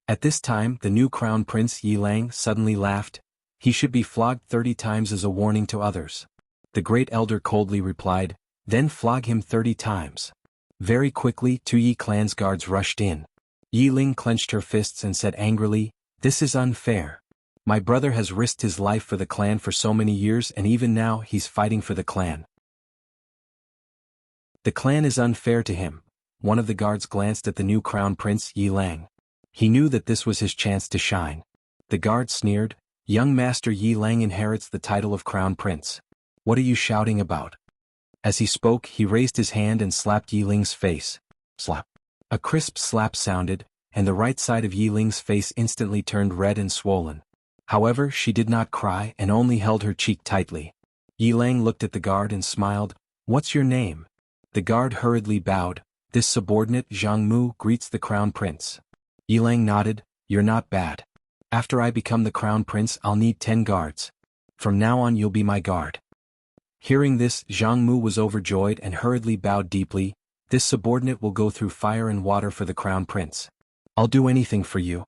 At this time, the new crown prince Yi Lang suddenly laughed. "He should be flogged 30 times as a warning to others." The great elder coldly replied, "Then flog him 30 times. Very quickly, 2 Yi clan's guards rushed in. Yi Ling clenched her fists and said angrily, "This is unfair. My brother has risked his life for the clan for so many years and even now he's fighting for the clan. The clan is unfair to him." One of the guards glanced at the new crown prince Yi Lang. He knew that this was his chance to shine. The guard sneered, "Young master Yi Lang inherits the title of crown prince. What are you shouting about?" As he spoke, he raised his hand and slapped Yi Ling's face. Slap. A crisp slap sounded, and the right side of Yi Ling's face instantly turned red and swollen. However, she did not cry and only held her cheek tightly. Yi Lang looked at the guard and smiled. "What's your name?" The guard hurriedly bowed. "This subordinate, Zhang Mu, greets the crown prince." Yi Lang nodded. "You're not bad. After I become the crown prince I'll need 10 guards. From now on you'll be my guard." Hearing this, Zhang Mu was overjoyed and hurriedly bowed deeply. "This subordinate will go through fire and water for the crown prince. I'll do anything for you."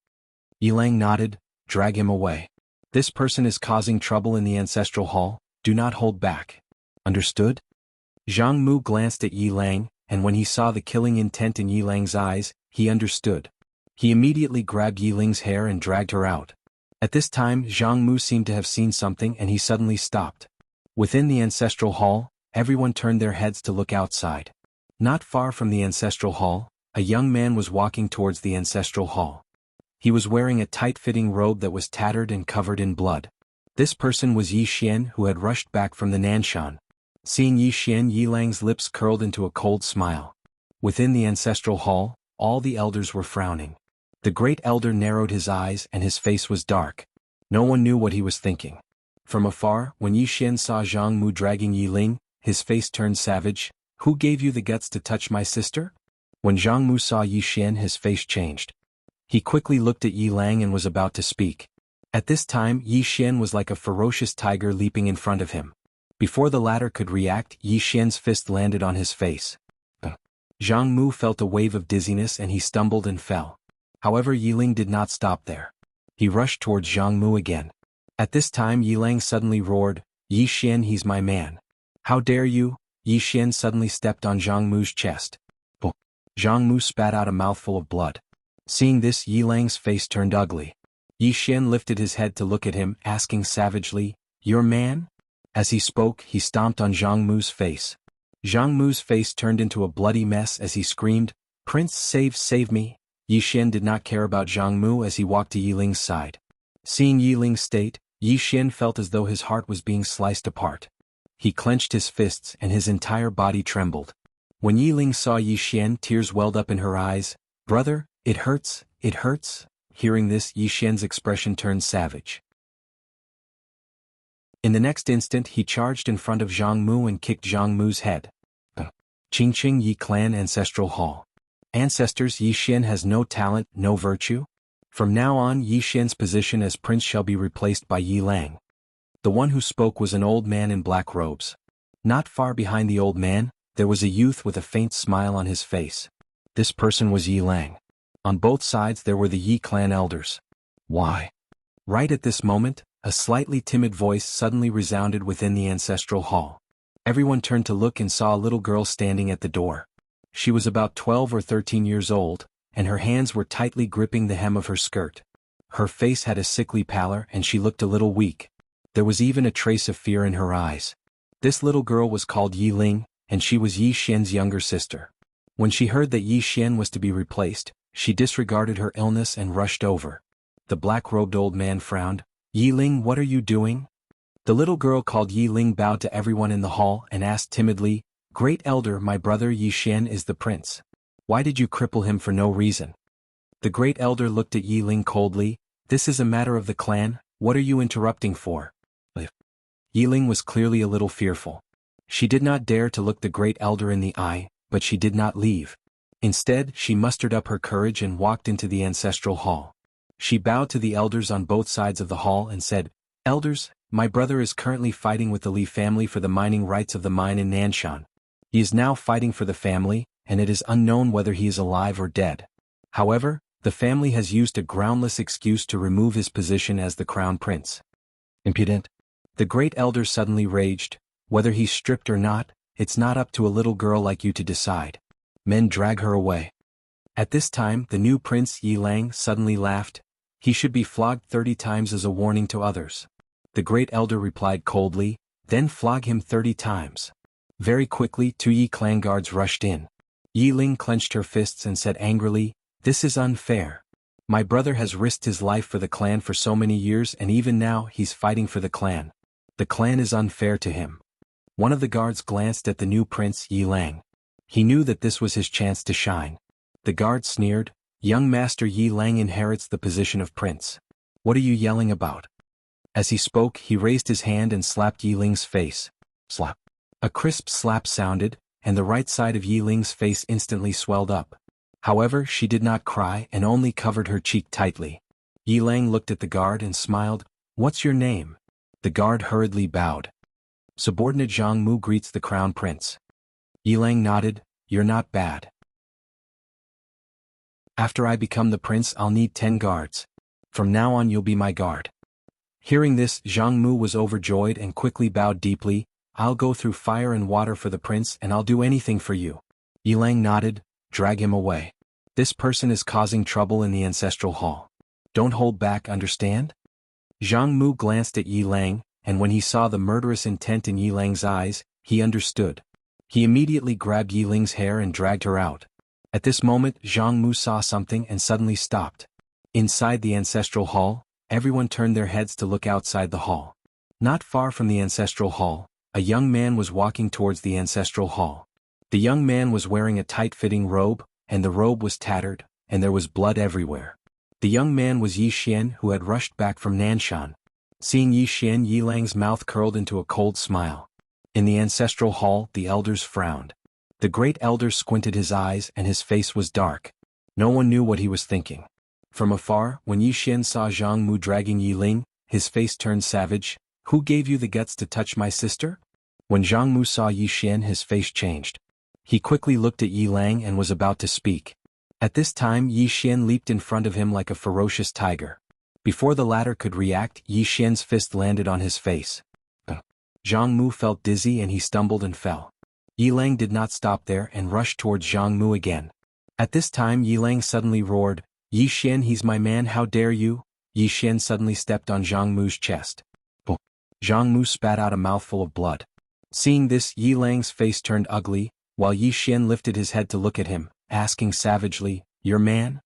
Yi Lang nodded. "Drag him away. This person is causing trouble in the ancestral hall, do not hold back. Understood?" Zhang Mu glanced at Yi Lang, and when he saw the killing intent in Yi Lang's eyes, he understood. He immediately grabbed Yi Ling's hair and dragged her out. At this time Zhang Mu seemed to have seen something and he suddenly stopped. Within the ancestral hall, everyone turned their heads to look outside. Not far from the ancestral hall, a young man was walking towards the ancestral hall. He was wearing a tight-fitting robe that was tattered and covered in blood. This person was Yi Xian, who had rushed back from the Nanshan. Seeing Yi Xian, Yi Lang's lips curled into a cold smile. Within the ancestral hall, all the elders were frowning. The great elder narrowed his eyes and his face was dark. No one knew what he was thinking. From afar, when Yi Xian saw Zhang Mu dragging Yi Ling, his face turned savage. "Who gave you the guts to touch my sister?" When Zhang Mu saw Yi Xian, his face changed. He quickly looked at Yi Lang and was about to speak. At this time Yi Xian was like a ferocious tiger leaping in front of him. Before the latter could react, Yi Xian's fist landed on his face. Zhang Mu felt a wave of dizziness and he stumbled and fell. However, Yi Ling did not stop there. He rushed towards Zhang Mu again. At this time Yi Lang suddenly roared, "Yi Xian, he's my man. How dare you?" Yi Xian suddenly stepped on Zhang Mu's chest. Zhang Mu spat out a mouthful of blood. Seeing this, Yi Lang's face turned ugly. Yi Xian lifted his head to look at him, asking savagely, "Your man?" As he spoke, he stomped on Zhang Mu's face. Zhang Mu's face turned into a bloody mess as he screamed, "Prince, save me!" Yi Xian did not care about Zhang Mu as he walked to Yi Ling's side. Seeing Yi Ling's state, Yi Xian felt as though his heart was being sliced apart. He clenched his fists and his entire body trembled. When Yi Ling saw Yi Xian, tears welled up in her eyes. "Brother, it hurts, it hurts." Hearing this, Yi Xian's expression turned savage. In the next instant he charged in front of Zhang Mu and kicked Zhang Mu's head. Qingqing Yi Clan Ancestral Hall. Ancestors, Yi Xian has no talent, no virtue? From now on Yi Xian's position as prince shall be replaced by Yi Lang. The one who spoke was an old man in black robes. Not far behind the old man, there was a youth with a faint smile on his face. This person was Yi Lang. On both sides there were the Yi clan elders. Why? Right at this moment, a slightly timid voice suddenly resounded within the ancestral hall. Everyone turned to look and saw a little girl standing at the door. She was about 12 or 13 years old, and her hands were tightly gripping the hem of her skirt. Her face had a sickly pallor and she looked a little weak. There was even a trace of fear in her eyes. This little girl was called Yi Ling, and she was Yi Xian's younger sister. When she heard that Yi Xian was to be replaced, she disregarded her illness and rushed over. The black-robed old man frowned. "Yi Ling, what are you doing?" The little girl called Yi Ling bowed to everyone in the hall and asked timidly, "Great elder, my brother Yi Xian is the prince. Why did you cripple him for no reason?" The great elder looked at Yi Ling coldly. "This is a matter of the clan, what are you interrupting for?" Yi Ling was clearly a little fearful. She did not dare to look the great elder in the eye, but she did not leave. Instead, she mustered up her courage and walked into the ancestral hall. She bowed to the elders on both sides of the hall and said, "Elders, my brother is currently fighting with the Li family for the mining rights of the mine in Nanshan. He is now fighting for the family, and it is unknown whether he is alive or dead. However, the family has used a groundless excuse to remove his position as the crown prince." Impudent. The great elder suddenly raged. "Whether he's stripped or not, it's not up to a little girl like you to decide. Men, drag her away." At this time the new prince Yi Lang suddenly laughed. "He should be flogged 30 times as a warning to others." The great elder replied coldly, "Then flog him 30 times. Very quickly 2 Yi clan guards rushed in. Yi Ling clenched her fists and said angrily, "This is unfair. My brother has risked his life for the clan for so many years and even now he's fighting for the clan. The clan is unfair to him." One of the guards glanced at the new prince Yi Lang. He knew that this was his chance to shine. The guard sneered, "Young master Yi Lang inherits the position of prince. What are you yelling about?" As he spoke, he raised his hand and slapped Yi Ling's face. Slap. A crisp slap sounded, and the right side of Yi Ling's face instantly swelled up. However, she did not cry and only covered her cheek tightly. Yi Lang looked at the guard and smiled. "What's your name?" The guard hurriedly bowed. "Subordinate Zhang Mu greets the crown prince." Yi Lang nodded. "You're not bad. After I become the prince I'll need 10 guards. From now on you'll be my guard." Hearing this, Zhang Mu was overjoyed and quickly bowed deeply. "I'll go through fire and water for the prince and I'll do anything for you." Yi Lang nodded. "Drag him away. This person is causing trouble in the ancestral hall. Don't hold back, understand?" Zhang Mu glanced at Yi Lang, and when he saw the murderous intent in Yi Lang's eyes, he understood. He immediately grabbed Yi Ling's hair and dragged her out. At this moment, Zhang Mu saw something and suddenly stopped. Inside the ancestral hall, everyone turned their heads to look outside the hall. Not far from the ancestral hall, a young man was walking towards the ancestral hall. The young man was wearing a tight-fitting robe, and the robe was tattered, and there was blood everywhere. The young man was Yi Xian, who had rushed back from Nanshan. Seeing Yi Xian, Yi Lang's mouth curled into a cold smile. In the ancestral hall, the elders frowned. The great elder squinted his eyes and his face was dark. No one knew what he was thinking. From afar, when Yi Xian saw Zhang Mu dragging Yi Ling, his face turned savage. "Who gave you the guts to touch my sister?" When Zhang Mu saw Yi Xian, his face changed. He quickly looked at Yi Lang and was about to speak. At this time, Yi Xian leaped in front of him like a ferocious tiger. Before the latter could react, Yi Xian's fist landed on his face. Zhang Mu felt dizzy and he stumbled and fell. Yi Lang did not stop there and rushed towards Zhang Mu again. At this time, Yi Lang suddenly roared, "Yi Xian, he's my man, how dare you?" Yi Xian suddenly stepped on Zhang Mu's chest. Zhang Mu spat out a mouthful of blood. Seeing this, Yi Lang's face turned ugly, while Yi Xian lifted his head to look at him, asking savagely, "Your man?"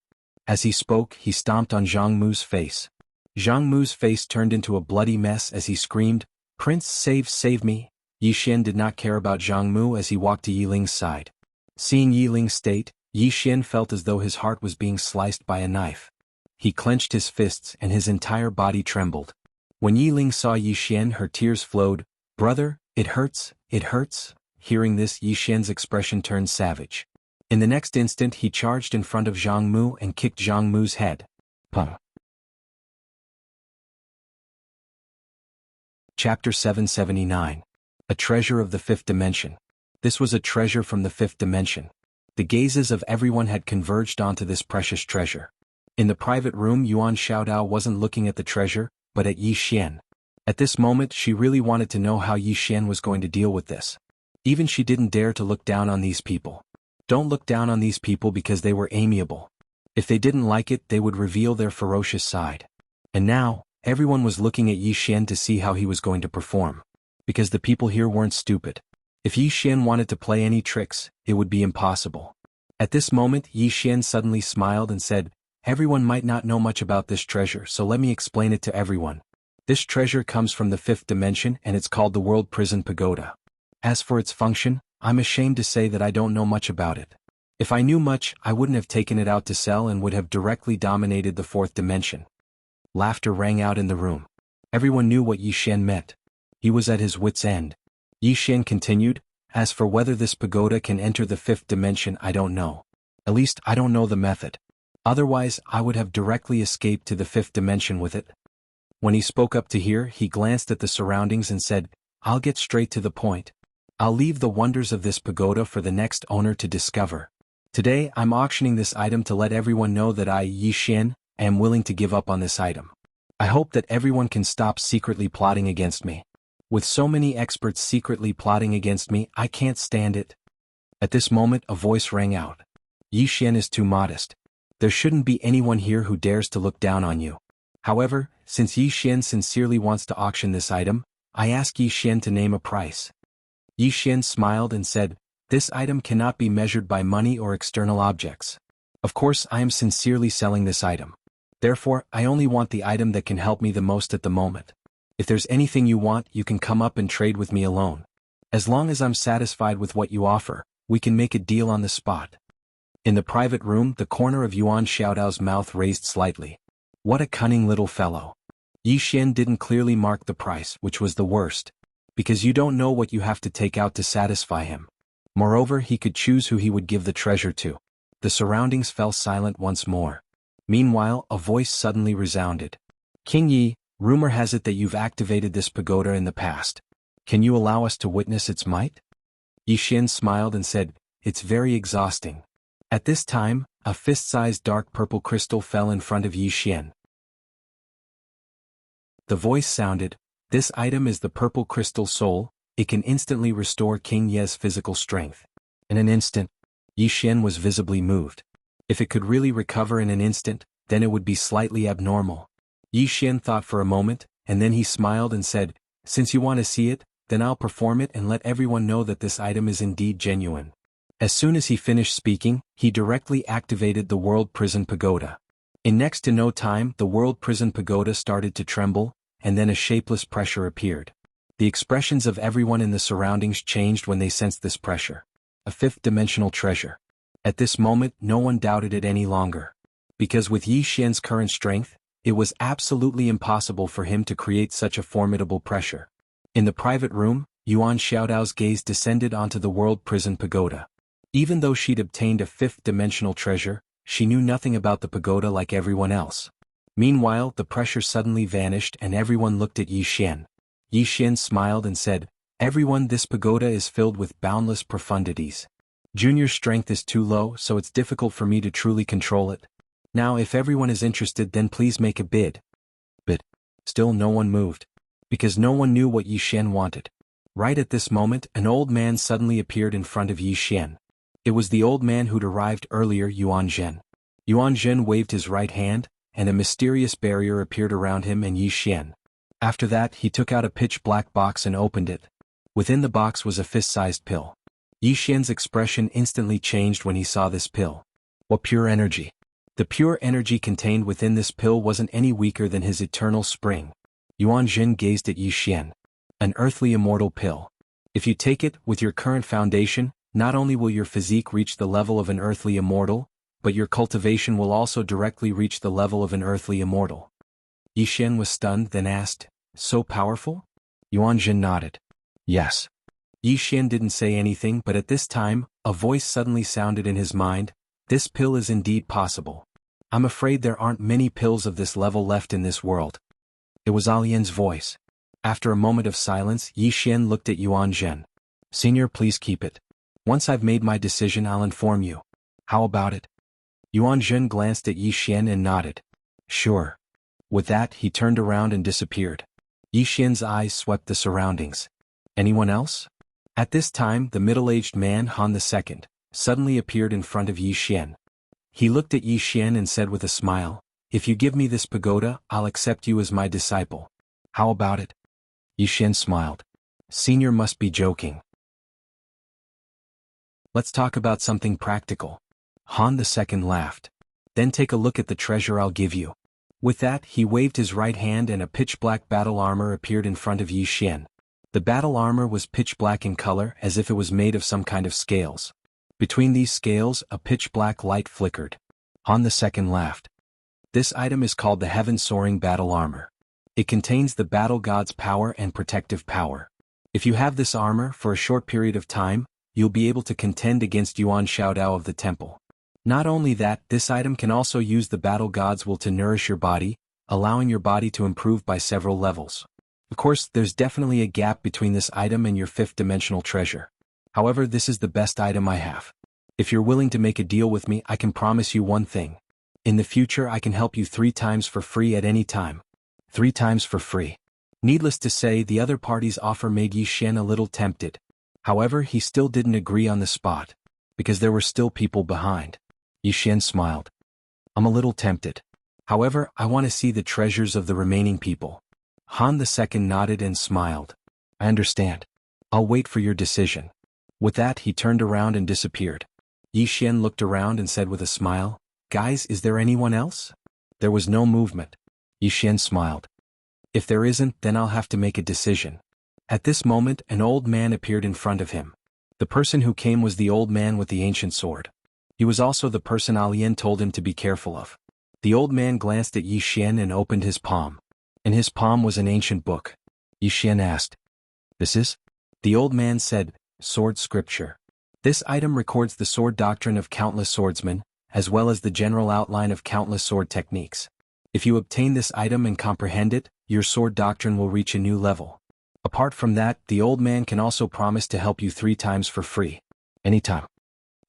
As he spoke, he stomped on Zhang Mu's face. Zhang Mu's face turned into a bloody mess as he screamed, "Prince, save me!" Yi Xian did not care about Zhang Mu as he walked to Yi Ling's side. Seeing Yi Ling's state, Yi Xian felt as though his heart was being sliced by a knife. He clenched his fists and his entire body trembled. When Yi Ling saw Yi Xian, her tears flowed. "Brother, it hurts, it hurts." Hearing this, Yi Xian's expression turned savage. In the next instant, he charged in front of Zhang Mu and kicked Zhang Mu's head. Chapter 779. A Treasure of the Fifth Dimension. This was a treasure from the fifth dimension. The gazes of everyone had converged onto this precious treasure. In the private room, Yuan Xiaodao wasn't looking at the treasure, but at Yi Xian. At this moment, she really wanted to know how Yi Xian was going to deal with this. Even she didn't dare to look down on these people. Don't look down on these people because they were amiable. If they didn't like it, they would reveal their ferocious side. And now, everyone was looking at Yi Xian to see how he was going to perform. Because the people here weren't stupid. If Yi Xian wanted to play any tricks, it would be impossible. At this moment, Yi Xian suddenly smiled and said, "Everyone might not know much about this treasure, so let me explain it to everyone. This treasure comes from the fifth dimension and it's called the World Prison Pagoda. As for its function, I'm ashamed to say that I don't know much about it. If I knew much, I wouldn't have taken it out to sell and would have directly dominated the fourth dimension." Laughter rang out in the room. Everyone knew what Yi Xian meant. He was at his wit's end. Yi Xian continued, "As for whether this pagoda can enter the fifth dimension, I don't know. At least I don't know the method. Otherwise, I would have directly escaped to the fifth dimension with it." When he spoke up to here, he glanced at the surroundings and said, "I'll get straight to the point. I'll leave the wonders of this pagoda for the next owner to discover. Today, I'm auctioning this item to let everyone know that I, Yi Xian, am willing to give up on this item. I hope that everyone can stop secretly plotting against me. With so many experts secretly plotting against me, I can't stand it." At this moment, a voice rang out. "Yi Xian is too modest. There shouldn't be anyone here who dares to look down on you. However, since Yi Xian sincerely wants to auction this item, I ask Yi Xian to name a price." Yi Xian smiled and said, "This item cannot be measured by money or external objects. Of course, I am sincerely selling this item. Therefore, I only want the item that can help me the most at the moment. If there's anything you want, you can come up and trade with me alone. As long as I'm satisfied with what you offer, we can make a deal on the spot." In the private room, the corner of Yuan Xiaodao's mouth raised slightly. What a cunning little fellow. Yi Xian didn't clearly mark the price, which was the worst. Because you don't know what you have to take out to satisfy him. Moreover, he could choose who he would give the treasure to. The surroundings fell silent once more. Meanwhile, a voice suddenly resounded. "King Yi, rumor has it that you've activated this pagoda in the past. Can you allow us to witness its might?" Yi Xian smiled and said, "It's very exhausting." At this time, a fist-sized dark purple crystal fell in front of Yi Xian. The voice sounded, "This item is the purple crystal soul. It can instantly restore King Ye's physical strength." In an instant, Yi Xian was visibly moved. If it could really recover in an instant, then it would be slightly abnormal. Yi Xian thought for a moment, and then he smiled and said, "Since you want to see it, then I'll perform it and let everyone know that this item is indeed genuine." As soon as he finished speaking, he directly activated the World Prison Pagoda. In next to no time, the World Prison Pagoda started to tremble, and then a shapeless pressure appeared. The expressions of everyone in the surroundings changed when they sensed this pressure. A fifth-dimensional treasure. At this moment, no one doubted it any longer. Because with Yi Xian's current strength, it was absolutely impossible for him to create such a formidable pressure. In the private room, Yuan Xiaodao's gaze descended onto the World Prison Pagoda. Even though she'd obtained a fifth-dimensional treasure, she knew nothing about the pagoda like everyone else. Meanwhile, the pressure suddenly vanished and everyone looked at Yi Xian. Yi Xian smiled and said, "Everyone, this pagoda is filled with boundless profundities. Junior's strength is too low, so it's difficult for me to truly control it. Now if everyone is interested, then please make a bid." But still no one moved. Because no one knew what Yi Xian wanted. Right at this moment, an old man suddenly appeared in front of Yi Xian. It was the old man who'd arrived earlier, Yuan Zhen. Yuan Zhen waved his right hand, and a mysterious barrier appeared around him and Yi Xian. After that, he took out a pitch-black box and opened it. Within the box was a fist-sized pill. Yi Xian's expression instantly changed when he saw this pill. What pure energy! The pure energy contained within this pill wasn't any weaker than his eternal spring. Yuan Zhen gazed at Yi Xian. An earthly immortal pill. If you take it, with your current foundation, not only will your physique reach the level of an earthly immortal, but your cultivation will also directly reach the level of an earthly immortal. Yi Xian was stunned, then asked, "So powerful?" Yuan Zhen nodded. "Yes." Yi Xian didn't say anything, but at this time, a voice suddenly sounded in his mind, "This pill is indeed possible. I'm afraid there aren't many pills of this level left in this world." It was Alien's voice. After a moment of silence, Yi Xian looked at Yuan Zhen. "Senior, please keep it. Once I've made my decision, I'll inform you. How about it?" Yuan Zhen glanced at Yi Xian and nodded. "Sure." With that, he turned around and disappeared. Yi Xian's eyes swept the surroundings. Anyone else? At this time, the middle-aged man Han II suddenly appeared in front of Yi Xian. He looked at Yi Xian and said with a smile, "If you give me this pagoda, I'll accept you as my disciple. How about it?" Yi Xian smiled. "Senior must be joking. Let's talk about something practical." Han II laughed. "Then take a look at the treasure I'll give you." With that, he waved his right hand and a pitch-black battle armor appeared in front of Yi Xian. The battle armor was pitch-black in color, as if it was made of some kind of scales. Between these scales, a pitch-black light flickered. Han II laughed. "This item is called the Heaven-Soaring Battle Armor. It contains the battle god's power and protective power. If you have this armor for a short period of time, you'll be able to contend against Yuan Xiaodao of the temple. Not only that, this item can also use the battle god's will to nourish your body, allowing your body to improve by several levels. Of course, there's definitely a gap between this item and your fifth-dimensional treasure. However, this is the best item I have. If you're willing to make a deal with me, I can promise you one thing. In the future, I can help you 3 times for free at any time." 3 times for free. Needless to say, the other party's offer made Yi Xian a little tempted. However, he still didn't agree on the spot, because there were still people behind. Yi Xian smiled. "I'm a little tempted. However, I want to see the treasures of the remaining people." Han II nodded and smiled. "I understand. I'll wait for your decision." With that, he turned around and disappeared. Yi Xian looked around and said with a smile, "Guys, is there anyone else?" There was no movement. Yi Xian smiled. "If there isn't, then I'll have to make a decision." At this moment, an old man appeared in front of him. The person who came was the old man with the ancient sword. He was also the person Alien told him to be careful of. The old man glanced at Yi Xian and opened his palm. In his palm was an ancient book. Yi Xian asked, "This is?" The old man said, "Sword Scripture. This item records the sword doctrine of countless swordsmen, as well as the general outline of countless sword techniques. If you obtain this item and comprehend it, your sword doctrine will reach a new level. Apart from that, the old man can also promise to help you 3 times for free. Anytime.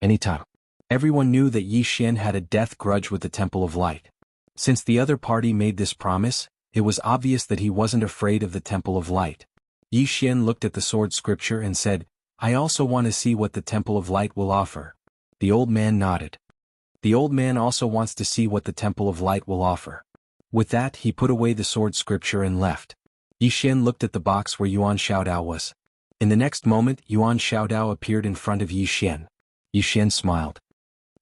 Anytime." Everyone knew that Yi Xian had a death grudge with the Temple of Light. Since the other party made this promise, it was obvious that he wasn't afraid of the Temple of Light. Yi Xian looked at the sword scripture and said, "I also want to see what the Temple of Light will offer." The old man nodded. The old man also wants to see what the Temple of Light will offer. With that, he put away the sword scripture and left. Yi Xian looked at the box where Yuan Xiaodao was. In the next moment, Yuan Xiaodao appeared in front of Yi Xian. Yi Xian smiled.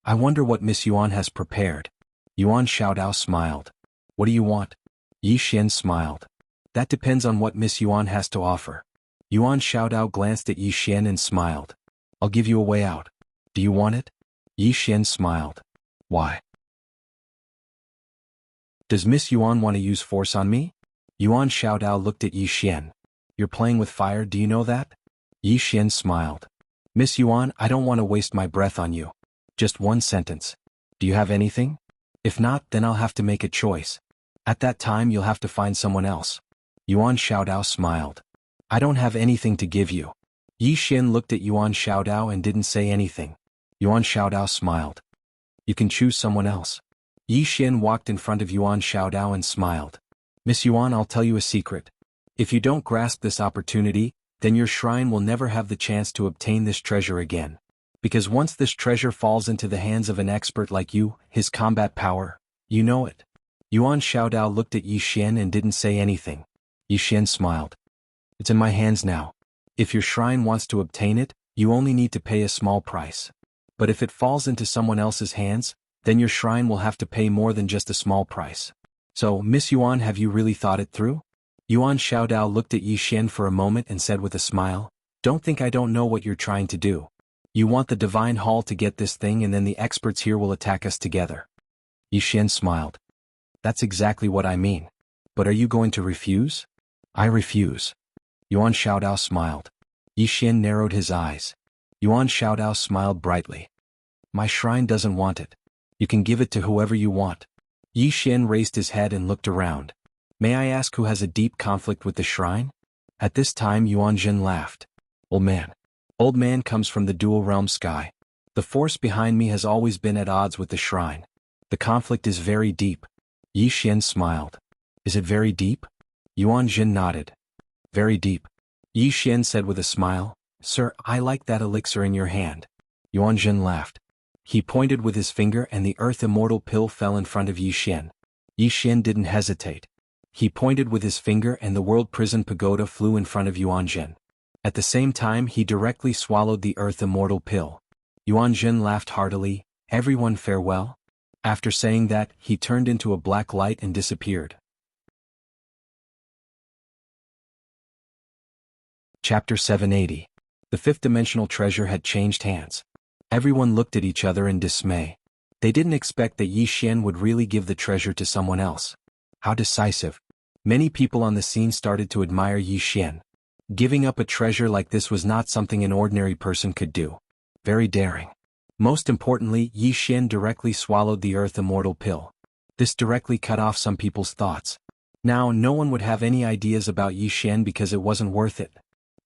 I wonder what Miss Yuan has prepared. Yuan Xiaodao smiled. What do you want? Yi Xian smiled. That depends on what Miss Yuan has to offer. Yuan Xiaodao glanced at Yi Xian and smiled. I'll give you a way out. Do you want it? Yi Xian smiled. Why? Does Miss Yuan want to use force on me? Yuan Xiaodao looked at Yi Xian. You're playing with fire, do you know that? Yi Xian smiled. Miss Yuan, I don't want to waste my breath on you. Just one sentence. Do you have anything? If not, then I'll have to make a choice. At that time you'll have to find someone else. Yuan Xiaodao smiled. I don't have anything to give you. Yi Xian looked at Yuan Xiaodao and didn't say anything. Yuan Xiaodao smiled. You can choose someone else. Yi Xian walked in front of Yuan Xiaodao and smiled. Miss Yuan, I'll tell you a secret. If you don't grasp this opportunity, then your shrine will never have the chance to obtain this treasure again. Because once this treasure falls into the hands of an expert like you, his combat power, you know it. Yuan Xiaodao looked at Yi Xian and didn't say anything. Yi Xian smiled. It's in my hands now. If your shrine wants to obtain it, you only need to pay a small price. But if it falls into someone else's hands, then your shrine will have to pay more than just a small price. So, Miss Yuan, have you really thought it through? Yuan Xiaodao looked at Yi Xian for a moment and said with a smile, Don't think I don't know what you're trying to do. You want the Divine Hall to get this thing and then the experts here will attack us together. Yi Xian smiled. That's exactly what I mean. But are you going to refuse? I refuse. Yuan Xiaodao smiled. Yi Xian narrowed his eyes. Yuan Xiaodao smiled brightly. My shrine doesn't want it. You can give it to whoever you want. Yi Xian raised his head and looked around. May I ask who has a deep conflict with the shrine? At this time Yuan Jin laughed. Old man. Old man comes from the dual realm sky. The force behind me has always been at odds with the shrine. The conflict is very deep. Yi Xian smiled. Is it very deep? Yuan Jin nodded. Very deep. Yi Xian said with a smile, Sir, I like that elixir in your hand. Yuan Jin laughed. He pointed with his finger and the earth immortal pill fell in front of Yi Xian. Yi Xian didn't hesitate. He pointed with his finger and the world prison pagoda flew in front of Yuan Jin. At the same time he directly swallowed the earth immortal pill. Yuan Jin laughed heartily. Everyone farewell. After saying that, he turned into a black light and disappeared. Chapter 780. The fifth-dimensional treasure had changed hands. Everyone looked at each other in dismay. They didn't expect that Yi Xian would really give the treasure to someone else. How decisive. Many people on the scene started to admire Yi Xian. Giving up a treasure like this was not something an ordinary person could do. Very daring. Most importantly, Yi Xian directly swallowed the earth immortal pill. This directly cut off some people's thoughts. Now no one would have any ideas about Yi Xian because it wasn't worth it.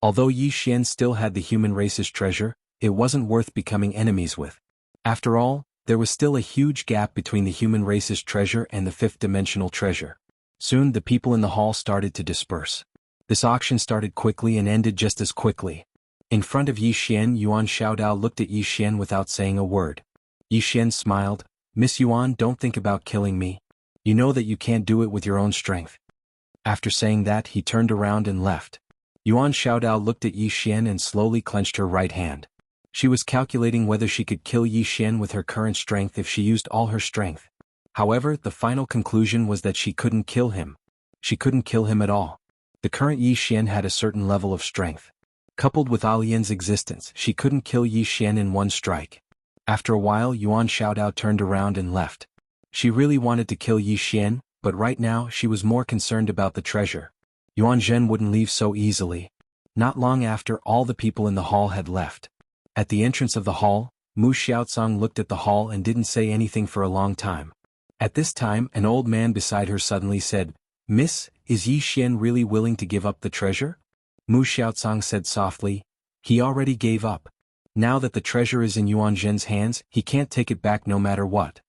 Although Yi Xian still had the human race's treasure, it wasn't worth becoming enemies with. After all, there was still a huge gap between the human race's treasure and the fifth-dimensional treasure. Soon the people in the hall started to disperse. This auction started quickly and ended just as quickly. In front of Yi Xian, Yuan Xiaodao looked at Yi Xian without saying a word. Yi Xian smiled. Miss Yuan, don't think about killing me. You know that you can't do it with your own strength. After saying that, he turned around and left. Yuan Xiaodao looked at Yi Xian and slowly clenched her right hand. She was calculating whether she could kill Yi Xian with her current strength if she used all her strength. However, the final conclusion was that she couldn't kill him. She couldn't kill him at all. The current Yi Xian had a certain level of strength. Coupled with Alien's existence, she couldn't kill Yi Xian in one strike. After a while, Yuan Xiaodao turned around and left. She really wanted to kill Yi Xian, but right now she was more concerned about the treasure. Yuan Zhen wouldn't leave so easily. Not long after, all the people in the hall had left. At the entrance of the hall, Mu Xiaocang looked at the hall and didn't say anything for a long time. At this time, an old man beside her suddenly said, Miss, is Yi Xian really willing to give up the treasure? Mu Xiaocang said softly, He already gave up. Now that the treasure is in Yuan Zhen's hands, he can't take it back no matter what.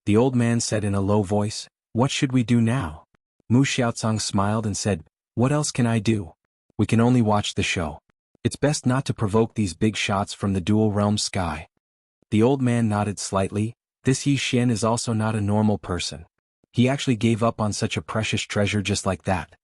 The old man said in a low voice, What should we do now? Mu Xiaocang smiled and said, What else can I do? We can only watch the show. It's best not to provoke these big shots from the dual realm sky. The old man nodded slightly. This Yi Xian is also not a normal person. He actually gave up on such a precious treasure just like that.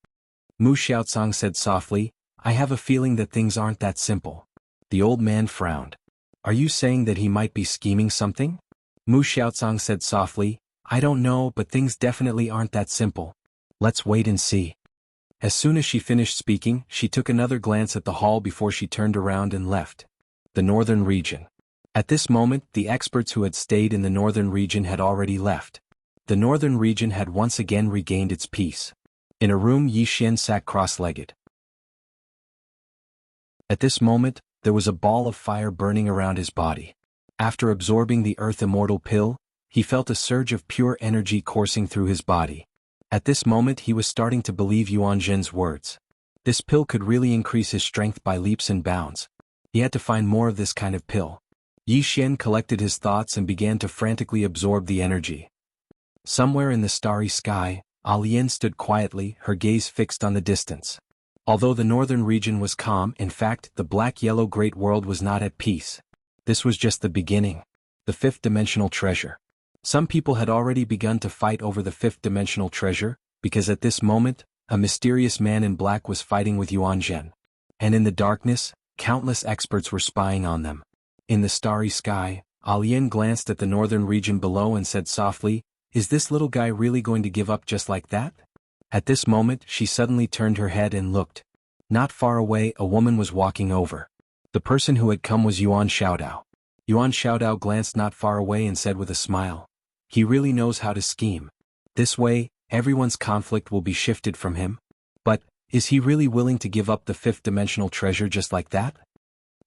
Mu Xiaocang said softly, I have a feeling that things aren't that simple. The old man frowned. Are you saying that he might be scheming something? Mu Xiaocang said softly, I don't know, but things definitely aren't that simple. Let's wait and see. As soon as she finished speaking, she took another glance at the hall before she turned around and left. The northern region. At this moment, the experts who had stayed in the northern region had already left. The northern region had once again regained its peace. In a room, Yi Xian sat cross-legged. At this moment, there was a ball of fire burning around his body. After absorbing the Earth Immortal pill, he felt a surge of pure energy coursing through his body. At this moment he was starting to believe Yuan Zhen's words. This pill could really increase his strength by leaps and bounds. He had to find more of this kind of pill. Yi Xian collected his thoughts and began to frantically absorb the energy. Somewhere in the starry sky, Alian stood quietly, her gaze fixed on the distance. Although the northern region was calm, in fact, the black-yellow great world was not at peace. This was just the beginning. The fifth-dimensional treasure. Some people had already begun to fight over the fifth-dimensional treasure, because at this moment, a mysterious man in black was fighting with Yuan Zhen. And in the darkness, countless experts were spying on them. In the starry sky, Alian glanced at the northern region below and said softly, Is this little guy really going to give up just like that? At this moment she suddenly turned her head and looked. Not far away a woman was walking over. The person who had come was Yuan Xiaodao. Yuan Xiaodao glanced not far away and said with a smile, He really knows how to scheme. This way, everyone's conflict will be shifted from him. But, is he really willing to give up the fifth-dimensional treasure just like that?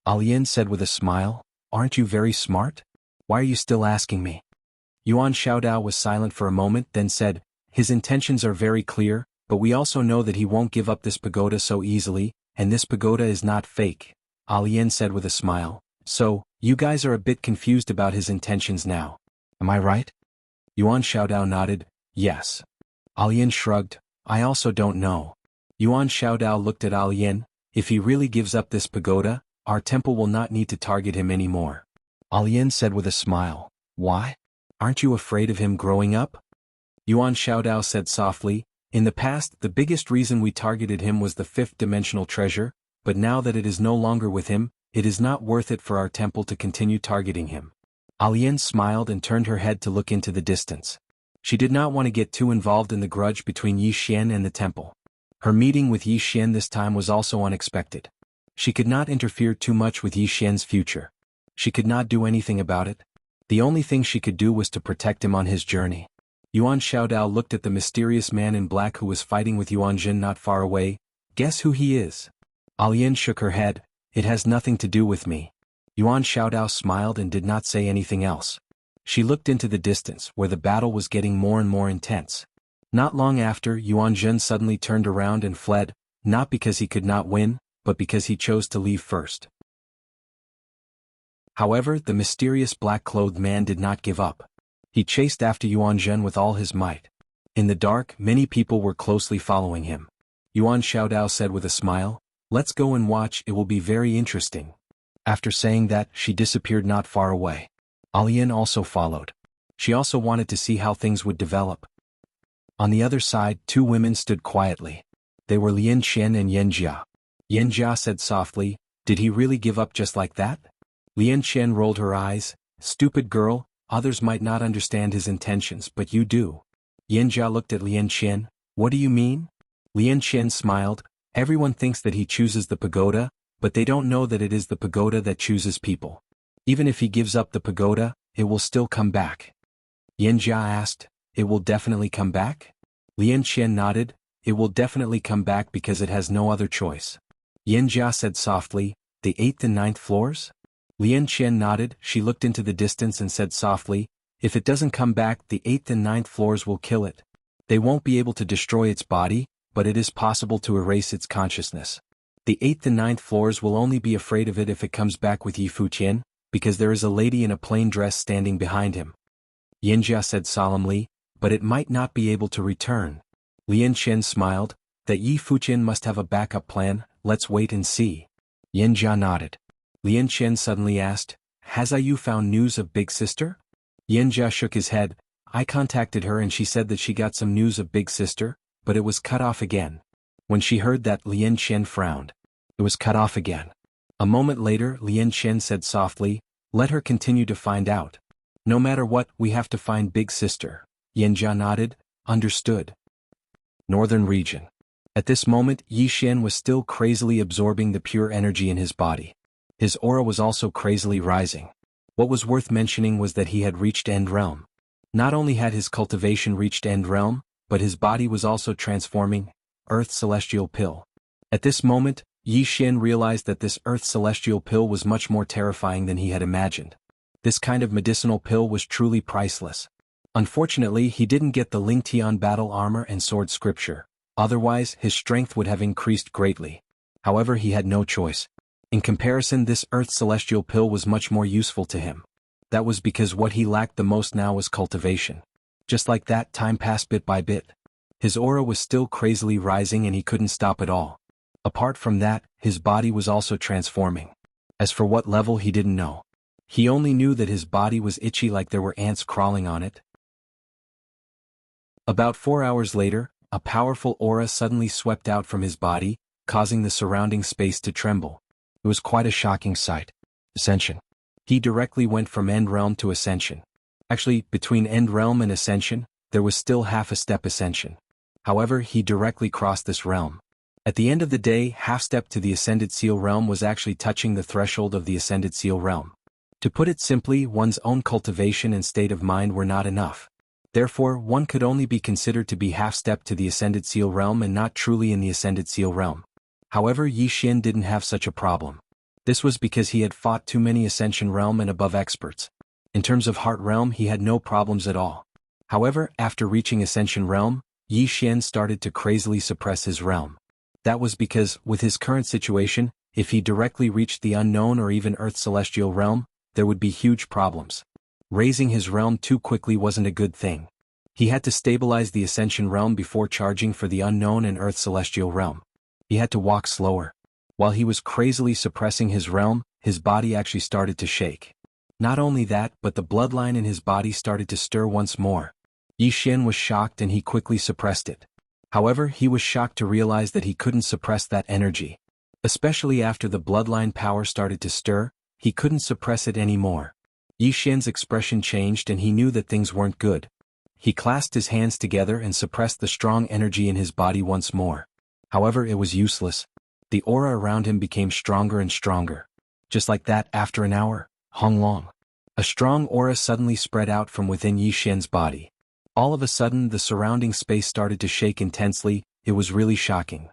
Alian said with a smile, Aren't you very smart? Why are you still asking me? Yuan Xiaodao was silent for a moment, then said, His intentions are very clear, but we also know that he won't give up this pagoda so easily, and this pagoda is not fake. Alian said with a smile, So, you guys are a bit confused about his intentions now. Am I right? Yuan Xiaodao nodded, Yes. Alian shrugged, I also don't know. Yuan Xiaodao looked at Alian, If he really gives up this pagoda, our temple will not need to target him anymore. Alian said with a smile, Why? Aren't you afraid of him growing up? Yuan Xiaodao said softly, In the past the biggest reason we targeted him was the fifth-dimensional treasure, but now that it is no longer with him, it is not worth it for our temple to continue targeting him. Alian smiled and turned her head to look into the distance. She did not want to get too involved in the grudge between Yi Xian and the temple. Her meeting with Yi Xian this time was also unexpected. She could not interfere too much with Yi Xian's future. She could not do anything about it. The only thing she could do was to protect him on his journey. Yuan Xiaodao looked at the mysterious man in black who was fighting with Yuan Zhen not far away. Guess who he is? Alian shook her head, It has nothing to do with me. Yuan Xiaodao smiled and did not say anything else. She looked into the distance where the battle was getting more and more intense. Not long after, Yuan Zhen suddenly turned around and fled, not because he could not win, but because he chose to leave first. However, the mysterious black-clothed man did not give up. He chased after Yuan Zhen with all his might. In the dark, many people were closely following him. Yuan Xiaodao said with a smile, Let's go and watch, it will be very interesting. After saying that, she disappeared not far away. Alian also followed. She also wanted to see how things would develop. On the other side, two women stood quietly. They were Lian Qian and Yan Jia. Yan Jia said softly, Did he really give up just like that? Lian Qian rolled her eyes, Stupid girl, others might not understand his intentions but you do. Yan Jia looked at Lian Qian, What do you mean? Lian Qian smiled, Everyone thinks that he chooses the pagoda, but they don't know that it is the pagoda that chooses people. Even if he gives up the pagoda, it will still come back. Yan Jia asked, It will definitely come back? Lian Qian nodded, It will definitely come back because it has no other choice. Yan Jia said softly, The 8th and 9th floors? Lian Qian nodded, she looked into the distance and said softly, If it doesn't come back, the 8th and 9th floors will kill it. They won't be able to destroy its body, but it is possible to erase its consciousness. The 8th and 9th floors will only be afraid of it if it comes back with Yi Fuqian, because there is a lady in a plain dress standing behind him. Yan Jia said solemnly, But it might not be able to return. Lian Qian smiled, That Yi Fuqian must have a backup plan, let's wait and see. Yan Jia nodded. Lian Qian suddenly asked, Has IU found news of Big Sister? Yan Jia shook his head, I contacted her and she said that she got some news of Big Sister, but it was cut off again. When she heard that, Lian Chen frowned. It was cut off again. A moment later, Lian Chen said softly, let her continue to find out. No matter what, we have to find Big Sister. Yanjia nodded, understood. Northern region. At this moment, Yi Xian was still crazily absorbing the pure energy in his body. His aura was also crazily rising. What was worth mentioning was that he had reached End Realm. Not only had his cultivation reached End Realm, but his body was also transforming, Earth Celestial Pill. At this moment, Yi Xian realized that this Earth Celestial Pill was much more terrifying than he had imagined. This kind of medicinal pill was truly priceless. Unfortunately, he didn't get the Ling Tian battle armor and sword scripture. Otherwise, his strength would have increased greatly. However, he had no choice. In comparison, this Earth Celestial Pill was much more useful to him. That was because what he lacked the most now was cultivation. Just like that, time passed bit by bit. His aura was still crazily rising and he couldn't stop at all. Apart from that, his body was also transforming. As for what level, he didn't know. He only knew that his body was itchy like there were ants crawling on it. About 4 hours later, a powerful aura suddenly swept out from his body, causing the surrounding space to tremble. It was quite a shocking sight. Ascension. He directly went from End Realm to Ascension. Actually, between End Realm and Ascension, there was still half a step Ascension. However, he directly crossed this realm. At the end of the day, half step to the Ascended Seal Realm was actually touching the threshold of the Ascended Seal Realm. To put it simply, one's own cultivation and state of mind were not enough. Therefore, one could only be considered to be half-step to the Ascended Seal Realm and not truly in the Ascended Seal Realm. However, Yi Xian didn't have such a problem. This was because he had fought too many Ascension Realm and above experts. In terms of Heart Realm, he had no problems at all. However, after reaching Ascension Realm, Yi Xian started to crazily suppress his realm. That was because, with his current situation, if he directly reached the Unknown or even Earth Celestial Realm, there would be huge problems. Raising his realm too quickly wasn't a good thing. He had to stabilize the Ascension Realm before charging for the Unknown and Earth Celestial Realm. He had to walk slower. While he was crazily suppressing his realm, his body actually started to shake. Not only that, but the bloodline in his body started to stir once more. Yi Xian was shocked and he quickly suppressed it. However, he was shocked to realize that he couldn't suppress that energy. Especially after the bloodline power started to stir, he couldn't suppress it anymore. Yi Xian's expression changed and he knew that things weren't good. He clasped his hands together and suppressed the strong energy in his body once more. However, it was useless. The aura around him became stronger and stronger. Just like that, after an hour, Hong Long. A strong aura suddenly spread out from within Yi Xian's body. All of a sudden, the surrounding space started to shake intensely. It was really shocking.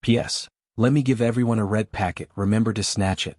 P.S. Let me give everyone a red packet, remember to snatch it.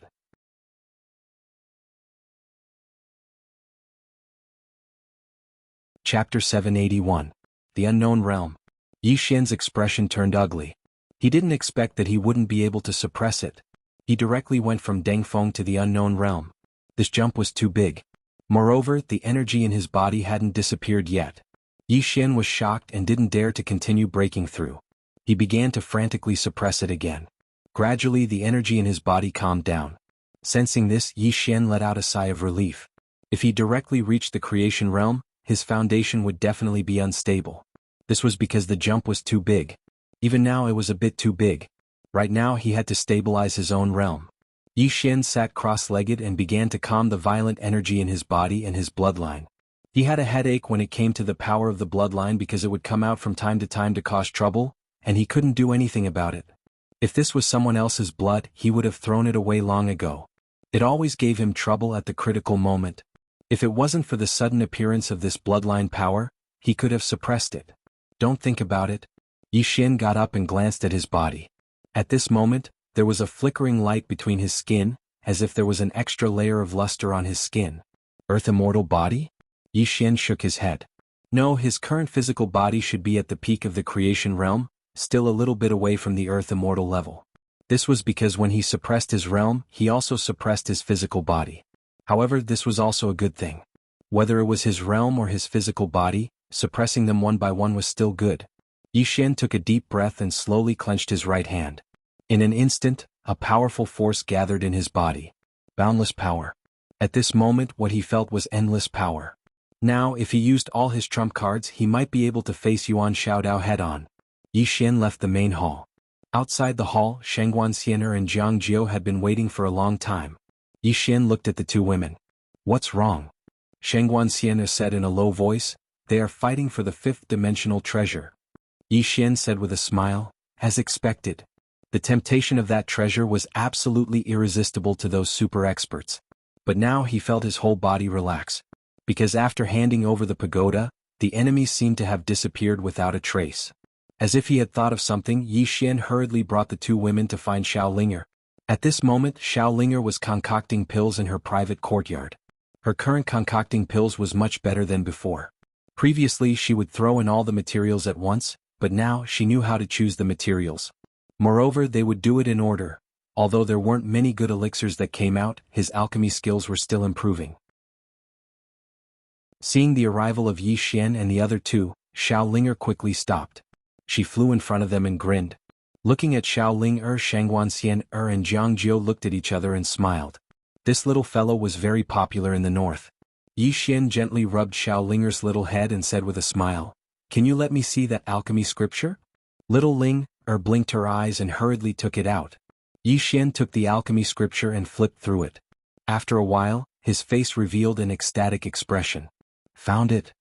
Chapter 781. The Unknown Realm. Yi Xian's expression turned ugly. He didn't expect that he wouldn't be able to suppress it. He directly went from Dengfeng to the Unknown Realm. This jump was too big. Moreover, the energy in his body hadn't disappeared yet. Yi Xian was shocked and didn't dare to continue breaking through. He began to frantically suppress it again. Gradually, the energy in his body calmed down. Sensing this, Yi Xian let out a sigh of relief. If he directly reached the Creation Realm, his foundation would definitely be unstable. This was because the jump was too big. Even now it was a bit too big. Right now he had to stabilize his own realm. Yi Xian sat cross-legged and began to calm the violent energy in his body and his bloodline. He had a headache when it came to the power of the bloodline because it would come out from time to cause trouble, and he couldn't do anything about it. If this was someone else's blood, he would have thrown it away long ago. It always gave him trouble at the critical moment. If it wasn't for the sudden appearance of this bloodline power, he could have suppressed it. Don't think about it. Yi Xian got up and glanced at his body. At this moment, there was a flickering light between his skin, as if there was an extra layer of luster on his skin. Earth Immortal Body? Yi Xian shook his head. No, his current physical body should be at the peak of the Creation Realm, still a little bit away from the Earth Immortal level. This was because when he suppressed his realm, he also suppressed his physical body. However, this was also a good thing. Whether it was his realm or his physical body, suppressing them one by one was still good. Yi Xian took a deep breath and slowly clenched his right hand. In an instant, a powerful force gathered in his body. Boundless power. At this moment, what he felt was endless power. Now if he used all his trump cards he might be able to face Yuan Xiaodao head-on. Yi Xian left the main hall. Outside the hall, Shangguan Xianer and Jiang Jiu had been waiting for a long time. Yi Xian looked at the two women. "What's wrong?" Shangguan Xianer said in a low voice. "They are fighting for the fifth-dimensional treasure." Yi Xian said with a smile, "As expected. The temptation of that treasure was absolutely irresistible to those super experts." But now he felt his whole body relax. Because after handing over the pagoda, the enemies seemed to have disappeared without a trace. As if he had thought of something, Yi Xian hurriedly brought the two women to find Xiao Linger. At this moment, Xiao Linger was concocting pills in her private courtyard. Her current concocting pills was much better than before. Previously she would throw in all the materials at once, but now she knew how to choose the materials. Moreover, they would do it in order. Although there weren't many good elixirs that came out, his alchemy skills were still improving. Seeing the arrival of Yi Xian and the other two, Xiao Linger quickly stopped. She flew in front of them and grinned. Looking at Xiao Linger, Shangguan Xianer and Jiang Jiu looked at each other and smiled. This little fellow was very popular in the north. Yi Xian gently rubbed Xiao Linger's little head and said with a smile, "Can you let me see that alchemy scripture?" Little Linger blinked her eyes and hurriedly took it out. Yi Xian took the alchemy scripture and flipped through it. After a while, his face revealed an ecstatic expression. "Found it."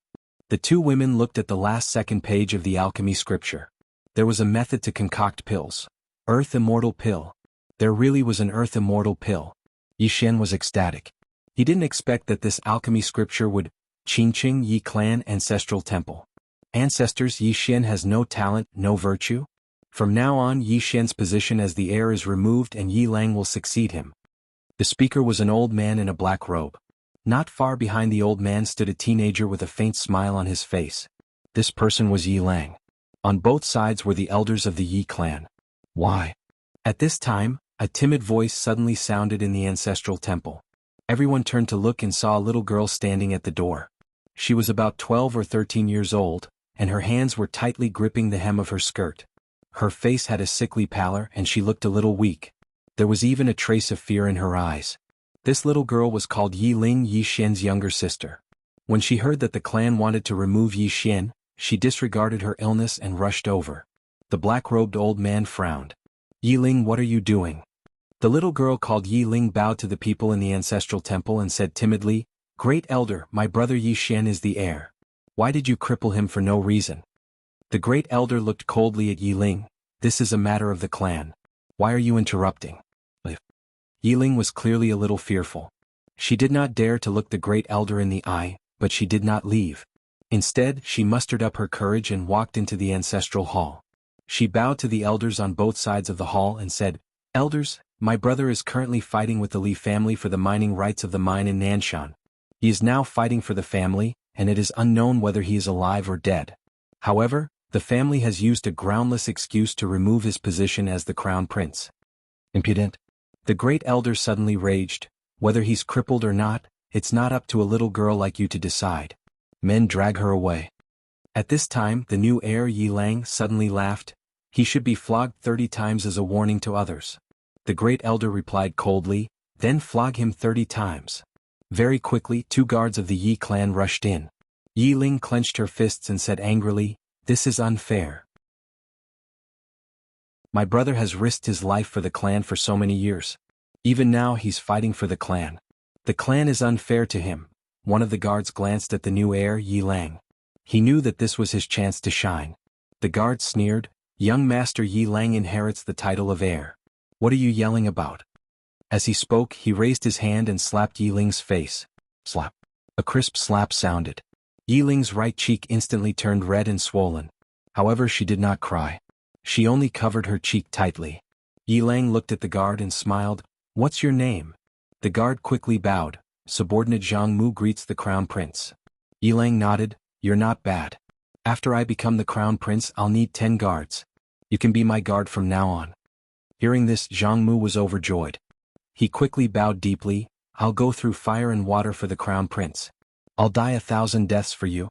The two women looked at the last second page of the alchemy scripture. There was a method to concoct pills. Earth Immortal Pill. There really was an Earth Immortal Pill. Yi Xian was ecstatic. He didn't expect that this alchemy scripture would. Qingqing Yi Clan Ancestral Temple. Ancestors. Yi Xian has no talent, no virtue? From now on Yi Xian's position as the heir is removed and Yi Lang will succeed him. The speaker was an old man in a black robe. Not far behind the old man stood a teenager with a faint smile on his face. This person was Yi Lang. On both sides were the elders of the Yi clan. Why? At this time, a timid voice suddenly sounded in the ancestral temple. Everyone turned to look and saw a little girl standing at the door. She was about 12 or 13 years old, and her hands were tightly gripping the hem of her skirt. Her face had a sickly pallor and she looked a little weak. There was even a trace of fear in her eyes. This little girl was called Yi Ling, Yi Xian's younger sister. When she heard that the clan wanted to remove Yi Xian, she disregarded her illness and rushed over. The black-robed old man frowned. "Yi Ling, what are you doing?" The little girl called Yi Ling bowed to the people in the ancestral temple and said timidly, "Great elder, my brother Yi Xian is the heir. Why did you cripple him for no reason?" The great elder looked coldly at Yi Ling. "This is a matter of the clan. Why are you interrupting?" Yi Ling was clearly a little fearful. She did not dare to look the great elder in the eye, but she did not leave. Instead, she mustered up her courage and walked into the ancestral hall. She bowed to the elders on both sides of the hall and said, "Elders, my brother is currently fighting with the Li family for the mining rights of the mine in Nanshan. He is now fighting for the family, and it is unknown whether he is alive or dead. However, the family has used a groundless excuse to remove his position as the crown prince." Impudent. The great elder suddenly raged. "Whether he's crippled or not, it's not up to a little girl like you to decide. Men, drag her away." At this time, the new heir Yi Lang suddenly laughed. "He should be flogged 30 times as a warning to others." The great elder replied coldly, "Then flog him 30 times. Very quickly, 2 guards of the Yi clan rushed in. Yi Ling clenched her fists and said angrily, "This is unfair. My brother has risked his life for the clan for so many years. Even now he's fighting for the clan. The clan is unfair to him." One of the guards glanced at the new heir Yi Lang. He knew that this was his chance to shine. The guard sneered, "Young master Yi Lang inherits the title of heir. What are you yelling about?" As he spoke, he raised his hand and slapped Yi Ling's face. Slap. A crisp slap sounded. Yi Ling's right cheek instantly turned red and swollen. However, she did not cry. She only covered her cheek tightly. Yi Lang looked at the guard and smiled. "What's your name?" The guard quickly bowed. "Subordinate Zhang Mu greets the crown prince." Yi Lang nodded. "You're not bad. After I become the crown prince I'll need 10 guards. You can be my guard from now on." Hearing this, Zhang Mu was overjoyed. He quickly bowed deeply. "I'll go through fire and water for the crown prince. I'll die 1,000 deaths for you."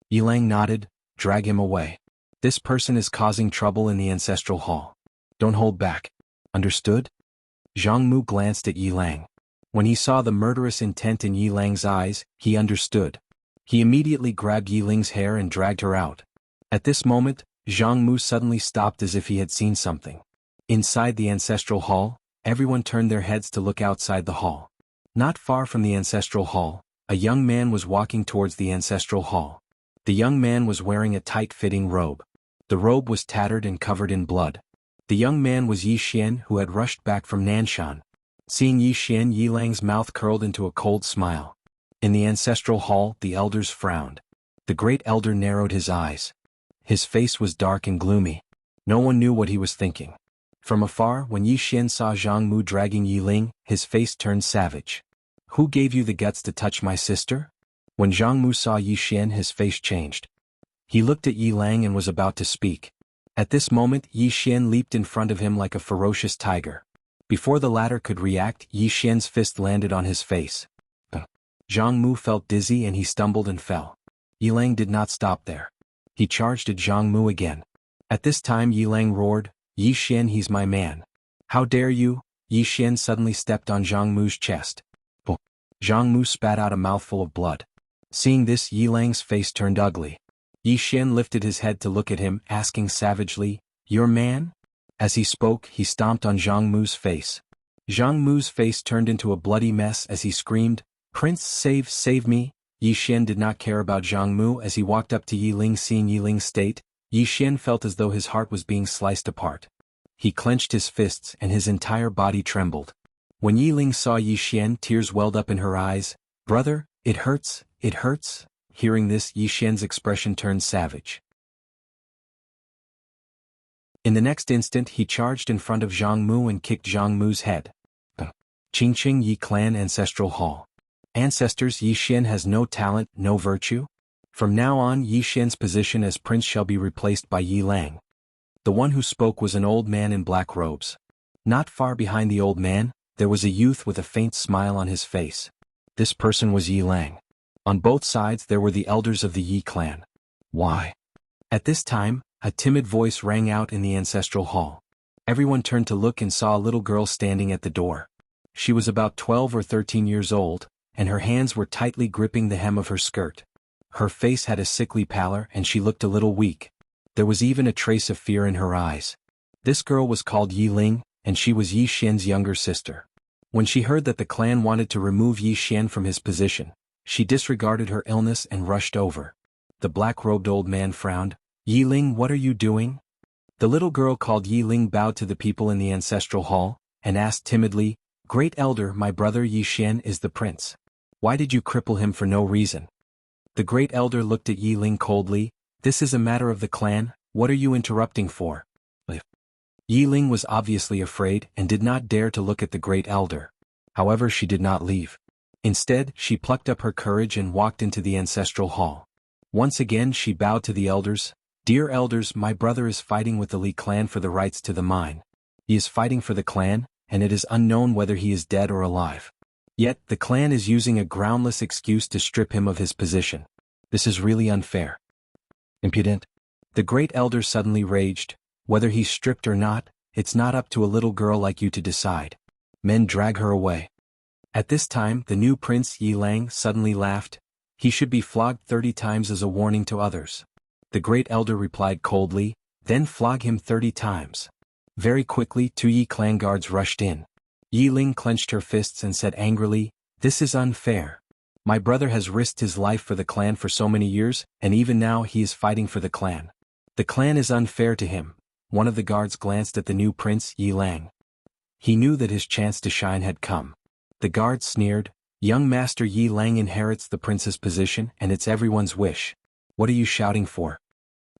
Yi Lang nodded. "Drag him away. This person is causing trouble in the ancestral hall. Don't hold back. Understood?" Zhang Mu glanced at Yi Lang. When he saw the murderous intent in Yi Lang's eyes, he understood. He immediately grabbed Yi Ling's hair and dragged her out. At this moment, Zhang Mu suddenly stopped as if he had seen something. Inside the ancestral hall, everyone turned their heads to look outside the hall. Not far from the ancestral hall, a young man was walking towards the ancestral hall. The young man was wearing a tight-fitting robe. The robe was tattered and covered in blood. The young man was Yi Xian, who had rushed back from Nanshan. Seeing Yi Xian, Yi Lang's mouth curled into a cold smile. In the ancestral hall, the elders frowned. The great elder narrowed his eyes. His face was dark and gloomy. No one knew what he was thinking. From afar, when Yi Xian saw Zhang Mu dragging Yi Ling, his face turned savage. "Who gave you the guts to touch my sister?" When Zhang Mu saw Yi Xian, his face changed. He looked at Yi Lang and was about to speak. At this moment, Yi Xian leaped in front of him like a ferocious tiger. Before the latter could react, Yi Xian's fist landed on his face. Zhang Mu felt dizzy and he stumbled and fell. Yi Lang did not stop there. He charged at Zhang Mu again. At this time Yi Lang roared, "Yi Xian, he's my man. How dare you?" Yi Xian suddenly stepped on Zhang Mu's chest. Zhang Mu spat out a mouthful of blood. Seeing this, Yi Lang's face turned ugly. Yi Xian lifted his head to look at him, asking savagely, "Your man?" As he spoke, he stomped on Zhang Mu's face. Zhang Mu's face turned into a bloody mess as he screamed, "Prince, save me!" Yi Xian did not care about Zhang Mu as he walked up to Yi Ling. Seeing Yi Ling's state, Yi Xian felt as though his heart was being sliced apart. He clenched his fists and his entire body trembled. When Yi Ling saw Yi Xian, tears welled up in her eyes. "Brother, it hurts, it hurts." Hearing this, Yi Xian's expression turned savage. In the next instant he charged in front of Zhang Mu and kicked Zhang Mu's head. Qingqing Yi Clan Ancestral Hall. Ancestors, Yi Xian has no talent, no virtue? From now on Yi Xian's position as prince shall be replaced by Yi Lang. The one who spoke was an old man in black robes. Not far behind the old man, there was a youth with a faint smile on his face. This person was Yi Lang. On both sides there were the elders of the Yi clan. Why? At this time, a timid voice rang out in the ancestral hall. Everyone turned to look and saw a little girl standing at the door. She was about 12 or 13 years old, and her hands were tightly gripping the hem of her skirt. Her face had a sickly pallor and she looked a little weak. There was even a trace of fear in her eyes. This girl was called Yi Ling, and she was Yi Xian's younger sister. When she heard that the clan wanted to remove Yi Xian from his position, she disregarded her illness and rushed over. The black-robed old man frowned. "Yi Ling, what are you doing?" The little girl called Yi Ling bowed to the people in the ancestral hall, and asked timidly, "Great elder, my brother Yi Xian is the prince. Why did you cripple him for no reason?" The great elder looked at Yi Ling coldly. "This is a matter of the clan, what are you interrupting for?" Yi Ling was obviously afraid and did not dare to look at the great elder. However, she did not leave. Instead, she plucked up her courage and walked into the ancestral hall. Once again she bowed to the elders. "Dear elders, my brother is fighting with the Li clan for the rights to the mine. He is fighting for the clan, and it is unknown whether he is dead or alive. Yet, the clan is using a groundless excuse to strip him of his position. This is really unfair. Impudent." The great elder suddenly raged. "Whether he's stripped or not, it's not up to a little girl like you to decide. Men, drag her away." At this time, the new prince Yi Lang suddenly laughed. "He should be flogged 30 times as a warning to others." The great elder replied coldly, "Then flog him 30 times. Very quickly 2 Yi clan guards rushed in. Yi Ling clenched her fists and said angrily, "This is unfair. My brother has risked his life for the clan for so many years, and even now he is fighting for the clan. The clan is unfair to him." One of the guards glanced at the new prince Yi Lang. He knew that his chance to shine had come. The guard sneered, "Young master Yi Lang inherits the prince's position and it's everyone's wish. What are you shouting for?"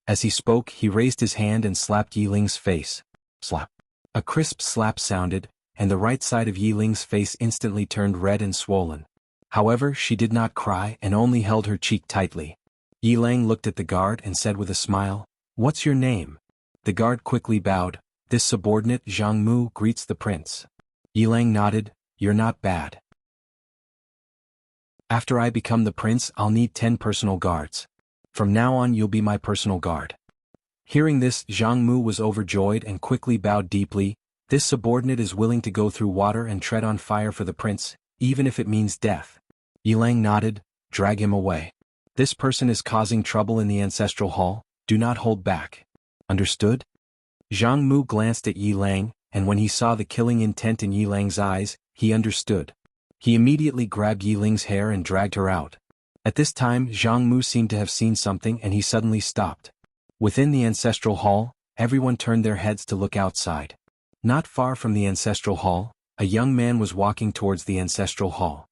As he spoke, he raised his hand and slapped Yi Ling's face. Slap. A crisp slap sounded, and the right side of Yi Ling's face instantly turned red and swollen. However, she did not cry and only held her cheek tightly. Yi Lang looked at the guard and said with a smile, "What's your name?" The guard quickly bowed. "This subordinate Zhang Mu greets the prince." Yi Lang nodded. "You're not bad. After I become the prince, I'll need 10 personal guards. From now on you'll be my personal guard." Hearing this, Zhang Mu was overjoyed and quickly bowed deeply. "This subordinate is willing to go through water and tread on fire for the prince, even if it means death." Yi Lang nodded. "Drag him away." This person is causing trouble in the ancestral hall, do not hold back. Understood? Zhang Mu glanced at Yi Lang, and when he saw the killing intent in Yi Lang's eyes, he understood. He immediately grabbed Yi Ling's hair and dragged her out. At this time Zhang Mu seemed to have seen something and he suddenly stopped. Within the ancestral hall, everyone turned their heads to look outside. Not far from the ancestral hall, a young man was walking towards the ancestral hall.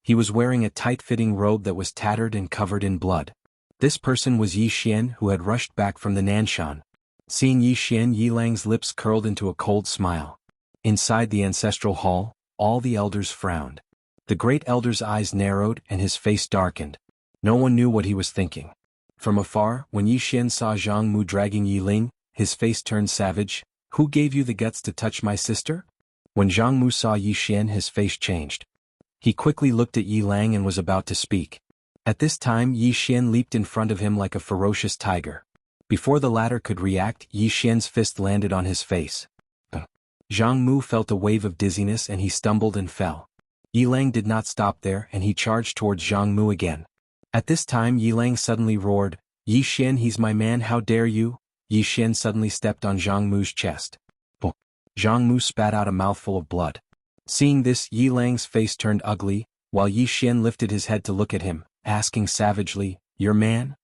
He was wearing a tight-fitting robe that was tattered and covered in blood. This person was Yi Xian, who had rushed back from the Nanshan. Seeing Yi Xian, Yi Lang's lips curled into a cold smile. Inside the ancestral hall, all the elders frowned. The great elder's eyes narrowed and his face darkened. No one knew what he was thinking. From afar, when Yi Xian saw Zhang Mu dragging Yi Ling, his face turned savage. Who gave you the guts to touch my sister? When Zhang Mu saw Yi Xian, his face changed. He quickly looked at Yi Lang and was about to speak. At this time Yi Xian leaped in front of him like a ferocious tiger. Before the latter could react, Yi Xian's fist landed on his face. Zhang Mu felt a wave of dizziness and he stumbled and fell. Yi Lang did not stop there and he charged towards Zhang Mu again. At this time Yi Lang suddenly roared, "Yi Xian, he's my man, how dare you?" Yi Xian suddenly stepped on Zhang Mu's chest. Zhang Mu spat out a mouthful of blood. Seeing this, Yi Lang's face turned ugly, while Yi Xian lifted his head to look at him, asking savagely, "Your man?"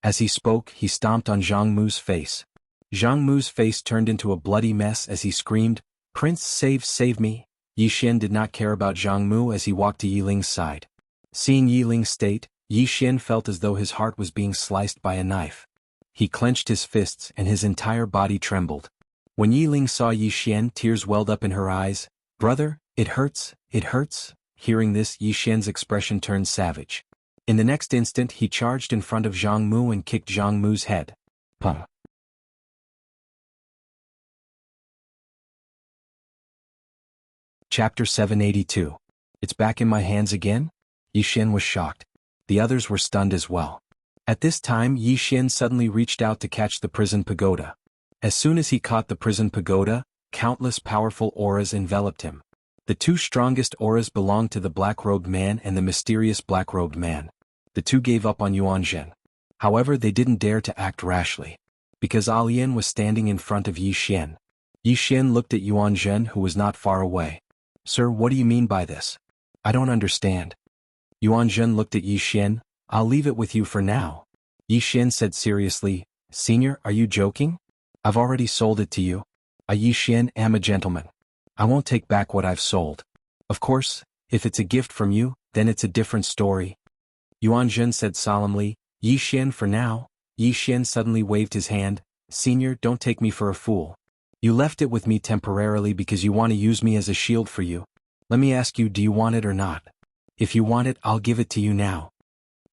As he spoke, he stomped on Zhang Mu's face. Zhang Mu's face turned into a bloody mess as he screamed, "Prince, save me!" Yi Xian did not care about Zhang Mu as he walked to Yi Ling's side. Seeing Yi Ling's state, Yi Xian felt as though his heart was being sliced by a knife. He clenched his fists and his entire body trembled. When Yi Ling saw Yi Xian, tears welled up in her eyes. "Brother, it hurts, it hurts." Hearing this, Yi Xian's expression turned savage. In the next instant he charged in front of Zhang Mu and kicked Zhang Mu's head. Pum. Chapter 782. It's back in my hands again? Yi Xian was shocked. The others were stunned as well. At this time Yi Xian suddenly reached out to catch the prison pagoda. As soon as he caught the prison pagoda, countless powerful auras enveloped him. The two strongest auras belonged to the black-robed man and the mysterious black-robed man. The two gave up on Yuan Zhen. However, they didn't dare to act rashly. Because Alian was standing in front of Yi Xian. Yi Xian looked at Yuan Zhen, who was not far away. "Sir, what do you mean by this? I don't understand." Yuan Zhen looked at Yi Xian. "I'll leave it with you for now." Yi Xian said seriously, "Senior, are you joking? I've already sold it to you. I Yi Xian am a gentleman. I won't take back what I've sold. Of course, if it's a gift from you, then it's a different story." Yuan Zhen said solemnly, "Yi Xian for now." Yi Xian suddenly waved his hand. "Senior, don't take me for a fool. You left it with me temporarily because you want to use me as a shield for you. Let me ask you, do you want it or not? If you want it, I'll give it to you now."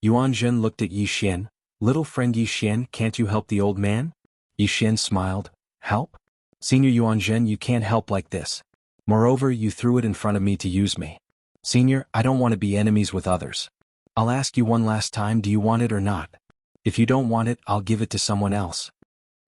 Yuan Zhen looked at Yi Xian. "Little friend Yi Xian, can't you help the old man?" Yi Xian smiled. "Help? Senior Yuan Zhen, you can't help like this. Moreover, you threw it in front of me to use me. Senior, I don't want to be enemies with others. I'll ask you one last time, do you want it or not? If you don't want it, I'll give it to someone else."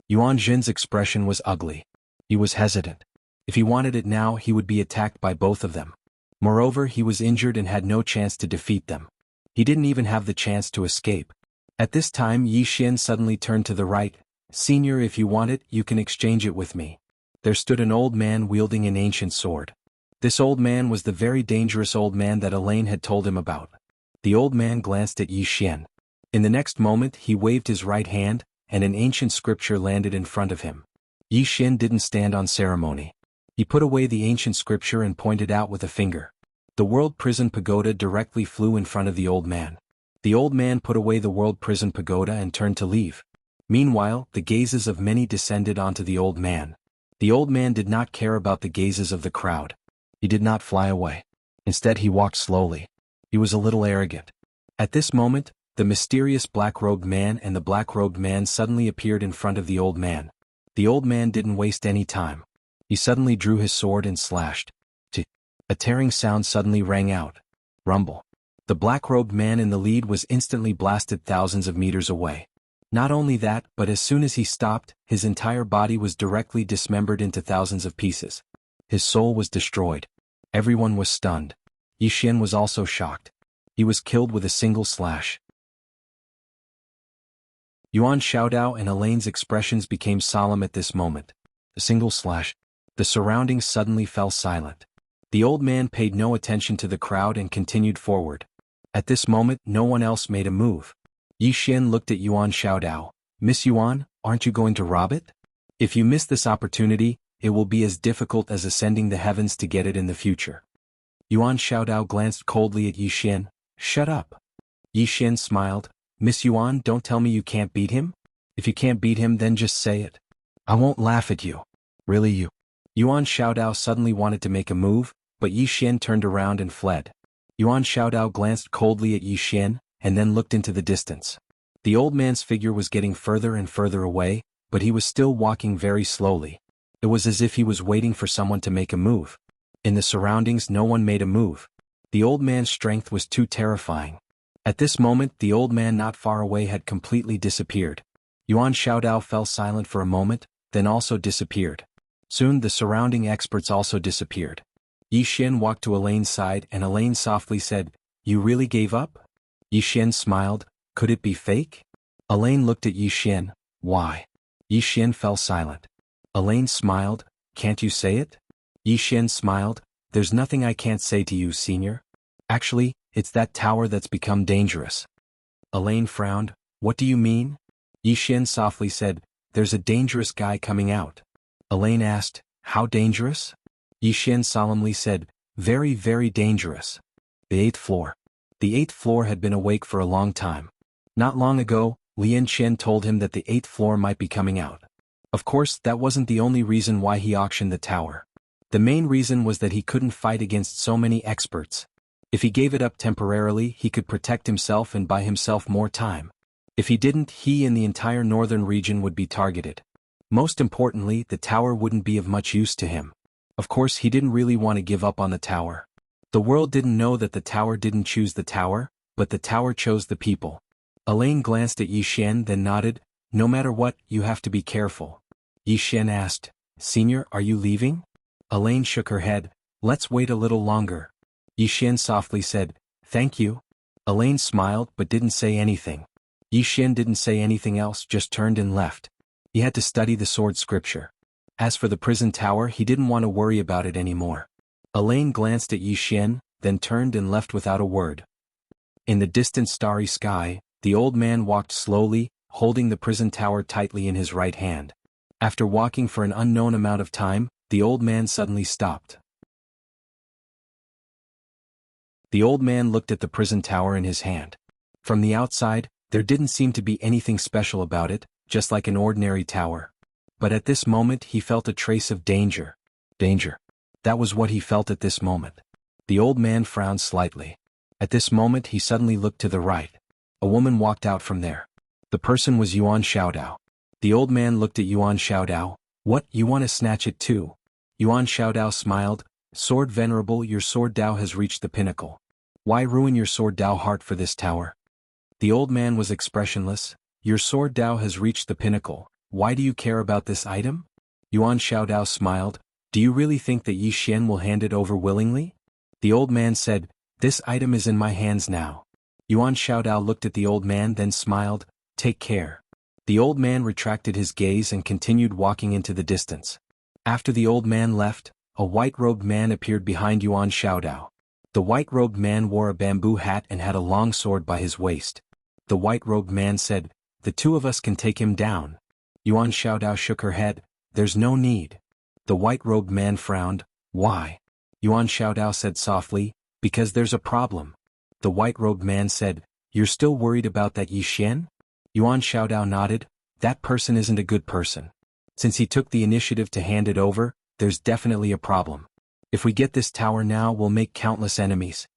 Yuan Zhen's expression was ugly. He was hesitant. If he wanted it now, he would be attacked by both of them. Moreover, he was injured and had no chance to defeat them. He didn't even have the chance to escape. At this time Yi Xian suddenly turned to the right. "Senior, if you want it, you can exchange it with me." There stood an old man wielding an ancient sword. This old man was the very dangerous old man that Elaine had told him about. The old man glanced at Yi Xian. In the next moment he waved his right hand, and an ancient scripture landed in front of him. Yi Xian didn't stand on ceremony. He put away the ancient scripture and pointed out with a finger. The world prison pagoda directly flew in front of the old man. The old man put away the world prison pagoda and turned to leave. Meanwhile, the gazes of many descended onto the old man. The old man did not care about the gazes of the crowd. He did not fly away. Instead he walked slowly. He was a little arrogant. At this moment, the mysterious black-robed man and the black-robed man suddenly appeared in front of the old man. The old man didn't waste any time. He suddenly drew his sword and slashed. A tearing sound suddenly rang out. Rumble. The black-robed man in the lead was instantly blasted thousands of meters away. Not only that, but as soon as he stopped, his entire body was directly dismembered into thousands of pieces. His soul was destroyed. Everyone was stunned. Yi Xian was also shocked. He was killed with a single slash. Yuan Xiaodao and Elaine's expressions became solemn at this moment. A single slash. The surroundings suddenly fell silent. The old man paid no attention to the crowd and continued forward. At this moment no one else made a move. Yi Xian looked at Yuan Xiaodao. Miss Yuan, aren't you going to rob it? If you miss this opportunity, it will be as difficult as ascending the heavens to get it in the future. Yuan Xiaodao glanced coldly at Yi Xian. Shut up. Yi Xian smiled. Miss Yuan, don't tell me you can't beat him? If you can't beat him then just say it. I won't laugh at you. Really you. Yuan Xiaodao suddenly wanted to make a move, but Yi Xian turned around and fled. Yuan Xiaodao glanced coldly at Yi Xian, and then looked into the distance. The old man's figure was getting further and further away, but he was still walking very slowly. It was as if he was waiting for someone to make a move. In the surroundings no one made a move. The old man's strength was too terrifying. At this moment the old man not far away had completely disappeared. Yuan Xiaodao fell silent for a moment, then also disappeared. Soon the surrounding experts also disappeared. Yi Xian walked to Elaine's side and Elaine softly said, You really gave up? Yi Xian smiled. Could it be fake? Elaine looked at Yi Xian. Why? Yi Xian fell silent. Elaine smiled. Can't you say it? Yi Xian smiled. There's nothing I can't say to you, senior. Actually, it's that tower that's become dangerous. Elaine frowned. What do you mean? Yi Xian softly said, There's a dangerous guy coming out. Elaine asked, How dangerous? Yi Xian solemnly said, Very, very dangerous. The 8th floor. The 8th floor had been awake for a long time. Not long ago, Lian Chen told him that the 8th floor might be coming out. Of course, that wasn't the only reason why he auctioned the tower. The main reason was that he couldn't fight against so many experts. If he gave it up temporarily, he could protect himself and buy himself more time. If he didn't, he and the entire northern region would be targeted. Most importantly, the tower wouldn't be of much use to him. Of course, he didn't really want to give up on the tower. The world didn't know that the tower didn't choose the tower, but the tower chose the people. Elaine glanced at Yi Xian then nodded. No matter what, you have to be careful. Yi Xian asked, Senior, are you leaving? Elaine shook her head. Let's wait a little longer. Yi Xian softly said, Thank you. Elaine smiled but didn't say anything. Yi Xian didn't say anything else, just turned and left. He had to study the sword scripture. As for the prison tower, he didn't want to worry about it anymore. Elaine glanced at Yi Xian, then turned and left without a word. In the distant starry sky, the old man walked slowly, holding the prison tower tightly in his right hand. After walking for an unknown amount of time, the old man suddenly stopped. The old man looked at the prison tower in his hand. From the outside, there didn't seem to be anything special about it, just like an ordinary tower. But at this moment he felt a trace of danger. Danger. That was what he felt at this moment. The old man frowned slightly. At this moment he suddenly looked to the right. A woman walked out from there. The person was Yuan Xiaodao. The old man looked at Yuan Xiaodao. What, you want to snatch it too? Yuan Xiaodao smiled. Sword Venerable, your sword Dao has reached the pinnacle. Why ruin your sword Dao heart for this tower? The old man was expressionless. Your sword Dao has reached the pinnacle. Why do you care about this item? Yuan Xiaodao smiled. Do you really think that Yi Xian will hand it over willingly? The old man said, This item is in my hands now. Yuan Xiaodao looked at the old man then smiled. Take care. The old man retracted his gaze and continued walking into the distance. After the old man left, a white-robed man appeared behind Yuan Xiaodao. The white-robed man wore a bamboo hat and had a long sword by his waist. The white-robed man said, The two of us can take him down. Yuan Xiaodao shook her head. There's no need. The white-robed man frowned. Why? Yuan Xiaodao said softly, Because there's a problem. The white-robed man said, You're still worried about that Yi Xian? Yuan Xiaodao nodded. That person isn't a good person. Since he took the initiative to hand it over, there's definitely a problem. If we get this tower now, we'll make countless enemies.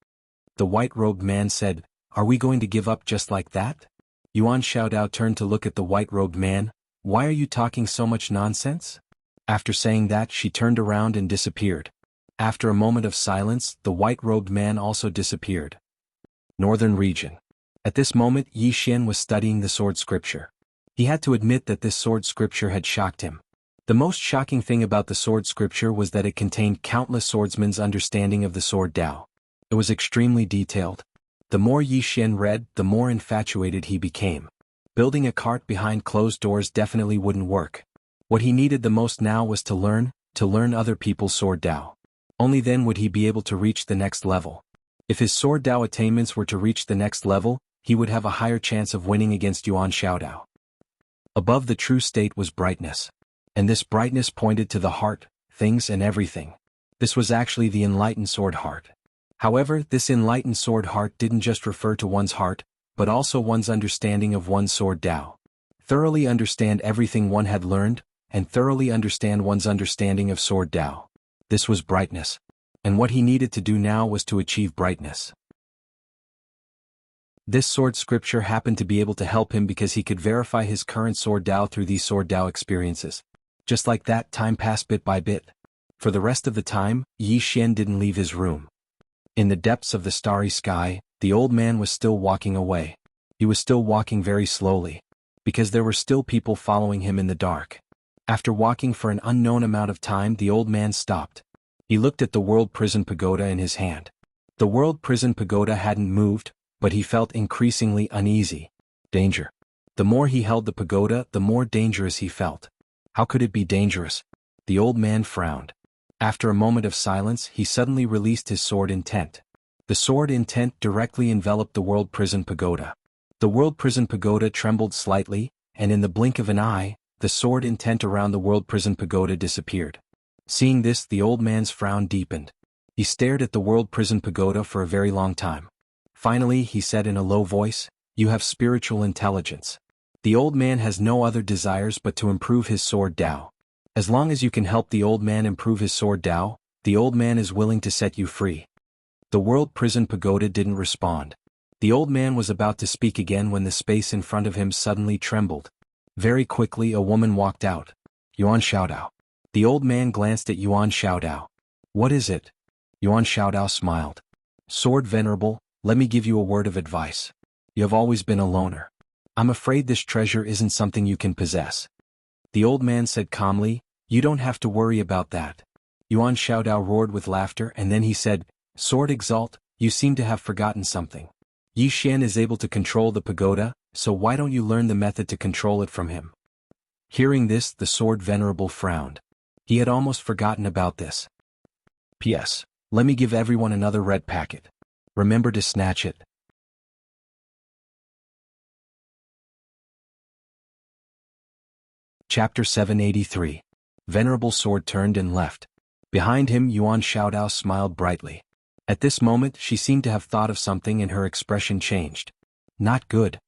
The white-robed man said, Are we going to give up just like that? Yuan Xiaodao turned to look at the white-robed man. Why are you talking so much nonsense? After saying that, she turned around and disappeared. After a moment of silence, the white-robed man also disappeared. Northern region. At this moment, Yi Xian was studying the sword scripture. He had to admit that this sword scripture had shocked him. The most shocking thing about the sword scripture was that it contained countless swordsmen's understanding of the sword Dao. It was extremely detailed. The more Yi Xian read, the more infatuated he became. Building a cart behind closed doors definitely wouldn't work. What he needed the most now was to learn other people's sword Dao. Only then would he be able to reach the next level. If his sword Dao attainments were to reach the next level, he would have a higher chance of winning against Yuan Xiaodao. Above the true state was brightness. And this brightness pointed to the heart, things and everything. This was actually the enlightened sword heart. However, this enlightened sword heart didn't just refer to one's heart, but also one's understanding of one's sword Dao. Thoroughly understand everything one had learned, and thoroughly understand one's understanding of sword Dao. This was brightness. And what he needed to do now was to achieve brightness. This sword scripture happened to be able to help him because he could verify his current sword Dao through these sword Dao experiences. Just like that, time passed bit by bit. For the rest of the time, Yi Xian didn't leave his room. In the depths of the starry sky, the old man was still walking away. He was still walking very slowly, because there were still people following him in the dark. After walking for an unknown amount of time, the old man stopped. He looked at the World Prison Pagoda in his hand. The World Prison Pagoda hadn't moved, but he felt increasingly uneasy. Danger. The more he held the pagoda, the more dangerous he felt. How could it be dangerous? The old man frowned. After a moment of silence, he suddenly released his sword intent. The sword intent directly enveloped the World Prison Pagoda. The World Prison Pagoda trembled slightly, and in the blink of an eye, the sword intent around the World Prison Pagoda disappeared. Seeing this, the old man's frown deepened. He stared at the World Prison Pagoda for a very long time. Finally, he said in a low voice, "You have spiritual intelligence. The old man has no other desires but to improve his sword Dao. As long as you can help the old man improve his sword Dao, the old man is willing to set you free." The World Prison Pagoda didn't respond. The old man was about to speak again when the space in front of him suddenly trembled. Very quickly a woman walked out. Yuan Xiaodao. The old man glanced at Yuan Xiaodao. "What is it?" Yuan Xiaodao smiled. "Sword Venerable, let me give you a word of advice. You have always been a loner. I'm afraid this treasure isn't something you can possess." The old man said calmly, "You don't have to worry about that." Yuan Xiaodao roared with laughter and then he said, "Sword Exalt, you seem to have forgotten something. Yi Xian is able to control the pagoda, so why don't you learn the method to control it from him?" Hearing this, the Sword Venerable frowned. He had almost forgotten about this. P.S. Let me give everyone another red packet. Remember to snatch it. Chapter 783. Venerable Sword turned and left. Behind him, Yuan Xiaodao smiled brightly. At this moment, she seemed to have thought of something and her expression changed. Not good.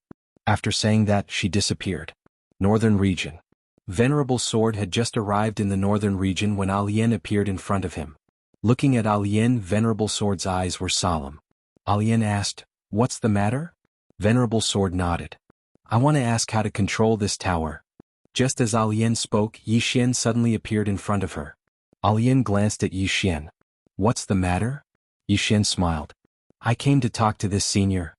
After saying that, she disappeared. Northern region. Venerable Sword had just arrived in the northern region when Alian appeared in front of him. Looking at Alian, Venerable Sword's eyes were solemn. Alian asked, "What's the matter?" Venerable Sword nodded. "I want to ask how to control this tower." Just as Alian spoke, Yi Xian suddenly appeared in front of her. Alian glanced at Yi Xian. "What's the matter?" Yi Xian smiled. "I came to talk to this senior."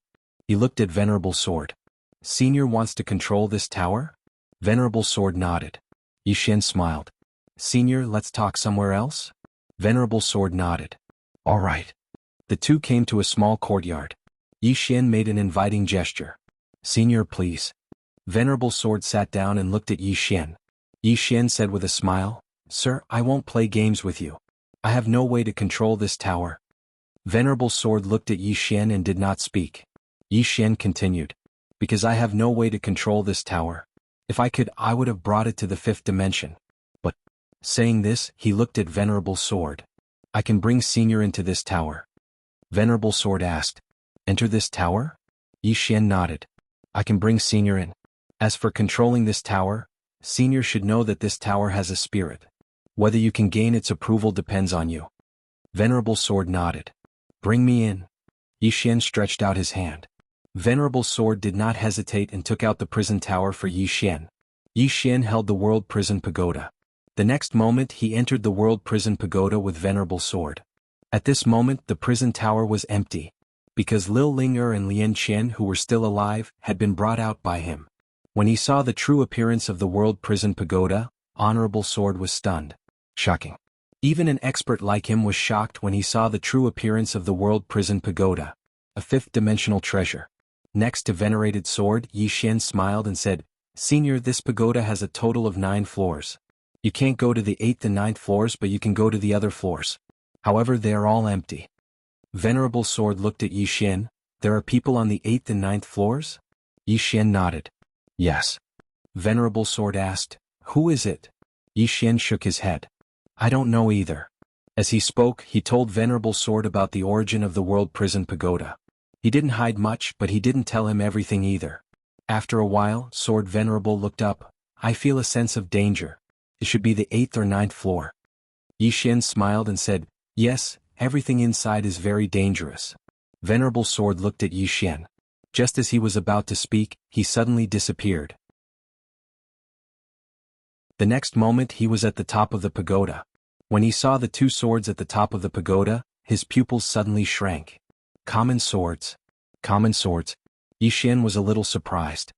He looked at Venerable Sword. "Senior wants to control this tower?" Venerable Sword nodded. Yi Xian smiled. "Senior, let's talk somewhere else?" Venerable Sword nodded. "All right." The two came to a small courtyard. Yi Xian made an inviting gesture. "Senior, please." Venerable Sword sat down and looked at Yi Xian. Yi Xian said with a smile, "Sir, I won't play games with you. I have no way to control this tower." Venerable Sword looked at Yi Xian and did not speak. Yi Xian continued, "Because I have no way to control this tower. If I could, I would have brought it to the 5th dimension. But," saying this, he looked at Venerable Sword. "I can bring Senior into this tower." Venerable Sword asked, "Enter this tower?" Yi Xian nodded. "I can bring Senior in. As for controlling this tower, Senior should know that this tower has a spirit. Whether you can gain its approval depends on you." Venerable Sword nodded. "Bring me in." Yi Xian stretched out his hand. Venerable Sword did not hesitate and took out the prison tower for Yi Xian. Yi Xian held the World Prison Pagoda. The next moment he entered the World Prison Pagoda with Venerable Sword. At this moment the prison tower was empty, because Lil Ling and Lian Qian, who were still alive, had been brought out by him. When he saw the true appearance of the World Prison Pagoda, Honorable Sword was stunned. Shocking. Even an expert like him was shocked when he saw the true appearance of the World Prison Pagoda, a 5th-dimensional treasure. Next to venerated sword, Yi Xian smiled and said, Senior, this pagoda has a total of 9 floors. You can't go to the 8th and 9th floors, but you can go to the other floors. However, they are all empty. Venerable sword looked at Yi Xian. There are people on the 8th and 9th floors? Yi Xian nodded. Yes. Venerable sword asked, Who is it? Yi Xian shook his head. I don't know either. As he spoke, he told Venerable sword about the origin of the world prison pagoda. He didn't hide much, but he didn't tell him everything either. After a while, Sword Venerable looked up. I feel a sense of danger. It should be the 8th or 9th floor. Yi Xian smiled and said, Yes, everything inside is very dangerous. Venerable Sword looked at Yi Xian. Just as he was about to speak, he suddenly disappeared. The next moment he was at the top of the pagoda. When he saw the 2 swords at the top of the pagoda, his pupils suddenly shrank. Common swords. Common swords. Yi Xian was a little surprised.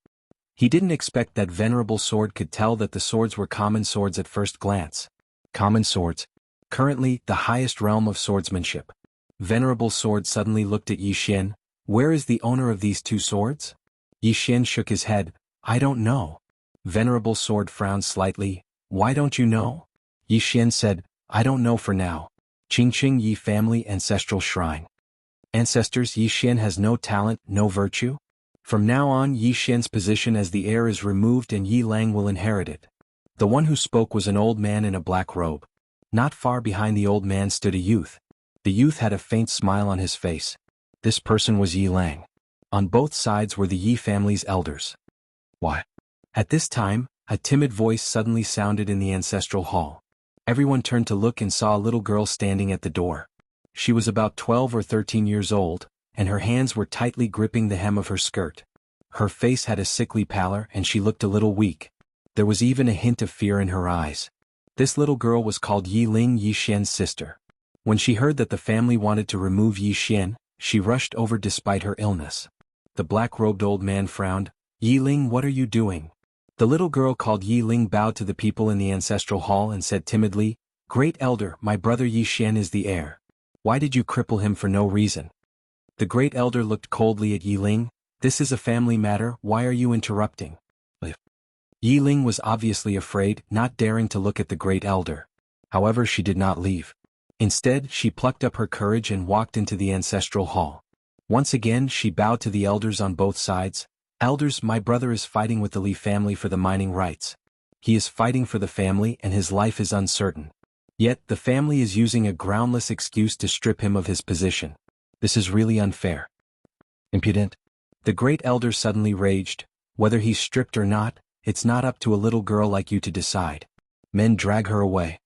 He didn't expect that Venerable Sword could tell that the swords were common swords at first glance. Common swords. Currently, the highest realm of swordsmanship. Venerable Sword suddenly looked at Yi Xian. Where is the owner of these 2 swords? Yi Xian shook his head. I don't know. Venerable Sword frowned slightly. Why don't you know? Yi Xian said, I don't know for now. Qingqing Yi Family Ancestral Shrine. Ancestors, Yi Xian has no talent, no virtue? From now on, Yi Xian's position as the heir is removed and Yi Lang will inherit it. The one who spoke was an old man in a black robe. Not far behind the old man stood a youth. The youth had a faint smile on his face. This person was Yi Lang. On both sides were the Yi family's elders. Why? At this time, a timid voice suddenly sounded in the ancestral hall. Everyone turned to look and saw a little girl standing at the door. She was about 12 or 13 years old, and her hands were tightly gripping the hem of her skirt. Her face had a sickly pallor and she looked a little weak. There was even a hint of fear in her eyes. This little girl was called Yi Ling, Yi Xian's sister. When she heard that the family wanted to remove Yi Xian, she rushed over despite her illness. The black-robed old man frowned. Yi Ling, what are you doing? The little girl called Yi Ling bowed to the people in the ancestral hall and said timidly, Great Elder, my brother Yi Xian is the heir. Why did you cripple him for no reason? The great elder looked coldly at Yi Ling. This is a family matter, why are you interrupting? Yi Ling was obviously afraid, not daring to look at the great elder. However, she did not leave. Instead, she plucked up her courage and walked into the ancestral hall. Once again, she bowed to the elders on both sides. Elders, my brother is fighting with the Li family for the mining rights. He is fighting for the family and his life is uncertain. Yet, the family is using a groundless excuse to strip him of his position. This is really unfair. Impudent. The great elder suddenly raged. Whether he's stripped or not, it's not up to a little girl like you to decide. Men drag her away.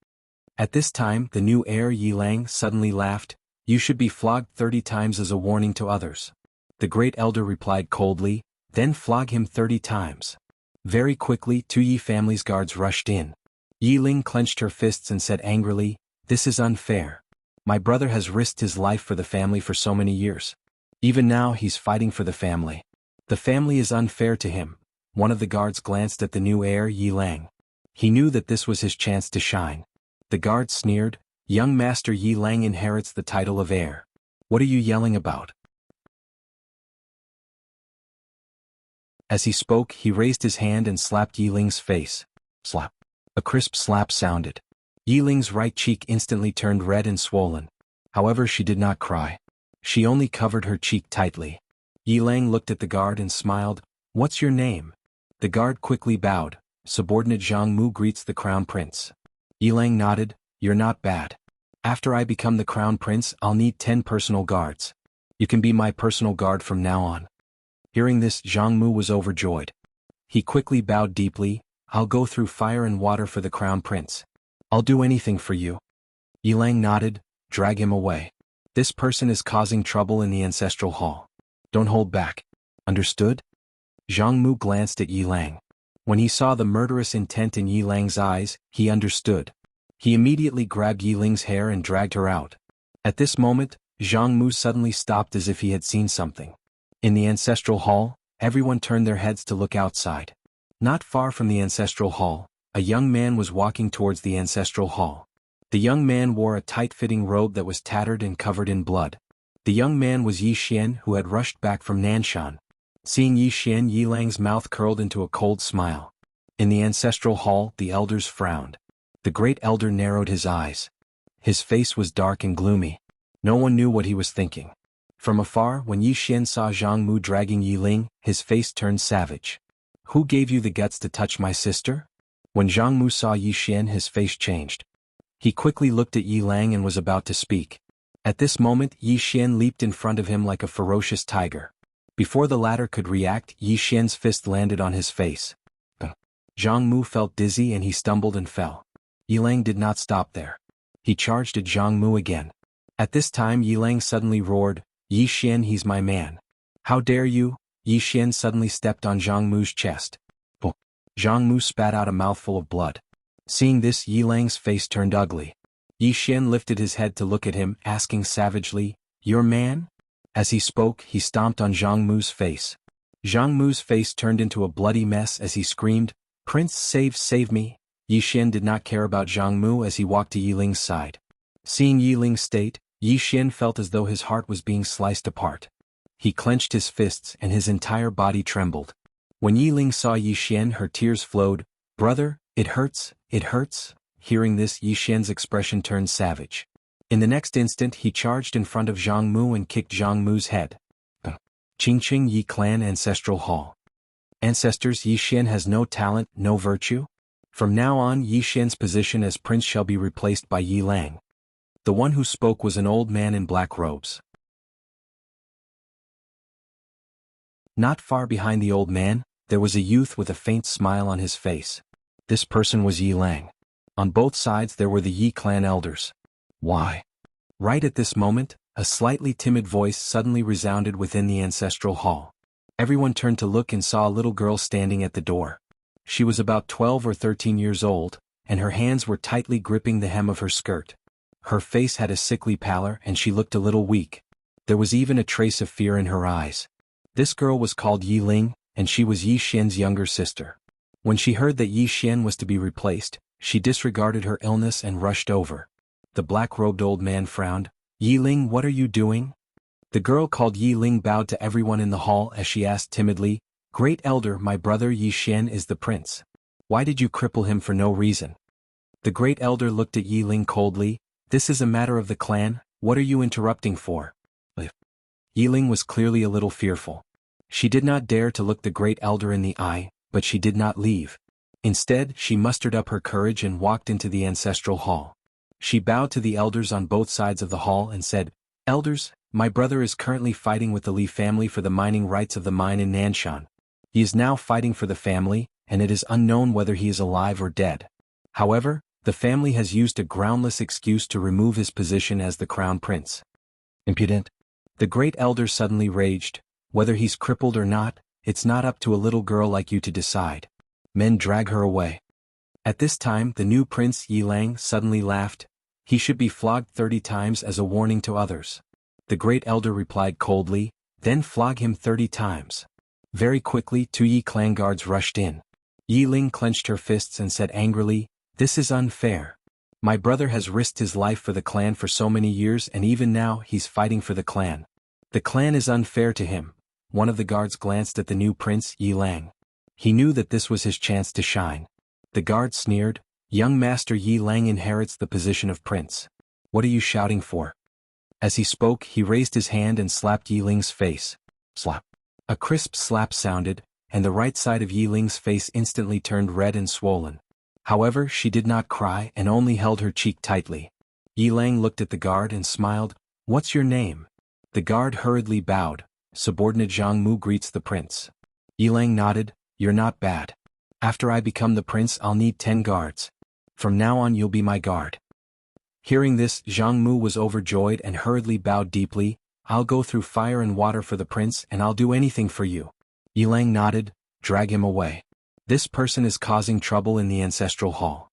At this time, the new heir Yi Lang suddenly laughed. You should be flogged 30 times as a warning to others. The great elder replied coldly, then flog him 30 times. Very quickly, 2 Yi family's guards rushed in. Yi Ling clenched her fists and said angrily, This is unfair. My brother has risked his life for the family for so many years. Even now he's fighting for the family. The family is unfair to him. One of the guards glanced at the new heir Yi Lang. He knew that this was his chance to shine. The guard sneered, Young Master Yi Lang inherits the title of heir. What are you yelling about? As he spoke, he raised his hand and slapped Yi Ling's face. Slap. A crisp slap sounded. Yi Ling's right cheek instantly turned red and swollen. However, she did not cry. She only covered her cheek tightly. Yi Lang looked at the guard and smiled. What's your name? The guard quickly bowed. Subordinate Zhang Mu greets the crown prince. Yi Lang nodded. You're not bad. After I become the crown prince, I'll need 10 personal guards. You can be my personal guard from now on. Hearing this, Zhang Mu was overjoyed. He quickly bowed deeply. I'll go through fire and water for the crown prince. I'll do anything for you. Yi Lang nodded. Drag him away. This person is causing trouble in the ancestral hall. Don't hold back. Understood? Zhang Mu glanced at Yi Lang. When he saw the murderous intent in Yi Lang's eyes, he understood. He immediately grabbed Yi Ling's hair and dragged her out. At this moment, Zhang Mu suddenly stopped as if he had seen something. In the ancestral hall, everyone turned their heads to look outside. Not far from the ancestral hall, a young man was walking towards the ancestral hall. The young man wore a tight-fitting robe that was tattered and covered in blood. The young man was Yi Xian, who had rushed back from Nanshan. Seeing Yi Xian, Yi Lang's mouth curled into a cold smile. In the ancestral hall, the elders frowned. The great elder narrowed his eyes. His face was dark and gloomy. No one knew what he was thinking. From afar, when Yi Xian saw Zhang Mu dragging Yi Ling, his face turned savage. "Who gave you the guts to touch my sister?" When Zhang Mu saw Yi Xian, his face changed. He quickly looked at Yi Lang and was about to speak. At this moment, Yi Xian leaped in front of him like a ferocious tiger. Before the latter could react, Yi Xian's fist landed on his face. Zhang Mu felt dizzy and he stumbled and fell. Yi Lang did not stop there. He charged at Zhang Mu again. At this time, Yi Lang suddenly roared, "Yi Xian, he's my man. How dare you?" Yi Xian suddenly stepped on Zhang Mu's chest. Zhang Mu spat out a mouthful of blood. Seeing this, Yi Lang's face turned ugly. Yi Xian lifted his head to look at him, asking savagely, "Your man?" As he spoke, he stomped on Zhang Mu's face. Zhang Mu's face turned into a bloody mess as he screamed, "Prince, save me!" Yi Xian did not care about Zhang Mu as he walked to Yi Ling's side. Seeing Yi Ling's state, Yi Xian felt as though his heart was being sliced apart. He clenched his fists and his entire body trembled. When Yi Ling saw Yi Xian, her tears flowed. "Brother, it hurts, it hurts." Hearing this, Yi Xian's expression turned savage. In the next instant, he charged in front of Zhang Mu and kicked Zhang Mu's head. Qingqing Yi Clan Ancestral Hall. Ancestors, Yi Xian has no talent, no virtue? From now on, Yi Xian's position as prince shall be replaced by Yi Lang. The one who spoke was an old man in black robes. Not far behind the old man, there was a youth with a faint smile on his face. This person was Yi Lang. On both sides there were the Yi clan elders. Why? Right at this moment, a slightly timid voice suddenly resounded within the ancestral hall. Everyone turned to look and saw a little girl standing at the door. She was about 12 or 13 years old, and her hands were tightly gripping the hem of her skirt. Her face had a sickly pallor and she looked a little weak. There was even a trace of fear in her eyes. This girl was called Yi Ling, and she was Yi Xian's younger sister. When she heard that Yi Xian was to be replaced, she disregarded her illness and rushed over. The black-robed old man frowned. "Yi Ling, what are you doing?" The girl called Yi Ling bowed to everyone in the hall as she asked timidly, "Great elder, my brother Yi Xian is the prince. Why did you cripple him for no reason?" The great elder looked at Yi Ling coldly. "This is a matter of the clan, what are you interrupting for?" Yi Ling was clearly a little fearful. She did not dare to look the great elder in the eye, but she did not leave. Instead, she mustered up her courage and walked into the ancestral hall. She bowed to the elders on both sides of the hall and said, "Elders, my brother is currently fighting with the Li family for the mining rights of the mine in Nanshan. He is now fighting for the family, and it is unknown whether he is alive or dead. However, the family has used a groundless excuse to remove his position as the crown prince." Impudent. The great elder suddenly raged. "Whether he's crippled or not, it's not up to a little girl like you to decide. Men, drag her away." At this time, the new prince Yi Lang suddenly laughed. "He should be flogged 30 times as a warning to others." The great elder replied coldly, "Then flog him 30 times. Very quickly, 2 Yi clan guards rushed in. Yi Ling clenched her fists and said angrily, "This is unfair. My brother has risked his life for the clan for so many years and even now he's fighting for the clan. The clan is unfair to him." One of the guards glanced at the new prince Yi Lang. He knew that this was his chance to shine. The guard sneered, "Young master Yi Lang inherits the position of prince. What are you shouting for?" As he spoke, he raised his hand and slapped Yi Ling's face. Slap. A crisp slap sounded, and the right side of Yi Ling's face instantly turned red and swollen. However, she did not cry and only held her cheek tightly. Yi Lang looked at the guard and smiled. "What's your name?" The guard hurriedly bowed. "Subordinate Zhang Mu greets the prince." Yi Lang nodded. "You're not bad. After I become the prince, I'll need 10 guards. From now on you'll be my guard." Hearing this, Zhang Mu was overjoyed and hurriedly bowed deeply. "I'll go through fire and water for the prince and I'll do anything for you." Yi Lang nodded. "Drag him away. This person is causing trouble in the ancestral hall.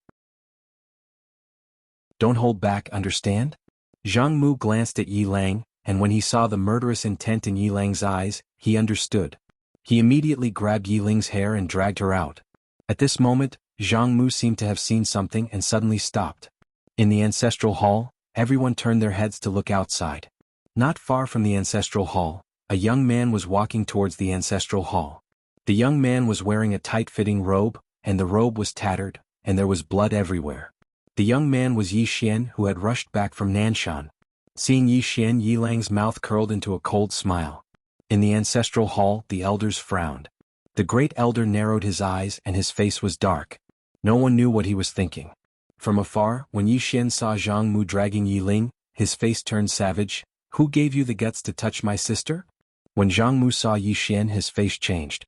Don't hold back, understand?" Zhang Mu glanced at Yi Lang, and when he saw the murderous intent in Yi Lang's eyes, he understood. He immediately grabbed Yi Ling's hair and dragged her out. At this moment, Zhang Mu seemed to have seen something and suddenly stopped. In the ancestral hall, everyone turned their heads to look outside. Not far from the ancestral hall, a young man was walking towards the ancestral hall. The young man was wearing a tight-fitting robe, and the robe was tattered, and there was blood everywhere. The young man was Yi Xian, who had rushed back from Nanshan. Seeing Yi Xian, Yi Lang's mouth curled into a cold smile. In the ancestral hall, the elders frowned. The great elder narrowed his eyes and his face was dark. No one knew what he was thinking. From afar, when Yi Xian saw Zhang Mu dragging Yi Ling, his face turned savage. "Who gave you the guts to touch my sister?" When Zhang Mu saw Yi Xian, his face changed.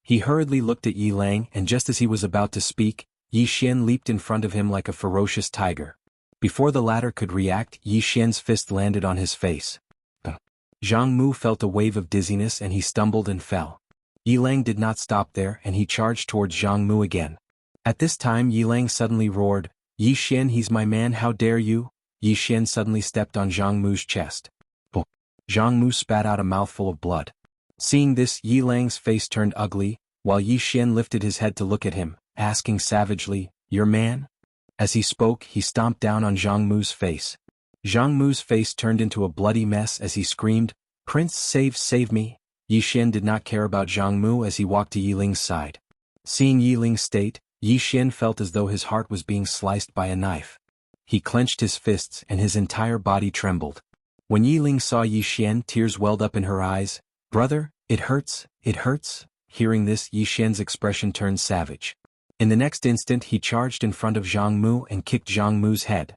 He hurriedly looked at Yi Lang, and just as he was about to speak, Yi Xian leaped in front of him like a ferocious tiger. Before the latter could react, Yi Xian's fist landed on his face. Zhang Mu felt a wave of dizziness and he stumbled and fell. Yi Lang did not stop there and he charged towards Zhang Mu again. At this time Yi Lang suddenly roared, "Yi Xian, he's my man, how dare you?" Yi Xian suddenly stepped on Zhang Mu's chest. Zhang Mu spat out a mouthful of blood. Seeing this, Yi Lang's face turned ugly, while Yi Xian lifted his head to look at him, asking savagely, "Your man?" As he spoke, he stomped down on Zhang Mu's face. Zhang Mu's face turned into a bloody mess as he screamed, "Prince, save me!" Yi Xian did not care about Zhang Mu as he walked to Yi Ling's side. Seeing Yi Ling's state, Yi Xian felt as though his heart was being sliced by a knife. He clenched his fists and his entire body trembled. When Yi Ling saw Yi Xian, tears welled up in her eyes. "Brother, it hurts, it hurts." Hearing this, Yi Xian's expression turned savage. In the next instant he charged in front of Zhang Mu and kicked Zhang Mu's head.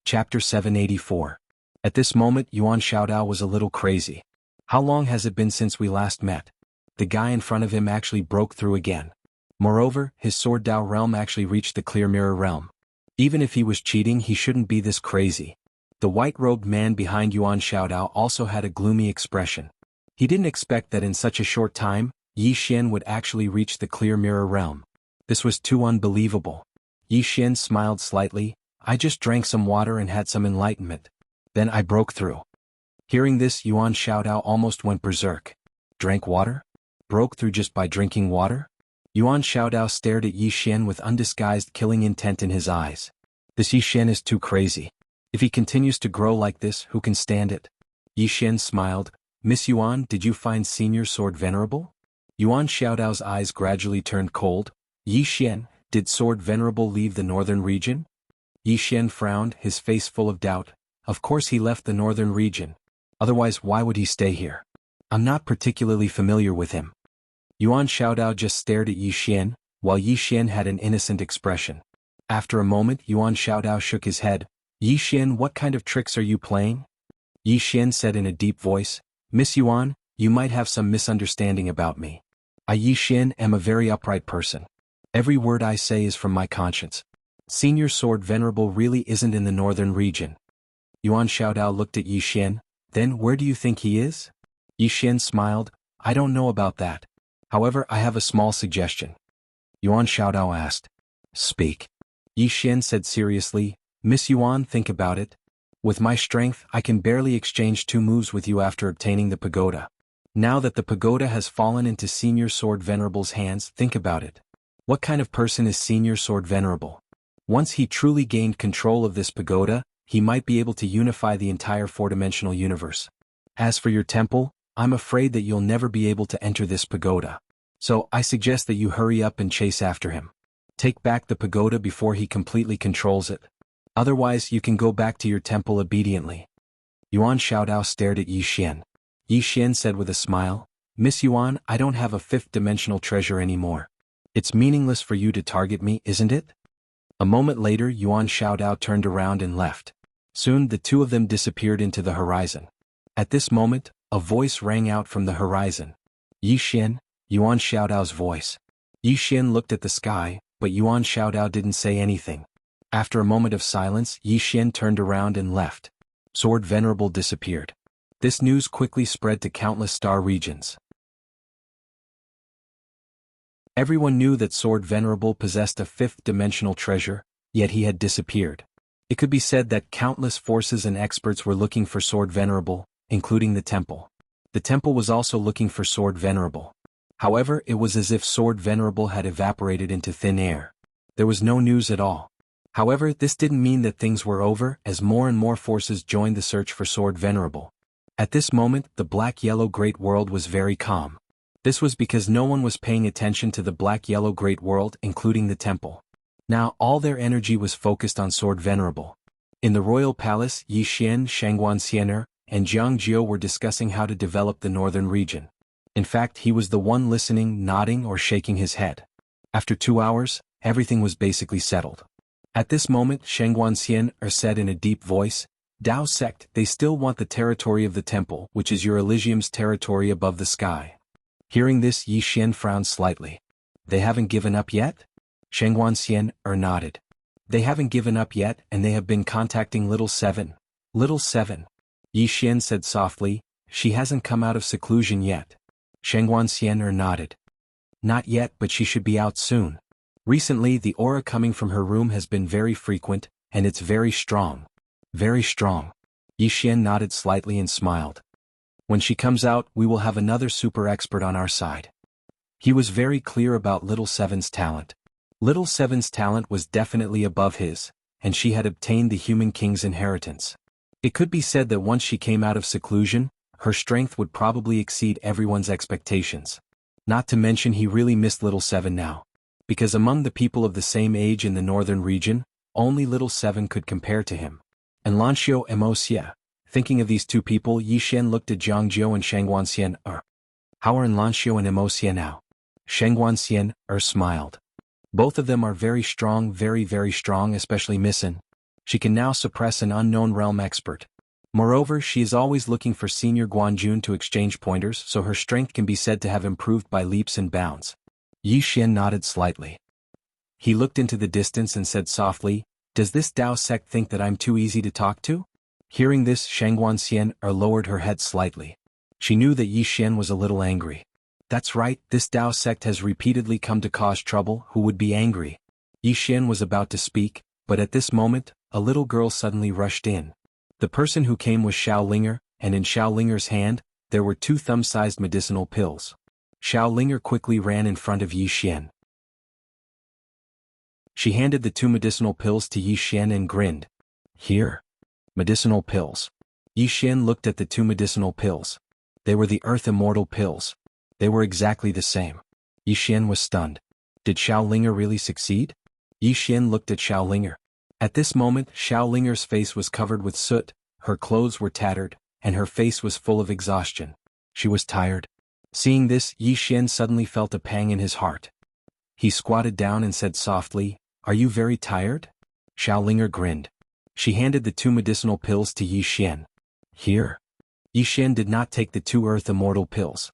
Chapter 784. At this moment Yuan Xiaodao was a little crazy. How long has it been since we last met? The guy in front of him actually broke through again. Moreover, his Sword Dao realm actually reached the Clear Mirror realm. Even if he was cheating, he shouldn't be this crazy. The white-robed man behind Yuan Xiaodao also had a gloomy expression. He didn't expect that in such a short time, Yi Xian would actually reach the Clear Mirror realm. This was too unbelievable. Yi Xian smiled slightly. "I just drank some water and had some enlightenment. Then I broke through." Hearing this, Yuan Xiaodao almost went berserk. Drank water? Broke through just by drinking water? Yuan Xiaodao stared at Yi Xian with undisguised killing intent in his eyes. This Yi Xian is too crazy. If he continues to grow like this, who can stand it? Yi Xian smiled. "Miss Yuan, did you find Senior Sword Venerable?" Yuan Xiaodao's eyes gradually turned cold. "Yi Xian, did Sword Venerable leave the northern region?" Yi Xian frowned, his face full of doubt. "Of course he left the northern region. Otherwise why would he stay here? I'm not particularly familiar with him." Yuan Xiaodao just stared at Yi Xian, while Yi Xian had an innocent expression. After a moment Yuan Xiaodao shook his head. "Yi Xian, what kind of tricks are you playing?" Yi Xian said in a deep voice, "Miss Yuan, you might have some misunderstanding about me. I Yi Xian am a very upright person. Every word I say is from my conscience. Senior Sword Venerable really isn't in the northern region." Yuan Xiaodao looked at Yi Xian. "Then where do you think he is?" Yi Xian smiled. "I don't know about that. However, I have a small suggestion." Yuan Xiaodao asked. "Speak." Yi Xian said seriously, "Miss Yuan, think about it. With my strength, I can barely exchange 2 moves with you after obtaining the pagoda. Now that the pagoda has fallen into Senior Sword Venerable's hands, think about it. What kind of person is Senior Sword Venerable? Once he truly gained control of this pagoda, he might be able to unify the entire 4-dimensional universe. As for your temple, I'm afraid that you'll never be able to enter this pagoda. So I suggest that you hurry up and chase after him. Take back the pagoda before he completely controls it. Otherwise you can go back to your temple obediently." Yuan Xiaodao stared at Yi Xian. Yi Xian said with a smile, "Miss Yuan, I don't have a 5th-dimensional treasure anymore. It's meaningless for you to target me, isn't it?" A moment later Yuan Xiaodao turned around and left. Soon the two of them disappeared into the horizon. At this moment, a voice rang out from the horizon. "Yi Xian," Yuan Xiaodao's voice. Yi Xian looked at the sky, but Yuan Xiaodao didn't say anything. After a moment of silence, Yi Xian turned around and left. Sword Venerable disappeared. This news quickly spread to countless star regions. Everyone knew that Sword Venerable possessed a 5th-dimensional treasure, yet he had disappeared. It could be said that countless forces and experts were looking for Sword Venerable, including the temple. The temple was also looking for Sword Venerable. However, it was as if Sword Venerable had evaporated into thin air. There was no news at all. However, this didn't mean that things were over, as more and more forces joined the search for Sword Venerable. At this moment, the black-yellow Great World was very calm. This was because no one was paying attention to the black-yellow Great World, including the temple. Now, all their energy was focused on Sword Venerable. In the royal palace, Yi Xian, Shangguan Xianer, and Jiang Jiu were discussing how to develop the northern region. In fact, he was the one listening, nodding or shaking his head. After 2 hours, everything was basically settled. At this moment, Shangguan Xianer said in a deep voice, "Dao sect, they still want the territory of the temple, which is your Elysium's territory above the sky." Hearing this, Yi Xian frowned slightly. "They haven't given up yet?" Shangguan Xianer nodded. "They haven't given up yet, and they have been contacting Little Seven." "Little Seven?" Yi Xian said softly, "She hasn't come out of seclusion yet." Shangguan Xianer nodded. "Not yet, but she should be out soon. Recently, the aura coming from her room has been very frequent, and it's very strong." "Very strong." Yi Xian nodded slightly and smiled. "When she comes out, we will have another super expert on our side." He was very clear about Little Seven's talent. Little Seven's talent was definitely above his, and she had obtained the Human King's inheritance. It could be said that once she came out of seclusion, her strength would probably exceed everyone's expectations. Not to mention he really missed Little Seven now. Because among the people of the same age in the northern region, only Little Seven could compare to him. And Lanxiu and Moxia. Thinking of these two people, Yi Xian looked at Jiang Jiu and Shangguan Xianer. "How are Lanxiu and Moxia now?" Shangguan Xianer smiled. "Both of them are very strong, very strong, especially Missin. She can now suppress an unknown realm expert. Moreover, she is always looking for Senior Guanjun to exchange pointers, so her strength can be said to have improved by leaps and bounds." Yi Xian nodded slightly. He looked into the distance and said softly, "Does this Dao sect think that I'm too easy to talk to?" Hearing this, Shangguan Xianer lowered her head slightly. She knew that Yi Xian was a little angry. "That's right, this Dao sect has repeatedly come to cause trouble, who would be angry?" Yi Xian was about to speak, but at this moment, a little girl suddenly rushed in. The person who came was Xiao Linger, and in Xiao Linger's hand, there were 2 thumb-sized medicinal pills. Xiao Linger quickly ran in front of Yi Xian. She handed the 2 medicinal pills to Yi Xian and grinned. "Here. Medicinal pills." Yi Xian looked at the 2 medicinal pills. They were the Earth Immortal pills. They were exactly the same. Yi Xian was stunned. Did Xiao Linger really succeed? Yi Xian looked at Xiao Linger. At this moment, Xiao Linger's face was covered with soot, her clothes were tattered, and her face was full of exhaustion. She was tired. Seeing this, Yi Xian suddenly felt a pang in his heart. He squatted down and said softly, "Are you very tired?" Xiao Linger grinned. She handed the 2 medicinal pills to Yi Xian. "Here." Yi Xian did not take the 2 Earth Immortal pills.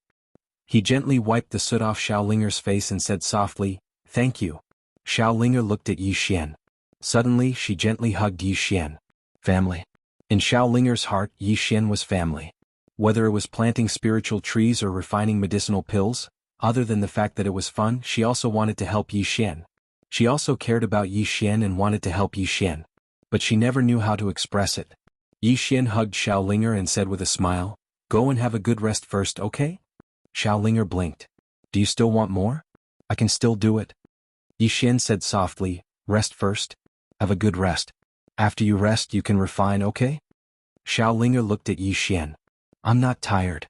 He gently wiped the soot off Xiao Linger's face and said softly, "Thank you." Xiao Linger looked at Yi Xian. Suddenly, she gently hugged Yi Xian. Family. In Xiao Linger's heart, Yi Xian was family. Whether it was planting spiritual trees or refining medicinal pills, other than the fact that it was fun, she also wanted to help Yi Xian. She also cared about Yi Xian and wanted to help Yi Xian. But she never knew how to express it. Yi Xian hugged Xiao Linger and said with a smile, "Go and have a good rest first, okay?" Xiao Linger blinked. "Do you still want more?" "I can still do it." Yi Xian said softly, "Rest first? Have a good rest. After you rest you can refine, okay?" Xiao Linger looked at Yi Xian. "I'm not tired."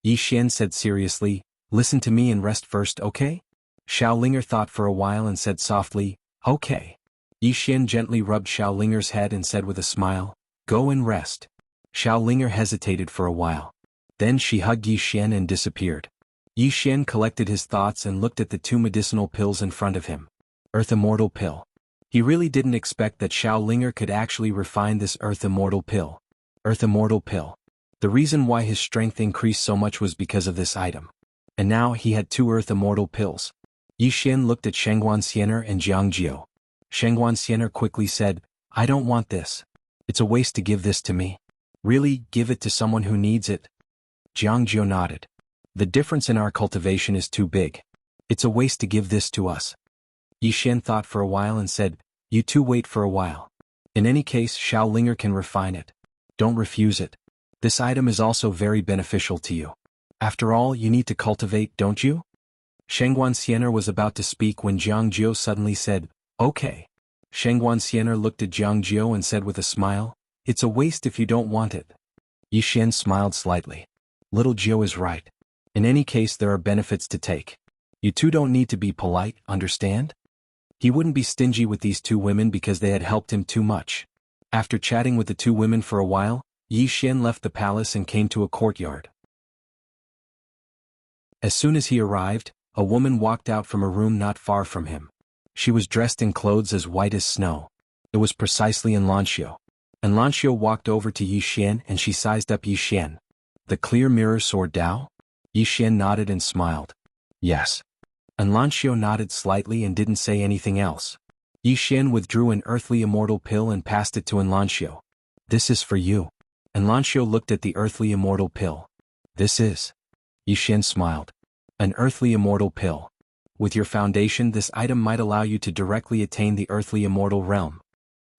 Yi Xian said seriously, "Listen to me and rest first, okay?" Xiao Linger thought for a while and said softly, "Okay." Yi Xian gently rubbed Xiao Linger's head and said with a smile, "Go and rest." Xiao Linger hesitated for a while. Then she hugged Yi Xian and disappeared. Yi Xian collected his thoughts and looked at the 2 medicinal pills in front of him. Earth Immortal pill. He really didn't expect that Xiao Linger could actually refine this Earth Immortal pill. Earth Immortal pill. The reason why his strength increased so much was because of this item. And now he had 2 Earth Immortal pills. Yi Xian looked at Shangguan Xianer and Jiang Jiu. Shangguan Xianer quickly said, "I don't want this. It's a waste to give this to me." "Really, give it to someone who needs it." Jiang Jiu nodded. "The difference in our cultivation is too big. It's a waste to give this to us." Yi Xian thought for a while and said, "You two wait for a while. In any case, Xiao Linger can refine it. Don't refuse it. This item is also very beneficial to you. After all, you need to cultivate, don't you?" Shangguan Xianer was about to speak when Jiang Jiu suddenly said, "Okay." Sheng Guanxianer looked at Jiang Jiu and said with a smile, "It's a waste if you don't want it." Yi Xian smiled slightly. Little Jiu is right. In any case, there are benefits to take. You two don't need to be polite, understand? He wouldn't be stingy with these two women because they had helped him too much. After chatting with the two women for a while, Yi Xian left the palace and came to a courtyard. As soon as he arrived, a woman walked out from a room not far from him. She was dressed in clothes as white as snow. It was precisely Enlancio. Enlancio walked over to Yi Xian and she sized up Yi Xian. "The clear mirror sword Dao?" Yi Xian nodded and smiled. "Yes." Enlancio nodded slightly and didn't say anything else. Yi Xian withdrew an earthly immortal pill and passed it to Enlancio. "This is for you." Enlancio looked at the earthly immortal pill. "This is?" Yi Xian smiled. "An earthly immortal pill. With your foundation, this item might allow you to directly attain the earthly immortal realm."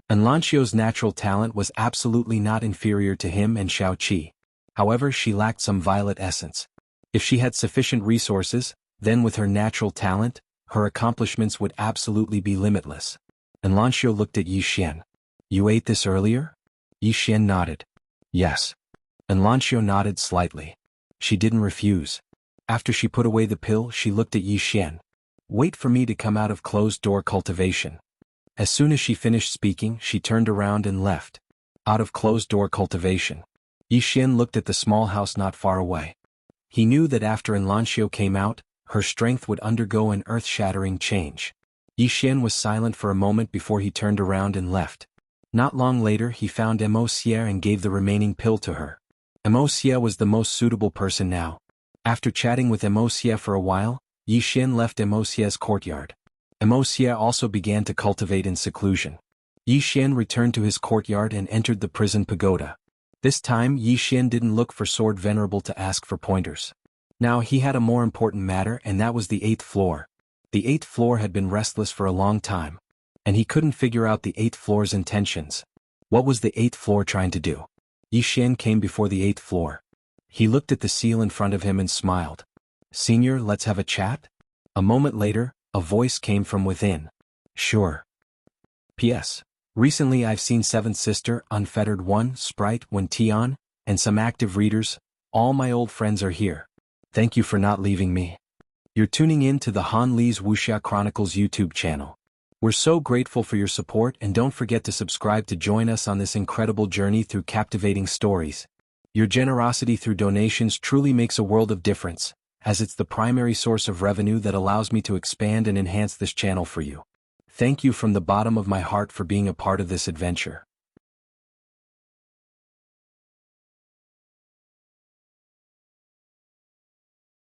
Enlancio's natural talent was absolutely not inferior to him and Xiao Qi. However, she lacked some violet essence. If she had sufficient resources, then with her natural talent, her accomplishments would absolutely be limitless. Enlancio looked at Yi Xian. "You ate this earlier?" Yi Xian nodded. "Yes." Enlancio nodded slightly. She didn't refuse. After she put away the pill, she looked at Yi Xian. "Wait for me to come out of closed-door cultivation." As soon as she finished speaking, she turned around and left. Out of closed-door cultivation. Yi Xian looked at the small house not far away. He knew that after Enlancio came out, her strength would undergo an earth-shattering change. Yi Xian was silent for a moment before he turned around and left. Not long later he found Emocier and gave the remaining pill to her. Emocier was the most suitable person now. After chatting with Emocier for a while, Yi Xian left Emocier's courtyard. Emocier also began to cultivate in seclusion. Yi Xian returned to his courtyard and entered the prison pagoda. This time Yi Xian didn't look for Sword Venerable to ask for pointers. Now he had a more important matter, and that was the 8th floor. The 8th floor had been restless for a long time. And he couldn't figure out the 8th floor's intentions. What was the 8th floor trying to do? Yi Xian came before the 8th floor. He looked at the seal in front of him and smiled. "Senior, let's have a chat?" A moment later, a voice came from within. "Sure. P.S. Recently I've seen Seventh Sister, Unfettered One, Sprite, Wen Tian, and some active readers. All my old friends are here. Thank you for not leaving me. You're tuning in to the Han Li's Wuxia Chronicles YouTube channel. We're so grateful for your support, and don't forget to subscribe to join us on this incredible journey through captivating stories. Your generosity through donations truly makes a world of difference, as it's the primary source of revenue that allows me to expand and enhance this channel for you. Thank you from the bottom of my heart for being a part of this adventure.